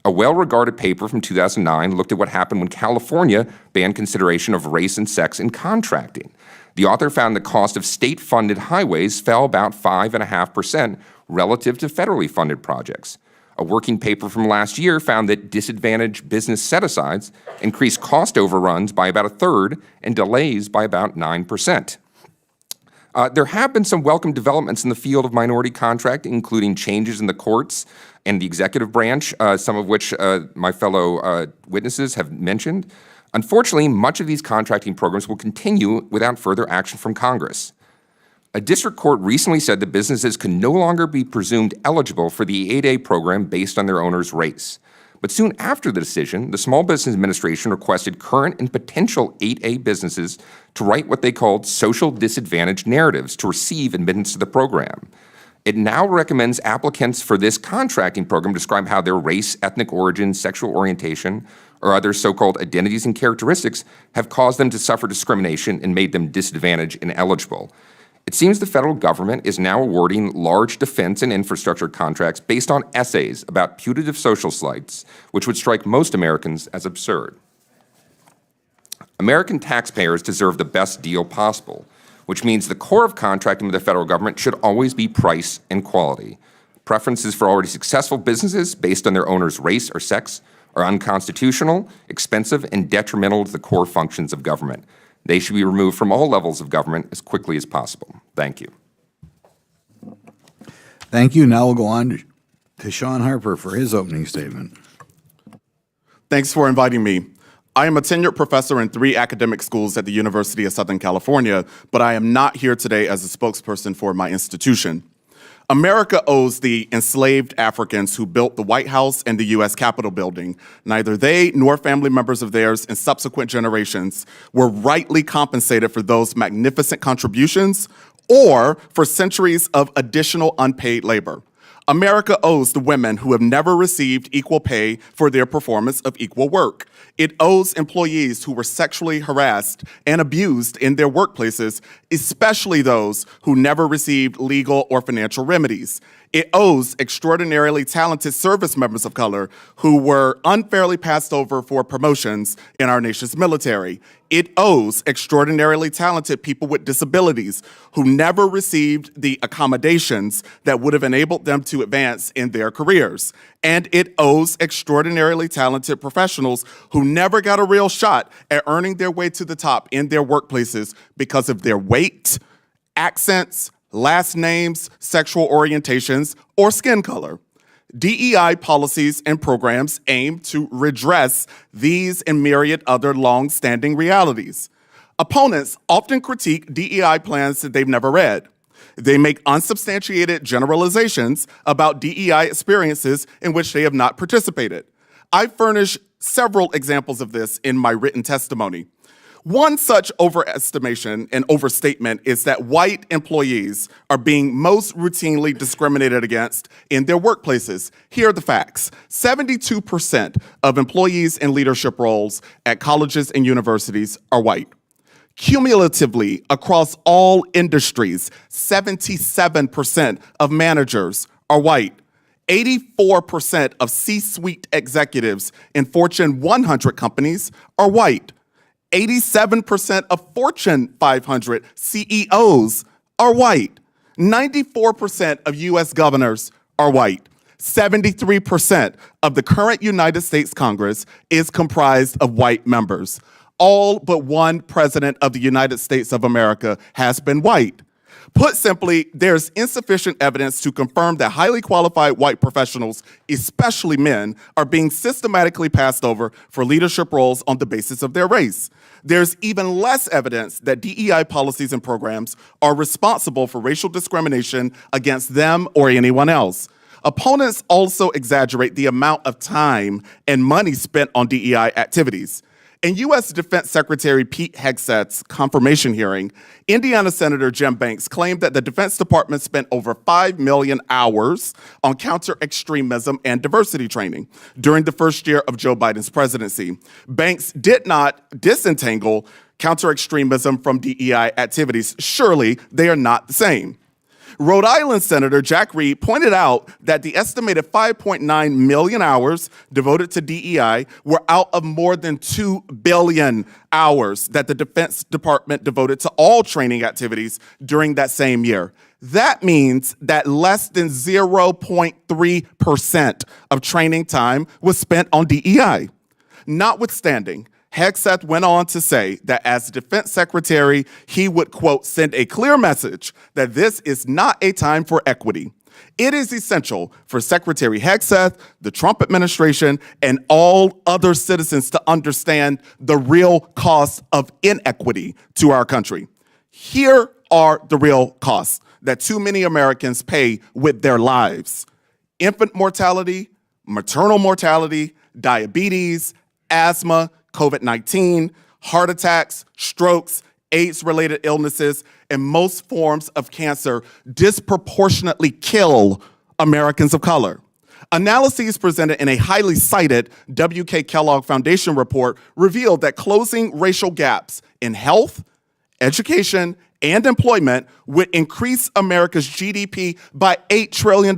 [SPEAKER 5] A well-regarded paper from 2009 looked at what happened when California banned consideration of race and sex in contracting. The author found the cost of state-funded highways fell about 5.5% relative to federally funded projects. A working paper from last year found that disadvantaged business set-asides increased cost overruns by about a third and delays by about 9%. There have been some welcome developments in the field of minority contracting, including changes in the courts and the executive branch, some of which my fellow witnesses have mentioned. Unfortunately, much of these contracting programs will continue without further action from Congress. A district court recently said that businesses can no longer be presumed eligible for the 8A program based on their owner's race. But soon after the decision, the Small Business Administration requested current and potential 8A businesses to write what they called social disadvantage narratives to receive admittance to the program. It now recommends applicants for this contracting program describe how their race, ethnic origin, sexual orientation, or other so-called identities and characteristics have caused them to suffer discrimination and made them disadvantaged and ineligible. It seems the federal government is now awarding large defense and infrastructure contracts based on essays about putative social slights, which would strike most Americans as absurd. American taxpayers deserve the best deal possible, which means the core of contracting with the federal government should always be price and quality. Preferences for already successful businesses based on their owner's race or sex are unconstitutional, expensive, and detrimental to the core functions of government. They should be removed from all levels of government as quickly as possible. Thank you.
[SPEAKER 1] Thank you. Now we'll go on to Sean Harper for his opening statement.
[SPEAKER 9] Thanks for inviting me. I am a tenured professor in 3 academic schools at the University of Southern California, but I am not here today as a spokesperson for my institution. America owes the enslaved Africans who built the White House and the U.S. Capitol building. Neither they nor family members of theirs in subsequent generations were rightly compensated for those magnificent contributions or for centuries of additional unpaid labor. America owes the women who have never received equal pay for their performance of equal work. It owes employees who were sexually harassed and abused in their workplaces, especially those who never received legal or financial remedies. It owes extraordinarily talented service members of color who were unfairly passed over for promotions in our nation's military. It owes extraordinarily talented people with disabilities who never received the accommodations that would have enabled them to advance in their careers. And it owes extraordinarily talented professionals who never got a real shot at earning their way to the top in their workplaces because of their weight, accents, last names, sexual orientations, or skin color. DEI policies and programs aim to redress these and myriad other long-standing realities. Opponents often critique DEI plans that they've never read. They make unsubstantiated generalizations about DEI experiences in which they have not participated. I furnish several examples of this in my written testimony. One such overestimation and overstatement is that white employees are being most routinely discriminated against in their workplaces. Here are the facts. 72% of employees in leadership roles at colleges and universities are white. Cumulatively, across all industries, 77% of managers are white. 84% of C-suite executives in Fortune 100 companies are white. 87% of Fortune 500 CEOs are white. 94% of U.S. governors are white. 73% of the current United States Congress is comprised of white members. All but one president of the United States of America has been white. Put simply, there's insufficient evidence to confirm that highly qualified white professionals, especially men, are being systematically passed over for leadership roles on the basis of their race. There's even less evidence that DEI policies and programs are responsible for racial discrimination against them or anyone else. Opponents also exaggerate the amount of time and money spent on DEI activities. In U.S. Defense Secretary Pete Hegseth's confirmation hearing, Indiana Senator Jim Banks claimed that the Defense Department spent over 5 million hours on counter-extremism and diversity training during the first year of Joe Biden's presidency. Banks did not disentangle counter-extremism from DEI activities. Surely they are not the same. Rhode Island Senator Jack Reed pointed out that the estimated 5.9 million hours devoted to DEI were out of more than 2 billion hours that the Defense Department devoted to all training activities during that same year. That means that less than 0.3% of training time was spent on DEI. Notwithstanding, Hegseth went on to say that as Defense Secretary, he would, quote, send a clear message that this is not a time for equity. It is essential for Secretary Hegseth, the Trump administration, and all other citizens to understand the real costs of inequity to our country. Here are the real costs that too many Americans pay with their lives: infant mortality, maternal mortality, diabetes, asthma, COVID-19, heart attacks, strokes, AIDS-related illnesses, and most forms of cancer disproportionately kill Americans of color. Analyses presented in a highly cited W.K. Kellogg Foundation report revealed that closing racial gaps in health, education, and employment would increase America's GDP by $8 trillion.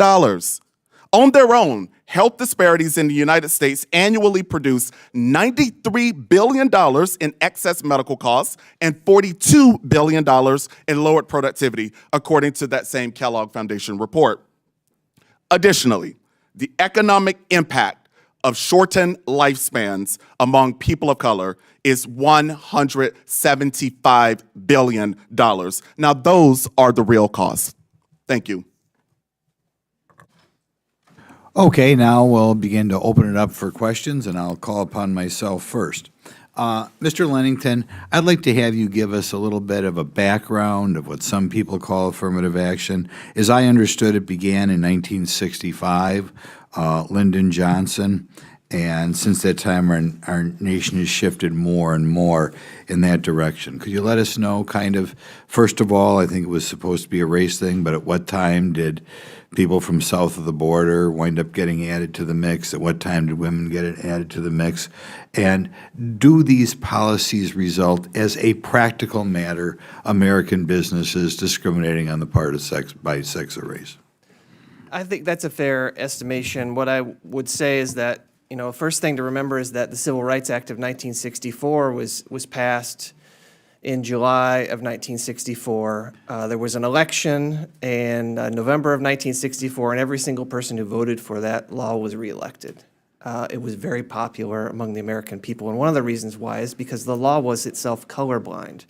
[SPEAKER 9] On their own, health disparities in the United States annually produce $93 billion in excess medical costs and $42 billion in lowered productivity, according to that same Kellogg Foundation report. Additionally, the economic impact of shortened lifespans among people of color is $175 billion. Now, those are the real costs. Thank you.
[SPEAKER 1] Okay, now we'll begin to open it up for questions, and I'll call upon myself first. Mr. Lennington, I'd like to have you give us a little bit of a background of what some people call affirmative action. As I understood, it began in 1965, Lyndon Johnson, and since that time our nation has shifted more and more in that direction. Could you let us know kind of, first of all, I think it was supposed to be a race thing, but at what time did people from south of the border wind up getting added to the mix? At what time did women get added to the mix? And do these policies result, as a practical matter, American businesses discriminating on the part of sex, by sex or race?
[SPEAKER 3] I think that's a fair estimation. What I would say is that, first thing to remember is that the Civil Rights Act of 1964 was passed in July of 1964. There was an election in November of 1964, and every single person who voted for that law was reelected. It was very popular among the American people, and one of the reasons why is because the law was itself colorblind.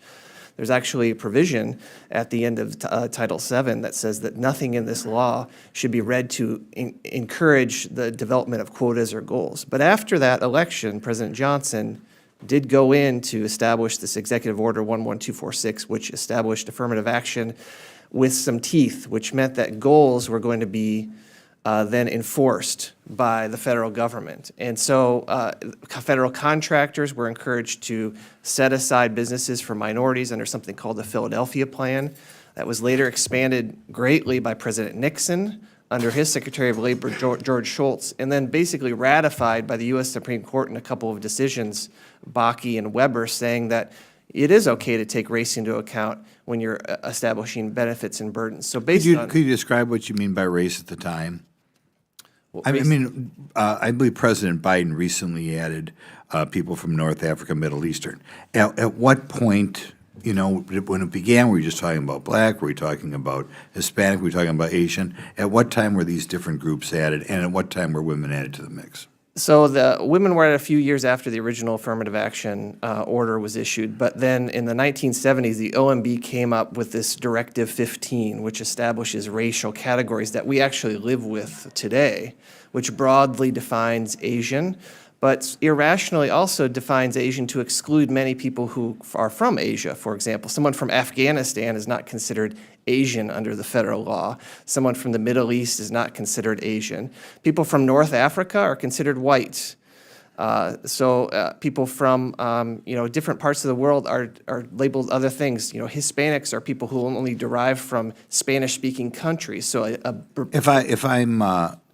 [SPEAKER 3] There's actually a provision at the end of Title VII that says that nothing in this law should be read to encourage the development of quotas or goals. But after that election, President Johnson did go in to establish this Executive Order 11246, which established affirmative action with some teeth, which meant that goals were going to be then enforced by the federal government. And so federal contractors were encouraged to set aside businesses for minorities under something called the Philadelphia Plan. That was later expanded greatly by President Nixon under his Secretary of Labor, George Shultz, and then basically ratified by the U.S. Supreme Court in a couple of decisions, Bakke and Weber, saying that it is okay to take race into account when you're establishing benefits and burdens. So based on—
[SPEAKER 1] Could you describe what you mean by race at the time? I believe President Biden recently added people from North Africa, Middle Eastern. At what point, when it began, were you just talking about black? Were we talking about Hispanic? Were we talking about Asian? At what time were these different groups added, and at what time were women added to the mix?
[SPEAKER 3] So the women were added a few years after the original affirmative action order was issued, but then in the 1970s, the OMB came up with this Directive 15, which establishes racial categories that we actually live with today, which broadly defines Asian, but irrationally also defines Asian to exclude many people who are from Asia. For example, someone from Afghanistan is not considered Asian under the federal law. Someone from the Middle East is not considered Asian. People from North Africa are considered white. People from different parts of the world are labeled other things. Hispanics are people who only derive from Spanish-speaking countries. So
[SPEAKER 1] if I'm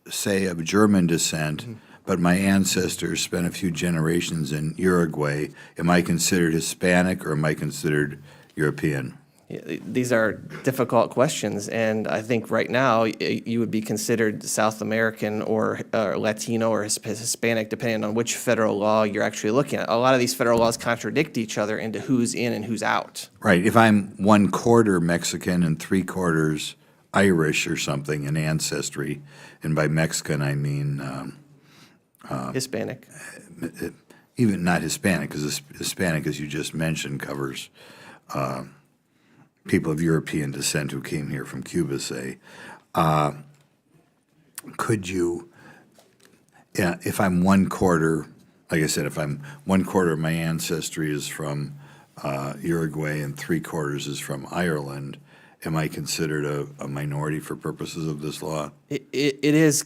[SPEAKER 1] say of German descent, but my ancestors spent a few generations in Uruguay, am I considered Hispanic or am I considered European?
[SPEAKER 3] These are difficult questions, and I think right now you would be considered South American or Latino or Hispanic, depending on which federal law you're actually looking at. A lot of these federal laws contradict each other into who's in and who's out.
[SPEAKER 1] Right. If I'm 1/4 Mexican and 3/4 Irish or something in ancestry, and by Mexican I mean
[SPEAKER 3] Hispanic.
[SPEAKER 1] Even not Hispanic, because Hispanic, as you just mentioned, covers people of European descent who came here from Cuba, say. Could you, if I'm 1/4, like I said, if I'm 1/4 of my ancestry is from Uruguay and 3/4 is from Ireland, am I considered a minority for purposes of this law?
[SPEAKER 3] It is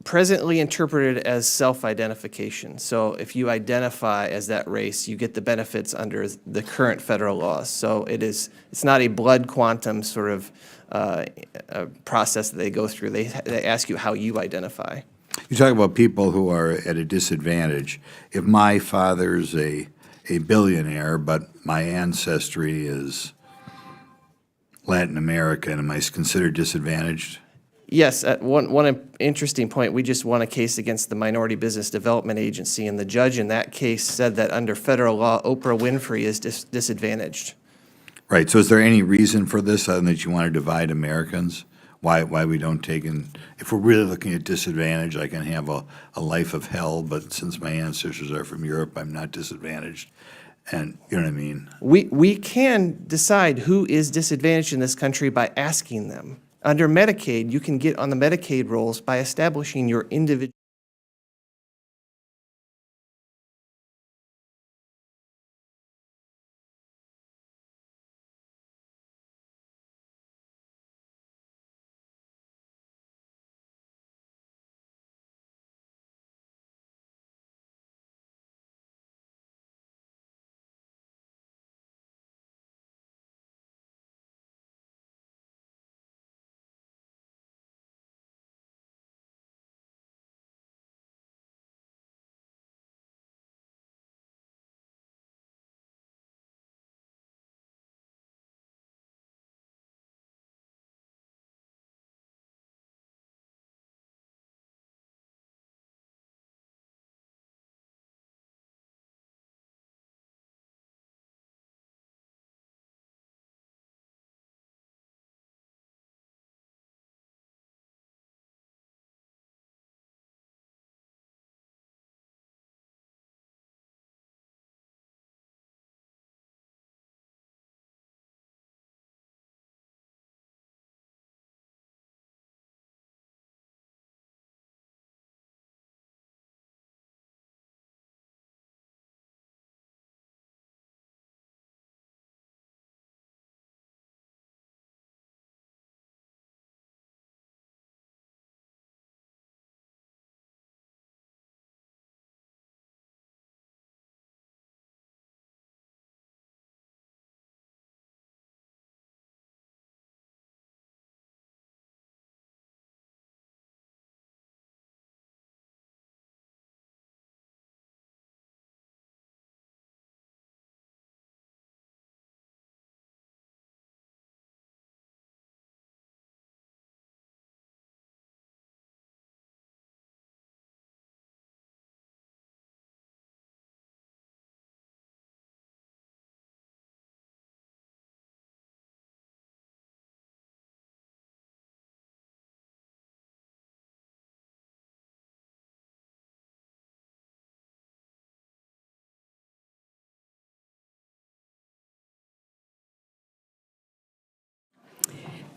[SPEAKER 3] presently interpreted as self-identification. So if you identify as that race, you get the benefits under the current federal laws. So it's not a blood quantum sort of process that they go through. They ask you how you identify.
[SPEAKER 1] You talk about people who are at a disadvantage. If my father's a billionaire, but my ancestry is Latin American, am I considered disadvantaged?
[SPEAKER 3] Yes, one interesting point, we just won a case against the Minority Business Development Agency, and the judge in that case said that under federal law, Oprah Winfrey is disadvantaged.
[SPEAKER 1] Right, so is there any reason for this other than that you want to divide Americans? Why we don't take in, if we're really looking at disadvantage, I can have a life of hell, but since my ancestors are from Europe, I'm not disadvantaged. And you know what I mean?
[SPEAKER 3] We can decide who is disadvantaged in this country by asking them. Under Medicaid, you can get on the Medicaid rolls by establishing your individual.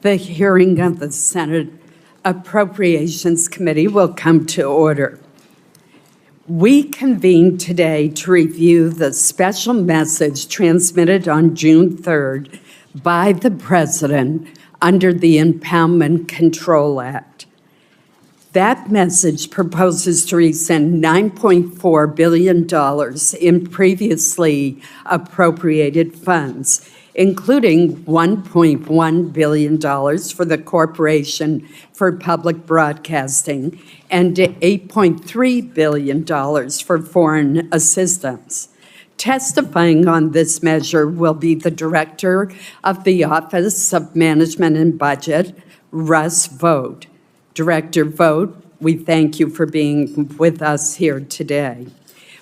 [SPEAKER 11] The hearing of the Senate Appropriations Committee will come to order. We convene today to review the special message transmitted on June 3rd by the President under the Impoundment Control Act. That message proposes to rescind $9.4 billion in previously appropriated funds, including $1.1 billion for the Corporation for Public Broadcasting and $8.3 billion for foreign assistance. Testifying on this measure will be the Director of the Office of Management and Budget, Russ Vought. Director Vought, we thank you for being with us here today.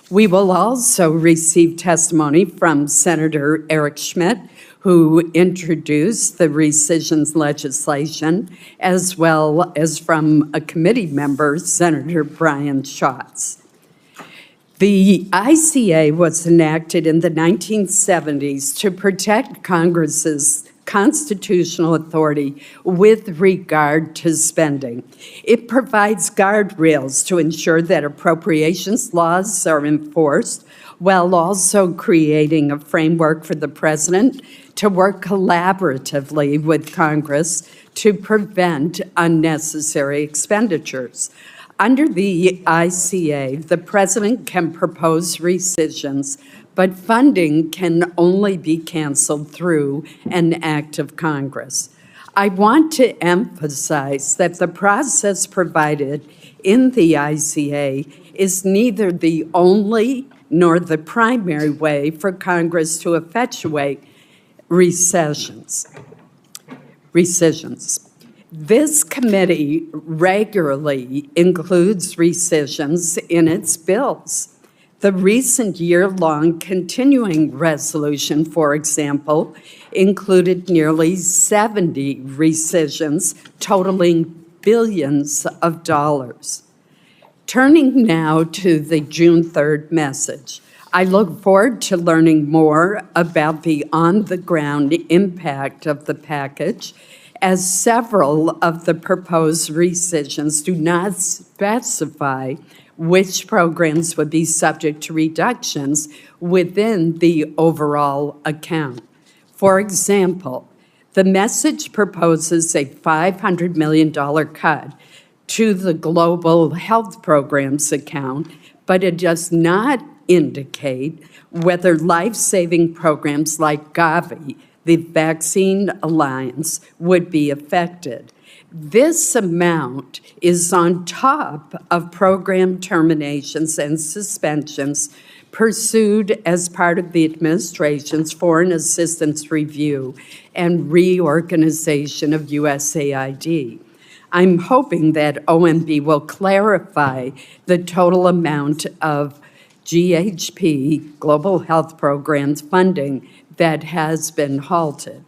[SPEAKER 11] We will also receive testimony from Senator Eric Schmidt, who introduced the rescissions legislation, as well as from a committee member, Senator Brian Schatz. The ICA was enacted in the 1970s to protect Congress's constitutional authority with regard to spending. It provides guardrails to ensure that appropriations laws are enforced, while also creating a framework for the president to work collaboratively with Congress to prevent unnecessary expenditures. Under the ICA, the president can propose rescissions, but funding can only be canceled through an act of Congress. I want to emphasize that the process provided in the ICA is neither the only nor the primary way for Congress to effectuate rescissions. This committee regularly includes rescissions in its bills. The recent year-long continuing resolution, for example, included nearly 70 rescissions totaling billions of dollars. Turning now to the June 3rd message, I look forward to learning more about the on-the-ground impact of the package, as several of the proposed rescissions do not specify which programs would be subject to reductions within the overall account. For example, the message proposes a $500 million cut to the Global Health Programs account, but it does not indicate whether life-saving programs like Gavi, the Vaccine Alliance, would be affected. This amount is on top of program terminations and suspensions pursued as part of the administration's Foreign Assistance Review and reorganization of USAID. I'm hoping that OMB will clarify the total amount of GHP, Global Health Programs funding, that has been halted.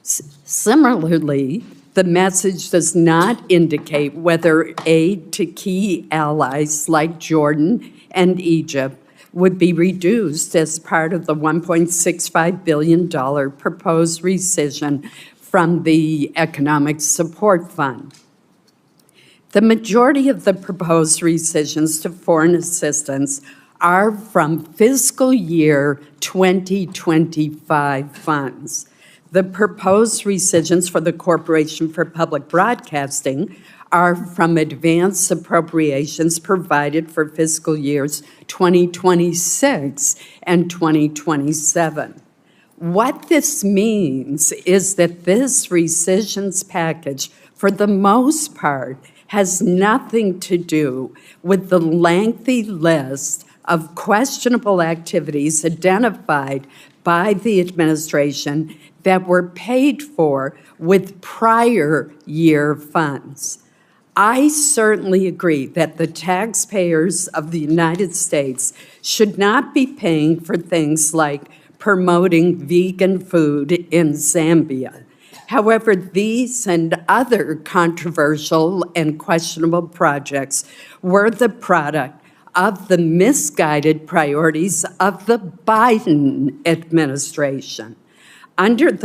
[SPEAKER 11] Similarly, the message does not indicate whether aid to key allies like Jordan and Egypt would be reduced as part of the $1.65 billion proposed rescission from the Economic Support Fund. The majority of the proposed rescissions to foreign assistance are from fiscal year 2025 funds. The proposed rescissions for the Corporation for Public Broadcasting are from advance appropriations provided for fiscal years 2026 and 2027. What this means is that this rescissions package, for the most part, has nothing to do with the lengthy list of questionable activities identified by the administration that were paid for with prior year funds. I certainly agree that the taxpayers of the United States should not be paying for things like promoting vegan food in Zambia. However, these and other controversial and questionable projects were the product of the misguided priorities of the Biden administration. Unless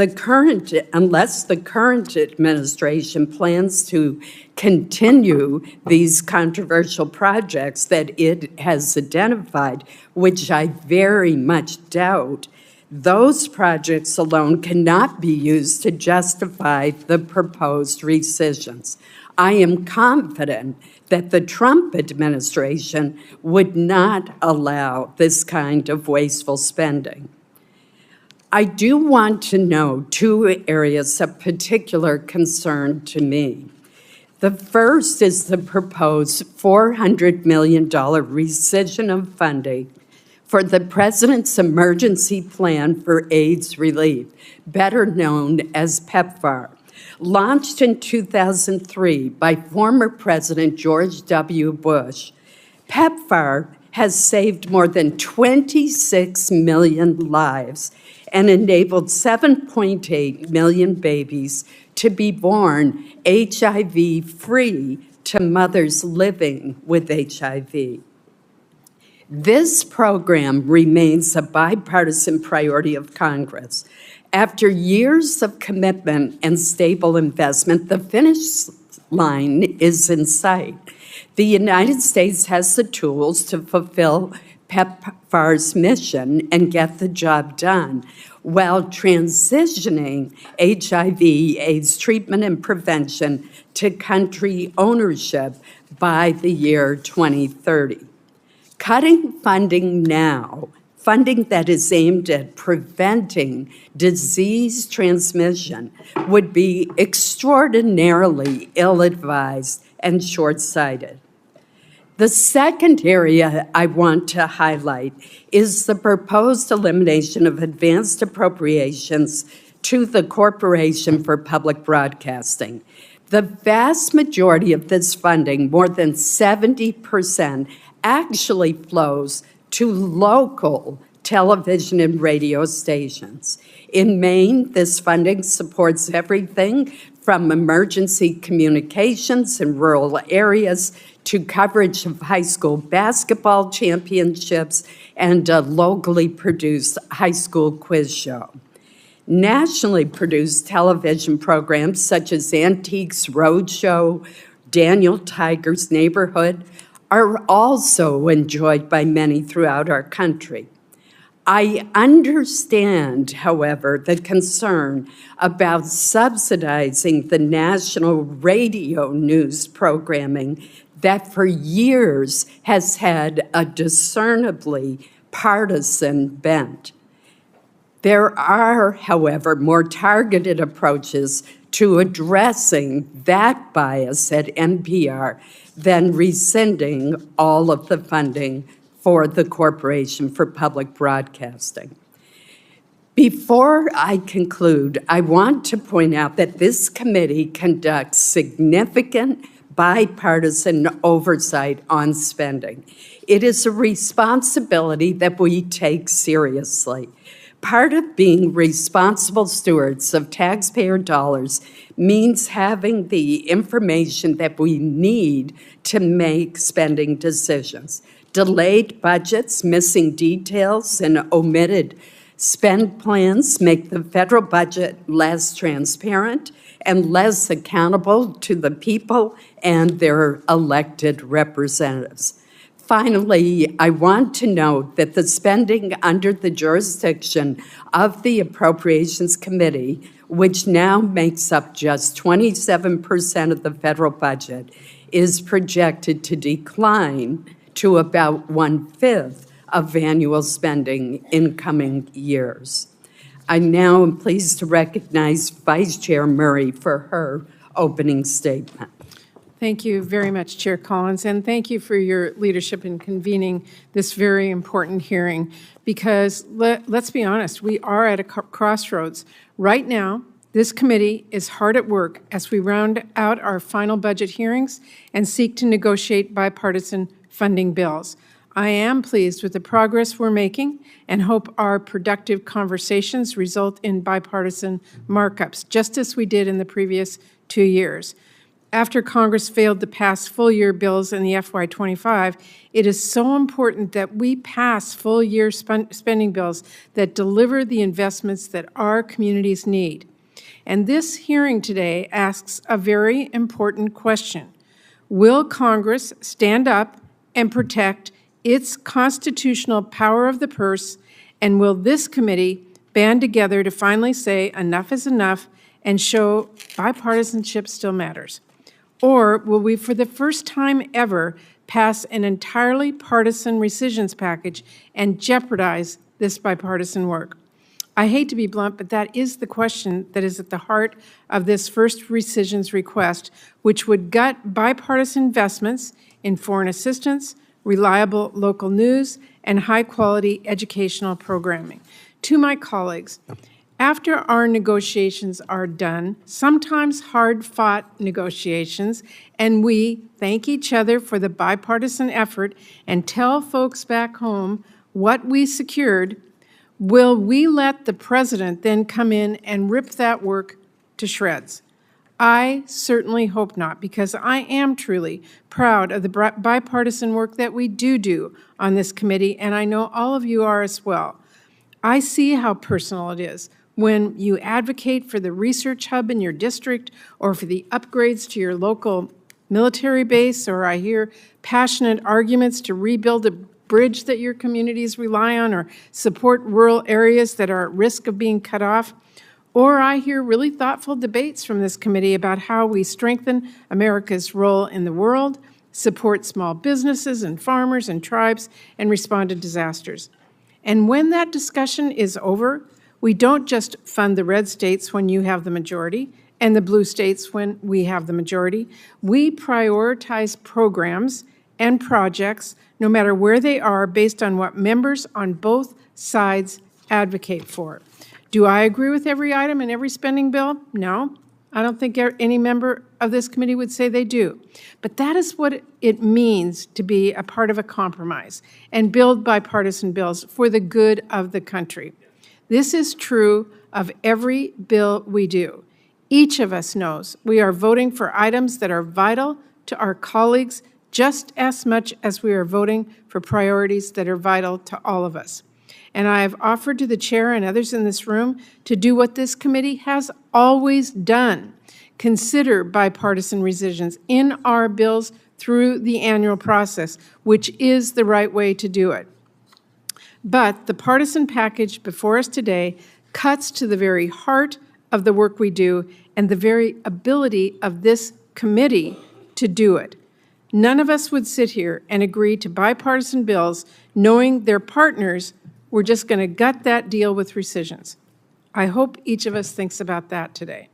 [SPEAKER 11] the current administration plans to continue these controversial projects that it has identified, which I very much doubt, those projects alone cannot be used to justify the proposed rescissions. I am confident that the Trump administration would not allow this kind of wasteful spending. I do want to note two areas of particular concern to me. The first is the proposed $400 million rescission of funding for the President's Emergency Plan for AIDS Relief, better known as PEPFAR. Launched in 2003 by former President George W. Bush, PEPFAR has saved more than 26 million lives and enabled 7.8 million babies to be born HIV-free to mothers living with HIV. This program remains a bipartisan priority of Congress. After years of commitment and stable investment, the finish line is in sight. The United States has the tools to fulfill PEPFAR's mission and get the job done while transitioning HIV/AIDS treatment and prevention to country ownership by the year 2030. Cutting funding now, funding that is aimed at preventing disease transmission, would be extraordinarily ill-advised and short-sighted. The second area I want to highlight is the proposed elimination of advanced appropriations to the Corporation for Public Broadcasting. The vast majority of this funding, more than 70%, actually flows to local television and radio stations. In Maine, this funding supports everything from emergency communications in rural areas to coverage of high school basketball championships and a locally produced high school quiz show. Nationally produced television programs such as Antiques Roadshow, Daniel Tiger's Neighborhood are also enjoyed by many throughout our country. I understand, however, the concern about subsidizing the national radio news programming that for years has had a discernibly partisan bent. There are, however, more targeted approaches to addressing that bias at NPR than rescinding all of the funding for the Corporation for Public Broadcasting. Before I conclude, I want to point out that this committee conducts significant bipartisan oversight on spending. It is a responsibility that we take seriously. Part of being responsible stewards of taxpayer dollars means having the information that we need to make spending decisions. Delayed budgets, missing details, and omitted spend plans make the federal budget less transparent and less accountable to the people and their elected representatives. Finally, I want to note that the spending under the jurisdiction of the Appropriations Committee, which now makes up just 27% of the federal budget, is projected to decline to about 1/5 of annual spending in coming years. I now am pleased to recognize Vice Chair Murray for her opening statement.
[SPEAKER 12] Thank you very much, Chair Collins, and thank you for your leadership in convening this very important hearing, because let's be honest, we are at a crossroads. Right now, this committee is hard at work as we round out our final budget hearings and seek to negotiate bipartisan funding bills. I am pleased with the progress we're making and hope our productive conversations result in bipartisan markups, just as we did in the previous 2 years. After Congress failed to pass full-year bills in the FY25, it is so important that we pass full-year spending bills that deliver the investments that our communities need. And this hearing today asks a very important question. Will Congress stand up and protect its constitutional power of the purse, and will this committee band together to finally say enough is enough and show bipartisanship still matters? Or will we, for the first time ever, pass an entirely partisan rescissions package and jeopardize this bipartisan work? I hate to be blunt, but that is the question that is at the heart of this first rescissions request, which would gut bipartisan investments in foreign assistance, reliable local news, and high-quality educational programming. To my colleagues, after our negotiations are done, sometimes hard-fought negotiations, and we thank each other for the bipartisan effort and tell folks back home what we secured, will we let the president then come in and rip that work to shreds? I certainly hope not, because I am truly proud of the bipartisan work that we do on this committee, and I know all of you are as well. I see how personal it is when you advocate for the research hub in your district or for the upgrades to your local military base, or I hear passionate arguments to rebuild a bridge that your communities rely on or support rural areas that are at risk of being cut off. Or I hear really thoughtful debates from this committee about how we strengthen America's role in the world, support small businesses and farmers and tribes, and respond to disasters. And when that discussion is over, we don't just fund the red states when you have the majority and the blue states when we have the majority. We prioritize programs and projects, no matter where they are, based on what members on both sides advocate for. Do I agree with every item in every spending bill? No. I don't think any member of this committee would say they do. But that is what it means to be a part of a compromise and build bipartisan bills for the good of the country. This is true of every bill we do. Each of us knows we are voting for items that are vital to our colleagues just as much as we are voting for priorities that are vital to all of us. And I have offered to the chair and others in this room to do what this committee has always done: consider bipartisan revisions in our bills through the annual process, which is the right way to do it. But the partisan package before us today cuts to the very heart of the work we do and the very ability of this committee to do it. None of us would sit here and agree to bipartisan bills knowing their partners were just going to gut that deal with rescissions. I hope each of us thinks about that today.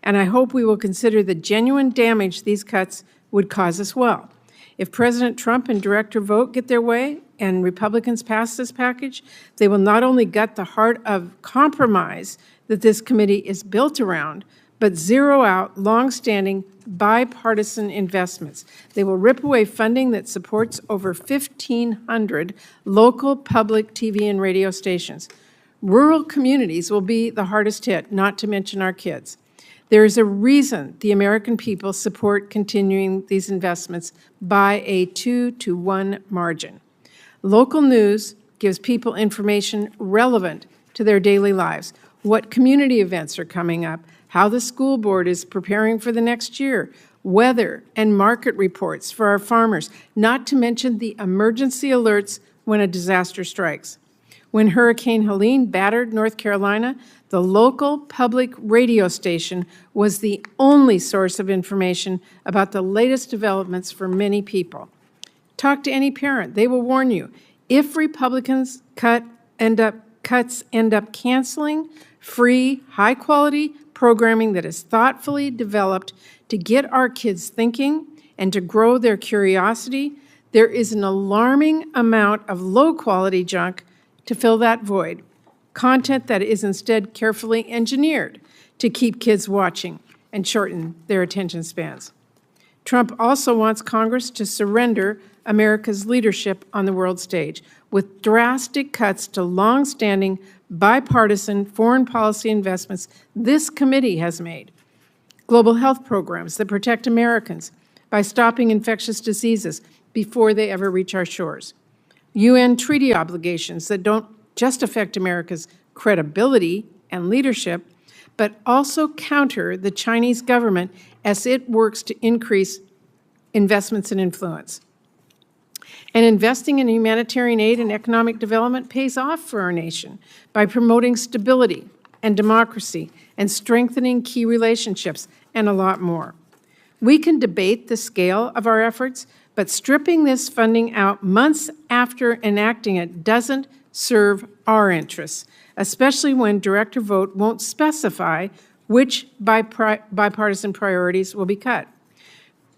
[SPEAKER 12] And I hope we will consider the genuine damage these cuts would cause as well. If President Trump and Director Vogt get their way and Republicans pass this package, they will not only gut the heart of compromise that this committee is built around, but zero out longstanding bipartisan investments. They will rip away funding that supports over 1,500 local public TV and radio stations. Rural communities will be the hardest hit, not to mention our kids. There is a reason the American people support continuing these investments by a 2-to-1 margin. Local news gives people information relevant to their daily lives, what community events are coming up, how the school board is preparing for the next year, weather and market reports for our farmers, not to mention the emergency alerts when a disaster strikes. When Hurricane Helene battered North Carolina, the local public radio station was the only source of information about the latest developments for many people. Talk to any parent. They will warn you. If Republicans cuts end up canceling free, high-quality programming that is thoughtfully developed to get our kids thinking and to grow their curiosity, there is an alarming amount of low-quality junk to fill that void, content that is instead carefully engineered to keep kids watching and shorten their attention spans. Trump also wants Congress to surrender America's leadership on the world stage with drastic cuts to long-standing bipartisan foreign policy investments this committee has made. Global health programs that protect Americans by stopping infectious diseases before they ever reach our shores. UN treaty obligations that don't just affect America's credibility and leadership, but also counter the Chinese government as it works to increase investments and influence. And investing in humanitarian aid and economic development pays off for our nation by promoting stability and democracy and strengthening key relationships and a lot more. We can debate the scale of our efforts, but stripping this funding out months after enacting it doesn't serve our interests, especially when Director Vogt won't specify which bipartisan priorities will be cut.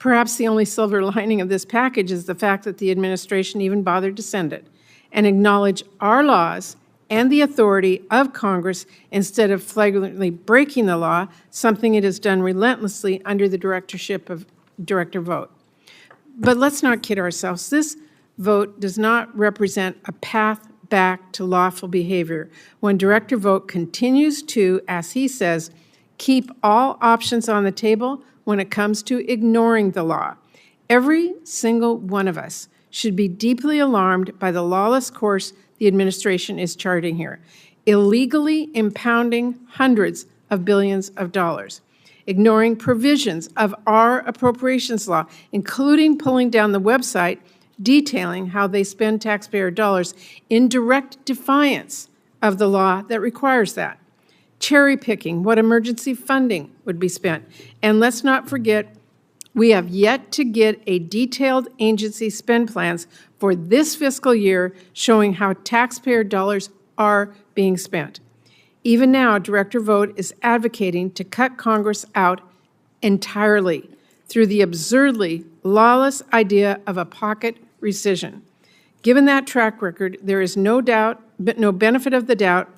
[SPEAKER 12] Perhaps the only silver lining of this package is the fact that the administration even bothered to send it. and acknowledge our laws and the authority of Congress instead of flagrantly breaking the law, something it has done relentlessly under the directorship of Director Vogt. But let's not kid ourselves. This vote does not represent a path back to lawful behavior when Director Vogt continues to, as he says, keep all options on the table when it comes to ignoring the law. Every single one of us should be deeply alarmed by the lawless course the administration is charting here, illegally impounding hundreds of billions of dollars, ignoring provisions of our appropriations law, including pulling down the website detailing how they spend taxpayer dollars in direct defiance of the law that requires that, cherry-picking what emergency funding would be spent. And let's not forget, we have yet to get a detailed agency spend plans for this fiscal year showing how taxpayer dollars are being spent. Even now, Director Vogt is advocating to cut Congress out entirely through the absurdly lawless idea of a pocket rescission. Given that track record, there is no doubt, but no benefit of the doubt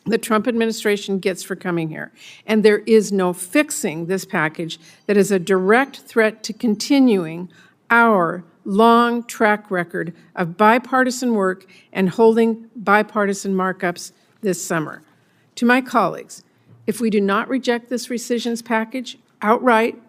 [SPEAKER 12] the Trump administration gets for coming here. And there is no fixing this package that is a direct threat to continuing our long track record of bipartisan work and holding bipartisan markups this summer. To my colleagues, if we do not reject this rescissions package outright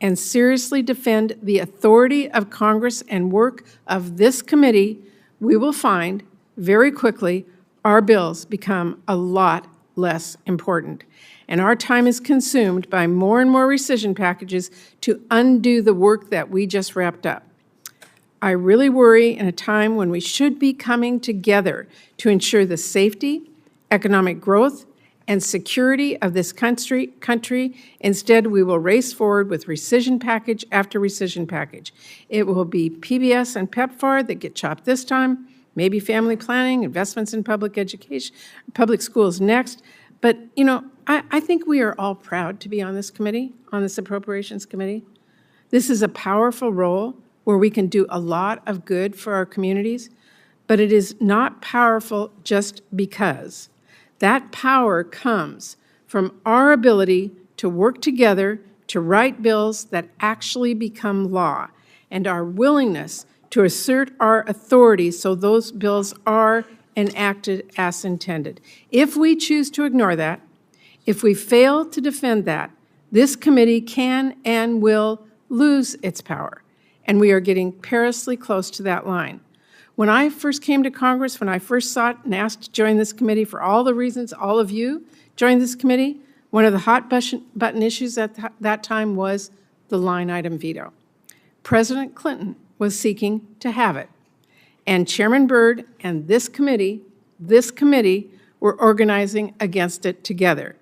[SPEAKER 12] and seriously defend the authority of Congress and work of this committee, we will find very quickly our bills become a lot less important. And our time is consumed by more and more rescission packages to undo the work that we just wrapped up. I really worry in a time when we should be coming together to ensure the safety, economic growth, and security of this country. Instead, we will race forward with rescission package after rescission package. It will be PBS and PEPFAR that get chopped this time, maybe family planning, investments in public education, public schools next. But, you know, I think we are all proud to be on this committee, on this Appropriations Committee. This is a powerful role where we can do a lot of good for our communities, but it is not powerful just because. That power comes from our ability to work together to write bills that actually become law, and our willingness to assert our authority so those bills are enacted as intended. If we choose to ignore that, if we fail to defend that, this committee can and will lose its power, and we are getting perilously close to that line. When I first came to Congress, when I first sought and asked to join this committee for all the reasons all of you joined this committee, one of the hot button issues at that time was the line item veto. President Clinton was seeking to have it. And Chairman Byrd and this committee were organizing against it together.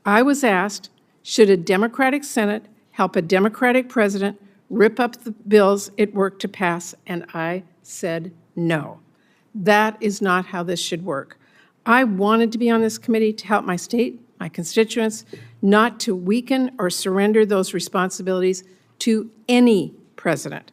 [SPEAKER 12] I was asked, should a Democratic Senate help a Democratic president rip up the bills it worked to pass? And I said no. That is not how this should work. I wanted to be on this committee to help my state, my constituents, not to weaken or surrender those responsibilities to any president.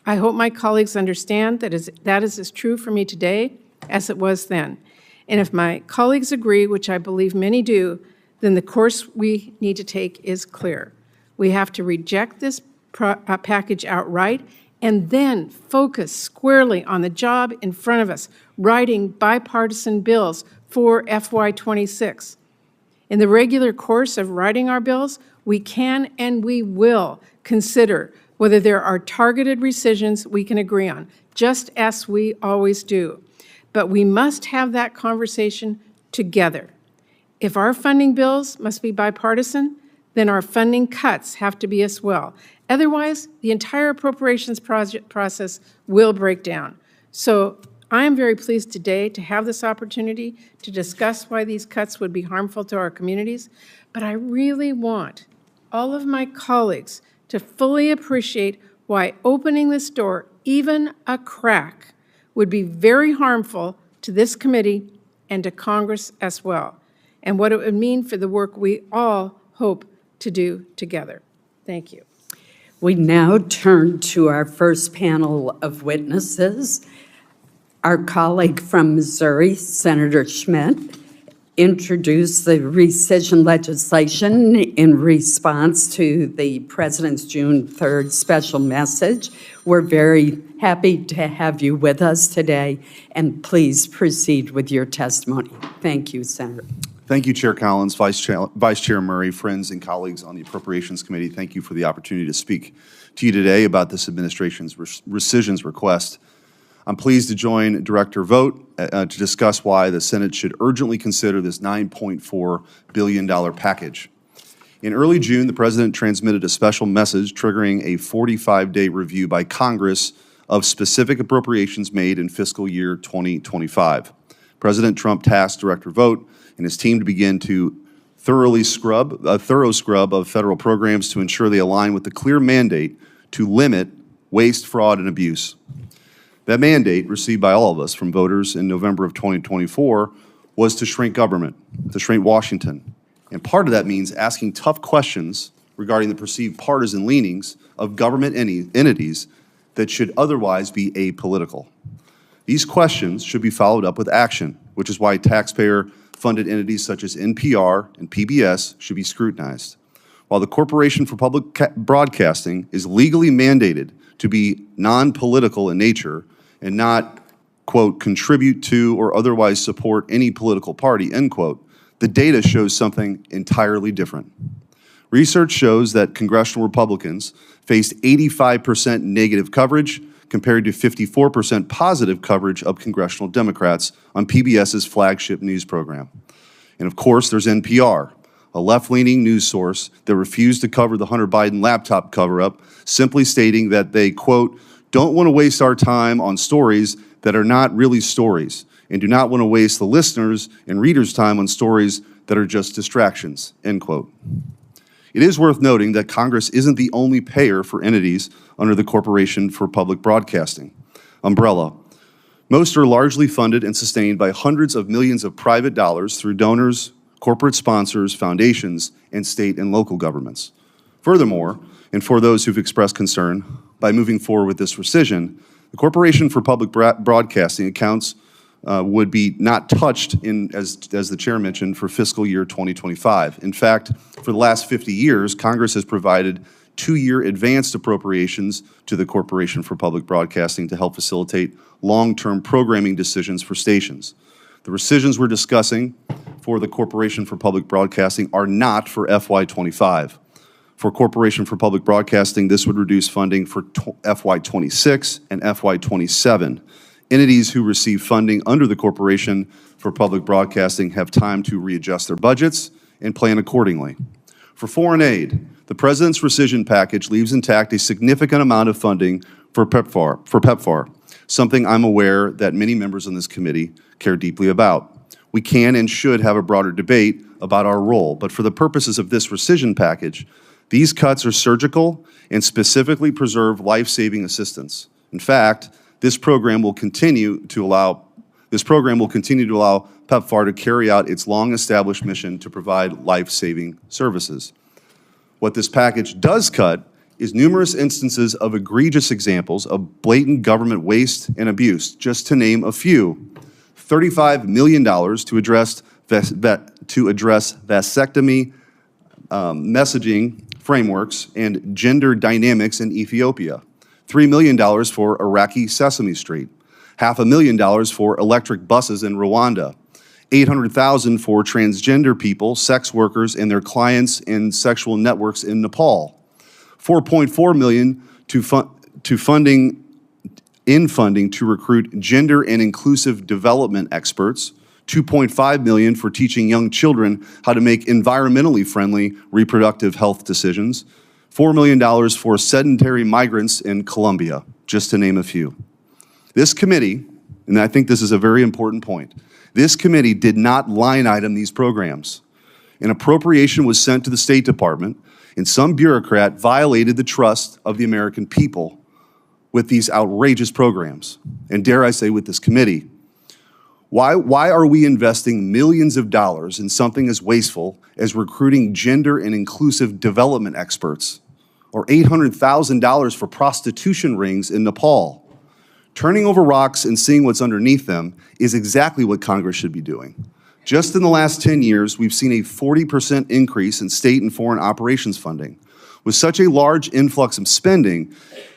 [SPEAKER 12] I hope my colleagues understand that is as true for me today as it was then. And if my colleagues agree, which I believe many do, then the course we need to take is clear. We have to reject this package outright and then focus squarely on the job in front of us, writing bipartisan bills for FY26. In the regular course of writing our bills, we can and we will consider whether there are targeted rescissions we can agree on, just as we always do. But we must have that conversation together. If our funding bills must be bipartisan, then our funding cuts have to be as well. Otherwise, the entire appropriations process will break down. So I am very pleased today to have this opportunity to discuss why these cuts would be harmful to our communities, but I really want all of my colleagues to fully appreciate why opening this door, even a crack, would be very harmful to this committee and to Congress as well, and what it would mean for the work we all hope to do together. Thank you.
[SPEAKER 11] We now turn to our first panel of witnesses. Our colleague from Missouri, Senator Schmidt, introduced the rescission legislation in response to the President's June 3rd special message. We're very happy to have you with us today, and please proceed with your testimony. Thank you, Senator.
[SPEAKER 13] Thank you, Chair Collins, Vice Chair Murray, friends and colleagues on the Appropriations Committee. Thank you for the opportunity to speak to you today about this administration's rescissions request. I'm pleased to join Director Vogt to discuss why the Senate should urgently consider this $9.4 billion package. In early June, the President transmitted a special message triggering a 45-day review by Congress of specific appropriations made in fiscal year 2025. President Trump tasked Director Vogt and his team to begin to thorough scrub of federal programs to ensure they align with the clear mandate to limit waste, fraud, and abuse. That mandate, received by all of us from voters in November of 2024, was to shrink government, to shrink Washington. And part of that means asking tough questions regarding the perceived partisan leanings of government entities that should otherwise be apolitical. These questions should be followed up with action, which is why taxpayer-funded entities such as NPR and PBS should be scrutinized. While the Corporation for Public Broadcasting is legally mandated to be non-political in nature and not, quote, contribute to or otherwise support any political party, end quote, the data shows something entirely different. Research shows that congressional Republicans faced 85% negative coverage compared to 54% positive coverage of congressional Democrats on PBS's flagship news program. And of course, there's NPR, a left-leaning news source that refused to cover the Hunter Biden laptop cover-up, simply stating that they, quote, don't want to waste our time on stories that are not really stories, and do not want to waste the listeners' and readers' time on stories that are just distractions, end quote. It is worth noting that Congress isn't the only payer for entities under the Corporation for Public Broadcasting umbrella. Most are largely funded and sustained by hundreds of millions of private dollars through donors, corporate sponsors, foundations, and state and local governments. Furthermore, and for those who've expressed concern, by moving forward with this rescission, the Corporation for Public Broadcasting accounts would be not touched as the chair mentioned, for fiscal year 2025. In fact, for the last 50 years, Congress has provided 2-year advanced appropriations to the Corporation for Public Broadcasting to help facilitate long-term programming decisions for stations. The rescissions we're discussing for the Corporation for Public Broadcasting are not for FY25. For Corporation for Public Broadcasting, this would reduce funding for FY26 and FY27. Entities who receive funding under the Corporation for Public Broadcasting have time to readjust their budgets and plan accordingly. For foreign aid, the President's rescission package leaves intact a significant amount of funding for PEPFAR, something I'm aware that many members on this committee care deeply about. We can and should have a broader debate about our role, but for the purposes of this rescission package, these cuts are surgical and specifically preserve life-saving assistance. In fact, this program will continue to allow PEPFAR to carry out its long-established mission to provide life-saving services. What this package does cut is numerous instances of egregious examples of blatant government waste and abuse, just to name a few. $35 million to address vasectomy messaging frameworks and gender dynamics in Ethiopia. $3 million for Iraqi Sesame Street. $500,000 for electric buses in Rwanda. $800,000 for transgender people, sex workers, and their clients in sexual networks in Nepal. $4.4 million to funding to recruit gender and inclusive development experts. $2.5 million for teaching young children how to make environmentally friendly reproductive health decisions. $4 million for sedentary migrants in Colombia, just to name a few. This committee, and I think this is a very important point, this committee did not line item these programs. An appropriation was sent to the State Department, and some bureaucrat violated the trust of the American people with these outrageous programs, and dare I say with this committee. Why are we investing millions of dollars in something as wasteful as recruiting gender and inclusive development experts, or $800,000 for prostitution rings in Nepal? Turning over rocks and seeing what's underneath them is exactly what Congress should be doing. Just in the last 10 years, we've seen a 40% increase in state and foreign operations funding. With such a large influx of spending,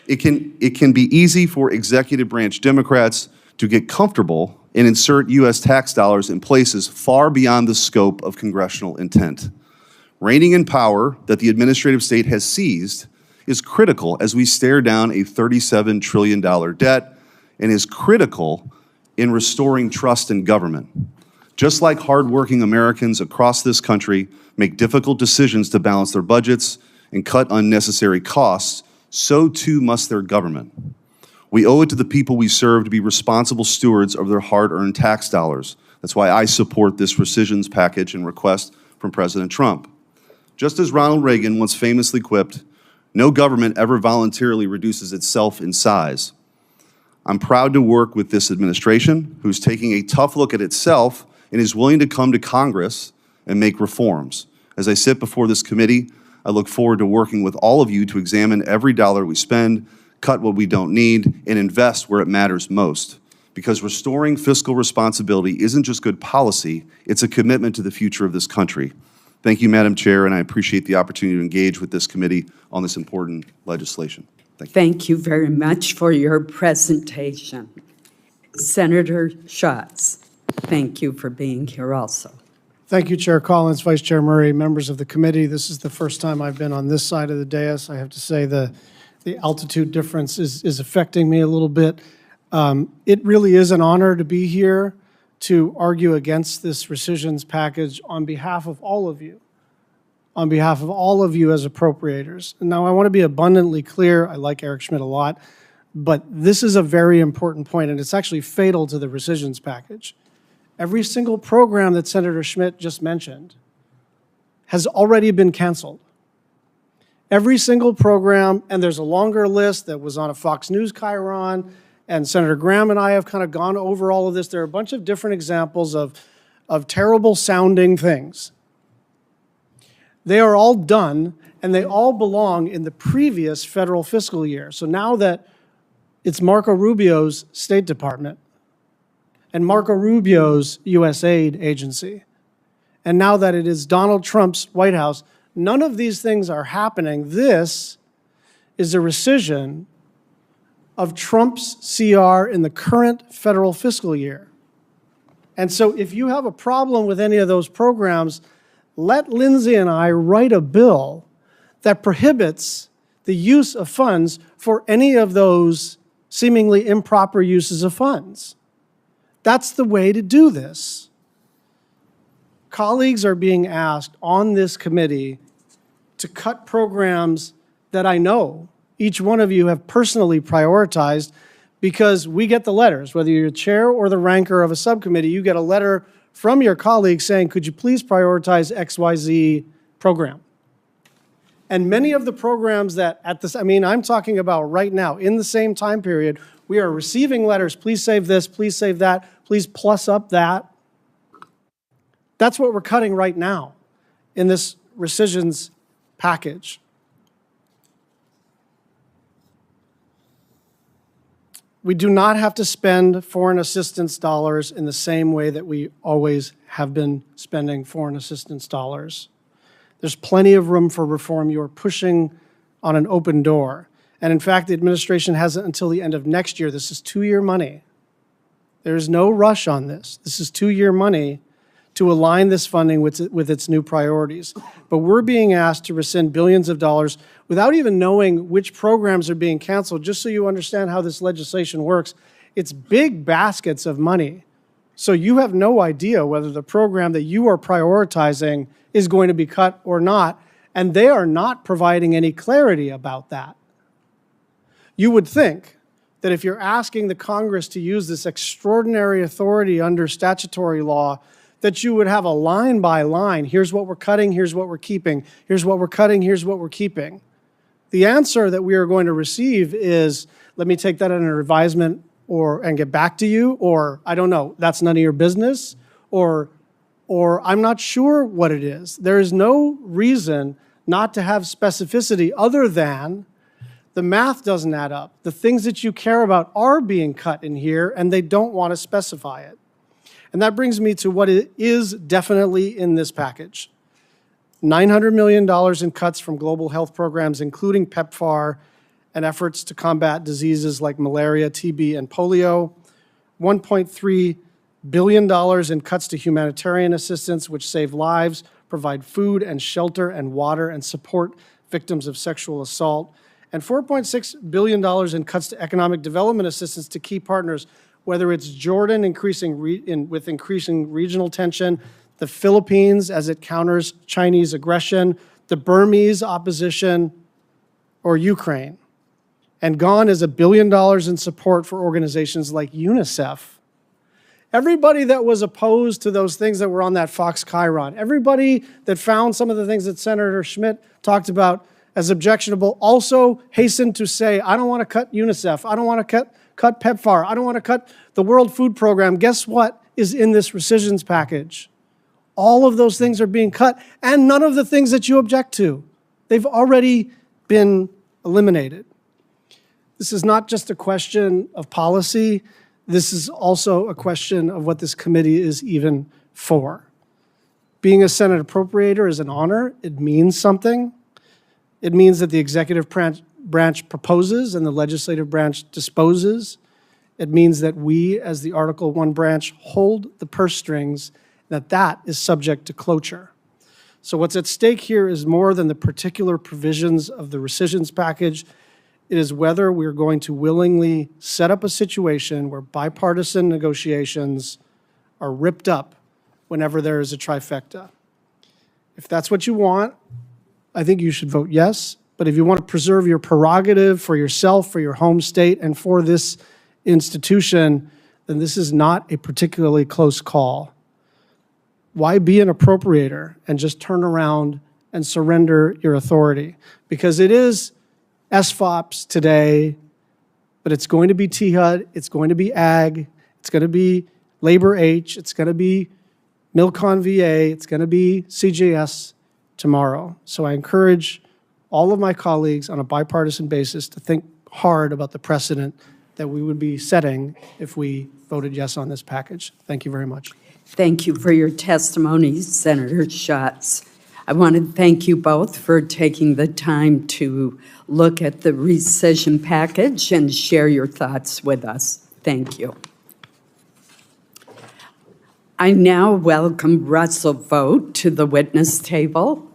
[SPEAKER 13] it can be easy for executive branch Democrats to get comfortable and insert U.S. tax dollars in places far beyond the scope of congressional intent. Reining in power that the administrative state has seized is critical as we stare down a $37 trillion debt and is critical in restoring trust in government. Just like hardworking Americans across this country make difficult decisions to balance their budgets and cut unnecessary costs, so too must their government. We owe it to the people we serve to be responsible stewards of their hard-earned tax dollars. That's why I support this rescissions package and request from President Trump. Just as Ronald Reagan once famously quipped, "No government ever voluntarily reduces itself in size." I'm proud to work with this administration, who's taking a tough look at itself and is willing to come to Congress and make reforms. As I sit before this committee, I look forward to working with all of you to examine every dollar we spend, cut what we don't need, and invest where it matters most. Because restoring fiscal responsibility isn't just good policy, it's a commitment to the future of this country. Thank you, Madam Chair, and I appreciate the opportunity to engage with this committee on this important legislation. Thank you.
[SPEAKER 11] Thank you very much for your presentation. Senator Schatz, thank you for being here also.
[SPEAKER 14] Thank you, Chair Collins, Vice Chair Murray, members of the committee. This is the first time I've been on this side of the dais. I have to say the altitude difference is affecting me a little bit. It really is an honor to be here to argue against this rescissions package on behalf of all of you, as appropriators. And now I want to be abundantly clear. I like Eric Schmidt a lot, but this is a very important point, and it's actually fatal to the rescissions package. Every single program that Senator Schmidt just mentioned has already been canceled. Every single program, and there's a longer list that was on a Fox News Chiron, and Senator Graham and I have kind of gone over all of this. There are a bunch of different examples of terrible sounding things. They are all done, and they all belong in the previous federal fiscal year. So now that it's Marco Rubio's State Department, and Marco Rubio's USAID agency, and now that it is Donald Trump's White House, none of these things are happening. This is a rescission of Trump's CR in the current federal fiscal year. And so if you have a problem with any of those programs, let Lindsay and I write a bill that prohibits the use of funds for any of those seemingly improper uses of funds. That's the way to do this. Colleagues are being asked on this committee to cut programs that I know each one of you have personally prioritized, because we get the letters. Whether you're chair or the ranker of a subcommittee, you get a letter from your colleagues saying, could you please prioritize XYZ program? And many of the programs that I'm talking about right now, in the same time period, we are receiving letters, please save this, please save that, please plus up that. That's what we're cutting right now in this rescissions package. We do not have to spend foreign assistance dollars in the same way that we always have been spending foreign assistance dollars. There's plenty of room for reform. You're pushing on an open door. And in fact, the administration has it until the end of next year. This is 2-year money. There is no rush on this. This is 2-year money to align this funding with its new priorities. But we're being asked to rescind billions of dollars without even knowing which programs are being canceled. Just so you understand how this legislation works, it's big baskets of money. So you have no idea whether the program that you are prioritizing is going to be cut or not, and they are not providing any clarity about that. You would think that if you're asking the Congress to use this extraordinary authority under statutory law, that you would have a line by line, here's what we're cutting, here's what we're keeping, here's what we're cutting, here's what we're keeping. The answer that we are going to receive is, let me take that under advisement and get back to you, or I don't know, that's none of your business, or I'm not sure what it is. There is no reason not to have specificity other than The math doesn't add up. The things that you care about are being cut in here, and they don't want to specify it. And that brings me to what is definitely in this package. $900 million in cuts from global health programs, including PEPFAR and efforts to combat diseases like malaria, TB, and polio. $1.3 billion in cuts to humanitarian assistance, which save lives, provide food and shelter and water, and support victims of sexual assault. And $4.6 billion in cuts to economic development assistance to key partners, whether it's Jordan with increasing regional tension, the Philippines as it counters Chinese aggression, the Burmese opposition, or Ukraine. And gone is $1 billion in support for organizations like UNICEF. Everybody that was opposed to those things that were on that Fox Chiron, everybody that found some of the things that Senator Schmidt talked about as objectionable also hastened to say, I don't want to cut UNICEF, I don't want to cut PEPFAR, I don't want to cut the World Food Program. Guess what is in this rescissions package? All of those things are being cut, and none of the things that you object to. They've already been eliminated. This is not just a question of policy. This is also a question of what this committee is even for. Being a Senate appropriator is an honor. It means something. It means that the executive branch proposes and the legislative branch disposes. It means that we, as the Article I branch, hold the purse strings, that is subject to cloture. So what's at stake here is more than the particular provisions of the rescissions package. It is whether we're going to willingly set up a situation where bipartisan negotiations are ripped up whenever there is a trifecta. If that's what you want, I think you should vote yes. But if you want to preserve your prerogative for yourself, for your home state, and for this institution, then this is not a particularly close call. Why be an appropriator and just turn around and surrender your authority? Because it is SFOPs today, but it's going to be THUD, it's going to be AG, it's going to be Labor H, it's going to be Milcon VA, it's going to be CJS tomorrow. So I encourage all of my colleagues on a bipartisan basis to think hard about the precedent that we would be setting if we voted yes on this package. Thank you very much.
[SPEAKER 11] Thank you for your testimony, Senator Schatz. I want to thank you both for taking the time to look at the rescission package and share your thoughts with us. Thank you. I now welcome Russell Vogt to the witness table.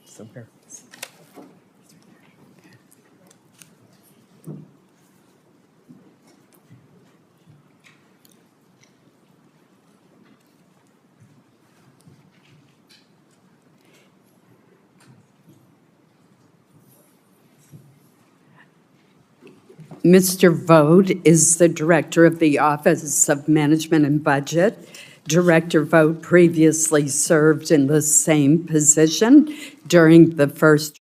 [SPEAKER 3] Somewhere.
[SPEAKER 11] Mr. Vogt is the Director of the Office of Management and Budget. Director Vogt previously served in the same position during the first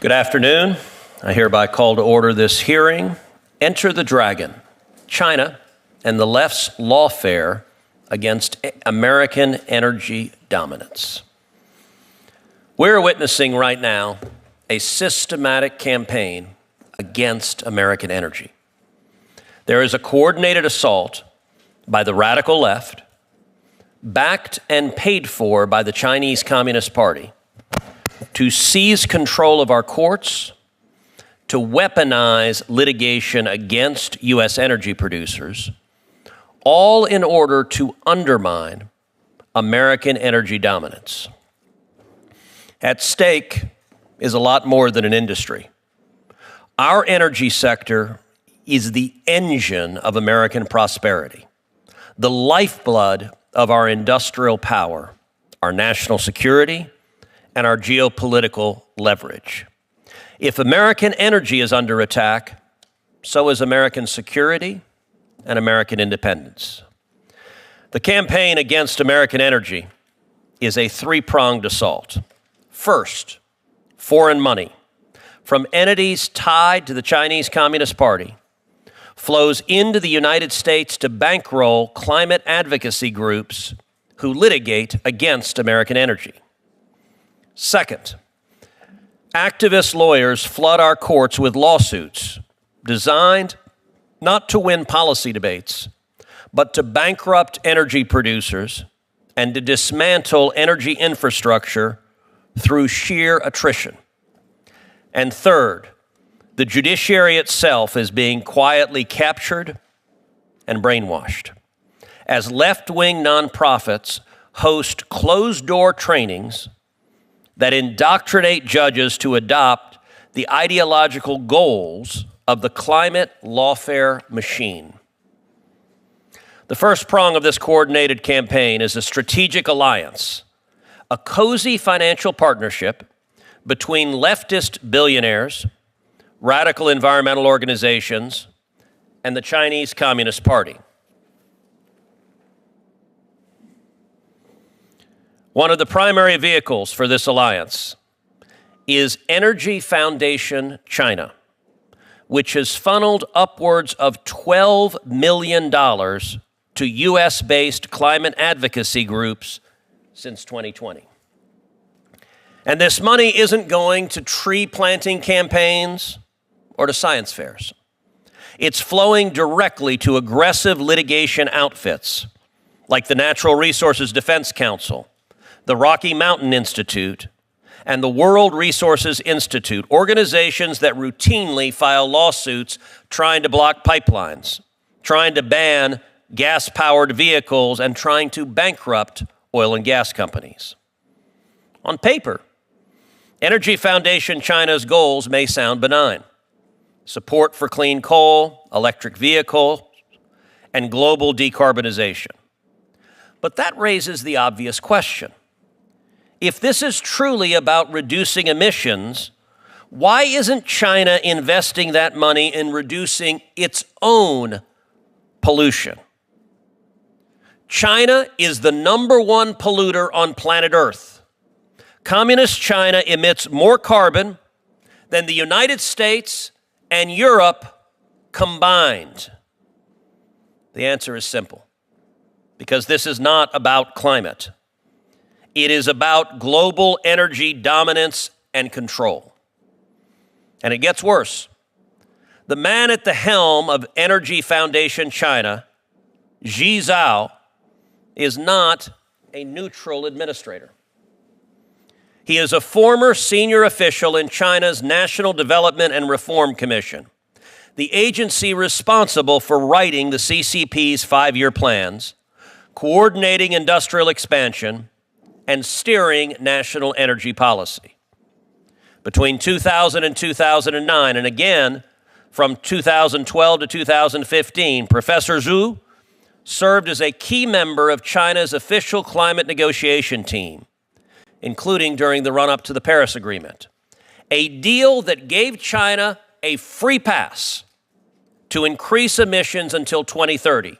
[SPEAKER 2] Good afternoon. I hereby call to order this hearing, Enter the Dragon, China and the Left's Lawfare Against American Energy Dominance. We're witnessing right now a systematic campaign against American energy. There is a coordinated assault by the radical left, backed and paid for by the Chinese Communist Party, to seize control of our courts, to weaponize litigation against U.S. energy producers, all in order to undermine American energy dominance. At stake is a lot more than an industry. Our energy sector is the engine of American prosperity, the lifeblood of our industrial power, our national security, and our geopolitical leverage. If American energy is under attack, so is American security and American independence. The campaign against American energy is a three-pronged assault. First, foreign money from entities tied to the Chinese Communist Party flows into the United States to bankroll climate advocacy groups who litigate against American energy. Second, activist lawyers flood our courts with lawsuits designed not to win policy debates, but to bankrupt energy producers and to dismantle energy infrastructure through sheer attrition. And third, the judiciary itself is being quietly captured and brainwashed as left-wing nonprofits host closed-door trainings that indoctrinate judges to adopt the ideological goals of the climate lawfare machine. The first prong of this coordinated campaign is a strategic alliance, a cozy financial partnership between leftist billionaires, radical environmental organizations, and the Chinese Communist Party. One of the primary vehicles for this alliance is Energy Foundation China, which has funneled upwards of $12 million to U.S.-based climate advocacy groups since 2020. And this money isn't going to tree planting campaigns or to science fairs. It's flowing directly to aggressive litigation outfits like the Natural Resources Defense Council, the Rocky Mountain Institute, and the World Resources Institute, organizations that routinely file lawsuits trying to block pipelines, trying to ban gas-powered vehicles, and trying to bankrupt oil and gas companies. On paper, Energy Foundation China's goals may sound benign: support for clean coal, electric vehicles, and global decarbonization. But that raises the obvious question. If this is truly about reducing emissions, why isn't China investing that money in reducing its own pollution? China is the #1 polluter on planet Earth. Communist China emits more carbon than the United States and Europe combined. The answer is simple, because this is not about climate. It is about global energy dominance and control. And it gets worse. The man at the helm of Energy Foundation China, Xi Zhao, is not a neutral administrator. He is a former senior official in China's National Development and Reform Commission, the agency responsible for writing the CCP's 5-year plans, coordinating industrial expansion, and steering national energy policy. Between 2000 and 2009, and again from 2012 to 2015, Professor Zhu served as a key member of China's official climate negotiation team, including during the run-up to the Paris Agreement, a deal that gave China a free pass to increase emissions until 2030,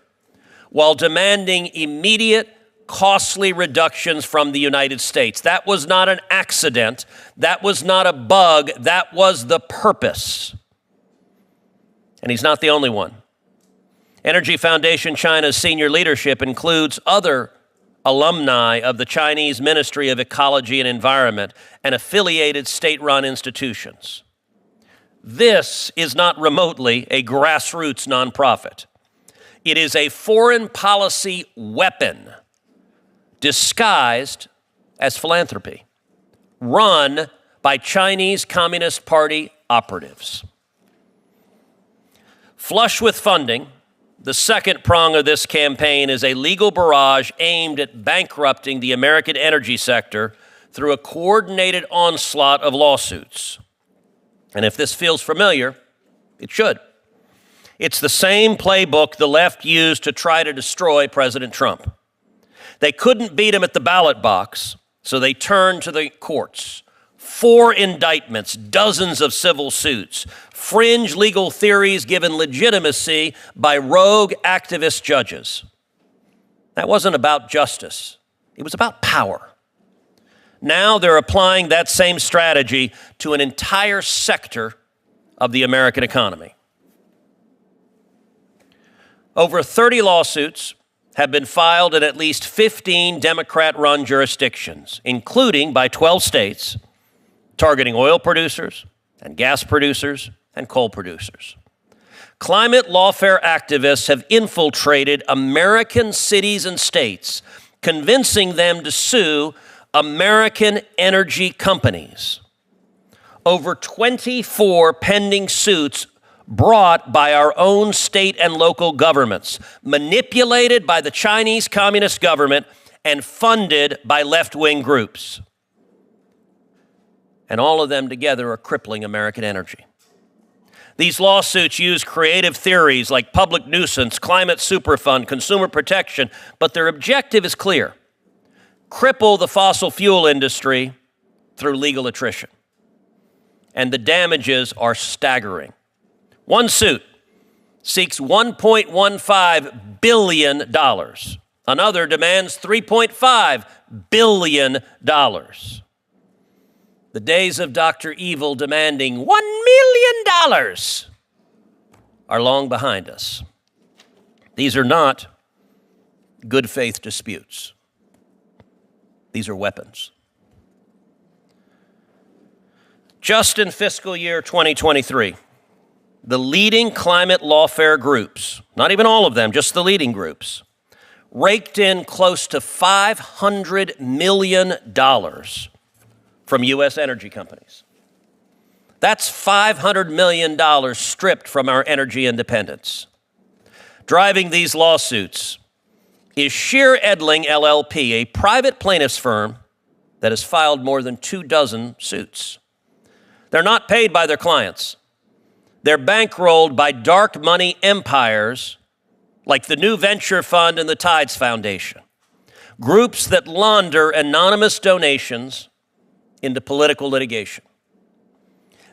[SPEAKER 2] while demanding immediate costly reductions from the United States. That was not an accident. That was not a bug. That was the purpose. And he's not the only one. Energy Foundation China's senior leadership includes other alumni of the Chinese Ministry of Ecology and Environment and affiliated state-run institutions. This is not remotely a grassroots nonprofit. It is a foreign policy weapon disguised as philanthropy, run by Chinese Communist Party operatives. Flush with funding, the second prong of this campaign is a legal barrage aimed at bankrupting the American energy sector through a coordinated onslaught of lawsuits. And if this feels familiar, it should. It's the same playbook the left used to try to destroy President Trump. They couldn't beat him at the ballot box, so they turned to the courts. 4 indictments, dozens of civil suits, fringe legal theories given legitimacy by rogue activist judges. That wasn't about justice. It was about power. Now they're applying that same strategy to an entire sector of the American economy. Over 30 lawsuits have been filed in at least 15 Democrat-run jurisdictions, including by 12 states, targeting oil producers and gas producers and coal producers. Climate lawfare activists have infiltrated American cities and states, convincing them to sue American energy companies. Over 24 pending suits brought by our own state and local governments, manipulated by the Chinese Communist government and funded by left-wing groups. And all of them together are crippling American energy. These lawsuits use creative theories like public nuisance, climate superfund, consumer protection, but their objective is clear: cripple the fossil fuel industry through legal attrition. And the damages are staggering. One suit seeks $1.15 billion. Another demands $3.5 billion. The days of Dr. Evil demanding $1 million are long behind us. These are not good faith disputes. These are weapons. Just in fiscal year 2023, the leading climate lawfare groups, not even all of them, just the leading groups, raked in close to $500 million from U.S. energy companies. That's $500 million stripped from our energy independence. Driving these lawsuits is Shear Edling LLP, a private plaintiffs firm that has filed more than 24 suits. They're not paid by their clients. They're bankrolled by dark money empires like the New Venture Fund and the Tides Foundation, groups that launder anonymous donations into political litigation.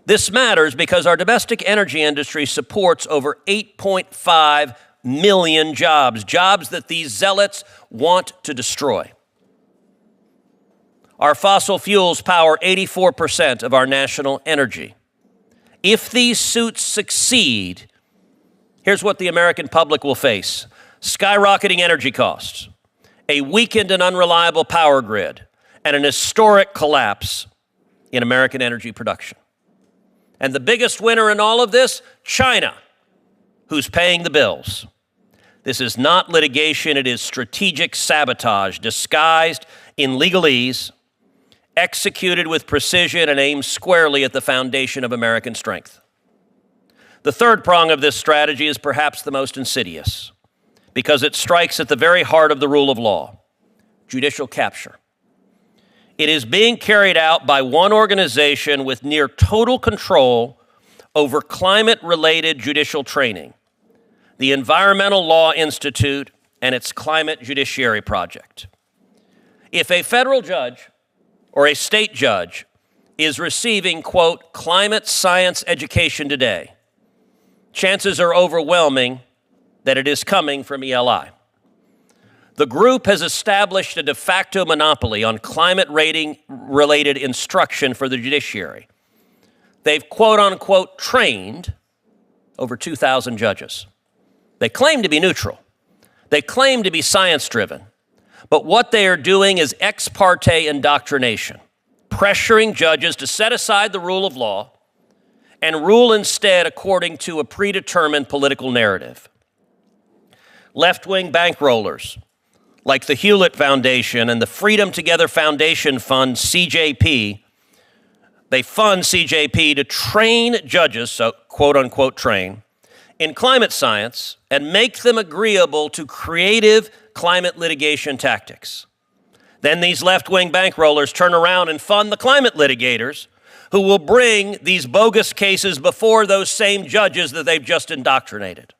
[SPEAKER 2] This matters because our domestic energy industry supports over 8.5 million jobs, jobs that these zealots want to destroy. Our fossil fuels power 84% of our national energy. If these suits succeed, here's what the American public will face: skyrocketing energy costs, a weakened and unreliable power grid, and an historic collapse in American energy production. And the biggest winner in all of this? China, who's paying the bills. This is not litigation, it is strategic sabotage disguised in legalese, executed with precision and aimed squarely at the foundation of American strength. The third prong of this strategy is perhaps the most insidious, because it strikes at the very heart of the rule of law: judicial capture. It is being carried out by one organization with near total control over climate-related judicial training, the Environmental Law Institute and its Climate Judiciary Project. If a federal judge or a state judge is receiving, quote, climate science education today, chances are overwhelming that it is coming from ELI. The group has established a de facto monopoly on climate rating-related instruction for the judiciary. They've quote-unquote trained over 2,000 judges. They claim to be neutral. They claim to be science-driven. But what they are doing is ex parte indoctrination, pressuring judges to set aside the rule of law and rule instead according to a predetermined political narrative. Left-wing bankrollers, like the Hewlett Foundation and the Freedom Together Foundation Fund, CJP, they fund CJP to train judges, so quote-unquote train, in climate science and make them agreeable to creative climate litigation tactics. Then these left-wing bankrollers turn around and fund the climate litigators who will bring these bogus cases before those same judges that they've just indoctrinated.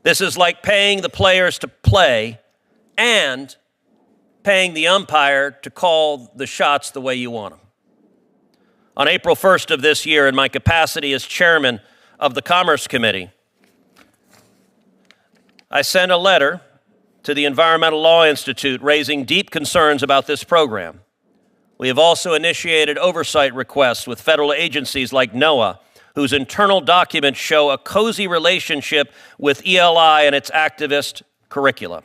[SPEAKER 2] This is like paying the players to play and paying the umpire to call the shots the way you want them. On April 1st of this year, in my capacity as chairman of the Commerce Committee, I sent a letter to the Environmental Law Institute raising deep concerns about this program. We have also initiated oversight requests with federal agencies like NOAA, whose internal documents show a cozy relationship with ELI and its activist curricula.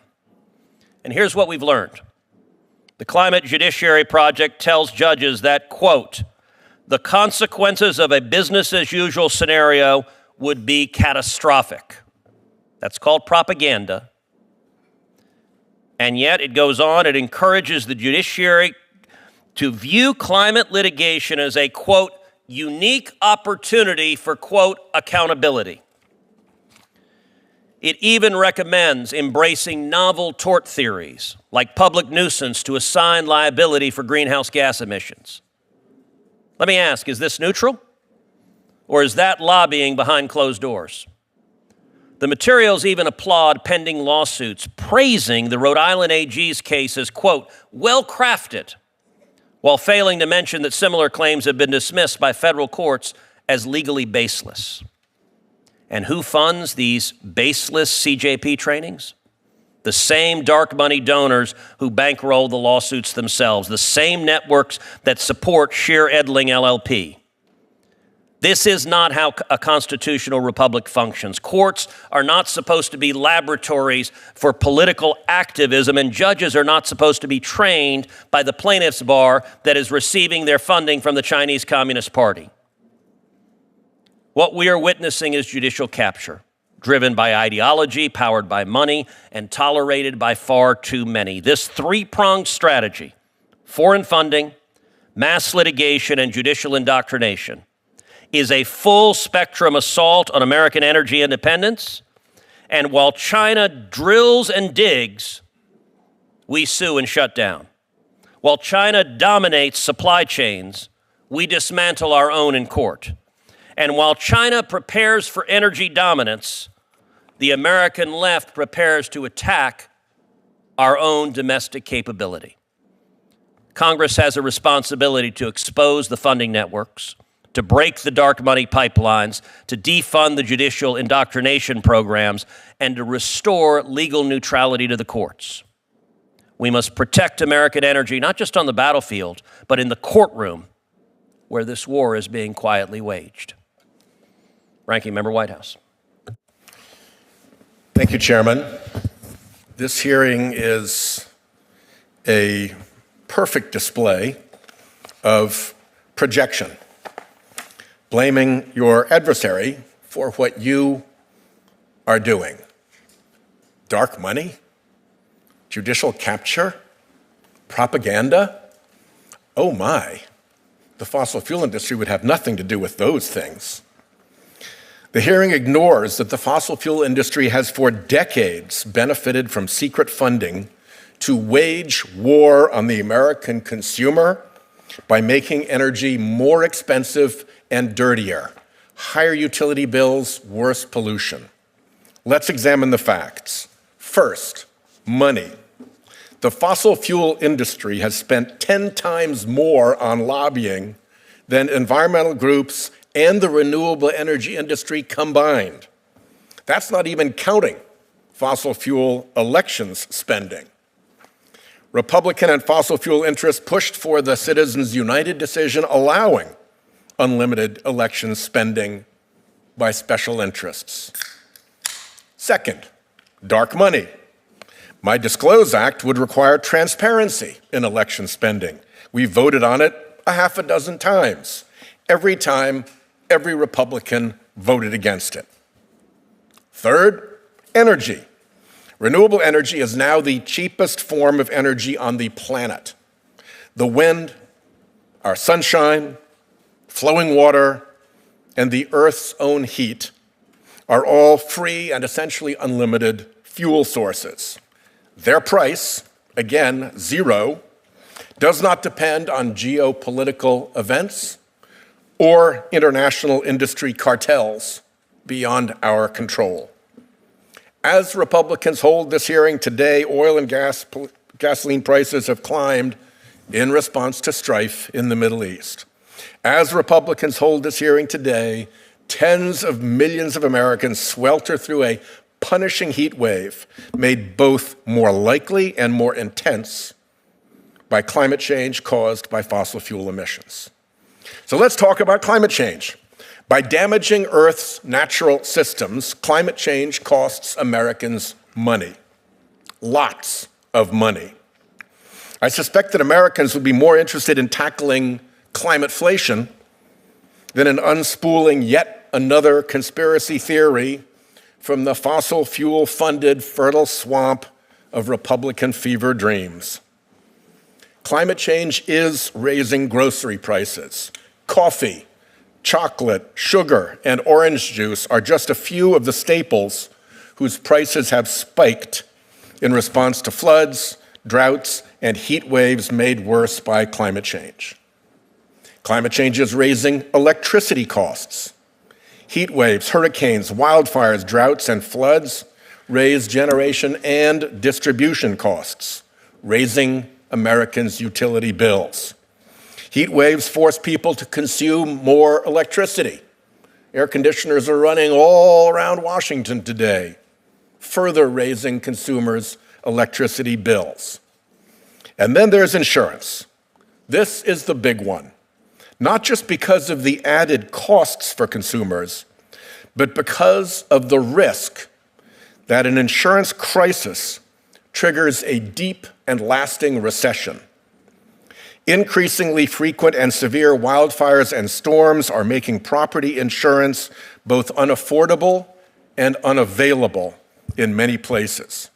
[SPEAKER 2] And here's what we've learned. The Climate Judiciary Project tells judges that, quote, the consequences of a business-as-usual scenario would be catastrophic. That's called propaganda. And yet it goes on, it encourages the judiciary to view climate litigation as a, quote, unique opportunity for, quote, accountability. It even recommends embracing novel tort theories, like public nuisance, to assign liability for greenhouse gas emissions. Let me ask, is this neutral? Or is that lobbying behind closed doors? The materials even applaud pending lawsuits, praising the Rhode Island AG's case as, quote, well-crafted, while failing to mention that similar claims have been dismissed by federal courts as legally baseless. And who funds these baseless CJP trainings? The same dark money donors who bankroll the lawsuits themselves, the same networks that support Shear Edling LLP. This is not how a constitutional republic functions. Courts are not supposed to be laboratories for political activism, and judges are not supposed to be trained by the plaintiff's bar that is receiving their funding from the Chinese Communist Party. What we are witnessing is judicial capture, driven by ideology, powered by money, and tolerated by far too many. This three-pronged strategy, foreign funding, mass litigation, and judicial indoctrination, is a full-spectrum assault on American energy independence. And while China drills and digs, we sue and shut down. While China dominates supply chains, we dismantle our own in court. And while China prepares for energy dominance, the American left prepares to attack our own domestic capability. Congress has a responsibility to expose the funding networks, to break the dark money pipelines, to defund the judicial indoctrination programs, and to restore legal neutrality to the courts. We must protect American energy, not just on the battlefield, but in the courtroom where this war is being quietly waged. Ranking Member Whitehouse.
[SPEAKER 15] Thank you, Chairman. This hearing is a perfect display of projection, blaming your adversary for what you are doing. Dark money, judicial capture, propaganda. Oh my, the fossil fuel industry would have nothing to do with those things. The hearing ignores that the fossil fuel industry has for decades benefited from secret funding to wage war on the American consumer by making energy more expensive and dirtier, higher utility bills, worse pollution. Let's examine the facts. First, money. The fossil fuel industry has spent 10 times more on lobbying than environmental groups and the renewable energy industry combined. That's not even counting fossil fuel elections spending. Republican and fossil fuel interests pushed for the Citizens United decision allowing unlimited election spending by special interests. Second, dark money. My Disclose Act would require transparency in election spending. We voted on it a half a dozen times. Every time, every Republican voted against it. Third, energy. Renewable energy is now the cheapest form of energy on the planet. The wind, our sunshine, flowing water, and the Earth's own heat are all free and essentially unlimited fuel sources. Their price, again, zero, does not depend on geopolitical events or international industry cartels beyond our control. As Republicans hold this hearing today, oil and gasoline prices have climbed in response to strife in the Middle East. As Republicans hold this hearing today, tens of millions of Americans swelter through a punishing heat wave made both more likely and more intense by climate change caused by fossil fuel emissions. So let's talk about climate change. By damaging Earth's natural systems, climate change costs Americans money, lots of money. I suspect that Americans would be more interested in tackling climateflation than in unspooling yet another conspiracy theory from the fossil fuel-funded fertile swamp of Republican fever dreams. Climate change is raising grocery prices. Coffee, chocolate, sugar, and orange juice are just a few of the staples whose prices have spiked in response to floods, droughts, and heat waves made worse by climate change. Climate change is raising electricity costs. Heat waves, hurricanes, wildfires, droughts, and floods raise generation and distribution costs, raising Americans' utility bills. Heat waves force people to consume more electricity. Air conditioners are running all around Washington today, further raising consumers' electricity bills. And then there's insurance. This is the big one, not just because of the added costs for consumers, but because of the risk that an insurance crisis triggers a deep and lasting recession. Increasingly frequent and severe wildfires and storms are making property insurance both unaffordable and unavailable in many places.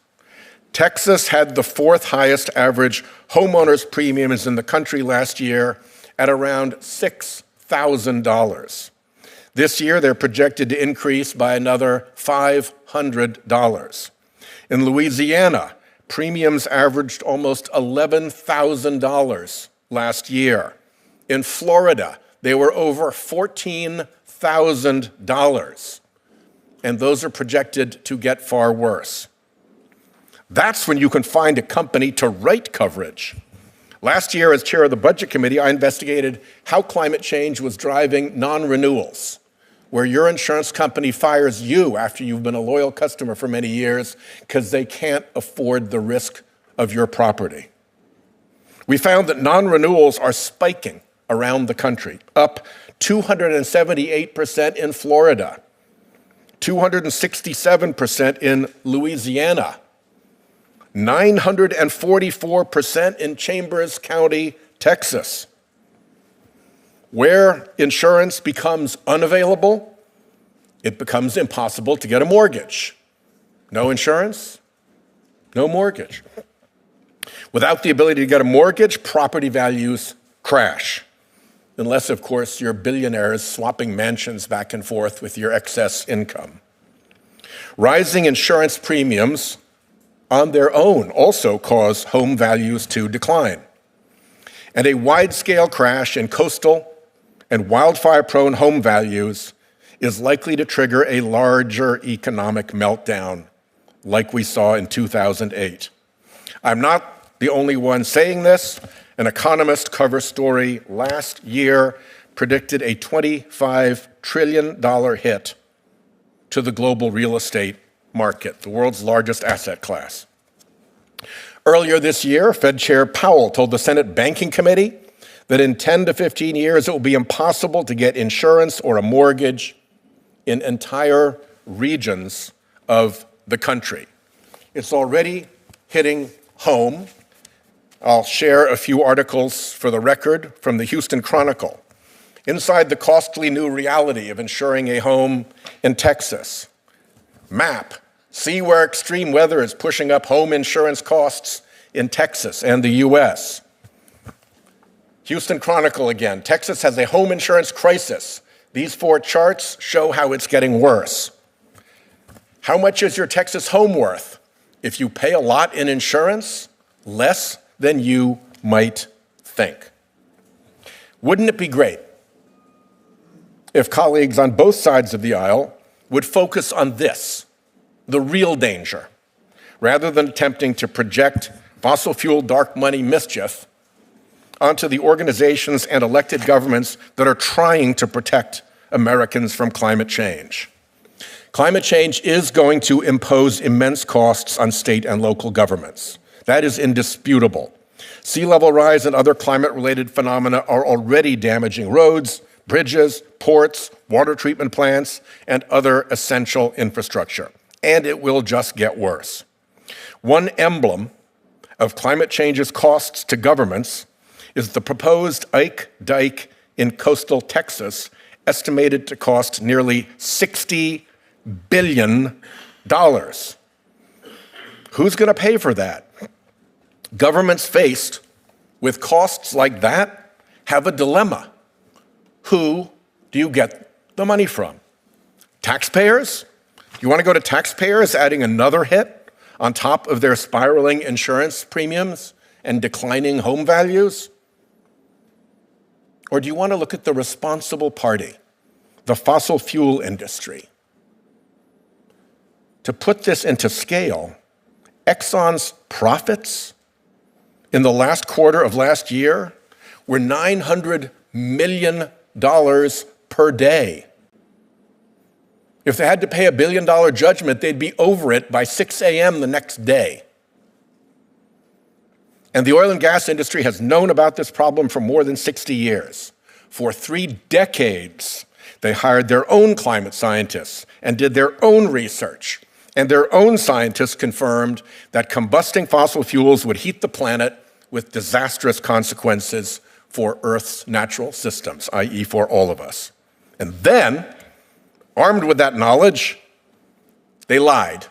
[SPEAKER 15] Texas had the fourth highest average homeowners premiums in the country last year at around $6,000. This year, they're projected to increase by another $500. In Louisiana, premiums averaged almost $11,000 last year. In Florida, they were over $14,000, and those are projected to get far worse. That's when you can find a company to write coverage. Last year, as chair of the Budget Committee, I investigated how climate change was driving non-renewals, where your insurance company fires you after you've been a loyal customer for many years because they can't afford the risk of your property. We found that non-renewals are spiking around the country, up 278% in Florida, 267% in Louisiana, 944% in Chambers County, Texas. Where insurance becomes unavailable, it becomes impossible to get a mortgage. No insurance, no mortgage. Without the ability to get a mortgage, property values crash. Unless, of course, you're billionaires swapping mansions back and forth with your excess income. Rising insurance premiums on their own also cause home values to decline. And a wide-scale crash in coastal and wildfire-prone home values is likely to trigger a larger economic meltdown like we saw in 2008. I'm not the only one saying this. An Economist cover story last year predicted a $25 trillion hit to the global real estate market, the world's largest asset class. Earlier this year, Fed Chair Powell told the Senate Banking Committee that in 10 to 15 years, it will be impossible to get insurance or a mortgage in entire regions of the country. It's already hitting home. I'll share a few articles for the record from the Houston Chronicle. Inside the costly new reality of insuring a home in Texas. Map, see where extreme weather is pushing up home insurance costs in Texas and the U.S. Houston Chronicle again, Texas has a home insurance crisis. These 4 charts show how it's getting worse. How much is your Texas home worth? If you pay a lot in insurance, less than you might think. Wouldn't it be great if colleagues on both sides of the aisle would focus on this, the real danger, rather than attempting to project fossil fuel dark money mischief onto the organizations and elected governments that are trying to protect Americans from climate change. Climate change is going to impose immense costs on state and local governments. That is indisputable. Sea level rise and other climate-related phenomena are already damaging roads, bridges, ports, water treatment plants, and other essential infrastructure. And it will just get worse. One emblem of climate change's costs to governments is the proposed Ike Dike in coastal Texas, estimated to cost nearly $60 billion. Who's going to pay for that? Governments faced with costs like that have a dilemma. Who do you get the money from? Taxpayers? You want to go to taxpayers adding another hit on top of their spiraling insurance premiums and declining home values? Or do you want to look at the responsible party, the fossil fuel industry? To put this into scale, Exxon's profits in the last quarter of last year were $900 million per day. If they had to pay $1 billion judgment, they'd be over it by 6 a.m. the next day. And the oil and gas industry has known about this problem for more than 60 years. For 3 decades, they hired their own climate scientists and did their own research. And their own scientists confirmed that combusting fossil fuels would heat the planet with disastrous consequences for Earth's natural systems, i.e. for all of us. And then, armed with that knowledge, they lied.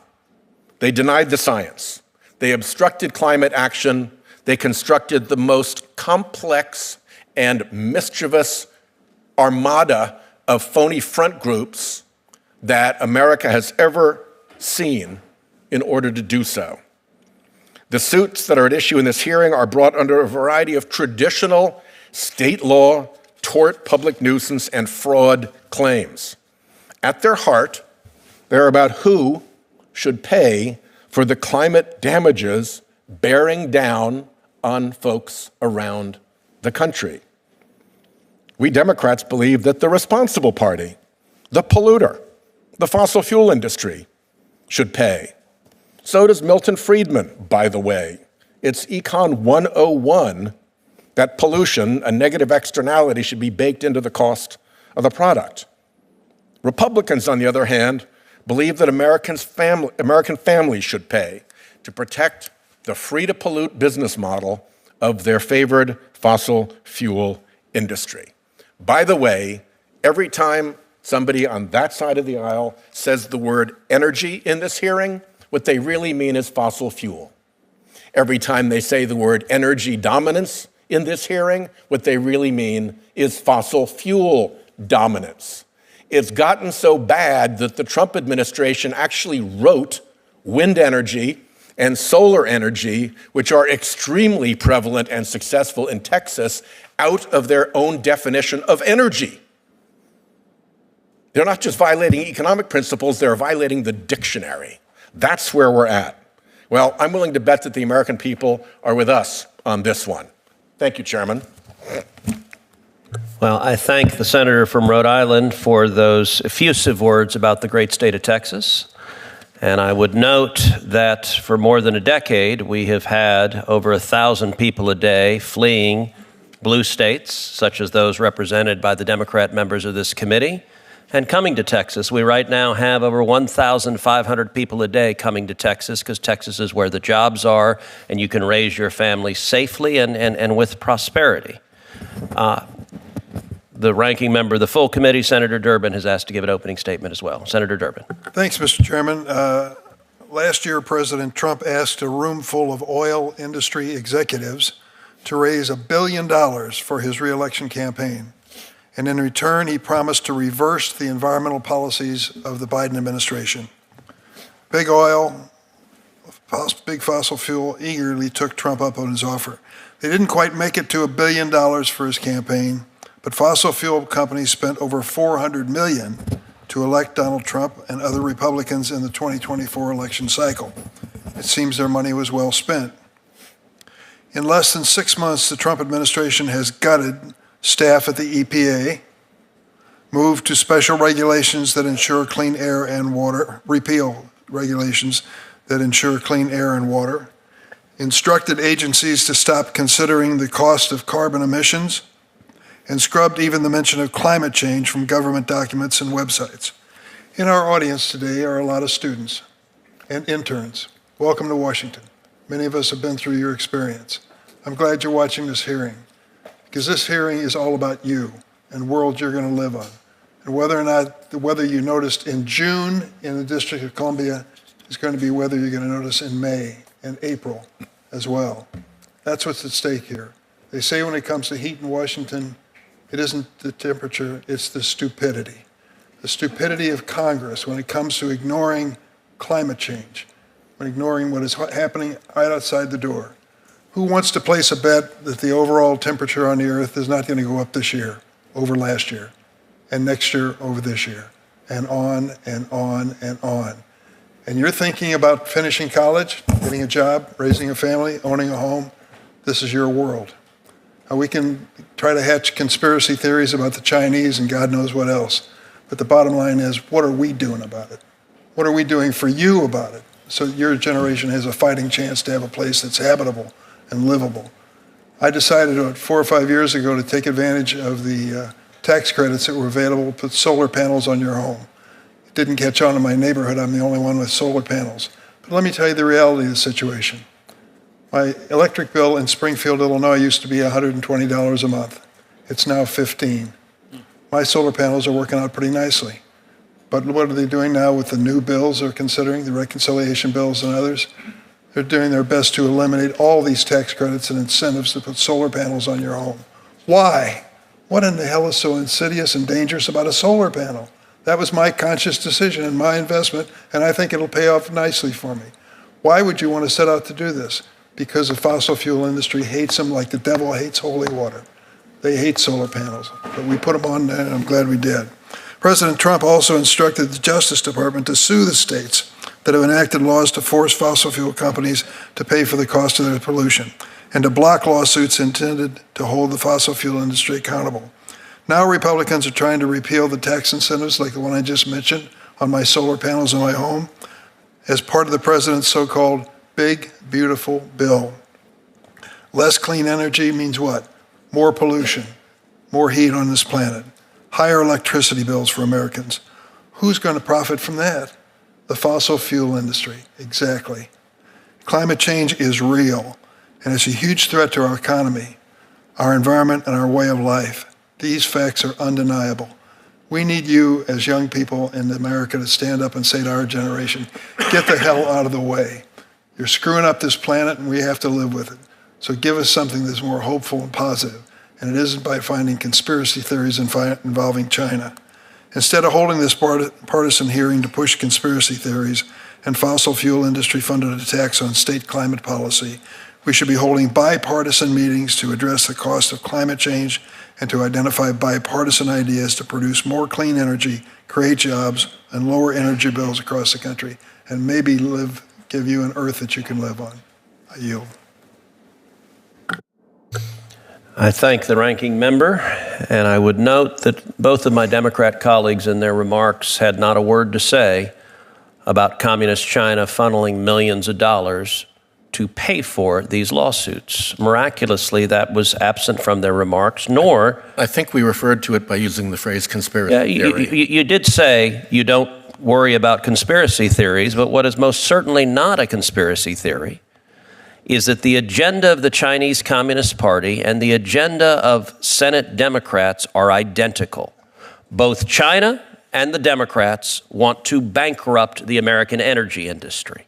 [SPEAKER 15] They denied the science. They obstructed climate action. They constructed the most complex and mischievous armada of phony front groups that America has ever seen in order to do so. The suits that are at issue in this hearing are brought under a variety of traditional state law, tort, public nuisance, and fraud claims. At their heart, they're about who should pay for the climate damages bearing down on folks around the country. We Democrats believe that the responsible party, the polluter, the fossil fuel industry, should pay. So does Milton Friedman, by the way. It's Econ 101 that pollution, a negative externality, should be baked into the cost of the product. Republicans, on the other hand, believe that American families should pay to protect the free-to-pollute business model of their favored fossil fuel industry. By the way, every time somebody on that side of the aisle says the word energy in this hearing, what they really mean is fossil fuel. Every time they say the word energy dominance in this hearing, what they really mean is fossil fuel dominance. It's gotten so bad that the Trump administration actually wrote wind energy and solar energy, which are extremely prevalent and successful in Texas, out of their own definition of energy. They're not just violating economic principles, they're violating the dictionary. That's where we're at. Well, I'm willing to bet that the American people are with us on this one. Thank you, Chairman.
[SPEAKER 2] Well, I thank the senator from Rhode Island for those effusive words about the great state of Texas. And I would note that for more than a decade, we have had over 1,000 people a day fleeing blue states, such as those represented by the Democrat members of this committee, and coming to Texas. We right now have over 1,500 people a day coming to Texas because Texas is where the jobs are and you can raise your family safely and with prosperity. The ranking member of the full committee, Senator Durbin, has asked to give an opening statement as well. Senator Durbin.
[SPEAKER 16] Thanks, Mr. Chairman. Last year, President Trump asked a room full of oil industry executives to raise $1 billion for his reelection campaign. And in return, he promised to reverse the environmental policies of the Biden administration. Big oil, big fossil fuel eagerly took Trump up on his offer. They didn't quite make it to $1 billion for his campaign, but fossil fuel companies spent over $400 million to elect Donald Trump and other Republicans in the 2024 election cycle. It seems their money was well spent. In less than 6 months, the Trump administration has gutted staff at the EPA, moved to special regulations that ensure clean air and water, repeal regulations that ensure clean air and water, instructed agencies to stop considering the cost of carbon emissions, and scrubbed even the mention of climate change from government documents and websites. In our audience today are a lot of students and interns. Welcome to Washington. Many of us have been through your experience. I'm glad you're watching this hearing, because this hearing is all about you and the world you're going to live on. And whether or not the weather you noticed in June in the District of Columbia is going to be weather you're going to notice in May and April as well. That's what's at stake here. They say when it comes to heat in Washington, it isn't the temperature, it's the stupidity. The stupidity of Congress when it comes to ignoring climate change, when ignoring what is happening right outside the door. Who wants to place a bet that the overall temperature on the earth is not going to go up this year over last year, and next year over this year, and on and on and on? And you're thinking about finishing college, getting a job, raising a family, owning a home. This is your world. We can try to hatch conspiracy theories about the Chinese and God knows what else. But the bottom line is, what are we doing about it? What are we doing for you about it? So your generation has a fighting chance to have a place that's habitable and livable. I decided 4 or 5 years ago to take advantage of the tax credits that were available to put solar panels on your home. It didn't catch on in my neighborhood. I'm the only one with solar panels. But let me tell you the reality of the situation. My electric bill in Springfield, Illinois used to be $120 a month. It's now $15. My solar panels are working out pretty nicely. But what are they doing now with the new bills they're considering, the reconciliation bills and others? They're doing their best to eliminate all these tax credits and incentives to put solar panels on your home. Why? What in the hell is so insidious and dangerous about a solar panel? That was my conscious decision and my investment, and I think it'll pay off nicely for me. Why would you want to set out to do this? Because the fossil fuel industry hates them like the devil hates holy water. They hate solar panels, but we put them on, and I'm glad we did. President Trump also instructed the Justice Department to sue the states that have enacted laws to force fossil fuel companies to pay for the cost of their pollution, and to block lawsuits intended to hold the fossil fuel industry accountable. Now Republicans are trying to repeal the tax incentives like the one I just mentioned on my solar panels in my home as part of the president's so-called big, beautiful bill. Less clean energy means what? More pollution, more heat on this planet, higher electricity bills for Americans. Who's going to profit from that? The fossil fuel industry, exactly. Climate change is real, and it's a huge threat to our economy, our environment, and our way of life. These facts are undeniable. We need you as young people in America to stand up and say to our generation, get the hell out of the way. You're screwing up this planet, and we have to live with it. So give us something that's more hopeful and positive, and it isn't by finding conspiracy theories involving China. Instead of holding this partisan hearing to push conspiracy theories and fossil fuel industry-funded attacks on state climate policy, we should be holding bipartisan meetings to address the cost of climate change and to identify bipartisan ideas to produce more clean energy, create jobs, and lower energy bills across the country, and maybe give you an earth that you can live on. I yield.
[SPEAKER 2] I thank the ranking member, and I would note that both of my Democrat colleagues in their remarks had not a word to say about Communist China funneling millions of dollars to pay for these lawsuits. Miraculously, that was absent from their remarks, nor...
[SPEAKER 15] I think we referred to it by using the phrase conspiracy theory.
[SPEAKER 2] You did say you don't worry about conspiracy theories, but what is most certainly not a conspiracy theory is that the agenda of the Chinese Communist Party and the agenda of Senate Democrats are identical. Both China and the Democrats want to bankrupt the American energy industry.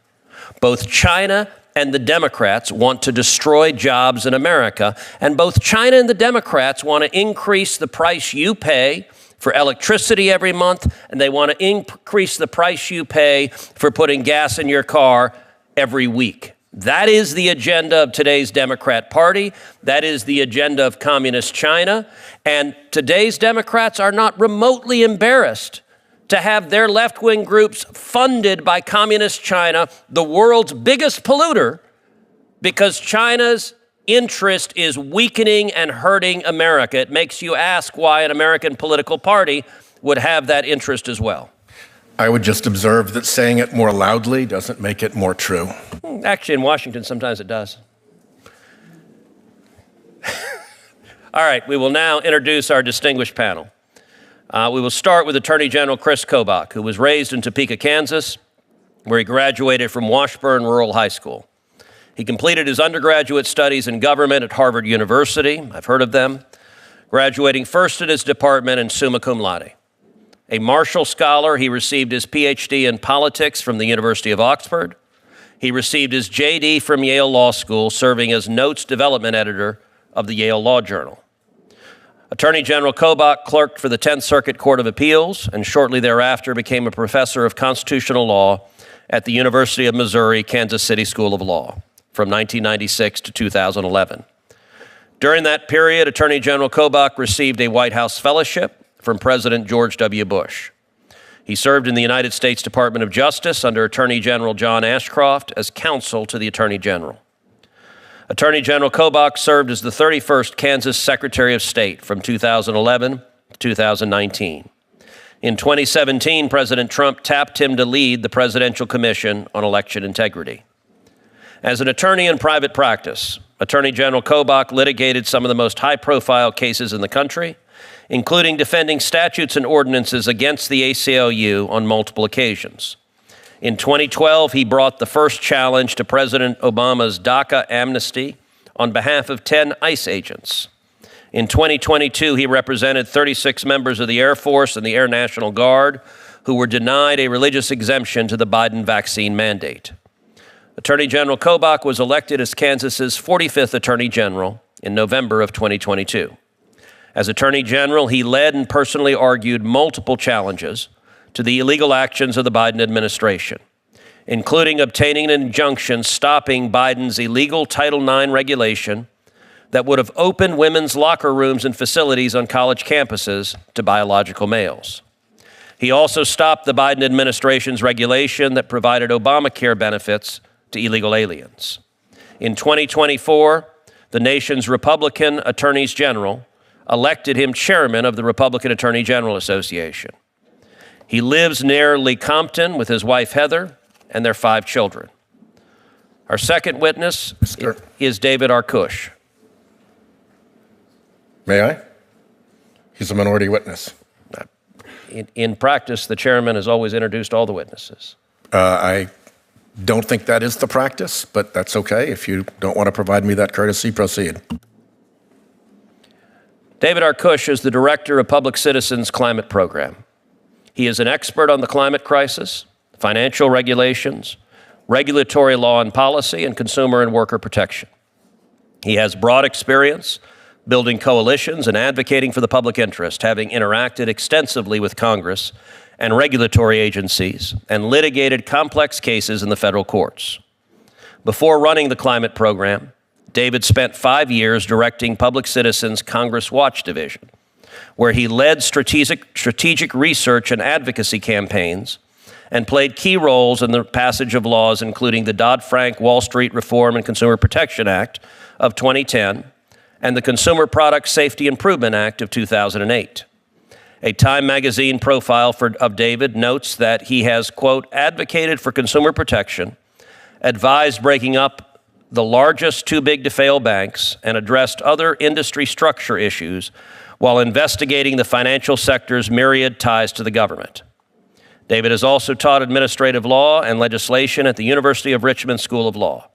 [SPEAKER 2] Both China and the Democrats want to destroy jobs in America, and both China and the Democrats want to increase the price you pay for electricity every month, and they want to increase the price you pay for putting gas in your car every week. That is the agenda of today's Democrat Party. That is the agenda of Communist China. And today's Democrats are not remotely embarrassed to have their left-wing groups funded by Communist China, the world's biggest polluter, because China's interest is weakening and hurting America. It makes you ask why an American political party would have that interest as well.
[SPEAKER 15] I would just observe that saying it more loudly doesn't make it more true.
[SPEAKER 2] Actually, in Washington, sometimes it does. All right, we will now introduce our distinguished panel. We will start with Attorney General Chris Kobach, who was raised in Topeka, Kansas, where he graduated from Washburn Rural High School. He completed his undergraduate studies in government at Harvard University. I've heard of them. Graduating first in his department and summa cum laude. A Marshall Scholar, he received his PhD in politics from the University of Oxford. He received his JD from Yale Law School, serving as notes development editor of the Yale Law Journal. Attorney General Kobach clerked for the 10th Circuit Court of Appeals and shortly thereafter became a professor of constitutional law at the University of Missouri, Kansas City School of Law from 1996 to 2011. During that period, Attorney General Kobach received a White House fellowship from President George W. Bush. He served in the United States Department of Justice under Attorney General John Ashcroft as counsel to the Attorney General. Attorney General Kobach served as the 31st Kansas Secretary of State from 2011 to 2019. In 2017, President Trump tapped him to lead the Presidential Commission on Election Integrity. As an attorney in private practice, Attorney General Kobach litigated some of the most high-profile cases in the country, including defending statutes and ordinances against the ACLU on multiple occasions. In 2012, he brought the first challenge to President Obama's DACA amnesty on behalf of 10 ICE agents. In 2022, he represented 36 members of the Air Force and the Air National Guard who were denied a religious exemption to the Biden vaccine mandate. Attorney General Kobach was elected as Kansas's 45th Attorney General in November of 2022. As Attorney General, he led and personally argued multiple challenges to the illegal actions of the Biden administration, including obtaining an injunction stopping Biden's illegal Title IX regulation that would have opened women's locker rooms and facilities on college campuses to biological males. He also stopped the Biden administration's regulation that provided Obamacare benefits to illegal aliens. In 2024, the nation's Republican attorneys general elected him chairman of the Republican Attorney General Association. He lives near Lecompton with his wife, Heather, and their 5 children. Our second witness is David Arkush.
[SPEAKER 15] May I? He's a minority witness.
[SPEAKER 2] In practice, the chairman has always introduced all the witnesses.
[SPEAKER 15] I don't think that is the practice, but that's okay. If you don't want to provide me that courtesy, proceed.
[SPEAKER 2] David Arkush is the director of Public Citizens Climate Program. He is an expert on the climate crisis, financial regulations, regulatory law and policy, and consumer and worker protection. He has broad experience building coalitions and advocating for the public interest, having interacted extensively with Congress and regulatory agencies and litigated complex cases in the federal courts. Before running the climate program, David spent 5 years directing Public Citizens Congress Watch Division, where he led strategic research and advocacy campaigns and played key roles in the passage of laws including the Dodd-Frank Wall Street Reform and Consumer Protection Act of 2010 and the Consumer Product Safety Improvement Act of 2008. A Time magazine profile of David notes that he has, quote, advocated for consumer protection, advised breaking up the largest too-big-to-fail banks, and addressed other industry structure issues while investigating the financial sector's myriad ties to the government. David has also taught administrative law and legislation at the University of Richmond School of Law.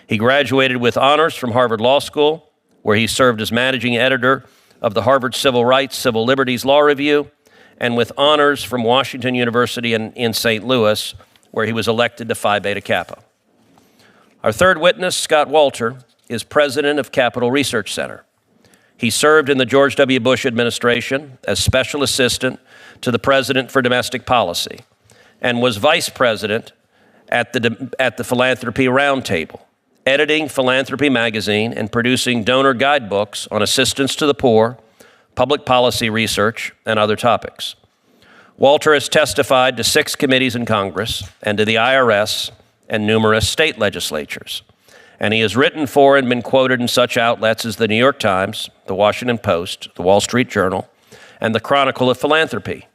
[SPEAKER 2] He graduated with honors from Harvard Law School, where he served as managing editor of the Harvard Civil Rights, Civil Liberties Law Review, and with honors from Washington University in St. Louis, where he was elected to Phi Beta Kappa. Our third witness, Scott Walter, is president of Capital Research Center. He served in the George W. Bush administration as special assistant to the president for domestic policy and was vice president at the Philanthropy Roundtable, editing Philanthropy magazine and producing donor guidebooks on assistance to the poor, public policy research, and other topics. Walter has testified to 6 committees in Congress and to the IRS and numerous state legislatures. And he has written for and been quoted in such outlets as the New York Times, the Washington Post, the Wall Street Journal, and the Chronicle of Philanthropy.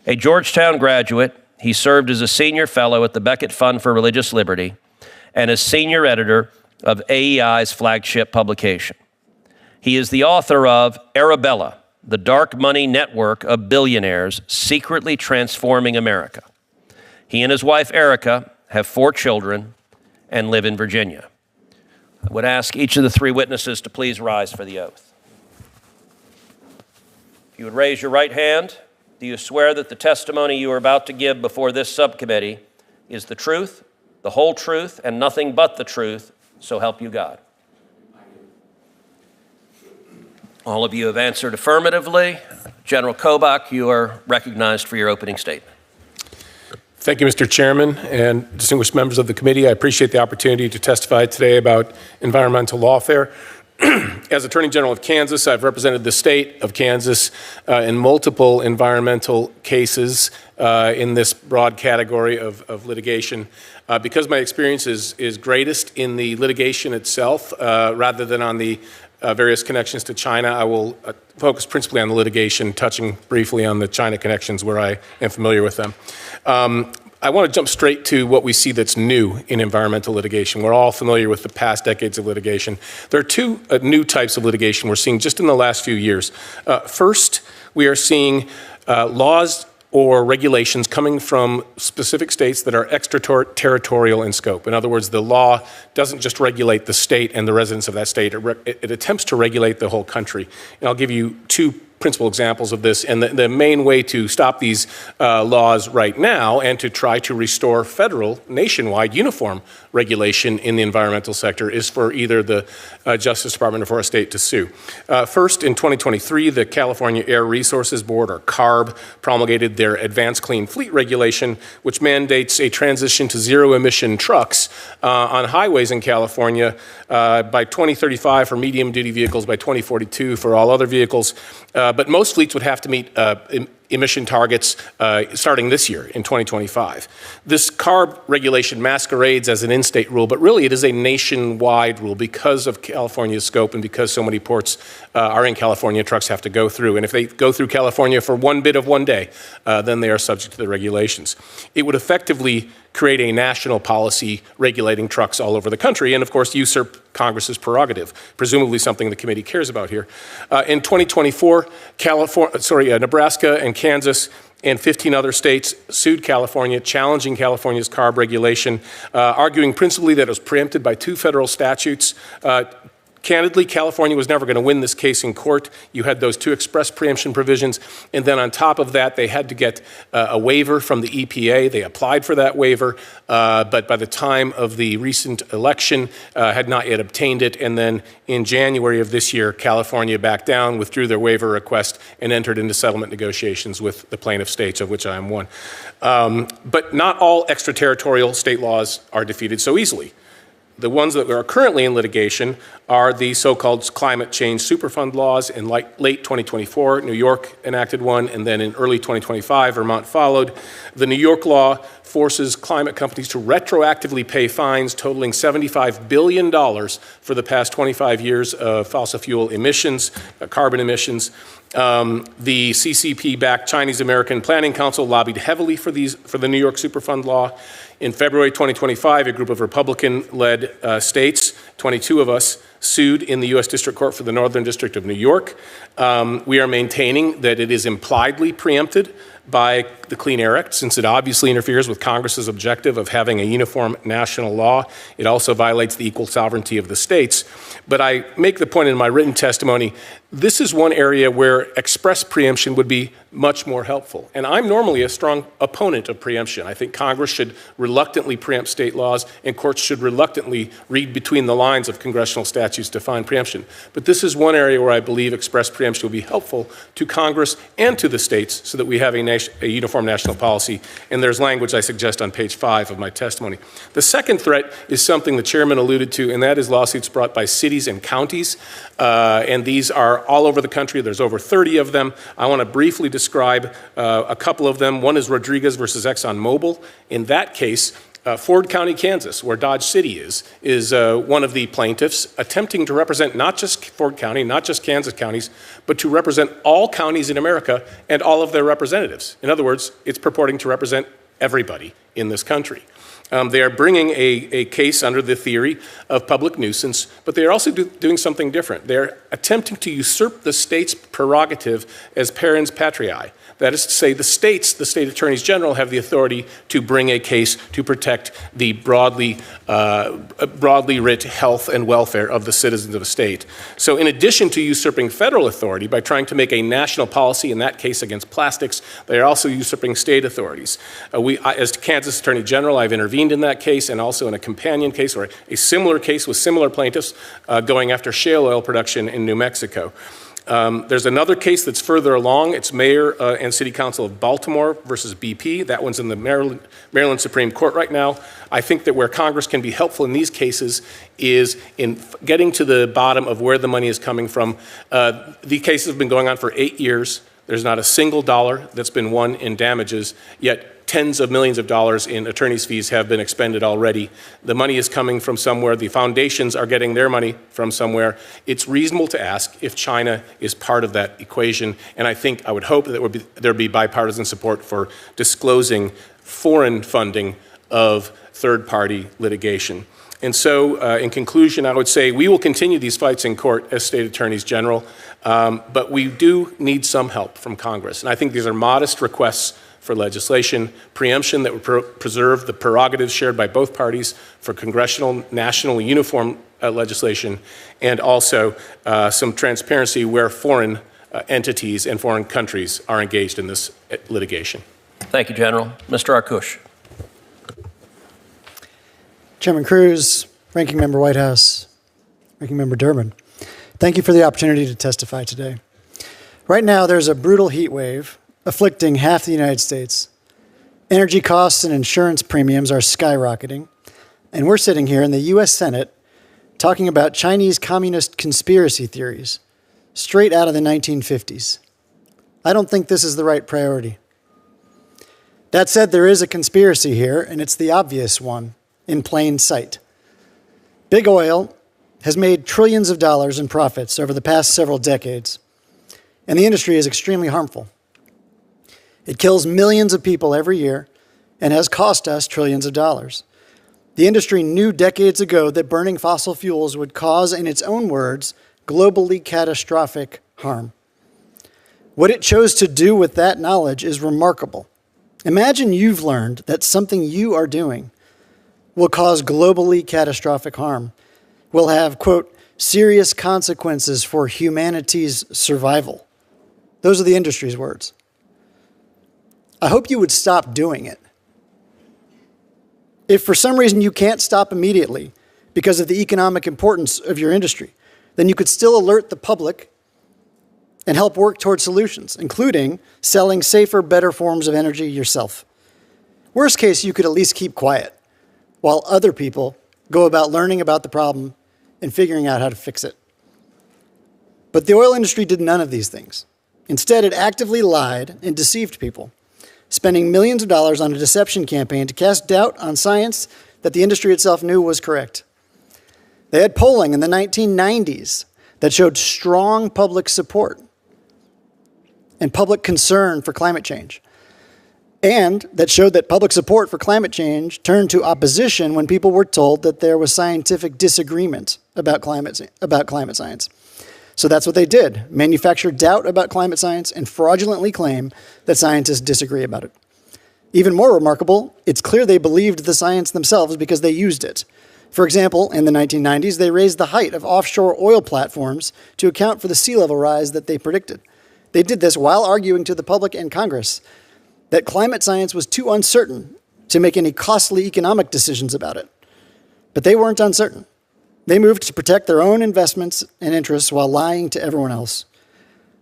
[SPEAKER 2] A Georgetown graduate, he served as a senior fellow at the Beckett Fund for Religious Liberty and as senior editor of AEI's flagship publication. He is the author of Arabella, the Dark Money Network of Billionaires Secretly Transforming America. He and his wife, Erica, have 4 children and live in Virginia. I would ask each of the 3 witnesses to please rise for the oath. If you would raise your right hand, do you swear that the testimony you are about to give before this subcommittee is the truth, the whole truth, and nothing but the truth, so help you God? All of you have answered affirmatively. General Kobach, you are recognized for your opening statement.
[SPEAKER 17] Thank you, Mr. Chairman and distinguished members of the committee. I appreciate the opportunity to testify today about environmental lawfare. As Attorney General of Kansas, I've represented the state of Kansas in multiple environmental cases in this broad category of litigation. Because my experience is greatest in the litigation itself rather than on the various connections to China, I will focus principally on the litigation, touching briefly on the China connections where I am familiar with them. I want to jump straight to what we see that's new in environmental litigation. We're all familiar with the past decades of litigation. There are 2 new types of litigation we're seeing just in the last few years. First, we are seeing laws or regulations coming from specific states that are extraterritorial in scope. In other words, the law doesn't just regulate the state and the residents of that state, it attempts to regulate the whole country. And I'll give you 2 principal examples of this. And the main way to stop these laws right now and to try to restore federal, nationwide, uniform regulation in the environmental sector is for either the Justice Department or for a state to sue. First, in 2023, the California Air Resources Board, or CARB, promulgated their Advanced Clean Fleet Regulation, which mandates a transition to zero-emission trucks on highways in California by 2035 for medium-duty vehicles, by 2042 for all other vehicles. But most fleets would have to meet emission targets starting this year in 2025. This CARB regulation masquerades as an in-state rule, but really it is a nationwide rule because of California's scope and because so many ports are in California, trucks have to go through. And if they go through California for one bit of one day, then they are subject to the regulations. It would effectively create a national policy regulating trucks all over the country and, of course, usurp Congress's prerogative, presumably something the committee cares about here. In 2024, Nebraska and Kansas and 15 other states sued California, challenging California's CARB regulation, arguing principally that it was preempted by 2 federal statutes. Candidly, California was never going to win this case in court. You had those 2 express preemption provisions, and then on top of that, they had to get a waiver from the EPA. They applied for that waiver, but by the time of the recent election, had not yet obtained it, and then in January of this year, California backed down, withdrew their waiver request, and entered into settlement negotiations with the plaintiff states, of which I am one. But not all extraterritorial state laws are defeated so easily. The ones that are currently in litigation are the so-called climate change Superfund laws. In late 2024, New York enacted one, and then in early 2025, Vermont followed. The New York law forces climate companies to retroactively pay fines totaling $75 billion for the past 25 years of fossil fuel emissions, carbon emissions. The CCP-backed Chinese American Planning Council lobbied heavily for the New York Superfund law. In February 2025, a group of Republican-led states, 22 of us, sued in the U.S. District Court for the Northern District of New York. We are maintaining that it is impliedly preempted by the Clean Air Act, since it obviously interferes with Congress's objective of having a uniform national law. It also violates the equal sovereignty of the states. But I make the point in my written testimony, this is one area where express preemption would be much more helpful. And I'm normally a strong opponent of preemption. I think Congress should reluctantly preempt state laws, and courts should reluctantly read between the lines of congressional statutes to find preemption. But this is one area where I believe express preemption will be helpful to Congress and to the states so that we have a uniform national policy. And there's language I suggest on page 5 of my testimony. The second threat is something the chairman alluded to, and that is lawsuits brought by cities and counties. And these are all over the country. There's over 30 of them. I want to briefly describe a couple of them. One is Rodriguez versus ExxonMobil. In that case, Ford County, Kansas, where Dodge City is one of the plaintiffs attempting to represent not just Ford County, not just Kansas counties, but to represent all counties in America and all of their representatives. In other words, it's purporting to represent everybody in this country. They are bringing a case under the theory of public nuisance, but they are also doing something different. They're attempting to usurp the state's prerogative as parens patriae. That is to say, the states, the state attorneys general, have the authority to bring a case to protect the broadly writ health and welfare of the citizens of a state. So in addition to usurping federal authority by trying to make a national policy, in that case against plastics, they are also usurping state authorities. As Kansas Attorney General, I've intervened in that case and also in a companion case or a similar case with similar plaintiffs going after shale oil production in New Mexico. There's another case that's further along. It's Mayor and City Council of Baltimore versus BP. That one's in the Maryland Supreme Court right now. I think that where Congress can be helpful in these cases is in getting to the bottom of where the money is coming from. The case has been going on for 8 years. There's not a single dollar that's been won in damages, yet tens of millions of dollars in attorney's fees have been expended already. The money is coming from somewhere. The foundations are getting their money from somewhere. It's reasonable to ask if China is part of that equation, and I would hope that there'd be bipartisan support for disclosing foreign funding of third-party litigation. And so, in conclusion, I would say we will continue these fights in court as state attorneys general, but we do need some help from Congress. And I think these are modest requests for legislation, preemption that would preserve the prerogatives shared by both parties for congressional, national, uniform legislation, and also some transparency where foreign entities and foreign countries are engaged in this litigation.
[SPEAKER 2] Thank you, General. Mr. Arkush.
[SPEAKER 6] Chairman Cruz, Ranking Member Whitehouse, Ranking Member Durbin, thank you for the opportunity to testify today. Right now, there's a brutal heat wave afflicting half the United States. Energy costs and insurance premiums are skyrocketing, and we're sitting here in the U.S. Senate talking about Chinese communist conspiracy theories straight out of the 1950s. I don't think this is the right priority. That said, there is a conspiracy here, and it's the obvious one, in plain sight. Big oil has made trillions of dollars in profits over the past several decades, and the industry is extremely harmful. It kills millions of people every year and has cost us trillions of dollars. The industry knew decades ago that burning fossil fuels would cause, in its own words, globally catastrophic harm. What it chose to do with that knowledge is remarkable. Imagine you've learned that something you are doing will cause globally catastrophic harm, will have, quote, serious consequences for humanity's survival. Those are the industry's words. I hope you would stop doing it. If for some reason you can't stop immediately because of the economic importance of your industry, then you could still alert the public and help work towards solutions, including selling safer, better forms of energy yourself. Worst case, you could at least keep quiet while other people go about learning about the problem and figuring out how to fix it. But the oil industry did none of these things. Instead, it actively lied and deceived people, spending millions of dollars on a deception campaign to cast doubt on science that the industry itself knew was correct. They had polling in the 1990s that showed strong public support and public concern for climate change, and that showed that public support for climate change turned to opposition when people were told that there was scientific disagreement about climate science. So that's what they did, manufacture doubt about climate science and fraudulently claim that scientists disagree about it. Even more remarkable, it's clear they believed the science themselves because they used it. For example, in the 1990s, they raised the height of offshore oil platforms to account for the sea level rise that they predicted. They did this while arguing to the public and Congress that climate science was too uncertain to make any costly economic decisions about it. But they weren't uncertain. They moved to protect their own investments and interests while lying to everyone else.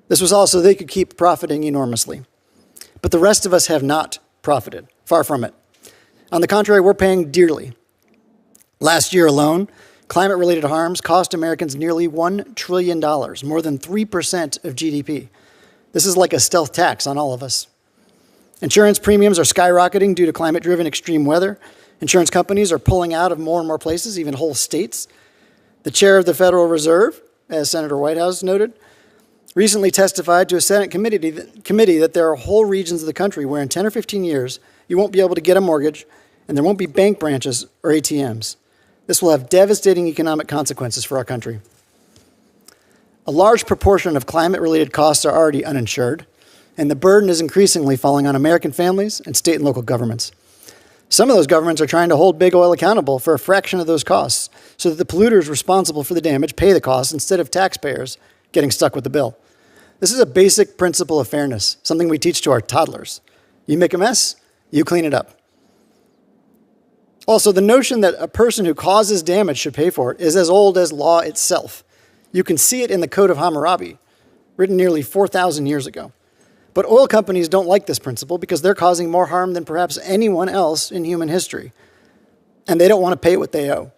[SPEAKER 6] This was all so they could keep profiting enormously. But the rest of us have not profited, far from it. On the contrary, we're paying dearly. Last year alone, climate-related harms cost Americans nearly $1 trillion, more than 3% of GDP. This is like a stealth tax on all of us. Insurance premiums are skyrocketing due to climate-driven extreme weather. Insurance companies are pulling out of more and more places, even whole states. The chair of the Federal Reserve, as Senator Whitehouse noted, recently testified to a Senate committee that there are whole regions of the country where in 10 or 15 years, you won't be able to get a mortgage and there won't be bank branches or ATMs. This will have devastating economic consequences for our country. A large proportion of climate-related costs are already uninsured, and the burden is increasingly falling on American families and state and local governments. Some of those governments are trying to hold big oil accountable for a fraction of those costs so that the polluters responsible for the damage pay the costs instead of taxpayers getting stuck with the bill. This is a basic principle of fairness, something we teach to our toddlers. You make a mess, you clean it up. Also, the notion that a person who causes damage should pay for it is as old as law itself. You can see it in the Code of Hammurabi, written nearly 4,000 years ago. But oil companies don't like this principle because they're causing more harm than perhaps anyone else in human history. And they don't want to pay what they owe.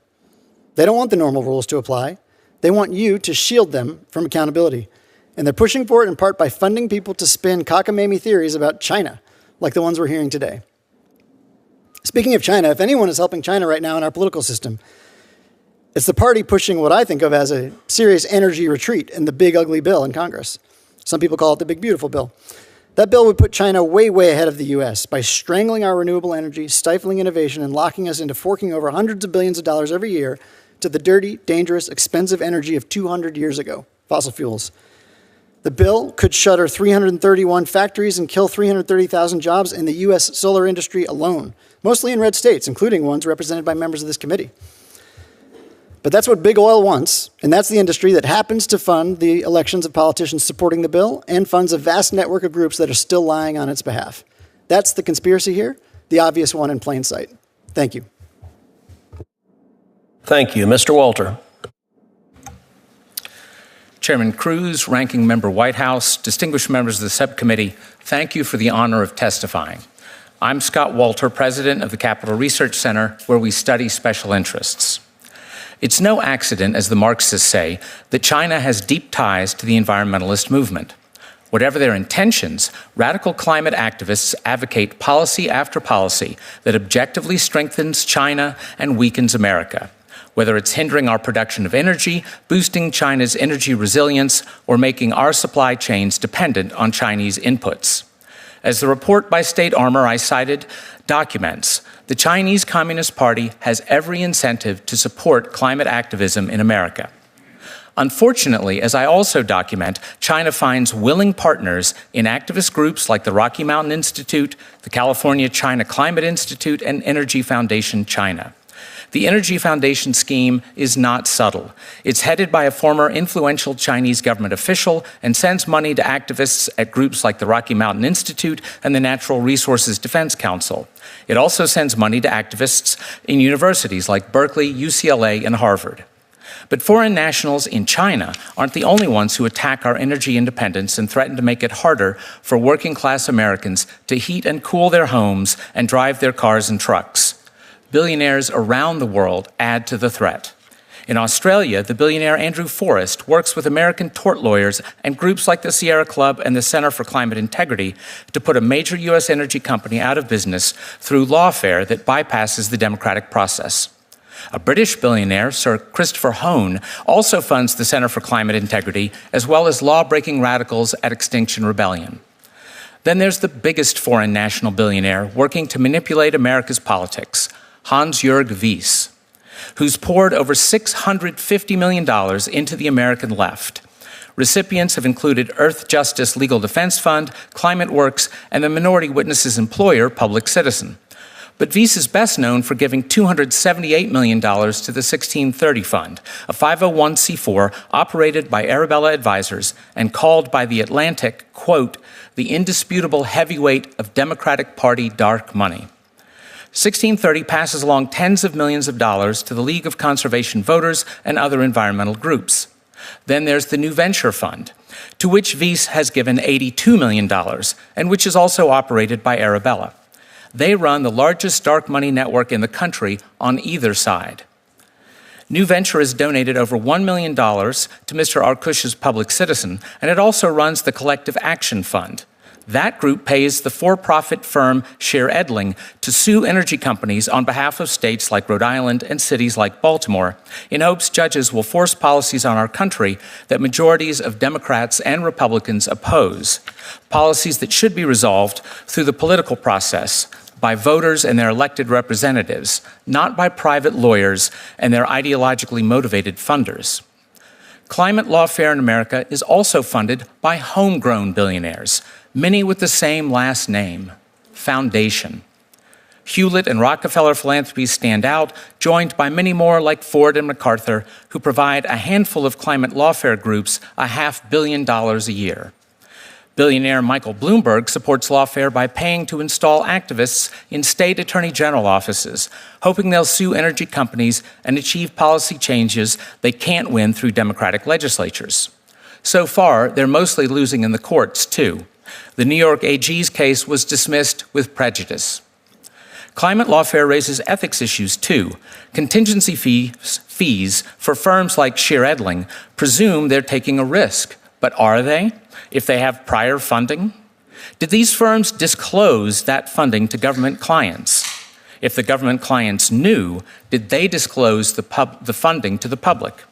[SPEAKER 6] They don't want the normal rules to apply. They want you to shield them from accountability. And they're pushing for it in part by funding people to spin cockamamie theories about China, like the ones we're hearing today. Speaking of China, if anyone is helping China right now in our political system, it's the party pushing what I think of as a serious energy retreat in the big ugly bill in Congress. Some people call it the big beautiful bill. That bill would put China way, way ahead of the U.S. by strangling our renewable energy, stifling innovation, and locking us into forking over hundreds of billions of dollars every year to the dirty, dangerous, expensive energy of 200 years ago, fossil fuels. The bill could shutter 331 factories and kill 330,000 jobs in the U.S. solar industry alone, mostly in red states, including ones represented by members of this committee. But that's what big oil wants, and that's the industry that happens to fund the elections of politicians supporting the bill and funds a vast network of groups that are still lying on its behalf. That's the conspiracy here, the obvious one in plain sight. Thank you.
[SPEAKER 2] Thank you. Mr. Walter.
[SPEAKER 18] Chairman Cruz, Ranking Member Whitehouse, distinguished members of the subcommittee, thank you for the honor of testifying. I'm Scott Walter, president of the Capital Research Center, where we study special interests. It's no accident, as the Marxists say, that China has deep ties to the environmentalist movement. Whatever their intentions, radical climate activists advocate policy after policy that objectively strengthens China and weakens America, whether it's hindering our production of energy, boosting China's energy resilience, or making our supply chains dependent on Chinese inputs. As the report by State Armor I cited documents, the Chinese Communist Party has every incentive to support climate activism in America. Unfortunately, as I also document, China finds willing partners in activist groups like the Rocky Mountain Institute, the California China Climate Institute, and Energy Foundation China. The Energy Foundation scheme is not subtle. It's headed by a former influential Chinese government official and sends money to activists at groups like the Rocky Mountain Institute and the Natural Resources Defense Council. It also sends money to activists in universities like Berkeley, UCLA, and Harvard. But foreign nationals in China aren't the only ones who attack our energy independence and threaten to make it harder for working-class Americans to heat and cool their homes and drive their cars and trucks. billionaires around the world add to the threat. In Australia, the billionaire Andrew Forrest works with American tort lawyers and groups like the Sierra Club and the Center for Climate Integrity to put a major U.S. energy company out of business through lawfare that bypasses the democratic process. A British billionaire, Sir Christopher Hone, also funds the Center for Climate Integrity, as well as law-breaking radicals at Extinction Rebellion. Then there's the biggest foreign national billionaire working to manipulate America's politics, Hans-Jörg Wyss, who's poured over $650 million into the American left. Recipients have included Earth Justice Legal Defense Fund, Climate Works, and the minority witness's employer, Public Citizen. But Wyss is best known for giving $278 million to the 1630 Fund, a 501c4 operated by Arabella Advisors and called by The Atlantic, quote, the indisputable heavyweight of Democratic Party dark money. 1630 passes along tens of millions of dollars to the League of Conservation Voters and other environmental groups. Then there's the New Venture Fund, to which Wyss has given $82 million, and which is also operated by Arabella. They run the largest dark money network in the country on either side. New Venture has donated over $1 million to Mr. Arkush's Public Citizen, and it also runs the Collective Action Fund. That group pays the for-profit firm Scheer Edling to sue energy companies on behalf of states like Rhode Island and cities like Baltimore, in hopes judges will force policies on our country that majorities of Democrats and Republicans oppose, policies that should be resolved through the political process by voters and their elected representatives, not by private lawyers and their ideologically motivated funders. Climate lawfare in America is also funded by homegrown billionaires, many with the same last name, Foundation. Hewlett and Rockefeller philanthropies stand out, joined by many more like Ford and MacArthur, who provide a handful of climate lawfare groups $500 million a year. Billionaire Michael Bloomberg supports lawfare by paying to install activists in state attorney general offices, hoping they'll sue energy companies and achieve policy changes they can't win through Democratic legislatures. So far, they're mostly losing in the courts, too. The New York AG's case was dismissed with prejudice. Climate lawfare raises ethics issues, too. Contingency fees for firms like Scheer Edling presume they're taking a risk. But are they, if they have prior funding? Did these firms disclose that funding to government clients? If the government clients knew, did they disclose the funding to the public?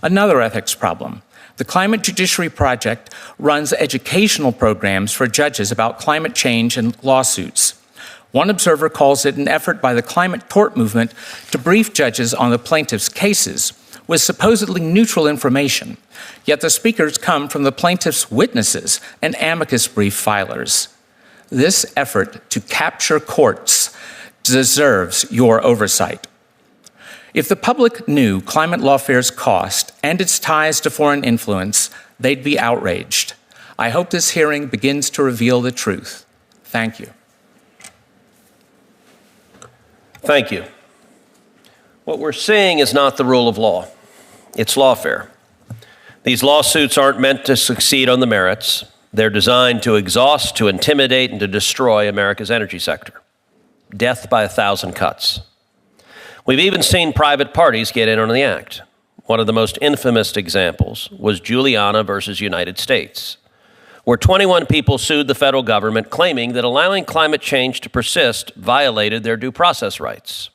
[SPEAKER 18] Another ethics problem. The Climate Judiciary Project runs educational programs for judges about climate change and lawsuits. One observer calls it an effort by the climate tort movement to brief judges on the plaintiffs' cases with supposedly neutral information, yet the speakers come from the plaintiffs' witnesses and amicus brief filers. This effort to capture courts deserves your oversight. If the public knew climate lawfare's cost and its ties to foreign influence, they'd be outraged. I hope this hearing begins to reveal the truth. Thank you.
[SPEAKER 2] Thank you. What we're seeing is not the rule of law. It's lawfare. These lawsuits aren't meant to succeed on the merits. They're designed to exhaust, to intimidate, and to destroy America's energy sector. Death by 1,000 cuts. We've even seen private parties get in on the act. One of the most infamous examples was Juliana versus United States, where 21 people sued the federal government claiming that allowing climate change to persist violated their due process rights.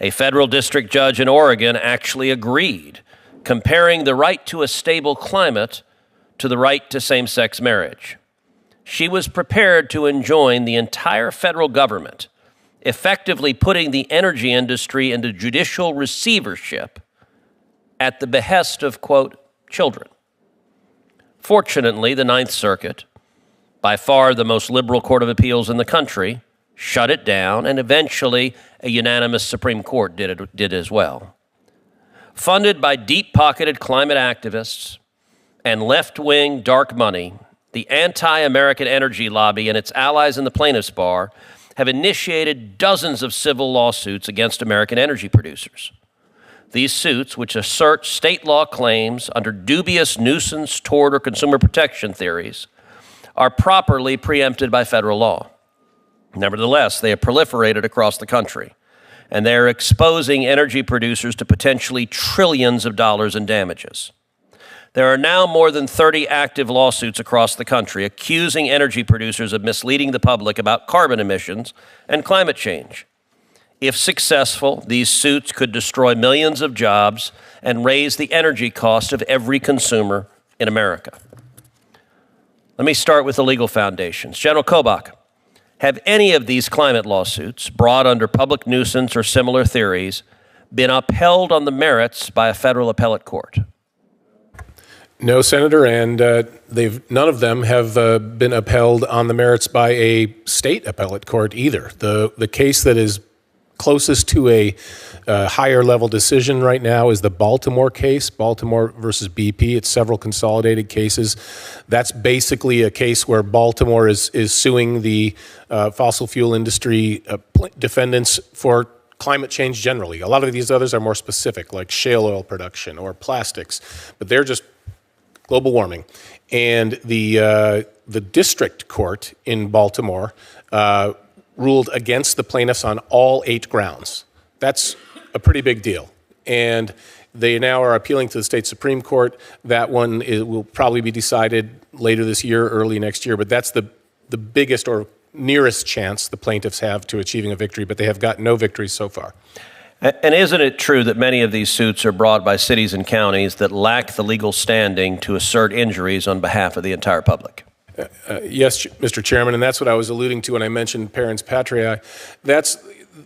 [SPEAKER 2] A federal district judge in Oregon actually agreed, comparing the right to a stable climate to the right to same-sex marriage. She was prepared to enjoin the entire federal government, effectively putting the energy industry into judicial receivership at the behest of, quote, children. Fortunately, the Ninth Circuit, by far the most liberal court of appeals in the country, shut it down, and eventually a unanimous Supreme Court did as well. Funded by deep-pocketed climate activists and left-wing dark money, the anti-American energy lobby and its allies in the plaintiffs' bar have initiated dozens of civil lawsuits against American energy producers. These suits, which assert state law claims under dubious nuisance, tort, or consumer protection theories, are properly preempted by federal law. Nevertheless, they have proliferated across the country, and they're exposing energy producers to potentially trillions of dollars in damages. There are now more than 30 active lawsuits across the country accusing energy producers of misleading the public about carbon emissions and climate change. If successful, these suits could destroy millions of jobs and raise the energy cost of every consumer in America. Let me start with the legal foundations. General Kobach, have any of these climate lawsuits, brought under public nuisance or similar theories, been upheld on the merits by a federal appellate court?
[SPEAKER 17] No, Senator, and none of them have been upheld on the merits by a state appellate court either. The case that is closest to a higher level decision right now is the Baltimore case, Baltimore versus BP. It's several consolidated cases. That's basically a case where Baltimore is suing the fossil fuel industry defendants for climate change generally. A lot of these others are more specific, like shale oil production or plastics, but they're just global warming. And the district court in Baltimore ruled against the plaintiffs on all 8 grounds. That's a pretty big deal. And they now are appealing to the state Supreme Court. That one will probably be decided later this year, early next year, but that's the biggest or nearest chance the plaintiffs have to achieving a victory, but they have got no victories so far.
[SPEAKER 2] And isn't it true that many of these suits are brought by cities and counties that lack the legal standing to assert injuries on behalf of the entire public?
[SPEAKER 17] Yes, Mr. Chairman, and that's what I was alluding to when I mentioned parents patriae. That's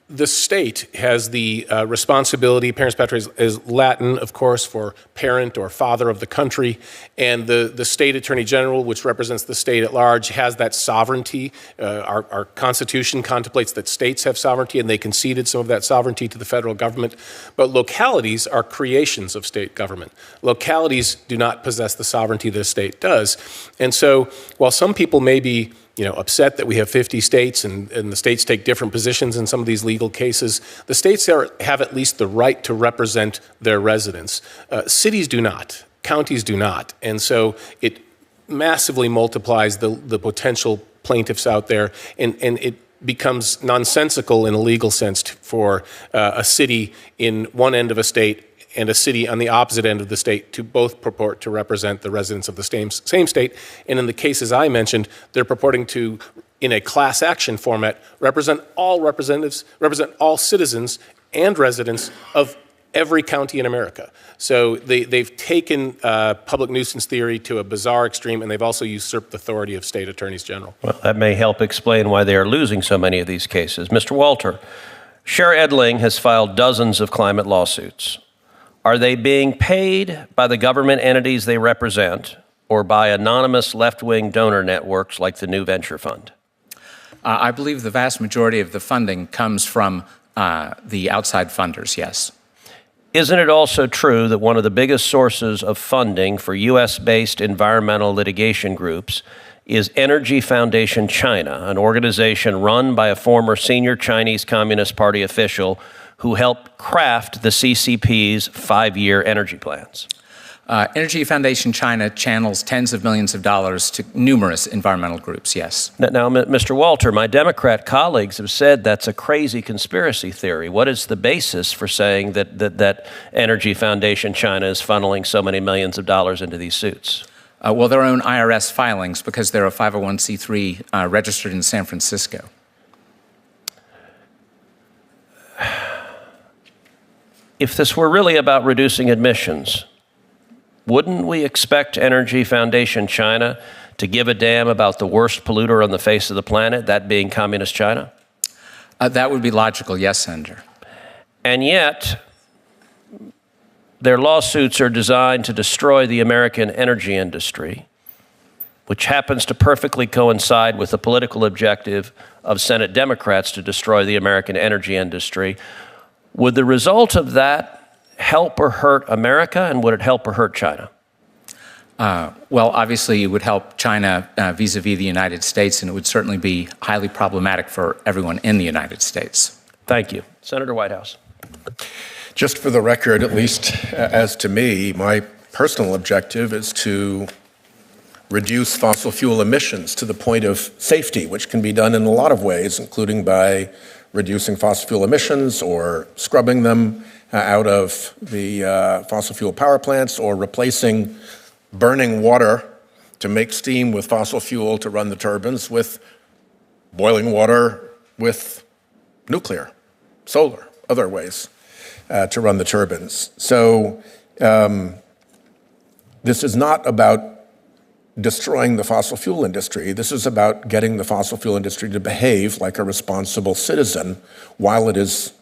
[SPEAKER 17] the state has the responsibility. Parents patriae is Latin, of course, for parent or father of the country, and the state attorney general, which represents the state at large, has that sovereignty. Our Constitution contemplates that states have sovereignty, and they conceded some of that sovereignty to the federal government. But localities are creations of state government. Localities do not possess the sovereignty that a state does, and so while some people may be upset that we have 50 states and the states take different positions in some of these legal cases, the states have at least the right to represent their residents. Cities do not, counties do not, and so it massively multiplies the potential plaintiffs out there, and it becomes nonsensical in a legal sense for a city in one end of a state and a city on the opposite end of the state to both purport to represent the residents of the same state. And in the cases I mentioned, they're purporting to, in a class action format, represent all representatives, represent all citizens and residents of every county in America. So they've taken public nuisance theory to a bizarre extreme, and they've also usurped the authority of state attorneys general.
[SPEAKER 2] Well, that may help explain why they are losing so many of these cases. Mr. Walter, Cher Edling has filed dozens of climate lawsuits. Are they being paid by the government entities they represent or by anonymous left-wing donor networks like the New Venture Fund?
[SPEAKER 18] I believe the vast majority of the funding comes from the outside funders, yes.
[SPEAKER 2] Isn't it also true that one of the biggest sources of funding for U.S.-based environmental litigation groups is Energy Foundation China, an organization run by a former senior Chinese Communist Party official who helped craft the CCP's 5-year energy plans?
[SPEAKER 18] Energy Foundation China channels tens of millions of dollars to numerous environmental groups, yes.
[SPEAKER 2] Now, Mr. Walter, my Democrat colleagues have said that's a crazy conspiracy theory. What is the basis for saying that Energy Foundation China is funneling so many millions of dollars into these suits?
[SPEAKER 18] Well, their own IRS filings, because they're a 501c3 registered in San Francisco.
[SPEAKER 2] If this were really about reducing emissions, wouldn't we expect Energy Foundation China to give a damn about the worst polluter on the face of the planet, that being Communist China?
[SPEAKER 18] That would be logical, yes, Senator.
[SPEAKER 2] And yet, their lawsuits are designed to destroy the American energy industry, which happens to perfectly coincide with the political objective of Senate Democrats to destroy the American energy industry. Would the result of that help or hurt America, and would it help or hurt China?
[SPEAKER 18] Well, obviously, it would help China vis-a-vis the United States, and it would certainly be highly problematic for everyone in the United States.
[SPEAKER 2] Thank you. Senator Whitehouse.
[SPEAKER 15] Just for the record, at least as to me, my personal objective is to reduce fossil fuel emissions to the point of safety, which can be done in a lot of ways, including by reducing fossil fuel emissions or scrubbing them out of the fossil fuel power plants, or replacing burning water to make steam with fossil fuel to run the turbines with boiling water with nuclear, solar, other ways to run the turbines. So this is not about destroying the fossil fuel industry. This is about getting the fossil fuel industry to behave like a responsible citizen while it is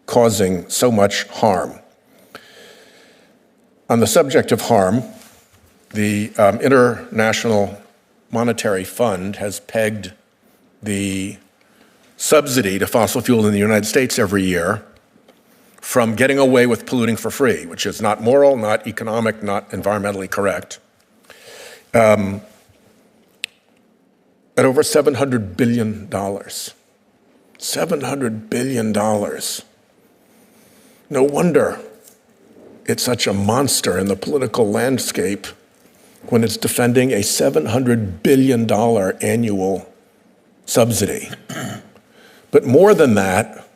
[SPEAKER 15] causing so much harm. On the subject of harm, the International Monetary Fund has pegged the subsidy to fossil fuel in the United States every year from getting away with polluting for free, which is not moral, not economic, not environmentally correct, at over $700 billion. $700 billion. No wonder it's such a monster in the political landscape when it's defending a $700 billion annual subsidy. But more than that,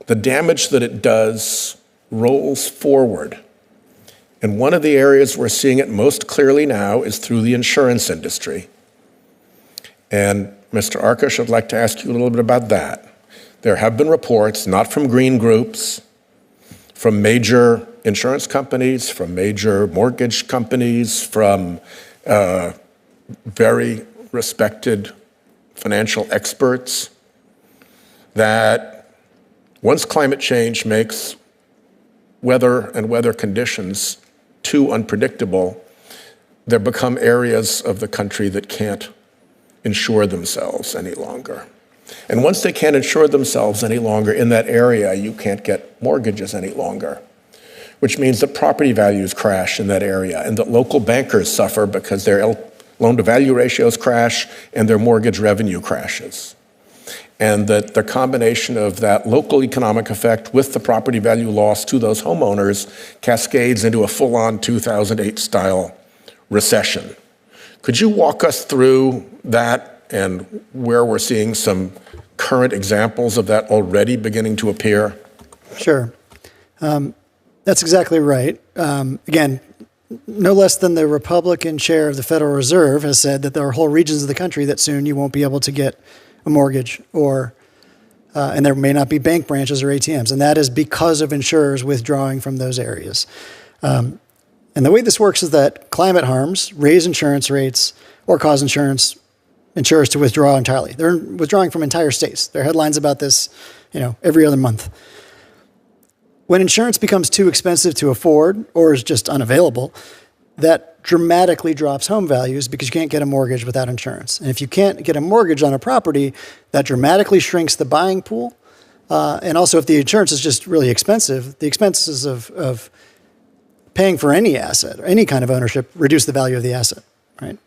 [SPEAKER 15] the damage that it does rolls forward. And one of the areas we're seeing it most clearly now is through the insurance industry. And Mr. Arkush, I'd like to ask you a little bit about that. There have been reports, not from green groups, from major insurance companies, from major mortgage companies, from very respected financial experts, that once climate change makes weather and weather conditions too unpredictable, there become areas of the country that can't insure themselves any longer. And once they can't insure themselves any longer in that area, you can't get mortgages any longer, which means that property values crash in that area and that local bankers suffer because their loan-to-value ratios crash and their mortgage revenue crashes. And that the combination of that local economic effect with the property value loss to those homeowners cascades into a full-on 2008-style recession. Could you walk us through that and where we're seeing some current examples of that already beginning to appear?
[SPEAKER 6] Sure. That's exactly right. Again, no less than the Republican chair of the Federal Reserve has said that there are whole regions of the country that soon you won't be able to get a mortgage, or and there may not be bank branches or ATMs, and that is because of insurers withdrawing from those areas. And the way this works is that climate harms raise insurance rates or cause insurers to withdraw entirely. They're withdrawing from entire states. There are headlines about this, every other month. When insurance becomes too expensive to afford or is just unavailable, that dramatically drops home values because you can't get a mortgage without insurance. And if you can't get a mortgage on a property, that dramatically shrinks the buying pool. And also, if the insurance is just really expensive, the expenses of paying for any asset or any kind of ownership reduce the value of the asset, right?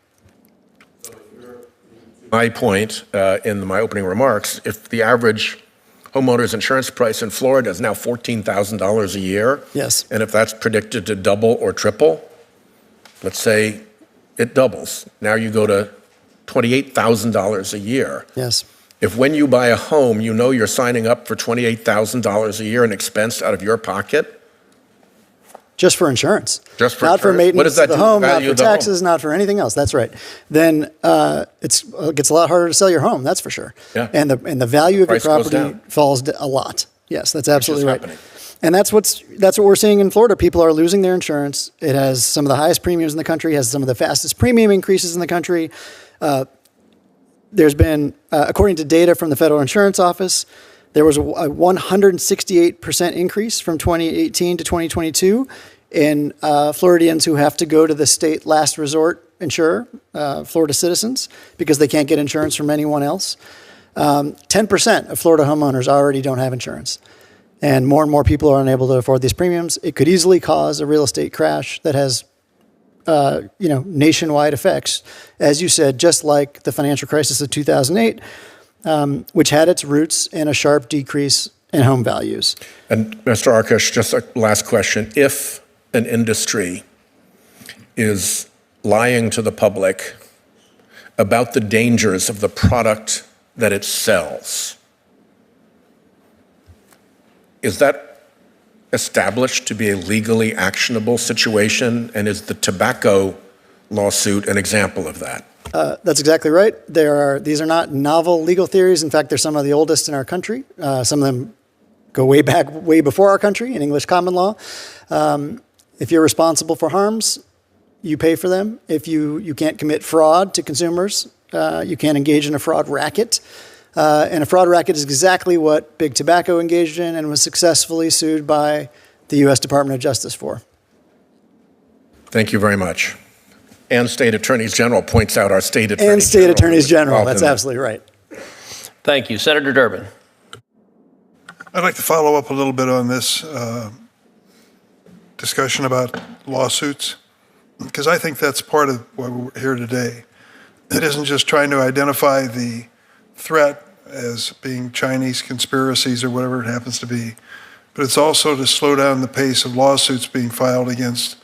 [SPEAKER 15] My point in my opening remarks, if the average homeowner's insurance price in Florida is now $14,000 a year,
[SPEAKER 6] yes,
[SPEAKER 15] and if that's predicted to double or triple, let's say it doubles. Now you go to $28,000 a year.
[SPEAKER 6] Yes.
[SPEAKER 15] If when you buy a home, you know you're signing up for $28,000 a year in expense out of your pocket.
[SPEAKER 6] Just for insurance.
[SPEAKER 15] Just for
[SPEAKER 6] not
[SPEAKER 15] insurance.
[SPEAKER 6] for maintenance
[SPEAKER 15] What does that
[SPEAKER 6] of the
[SPEAKER 15] do to
[SPEAKER 6] home,
[SPEAKER 15] the
[SPEAKER 6] not
[SPEAKER 15] value
[SPEAKER 6] for
[SPEAKER 15] of the
[SPEAKER 6] taxes,
[SPEAKER 15] home?
[SPEAKER 6] not for anything else. That's right. Then it gets a lot harder to sell your home. That's for sure.
[SPEAKER 15] Yeah.
[SPEAKER 6] And the value of your
[SPEAKER 15] Price goes
[SPEAKER 6] property
[SPEAKER 15] down.
[SPEAKER 6] falls a lot. Yes, that's absolutely right.
[SPEAKER 15] happening.
[SPEAKER 6] And that's what we're seeing in Florida. People are losing their insurance. It has some of the highest premiums in the country. Has some of the fastest premium increases in the country. There's been, according to data from the Federal Insurance Office, there was a 168% increase from 2018 to 2022 in Floridians who have to go to the state last resort insurer, Florida citizens, because they can't get insurance from anyone else. 10% of Florida homeowners already don't have insurance. And more people are unable to afford these premiums. It could easily cause a real estate crash that has nationwide effects, as you said, just like the financial crisis of 2008, which had its roots in a sharp decrease in home values.
[SPEAKER 15] And Mr. Arkush, just a last question. If an industry is lying to the public about the dangers of the product that it sells, is that established to be a legally actionable situation? And is the tobacco lawsuit an example of that?
[SPEAKER 6] That's exactly right. These are not novel legal theories. In fact, they're some of the oldest in our country. Some of them go way before our country in English common law. If you're responsible for harms, you pay for them. If you can't commit fraud to consumers, you can't engage in a fraud racket. And a fraud racket is exactly what Big Tobacco engaged in and was successfully sued by the U.S. Department of Justice for.
[SPEAKER 15] Thank you very much. And State Attorneys General points out our State Attorney
[SPEAKER 6] And State
[SPEAKER 15] General
[SPEAKER 6] Attorneys
[SPEAKER 15] was
[SPEAKER 6] General,
[SPEAKER 15] involved
[SPEAKER 6] that's
[SPEAKER 15] in that.
[SPEAKER 6] absolutely right.
[SPEAKER 2] Thank you. Senator Durbin.
[SPEAKER 16] I'd like to follow up a little bit on this discussion about lawsuits, because I think that's part of why we're here today. It isn't just trying to identify the threat as being Chinese conspiracies or whatever it happens to be, but it's also to slow down the pace of lawsuits being filed against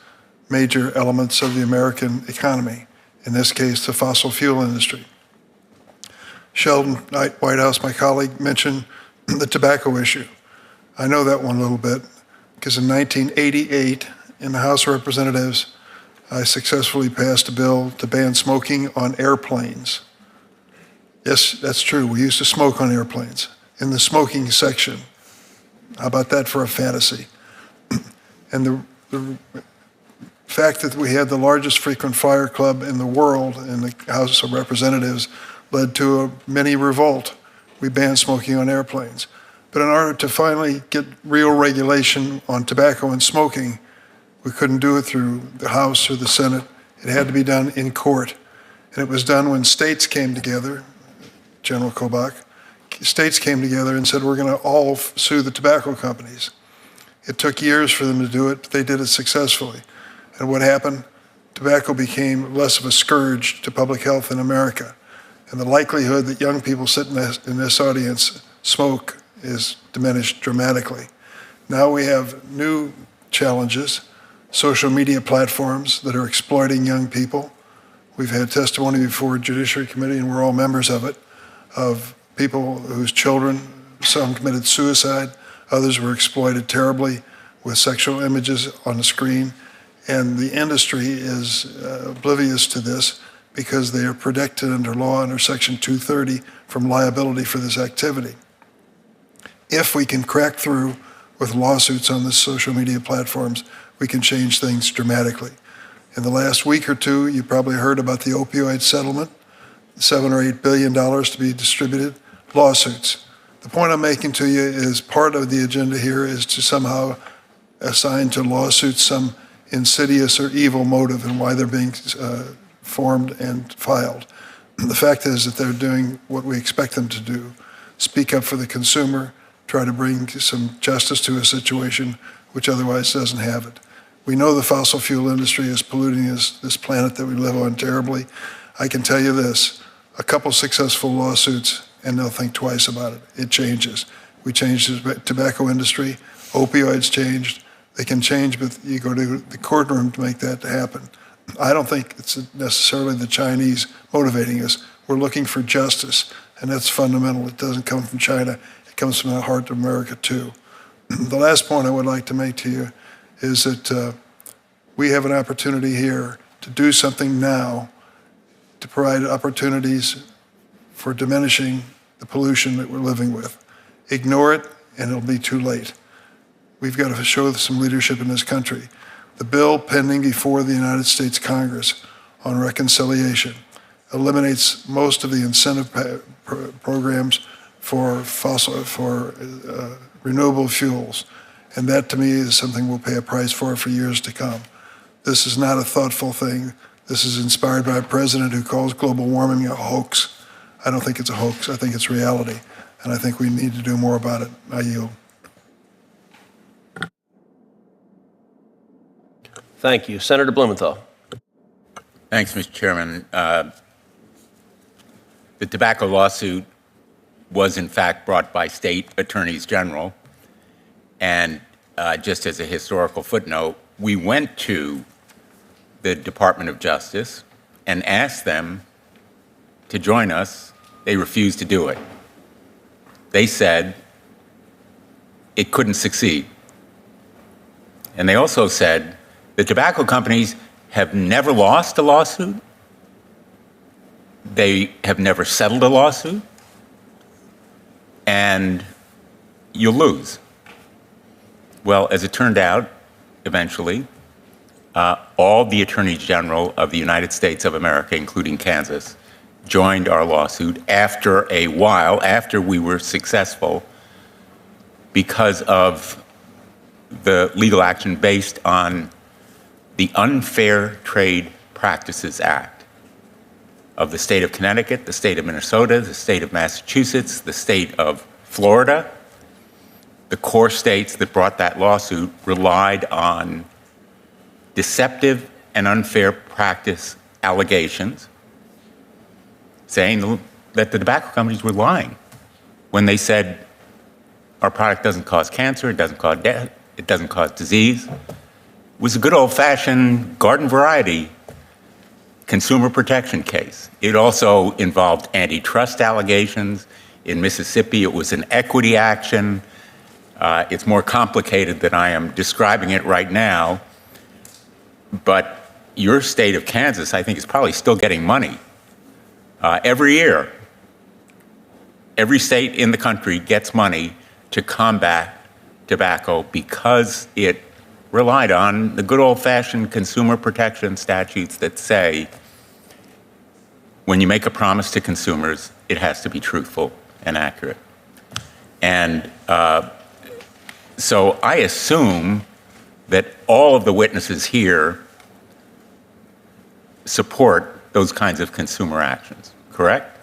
[SPEAKER 16] major elements of the American economy, in this case, the fossil fuel industry. Sheldon Knight, White House, my colleague, mentioned the tobacco issue. I know that one a little bit because in 1988, in the House of Representatives, I successfully passed a bill to ban smoking on airplanes. Yes, that's true. We used to smoke on airplanes in the smoking section. How about that for a fantasy? And the fact that we had the largest frequent flyer club in the world in the House of Representatives led to a mini revolt. We banned smoking on airplanes. But in order to finally get real regulation on tobacco and smoking, we couldn't do it through the House or the Senate. It had to be done in court. And it was done when states came together, General Kobach, states came together and said, we're going to all sue the tobacco companies. It took years for them to do it, but they did it successfully. And what happened? Tobacco became less of a scourge to public health in America. And the likelihood that young people sitting in this audience smoke is diminished dramatically. Now we have new challenges, social media platforms that are exploiting young people. We've had testimony before Judiciary Committee, and we're all members of it, of people whose children, some committed suicide, others were exploited terribly with sexual images on the screen. And the industry is oblivious to this because they are protected under law under Section 230 from liability for this activity. If we can crack through with lawsuits on the social media platforms, we can change things dramatically. In the last week or two, you probably heard about the opioid settlement, $7 or $8 billion to be distributed, lawsuits. The point I'm making to you is part of the agenda here is to somehow assign to lawsuits some insidious or evil motive and why they're being formed and filed. The fact is that they're doing what we expect them to do, speak up for the consumer, try to bring some justice to a situation which otherwise doesn't have it. We know the fossil fuel industry is polluting this planet that we live on terribly. I can tell you this, a couple successful lawsuits and they'll think twice about it. It changes. We changed the tobacco industry, opioids changed. They can change, but you go to the courtroom to make that happen. I don't think it's necessarily the Chinese motivating us. We're looking for justice, and that's fundamental. It doesn't come from China. It comes from the heart of America, too. The last point I would like to make to you is that we have an opportunity here to do something now to provide opportunities for diminishing the pollution that we're living with. Ignore it, and it'll be too late. We've got to show some leadership in this country. The bill pending before the United States Congress on reconciliation eliminates most of the incentive programs for renewable fuels. And that, to me, is something we'll pay a price for years to come. This is not a thoughtful thing. This is inspired by a president who calls global warming a hoax. I don't think it's a hoax. I think it's reality. And I think we need to do more about it. I yield.
[SPEAKER 2] Thank you. Senator Blumenthal.
[SPEAKER 8] Thanks, Mr. Chairman. The tobacco lawsuit was, in fact, brought by state attorneys general. And just as a historical footnote, we went to the Department of Justice and asked them to join us. They refused to do it. They said it couldn't succeed. And they also said the tobacco companies have never lost a lawsuit. They have never settled a lawsuit. And you'll lose. Well, as it turned out, eventually, all the attorneys general of the United States of America, including Kansas, joined our lawsuit after a while, after we were successful, because of the legal action based on the Unfair Trade Practices Act of the state of Connecticut, the state of Minnesota, the state of Massachusetts, the state of Florida. The core states that brought that lawsuit relied on deceptive and unfair practice allegations, saying that the tobacco companies were lying when they said our product doesn't cause cancer, it doesn't cause death, it doesn't cause disease. It was a good old-fashioned garden variety consumer protection case. It also involved antitrust allegations. In Mississippi, it was an equity action. It's more complicated than I am describing it right now. But your state of Kansas, I think, is probably still getting money. Every year, every state in the country gets money to combat tobacco because it relied on the good old-fashioned consumer protection statutes that say when you make a promise to consumers, it has to be truthful and accurate. And so I assume that all of the witnesses here support those kinds of consumer actions, correct?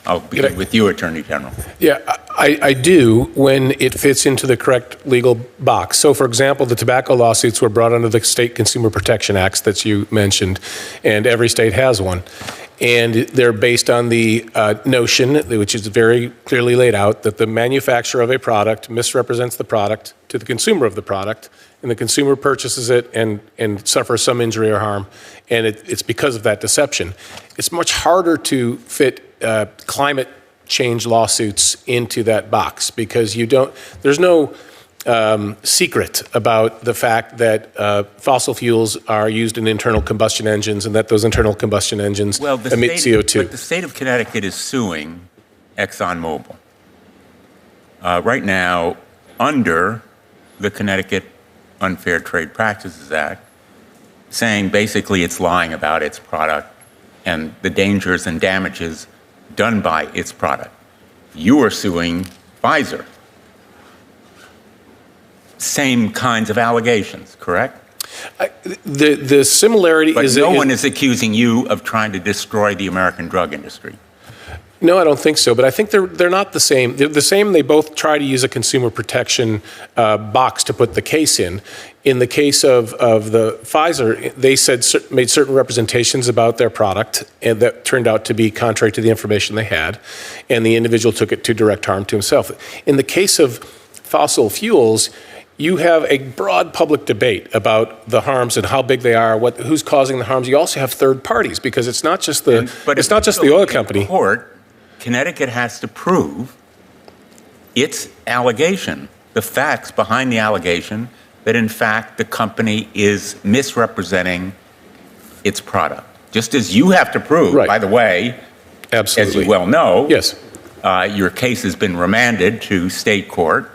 [SPEAKER 8] I'll begin with you, Attorney General.
[SPEAKER 17] Yeah, I do when it fits into the correct legal box. So, for example, the tobacco lawsuits were brought under the state consumer protection acts that you mentioned, and every state has one. And they're based on the notion, which is very clearly laid out, that the manufacturer of a product misrepresents the product to the consumer of the product, and the consumer purchases it and suffers some injury or harm, and it's because of that deception. It's much harder to fit climate change lawsuits into that box because there's no secret about the fact that fossil fuels are used in internal combustion engines and that those internal combustion engines emit CO2.
[SPEAKER 8] But the state of Connecticut is suing ExxonMobil right now under the Connecticut Unfair Trade Practices Act, saying basically it's lying about its product and the dangers and damages done by its product. You are suing Pfizer. Same kinds of allegations, correct?
[SPEAKER 17] The similarity is...
[SPEAKER 8] But no one is accusing you of trying to destroy the American drug industry.
[SPEAKER 17] No, I don't think so, but I think they're not the same. They're the same. They both try to use a consumer protection box to put the case in. In the case of the Pfizer, they made certain representations about their product, and that turned out to be contrary to the information they had, and the individual took it to direct harm to himself. In the case of fossil fuels, you have a broad public debate about the harms and how big they are, who's causing the harms. You also have third parties because it's not just the oil company.
[SPEAKER 8] In court, Connecticut has to prove its allegation, the facts behind the allegation, that in fact the company is misrepresenting its product. Just as you have to prove, by the way,
[SPEAKER 17] absolutely,
[SPEAKER 8] as you well know,
[SPEAKER 17] yes,
[SPEAKER 8] your case has been remanded to state court,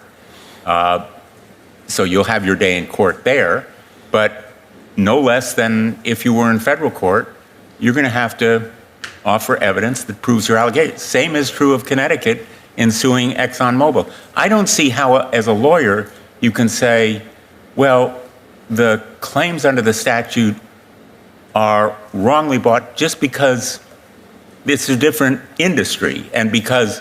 [SPEAKER 8] so you'll have your day in court there, but no less than if you were in federal court, you're going to have to offer evidence that proves your allegation. Same is true of Connecticut in suing ExxonMobil. I don't see how, as a lawyer, you can say, well, the claims under the statute are wrongly brought just because it's a different industry and because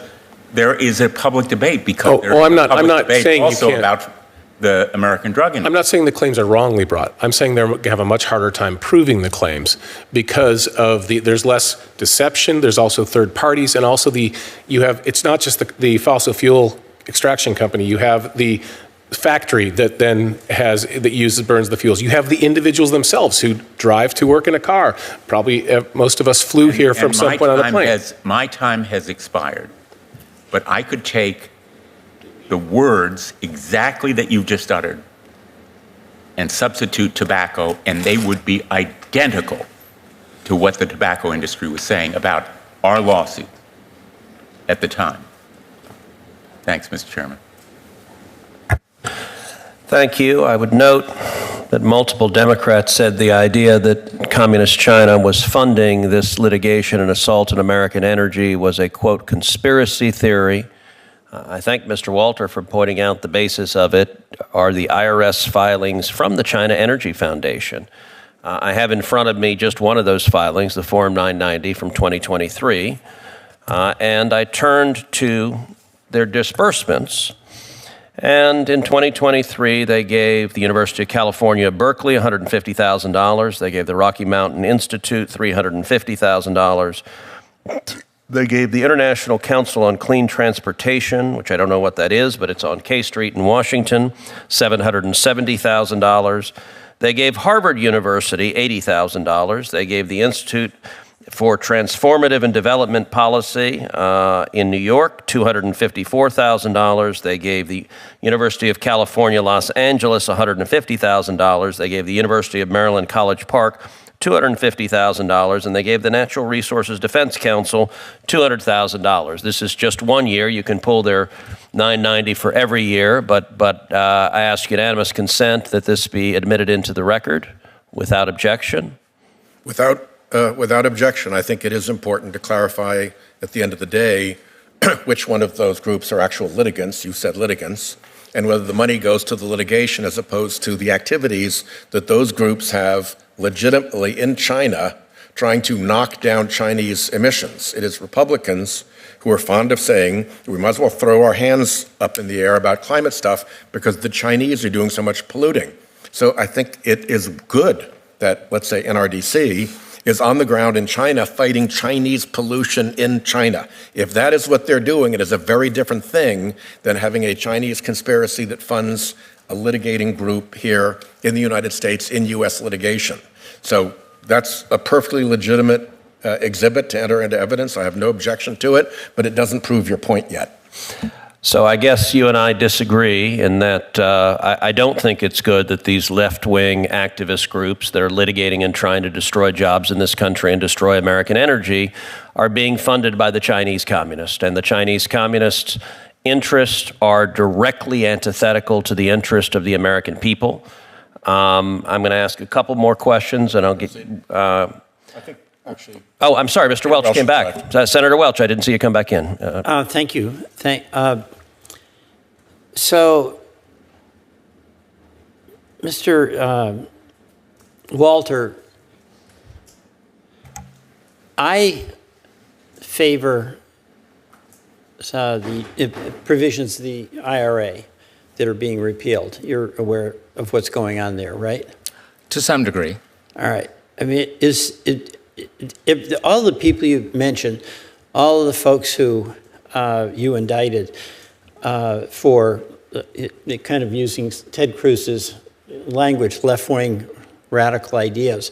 [SPEAKER 8] there is a public debate. Because
[SPEAKER 17] I'm not saying
[SPEAKER 8] also
[SPEAKER 17] you can't.
[SPEAKER 8] About the American drug industry.
[SPEAKER 17] I'm not saying the claims are wrongly brought. I'm saying they have a much harder time proving the claims because of there's less deception. There's also third parties, and also it's not just the fossil fuel extraction company. You have the factory that then burns the fuels. You have the individuals themselves who drive to work in a car. Probably most of us flew here from some point on the plane.
[SPEAKER 8] My time has expired, but I could take the words exactly that you've just uttered and substitute tobacco, and they would be identical to what the tobacco industry was saying about our lawsuit at the time. Thanks, Mr. Chairman.
[SPEAKER 2] Thank you. I would note that multiple Democrats said the idea that Communist China was funding this litigation and assault on American energy was a, quote, conspiracy theory. I thank Mr. Walter for pointing out the basis of it are the IRS filings from the China Energy Foundation. I have in front of me just one of those filings, the Form 990 from 2023, and I turned to their disbursements. And in 2023, they gave the University of California, Berkeley, $150,000. They gave the Rocky Mountain Institute $350,000. They gave the International Council on Clean Transportation, which I don't know what that is, but it's on K Street in Washington, $770,000. They gave Harvard University $80,000. They gave the Institute for Transformative and Development Policy in New York, $254,000. They gave the University of California, Los Angeles, $150,000. They gave the University of Maryland, College Park, $250,000, and they gave the Natural Resources Defense Council $200,000. This is just 1 year. You can pull their 990 for every year, but I ask unanimous consent that this be admitted into the record without objection.
[SPEAKER 15] Without objection, I think it is important to clarify at the end of the day which one of those groups are actual litigants. You said litigants. And whether the money goes to the litigation as opposed to the activities that those groups have legitimately in China trying to knock down Chinese emissions. It is Republicans who are fond of saying we might as well throw our hands up in the air about climate stuff because the Chinese are doing so much polluting. So I think it is good that, let's say, NRDC is on the ground in China fighting Chinese pollution in China. If that is what they're doing, it is a very different thing than having a Chinese conspiracy that funds a litigating group here in the United States in U.S. litigation. So that's a perfectly legitimate exhibit to enter into evidence. I have no objection to it, but it doesn't prove your point yet.
[SPEAKER 2] So I guess you and I disagree in that I don't think it's good that these left-wing activist groups that are litigating and trying to destroy jobs in this country and destroy American energy are being funded by the Chinese communists. And the Chinese communists' interests are directly antithetical to the interest of the American people. I'm going to ask a couple more questions, and I'll get...
[SPEAKER 15] I think, actually...
[SPEAKER 2] Oh, I'm sorry, Mr. Welch came back. Senator Welch, I didn't see you come back in.
[SPEAKER 7] Thank you. So, Mr. Walter, I favor the provisions of the IRA that are being repealed. You're aware of what's going on there, right?
[SPEAKER 18] To some degree.
[SPEAKER 7] All right. I mean, if all the people you mentioned, all of the folks who you indicted for kind of using Ted Cruz's language, left-wing radical ideas,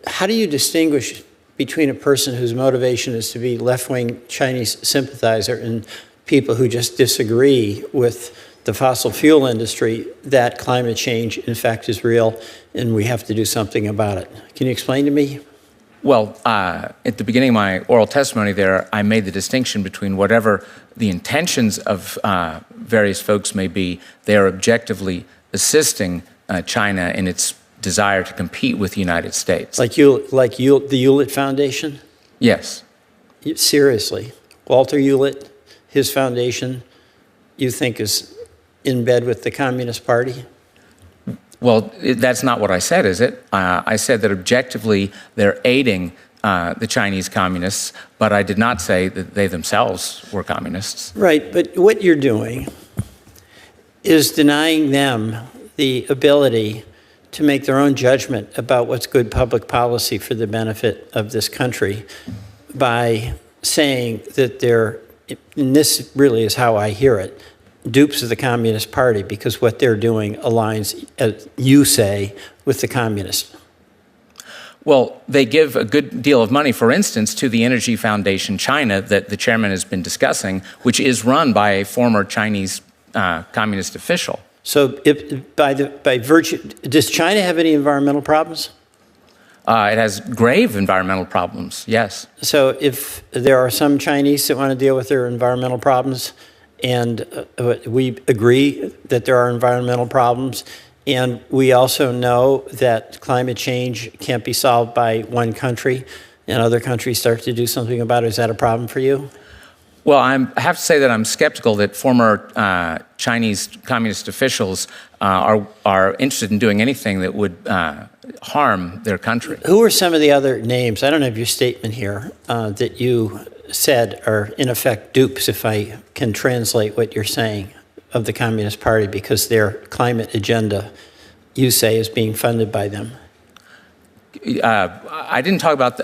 [SPEAKER 7] how do you distinguish between a person whose motivation is to be left-wing Chinese sympathizer and people who just disagree with the fossil fuel industry that climate change, in fact, is real and we have to do something about it? Can you explain to me?
[SPEAKER 18] Well, at the beginning of my oral testimony there, I made the distinction between whatever the intentions of various folks may be, they are objectively assisting China in its desire to compete with the United States.
[SPEAKER 7] Like the Hewlett Foundation?
[SPEAKER 18] Yes.
[SPEAKER 7] Seriously. Walter Hewlett, his foundation, you think is in bed with the Communist Party?
[SPEAKER 18] Well, that's not what I said, is it? I said that objectively they're aiding the Chinese communists, but I did not say that they themselves were communists.
[SPEAKER 7] Right, but what you're doing is denying them the ability to make their own judgment about what's good public policy for the benefit of this country by saying that they're, and this really is how I hear it, dupes of the Communist Party because what they're doing aligns, as you say, with the communists.
[SPEAKER 18] Well, they give a good deal of money, for instance, to the Energy Foundation China that the chairman has been discussing, which is run by a former Chinese communist official.
[SPEAKER 7] So by virtue, does China have any environmental problems?
[SPEAKER 18] It has grave environmental problems, yes.
[SPEAKER 7] So if there are some Chinese that want to deal with their environmental problems, and we agree that there are environmental problems, and we also know that climate change can't be solved by one country, and other countries start to do something about it, is that a problem for you?
[SPEAKER 18] Well, I have to say that I'm skeptical that former Chinese communist officials are interested in doing anything that would harm their country.
[SPEAKER 7] Who are some of the other names? I don't have your statement here that you said are in effect dupes, if I can translate what you're saying, of the Communist Party because their climate agenda, you say, is being funded by them.
[SPEAKER 18] I didn't talk about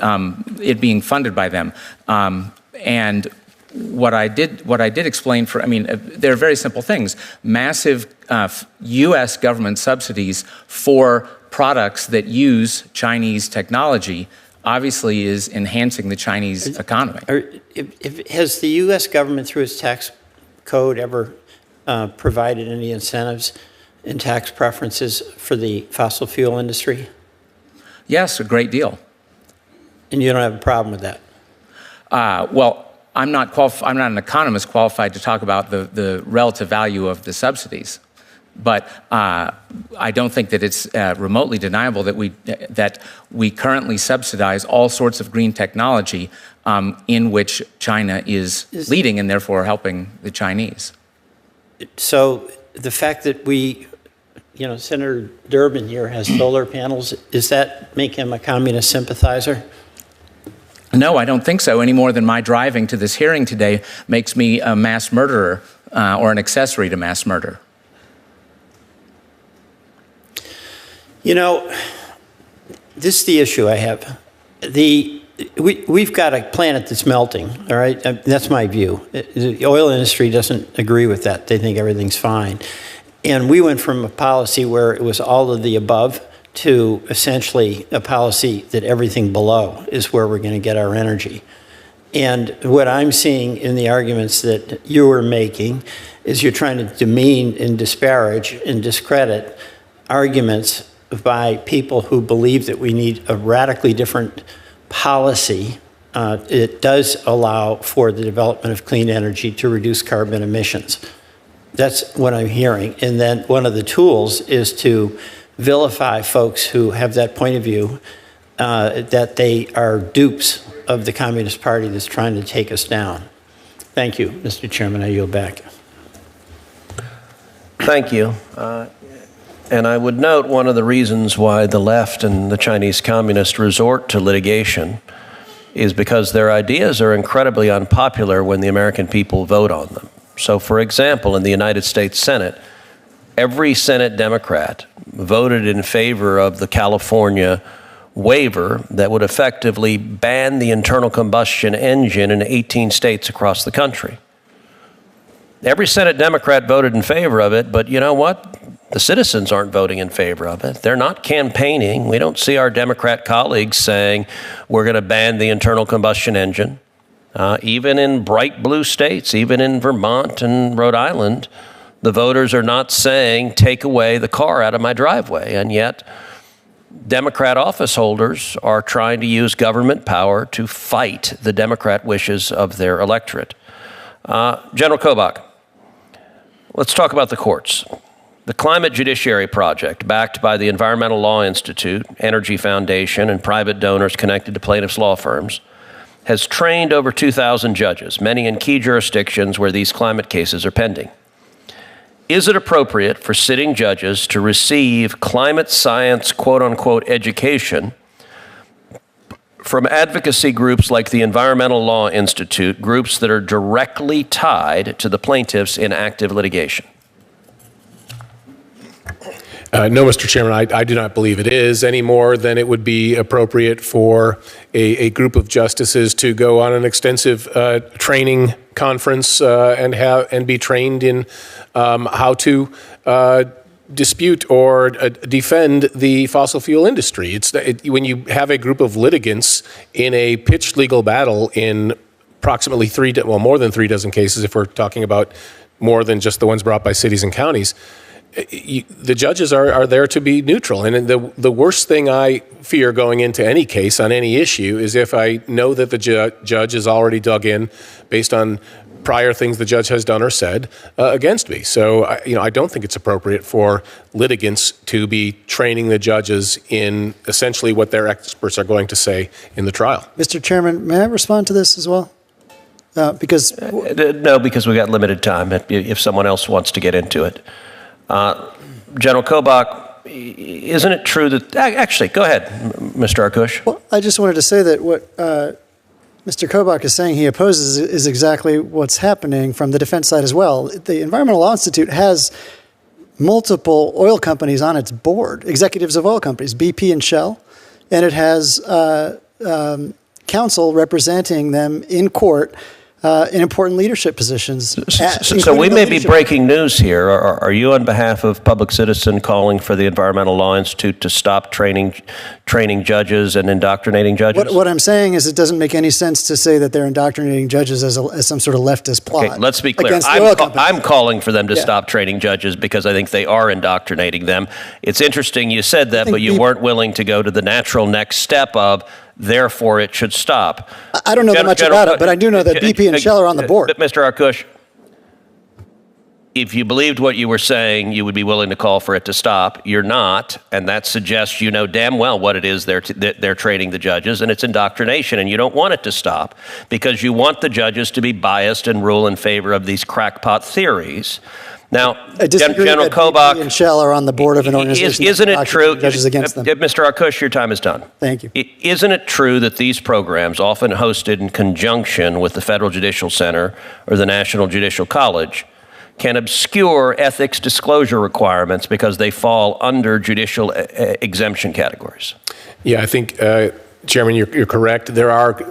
[SPEAKER 18] it being funded by them. And what I did explain there are very simple things. Massive U.S. government subsidies for products that use Chinese technology obviously is enhancing the Chinese economy.
[SPEAKER 7] Has the U.S. government, through its tax code, ever provided any incentives and tax preferences for the fossil fuel industry?
[SPEAKER 18] Yes, a great deal.
[SPEAKER 7] And you don't have a problem with that?
[SPEAKER 18] Well, I'm not an economist qualified to talk about the relative value of the subsidies, but I don't think that it's remotely deniable that we currently subsidize all sorts of green technology in which China is leading and therefore helping the Chinese.
[SPEAKER 7] So the fact that Senator Durbin here has solar panels, does that make him a communist sympathizer?
[SPEAKER 18] No, I don't think so, any more than my driving to this hearing today makes me a mass murderer or an accessory to mass murder.
[SPEAKER 7] This is the issue I have. We've got a planet that's melting, all right? That's my view. The oil industry doesn't agree with that. They think everything's fine. And we went from a policy where it was all of the above to essentially a policy that everything below is where we're going to get our energy. And what I'm seeing in the arguments that you were making is you're trying to demean and disparage and discredit arguments by people who believe that we need a radically different policy. It does allow for the development of clean energy to reduce carbon emissions. That's what I'm hearing. And then one of the tools is to vilify folks who have that point of view, that they are dupes of the Communist Party that's trying to take us down. Thank you, Mr. Chairman. I yield back.
[SPEAKER 2] Thank you. And I would note one of the reasons why the left and the Chinese communists resort to litigation is because their ideas are incredibly unpopular when the American people vote on them. So, for example, in the United States Senate, every Senate Democrat voted in favor of the California waiver that would effectively ban the internal combustion engine in 18 states across the country. Every Senate Democrat voted in favor of it, but you know what? The citizens aren't voting in favor of it. They're not campaigning. We don't see our Democrat colleagues saying we're going to ban the internal combustion engine. Even in bright blue states, even in Vermont and Rhode Island, the voters are not saying, take away the car out of my driveway. And yet, Democrat office holders are trying to use government power to fight the Democrat wishes of their electorate. General Kobach, let's talk about the courts. The Climate Judiciary Project, backed by the Environmental Law Institute, Energy Foundation, and private donors connected to plaintiffs' law firms, has trained over 2,000 judges, many in key jurisdictions where these climate cases are pending. Is it appropriate for sitting judges to receive climate science, quote-unquote, education from advocacy groups like the Environmental Law Institute, groups that are directly tied to the plaintiffs in active litigation?
[SPEAKER 17] No, Mr. Chairman, I do not believe it is any more than it would be appropriate for a group of justices to go on an extensive training conference and be trained in how to dispute or defend the fossil fuel industry. When you have a group of litigants in a pitched legal battle in approximately more than 3 dozen cases, if we're talking about more than just the ones brought by cities and counties, the judges are there to be neutral. And the worst thing I fear going into any case on any issue is if I know that the judge is already dug in based on prior things the judge has done or said against me. So, I don't think it's appropriate for litigants to be training the judges in essentially what their experts are going to say in the trial.
[SPEAKER 6] Mr. Chairman, may I respond to this as well?
[SPEAKER 2] No, because we got limited time. If someone else wants to get into it. General Kobach, isn't it true that... Actually, go ahead, Mr. Arkush.
[SPEAKER 6] Well, I just wanted to say that what Mr. Kobach is saying he opposes is exactly what's happening from the defense side as well. The Environmental Law Institute has multiple oil companies on its board, executives of oil companies, BP and Shell, and it has counsel representing them in court in important leadership positions.
[SPEAKER 2] So we may be breaking news here. Are you, on behalf of Public Citizen, calling for the Environmental Law Institute to stop training judges and indoctrinating judges?
[SPEAKER 6] What I'm saying is it doesn't make any sense to say that they're indoctrinating judges as some sort of leftist plot.
[SPEAKER 2] Okay, let's be clear. I'm calling for them to stop training judges because I think they are indoctrinating them. It's interesting you said that, but you weren't willing to go to the natural next step of, therefore it should stop.
[SPEAKER 6] I don't know that much about it, but I do know that BP and Shell are on the board.
[SPEAKER 2] Mr. Arkush, if you believed what you were saying, you would be willing to call for it to stop. You're not, and that suggests you know damn well what it is they're training the judges, and it's indoctrination, and you don't want it to stop because you want the judges to be biased and rule in favor of these crackpot theories. Now,
[SPEAKER 6] I disagree
[SPEAKER 2] General
[SPEAKER 6] that
[SPEAKER 2] Kobach,
[SPEAKER 6] BP and Shell are on the board of an organization.
[SPEAKER 2] Isn't it true?
[SPEAKER 6] Judges against them.
[SPEAKER 2] Mr. Arkush, your time is done.
[SPEAKER 6] Thank you.
[SPEAKER 2] Isn't it true that these programs, often hosted in conjunction with the Federal Judicial Center or the National Judicial College, can obscure ethics disclosure requirements because they fall under judicial exemption categories?
[SPEAKER 17] Yeah, I think, Chairman, you're correct. There are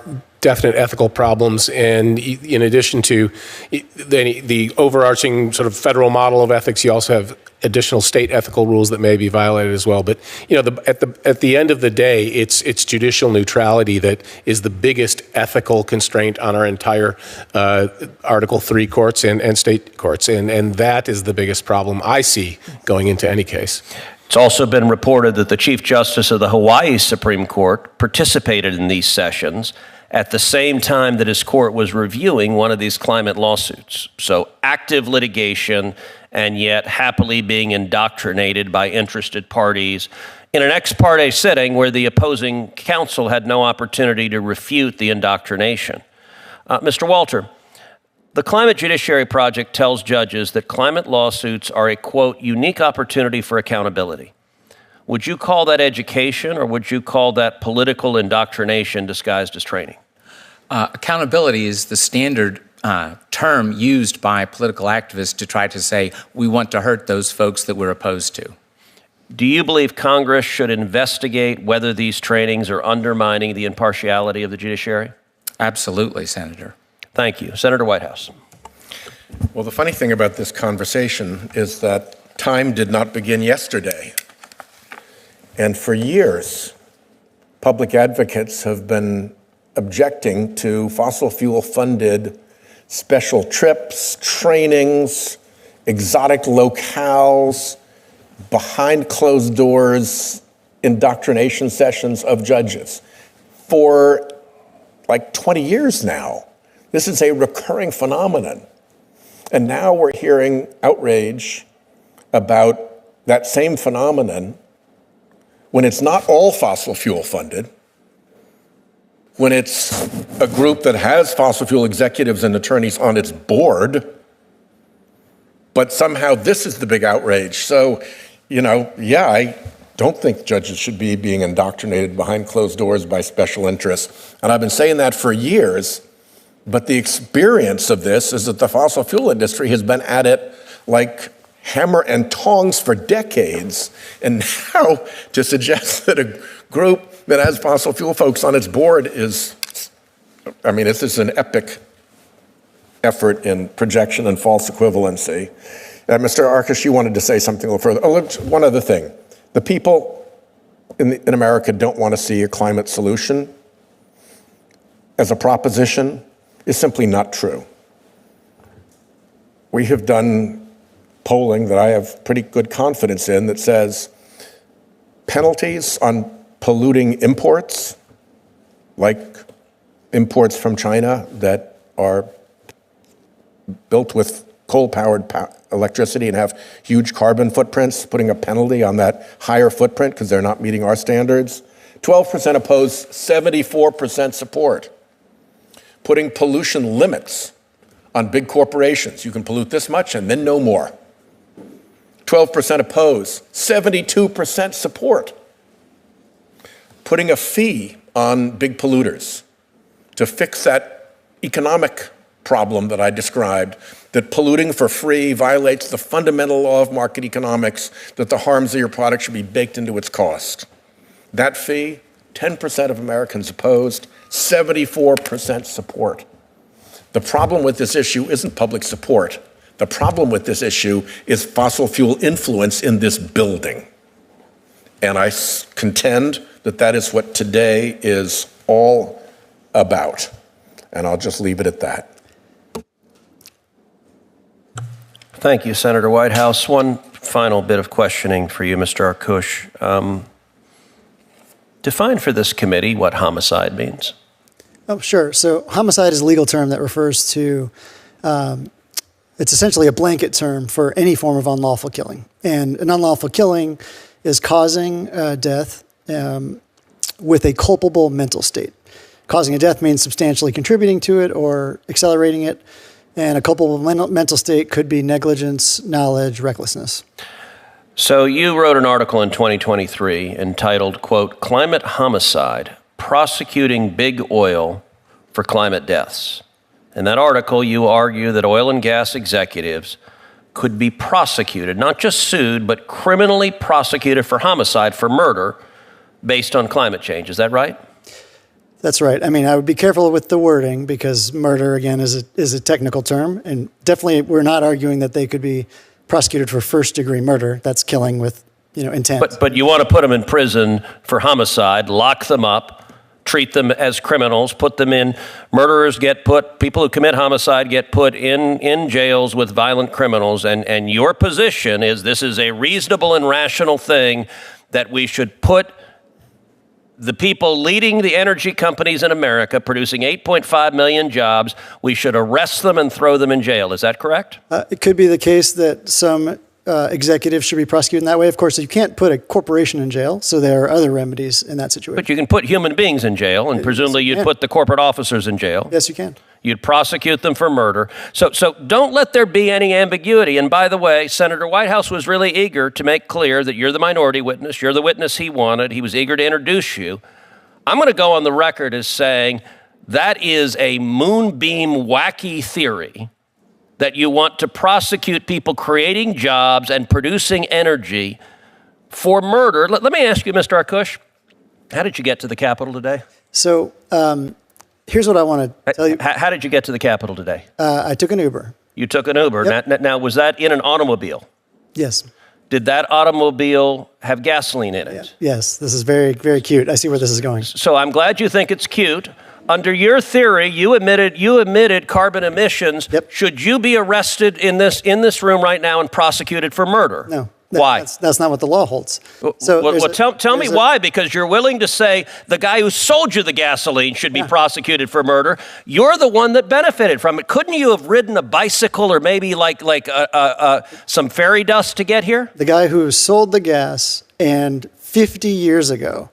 [SPEAKER 17] definite ethical problems, and in addition to the overarching sort of federal model of ethics, you also have additional state ethical rules that may be violated as well. But at the end of the day, it's judicial neutrality that is the biggest ethical constraint on our entire Article III courts and state courts, and that is the biggest problem I see going into any case.
[SPEAKER 2] It's also been reported that the Chief Justice of the Hawaii Supreme Court participated in these sessions at the same time that his court was reviewing one of these climate lawsuits. So active litigation, and yet happily being indoctrinated by interested parties in an ex parte sitting where the opposing counsel had no opportunity to refute the indoctrination. Mr. Walter, the Climate Judiciary Project tells judges that climate lawsuits are a, quote, unique opportunity for accountability. Would you call that education, or would you call that political indoctrination disguised as training?
[SPEAKER 18] Accountability is the standard term used by political activists to try to say, we want to hurt those folks that we're opposed to.
[SPEAKER 2] Do you believe Congress should investigate whether these trainings are undermining the impartiality of the judiciary?
[SPEAKER 18] Absolutely, Senator.
[SPEAKER 2] Thank you. Senator Whitehouse.
[SPEAKER 15] Well, the funny thing about this conversation is that time did not begin yesterday. And for years, public advocates have been objecting to fossil fuel-funded special trips, trainings, exotic locales, behind closed doors, indoctrination sessions of judges. For like 20 years now, this is a recurring phenomenon. And now we're hearing outrage about that same phenomenon when it's not all fossil fuel funded, when it's a group that has fossil fuel executives and attorneys on its board, but somehow this is the big outrage. So, I don't think judges should be being indoctrinated behind closed doors by special interests. And I've been saying that for years, but the experience of this is that the fossil fuel industry has been at it like hammer and tongs for decades. And now to suggest that a group that has fossil fuel folks on its board is, this is an epic effort in projection and false equivalency. Mr. Arkush, you wanted to say something a little further. Oh, look, one other thing. The people in America don't want to see a climate solution as a proposition is simply not true. we have done polling that I have pretty good confidence in that says penalties on polluting imports, like imports from China that are built with coal-powered electricity and have huge carbon footprints, putting a penalty on that higher footprint because they're not meeting our standards. 12% oppose, 74% support. Putting pollution limits on big corporations. You can pollute this much and then no more. 12% oppose, 72% support. Putting a fee on big polluters to fix that economic problem that I described, that polluting for free violates the fundamental law of market economics, that the harms of your product should be baked into its cost. That fee, 10% of Americans opposed, 74% support. The problem with this issue isn't public support. The problem with this issue is fossil fuel influence in this building. And I contend that that is what today is all about. And I'll just leave it at that.
[SPEAKER 2] Thank you, Senator Whitehouse. One final bit of questioning for you, Mr. Arkush. Define for this committee what homicide means.
[SPEAKER 6] Oh, sure. So homicide is a legal term that refers to, it's essentially a blanket term for any form of unlawful killing. And an unlawful killing is causing death with a culpable mental state. Causing a death means substantially contributing to it or accelerating it. And a culpable mental state could be negligence, knowledge, recklessness.
[SPEAKER 2] So you wrote an article in 2023 entitled, quote, Climate Homicide, Prosecuting Big Oil for Climate Deaths. In that article, you argue that oil and gas executives could be prosecuted, not just sued, but criminally prosecuted for homicide, for murder, based on climate change. Is that right?
[SPEAKER 6] That's right. I mean, I would be careful with the wording because murder, again, is a technical term. And definitely we're not arguing that they could be prosecuted for first-degree murder. That's killing with, intent.
[SPEAKER 2] But you want to put them in prison for homicide, lock them up, treat them as criminals, put them in, murderers get put, people who commit homicide get put in jails with violent criminals. And your position is this is a reasonable and rational thing that we should put the people leading the energy companies in America, producing 8.5 million jobs, we should arrest them and throw them in jail. Is that correct?
[SPEAKER 6] It could be the case that some executives should be prosecuted in that way. Of course, you can't put a corporation in jail, so there are other remedies in that situation.
[SPEAKER 2] But you can put human beings in jail, and presumably you'd put the corporate officers in jail.
[SPEAKER 6] Yes, you can.
[SPEAKER 2] You'd prosecute them for murder. So don't let there be any ambiguity. And by the way, Senator Whitehouse was really eager to make clear that you're the minority witness. You're the witness he wanted. He was eager to introduce you. I'm going to go on the record as saying that is a moonbeam wacky theory that you want to prosecute people creating jobs and producing energy for murder. Let me ask you, Mr. Arkush, how did you get to the Capitol today?
[SPEAKER 6] So, here's what I want to tell you.
[SPEAKER 2] How did you get to the Capitol today?
[SPEAKER 6] I took an Uber.
[SPEAKER 2] You took an Uber.
[SPEAKER 6] Yep.
[SPEAKER 2] Now, was that in an automobile?
[SPEAKER 6] Yes.
[SPEAKER 2] Did that automobile have gasoline in it?
[SPEAKER 6] Yes. This is very, very cute. I see where this is going.
[SPEAKER 2] So I'm glad you think it's cute. Under your theory, you emitted carbon emissions.
[SPEAKER 6] Yep.
[SPEAKER 2] Should you be arrested in this room right now and prosecuted for murder?
[SPEAKER 6] No.
[SPEAKER 2] Why?
[SPEAKER 6] That's not what the law holds.
[SPEAKER 2] Tell me why, because you're willing to say the guy who sold you the gasoline should be prosecuted for murder. You're the one that benefited from it. Couldn't you have ridden a bicycle or maybe some fairy dust to get here?
[SPEAKER 6] The guy who sold the gas and 50 years ago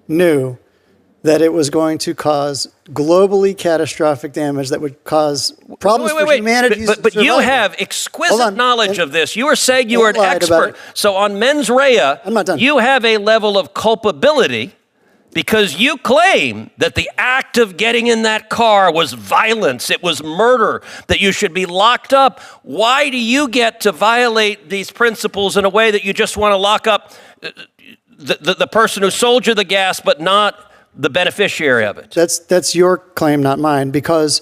[SPEAKER 6] knew that it was going to cause globally catastrophic damage that would cause problems for humanity.
[SPEAKER 2] But you have exquisite knowledge of this. You were saying you were an expert. So on mens rea,
[SPEAKER 6] I'm not done.
[SPEAKER 2] You have a level of culpability because you claim that the act of getting in that car was violence, it was murder, that you should be locked up. Why do you get to violate these principles in a way that you just want to lock up the person who sold you the gas but not the beneficiary of it?
[SPEAKER 6] That's your claim, not mine, because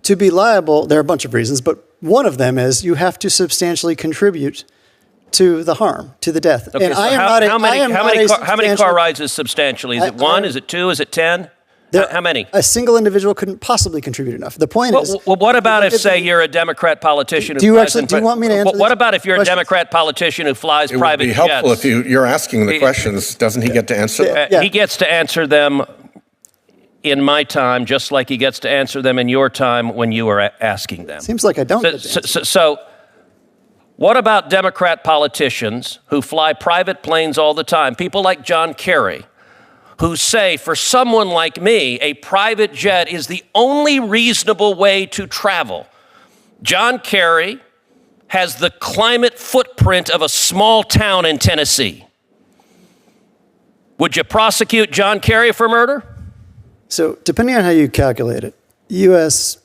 [SPEAKER 6] to be liable, there are a bunch of reasons, but one of them is you have to substantially contribute to the harm, to the death.
[SPEAKER 2] Okay,
[SPEAKER 6] and
[SPEAKER 2] so how many car rides is substantially? Is it 1? Is it 2? Is it 10? How many?
[SPEAKER 6] A single individual couldn't possibly contribute enough. The point is...
[SPEAKER 2] Well, what about if, say, you're a Democrat politician who
[SPEAKER 6] do you
[SPEAKER 2] flies
[SPEAKER 6] actually, do you want me to answer
[SPEAKER 2] What about if you're a
[SPEAKER 6] question?
[SPEAKER 2] Democrat politician who flies
[SPEAKER 15] It
[SPEAKER 2] private
[SPEAKER 15] would be helpful
[SPEAKER 2] jets?
[SPEAKER 15] if you're asking the questions. Doesn't he get to answer them?
[SPEAKER 2] He gets to answer them in my time, just like he gets to answer them in your time when you are asking them.
[SPEAKER 6] Seems like I don't get to answer.
[SPEAKER 2] So what about Democrat politicians who fly private planes all the time? People like John Kerry, who say, for someone like me, a private jet is the only reasonable way to travel. John Kerry has the climate footprint of a small town in Tennessee. Would you prosecute John Kerry for murder?
[SPEAKER 6] So depending on how you calculate it, U.S.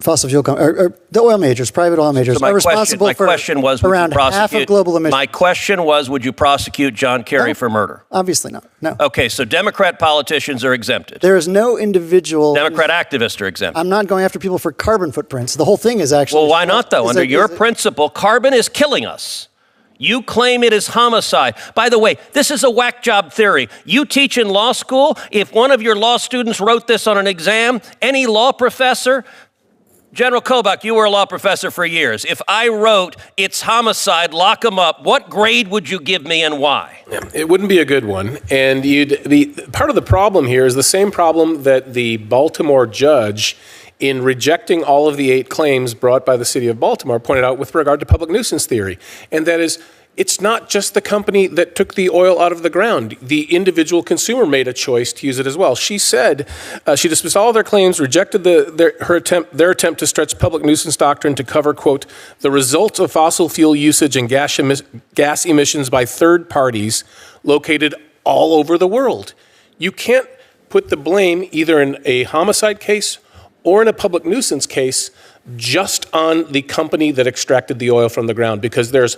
[SPEAKER 6] fossil fuel, or the oil majors, private oil majors,
[SPEAKER 2] So
[SPEAKER 6] are responsible for around half of global emissions.
[SPEAKER 2] My question was, would you prosecute John Kerry for murder?
[SPEAKER 6] Obviously not, no.
[SPEAKER 2] Okay, so Democrat politicians are exempted.
[SPEAKER 6] There is no individual...
[SPEAKER 2] Democrat activists are exempted.
[SPEAKER 6] I'm not going after people for carbon footprints. The whole thing is actually...
[SPEAKER 2] Well, why not, though? Under your principle, carbon is killing us. You claim it is homicide. By the way, this is a whack job theory. You teach in law school. If one of your law students wrote this on an exam, any law professor... General Kobach, you were a law professor for years. If I wrote, it's homicide, lock him up, what grade would you give me and why?
[SPEAKER 17] It wouldn't be a good one. And part of the problem here is the same problem that the Baltimore judge, in rejecting all of the 8 claims brought by the city of Baltimore, pointed out with regard to public nuisance theory. And that is, it's not just the company that took the oil out of the ground. The individual consumer made a choice to use it as well. She said she dismissed all their claims, rejected their attempt to stretch public nuisance doctrine to cover, quote, the results of fossil fuel usage and gas emissions by third parties located all over the world. You can't put the blame either in a homicide case or in a public nuisance case just on the company that extracted the oil from the ground, because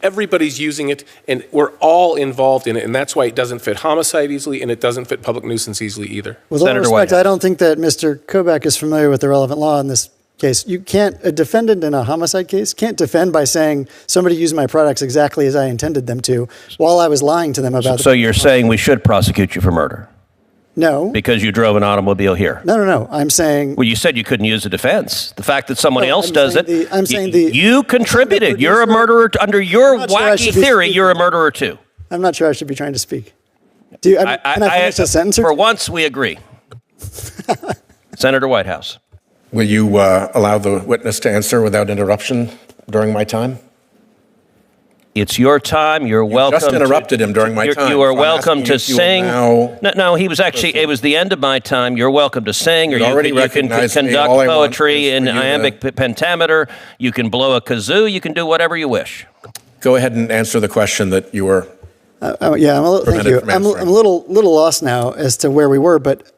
[SPEAKER 17] everybody's using it, and we're all involved in it, and that's why it doesn't fit homicide easily, and it doesn't fit public nuisance easily either.
[SPEAKER 6] With all respect, I don't think that Mr. Kobach is familiar with the relevant law in this case. A defendant in a homicide case can't defend by saying somebody used my products exactly as I intended them to while I was lying to them about
[SPEAKER 2] So you're saying we should prosecute you for murder?
[SPEAKER 6] No.
[SPEAKER 2] Because you drove an automobile here?
[SPEAKER 6] No. I'm saying...
[SPEAKER 2] Well, you said you couldn't use a defense. The fact that somebody else does it,
[SPEAKER 6] you
[SPEAKER 2] contributed. You're a murderer. Under your wacky theory, you're a murderer too.
[SPEAKER 6] I'm not sure I should be trying to speak. Can I finish a sentence?
[SPEAKER 2] For once, we agree. Senator Whitehouse.
[SPEAKER 15] Will you allow the witness to answer without interruption during my time?
[SPEAKER 2] It's your time. You're welcome.
[SPEAKER 15] Just interrupted him during my time.
[SPEAKER 2] You are welcome to sing. No, he was actually, it was the end of my time. You're welcome to sing, or you can conduct poetry in iambic pentameter. You can blow a kazoo. You can do whatever you wish.
[SPEAKER 15] Go ahead and answer the question that you were
[SPEAKER 6] thank you. I'm a little lost now as to where we were, but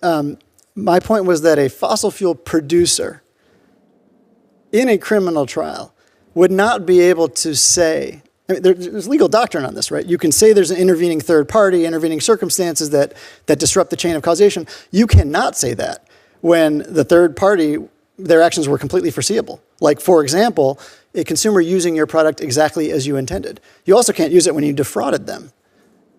[SPEAKER 6] my point was that a fossil fuel producer in a criminal trial would not be able to say... I mean, there's legal doctrine on this, right? You can say there's an intervening third party, intervening circumstances that disrupt the chain of causation. You cannot say that when the third party, their actions were completely foreseeable. Like, for example, a consumer using your product exactly as you intended. You also can't use it when you defrauded them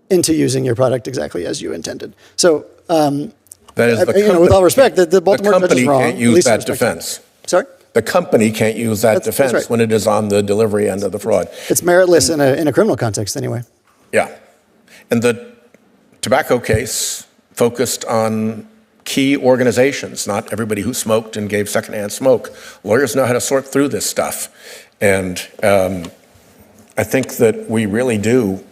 [SPEAKER 6] into using your product exactly as you intended. So,
[SPEAKER 15] that is the company,
[SPEAKER 6] with all respect, the Baltimore judge is wrong.
[SPEAKER 15] The company can't use that defense.
[SPEAKER 6] Sorry?
[SPEAKER 15] The company can't use that defense
[SPEAKER 6] right.
[SPEAKER 15] when it is on the delivery end of the fraud.
[SPEAKER 6] It's meritless in a criminal context anyway.
[SPEAKER 15] Yeah. And the tobacco case focused on key organizations, not everybody who smoked and gave secondhand smoke. Lawyers know how to sort through this stuff. And I think that we really do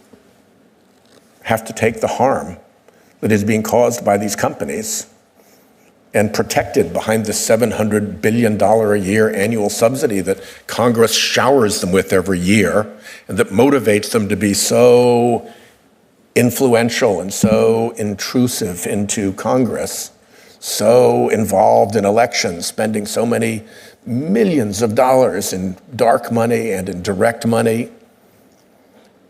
[SPEAKER 15] have to take the harm that is being caused by these companies and protected behind the $700 billion a year annual subsidy that Congress showers them with every year, and that motivates them to be so influential and so intrusive into Congress, so involved in elections, spending so many millions of dollars in dark money and in direct money.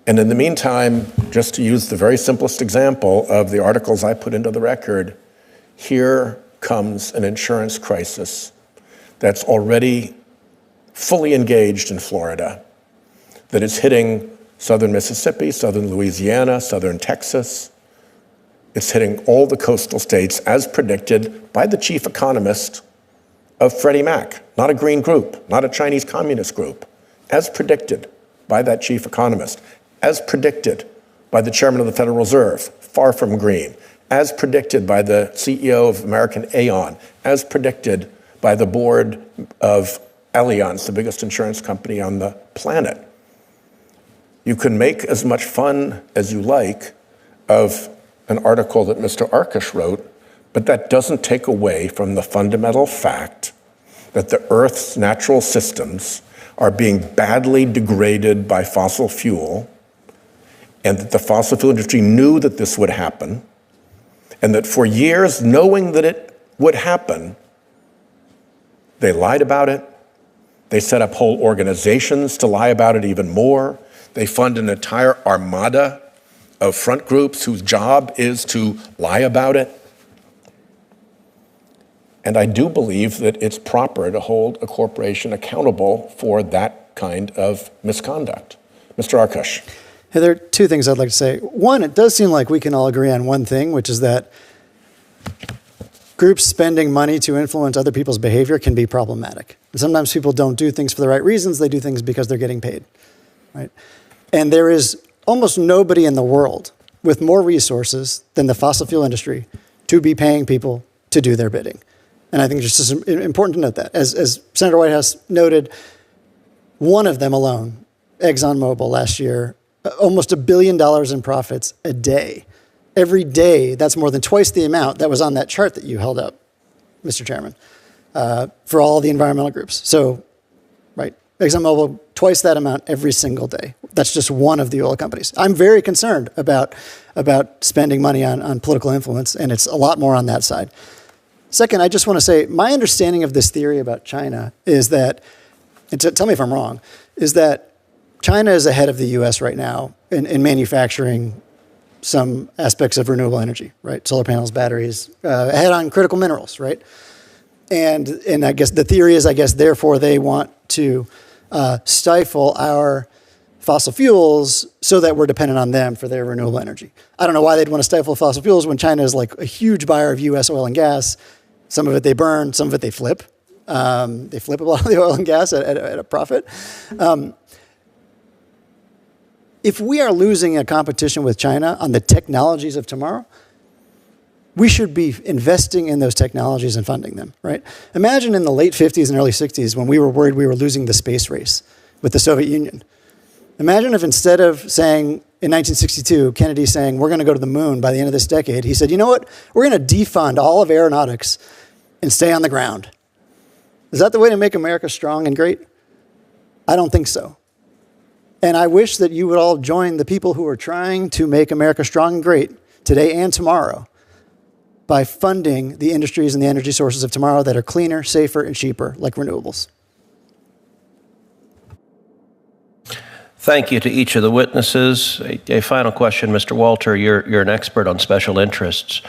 [SPEAKER 15] And in the meantime, just to use the very simplest example of the articles I put into the record, here comes an insurance crisis that's already fully engaged in Florida, that is hitting southern Mississippi, southern Louisiana, southern Texas, It's hitting all the coastal states as predicted by the chief economist of Freddie Mac, not a green group, not a Chinese communist group, as predicted by that chief economist, as predicted by the chairman of the Federal Reserve, far from green, as predicted by the CEO of American Aon, as predicted by the board of Allianz, the biggest insurance company on the planet. You can make as much fun as you like of an article that Mr. Arkush wrote, but that doesn't take away from the fundamental fact that the Earth's natural systems are being badly degraded by fossil fuel, and that the fossil fuel industry knew that this would happen, and that for years, knowing that it would happen, they lied about it. They set up whole organizations to lie about it even more. They fund an entire armada of front groups whose job is to lie about it. And I do believe that it's proper to hold a corporation accountable for that kind of misconduct. Mr. Arkush.
[SPEAKER 6] Hey, there are two things I'd like to say. One, it does seem like we can all agree on one thing, which is that groups spending money to influence other people's behavior can be problematic. And sometimes people don't do things for the right reasons. They do things because they're getting paid, right? And there is almost nobody in the world with more resources than the fossil fuel industry to be paying people to do their bidding. And I think it's just important to note that. As Senator Whitehouse noted, one of them alone, ExxonMobil last year, almost $1 billion in profits a day. Every day, that's more than twice the amount that was on that chart that you held up, Mr. Chairman, for all the environmental groups. So, right, ExxonMobil, twice that amount every single day. That's just one of the oil companies. I'm very concerned about spending money on political influence, and it's a lot more on that side. Second, I just want to say, my understanding of this theory about China is that, and tell me if I'm wrong, is that China is ahead of the US right now in manufacturing some aspects of renewable energy, right? Solar panels, batteries, ahead on critical minerals, right? And I guess the theory is, therefore they want to stifle our fossil fuels so that we're dependent on them for their renewable energy. I don't know why they'd want to stifle fossil fuels when China is like a huge buyer of US oil and gas. Some of it they burn, some of it they flip. They flip a lot of the oil and gas at a profit. If we are losing a competition with China on the technologies of tomorrow, we should be investing in those technologies and funding them, right? Imagine in the late 50s and early 60s when we were worried we were losing the space race with the Soviet Union. Imagine if instead of saying, in 1962, Kennedy saying, we're going to go to the moon by the end of this decade, he said, you know what? We're going to defund all of aeronautics and stay on the ground. Is that the way to make America strong and great? I don't think so. And I wish that you would all join the people who are trying to make America strong and great today and tomorrow by funding the industries and the energy sources of tomorrow that are cleaner, safer, and cheaper, like renewables.
[SPEAKER 2] Thank you to each of the witnesses. A final question, Mr. Walter, you're an expert on special interests.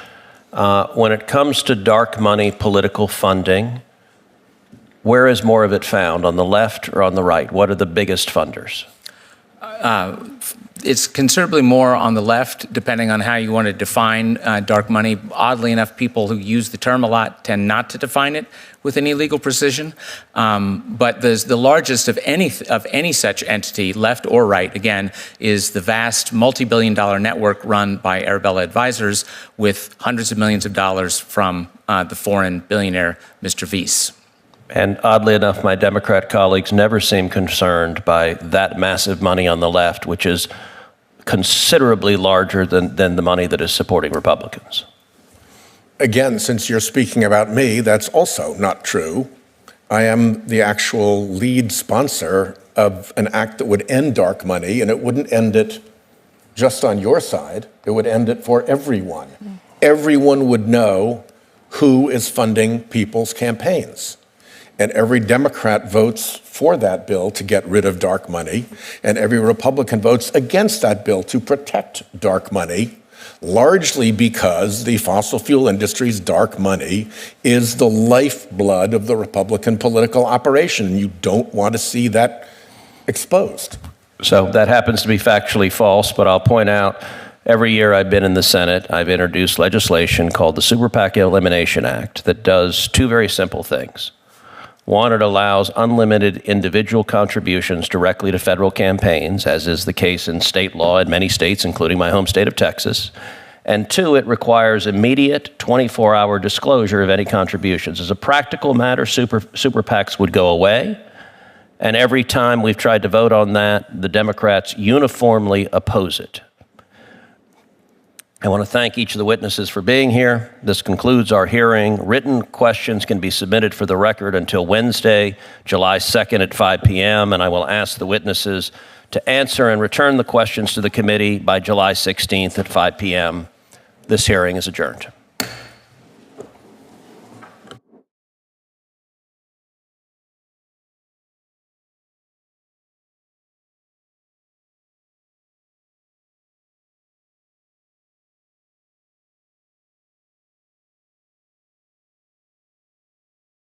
[SPEAKER 2] When it comes to dark money political funding, where is more of it found, on the left or on the right? What are the biggest funders?
[SPEAKER 18] It's considerably more on the left, depending on how you want to define dark money. Oddly enough, people who use the term a lot tend not to define it with any legal precision. But the largest of any such entity, left or right, again, is the vast multi-billion-dollar network run by Arabella Advisors with hundreds of millions of dollars from the foreign billionaire, Mr. Weiss.
[SPEAKER 2] And oddly enough, my Democrat colleagues never seem concerned by that massive money on the left, which is considerably larger than the money that is supporting Republicans.
[SPEAKER 15] Again, since you're speaking about me, that's also not true. I am the actual lead sponsor of an act that would end dark money, and it wouldn't end it just on your side. It would end it for everyone. Everyone would know who is funding people's campaigns. And every Democrat votes for that bill to get rid of dark money, and every Republican votes against that bill to protect dark money, largely because the fossil fuel industry's dark money is the lifeblood of the Republican political operation. You don't want to see that exposed.
[SPEAKER 2] So that happens to be factually false, but I'll point out Every year I've been in the Senate, I've introduced legislation called the Super PAC Elimination Act that does two very simple things. One, it allows unlimited individual contributions directly to federal campaigns, as is the case in state law in many states, including my home state of Texas. And two, it requires immediate 24-hour disclosure of any contributions. As a practical matter, super PACs would go away. And every time we've tried to vote on that, the Democrats uniformly oppose it. I want to thank each of the witnesses for being here. This concludes our hearing. Written questions can be submitted for the record until Wednesday, July 2nd at 5 p.m., and I will ask the witnesses to answer and return the questions to the committee by July 16th at 5 p.m. This hearing is adjourned.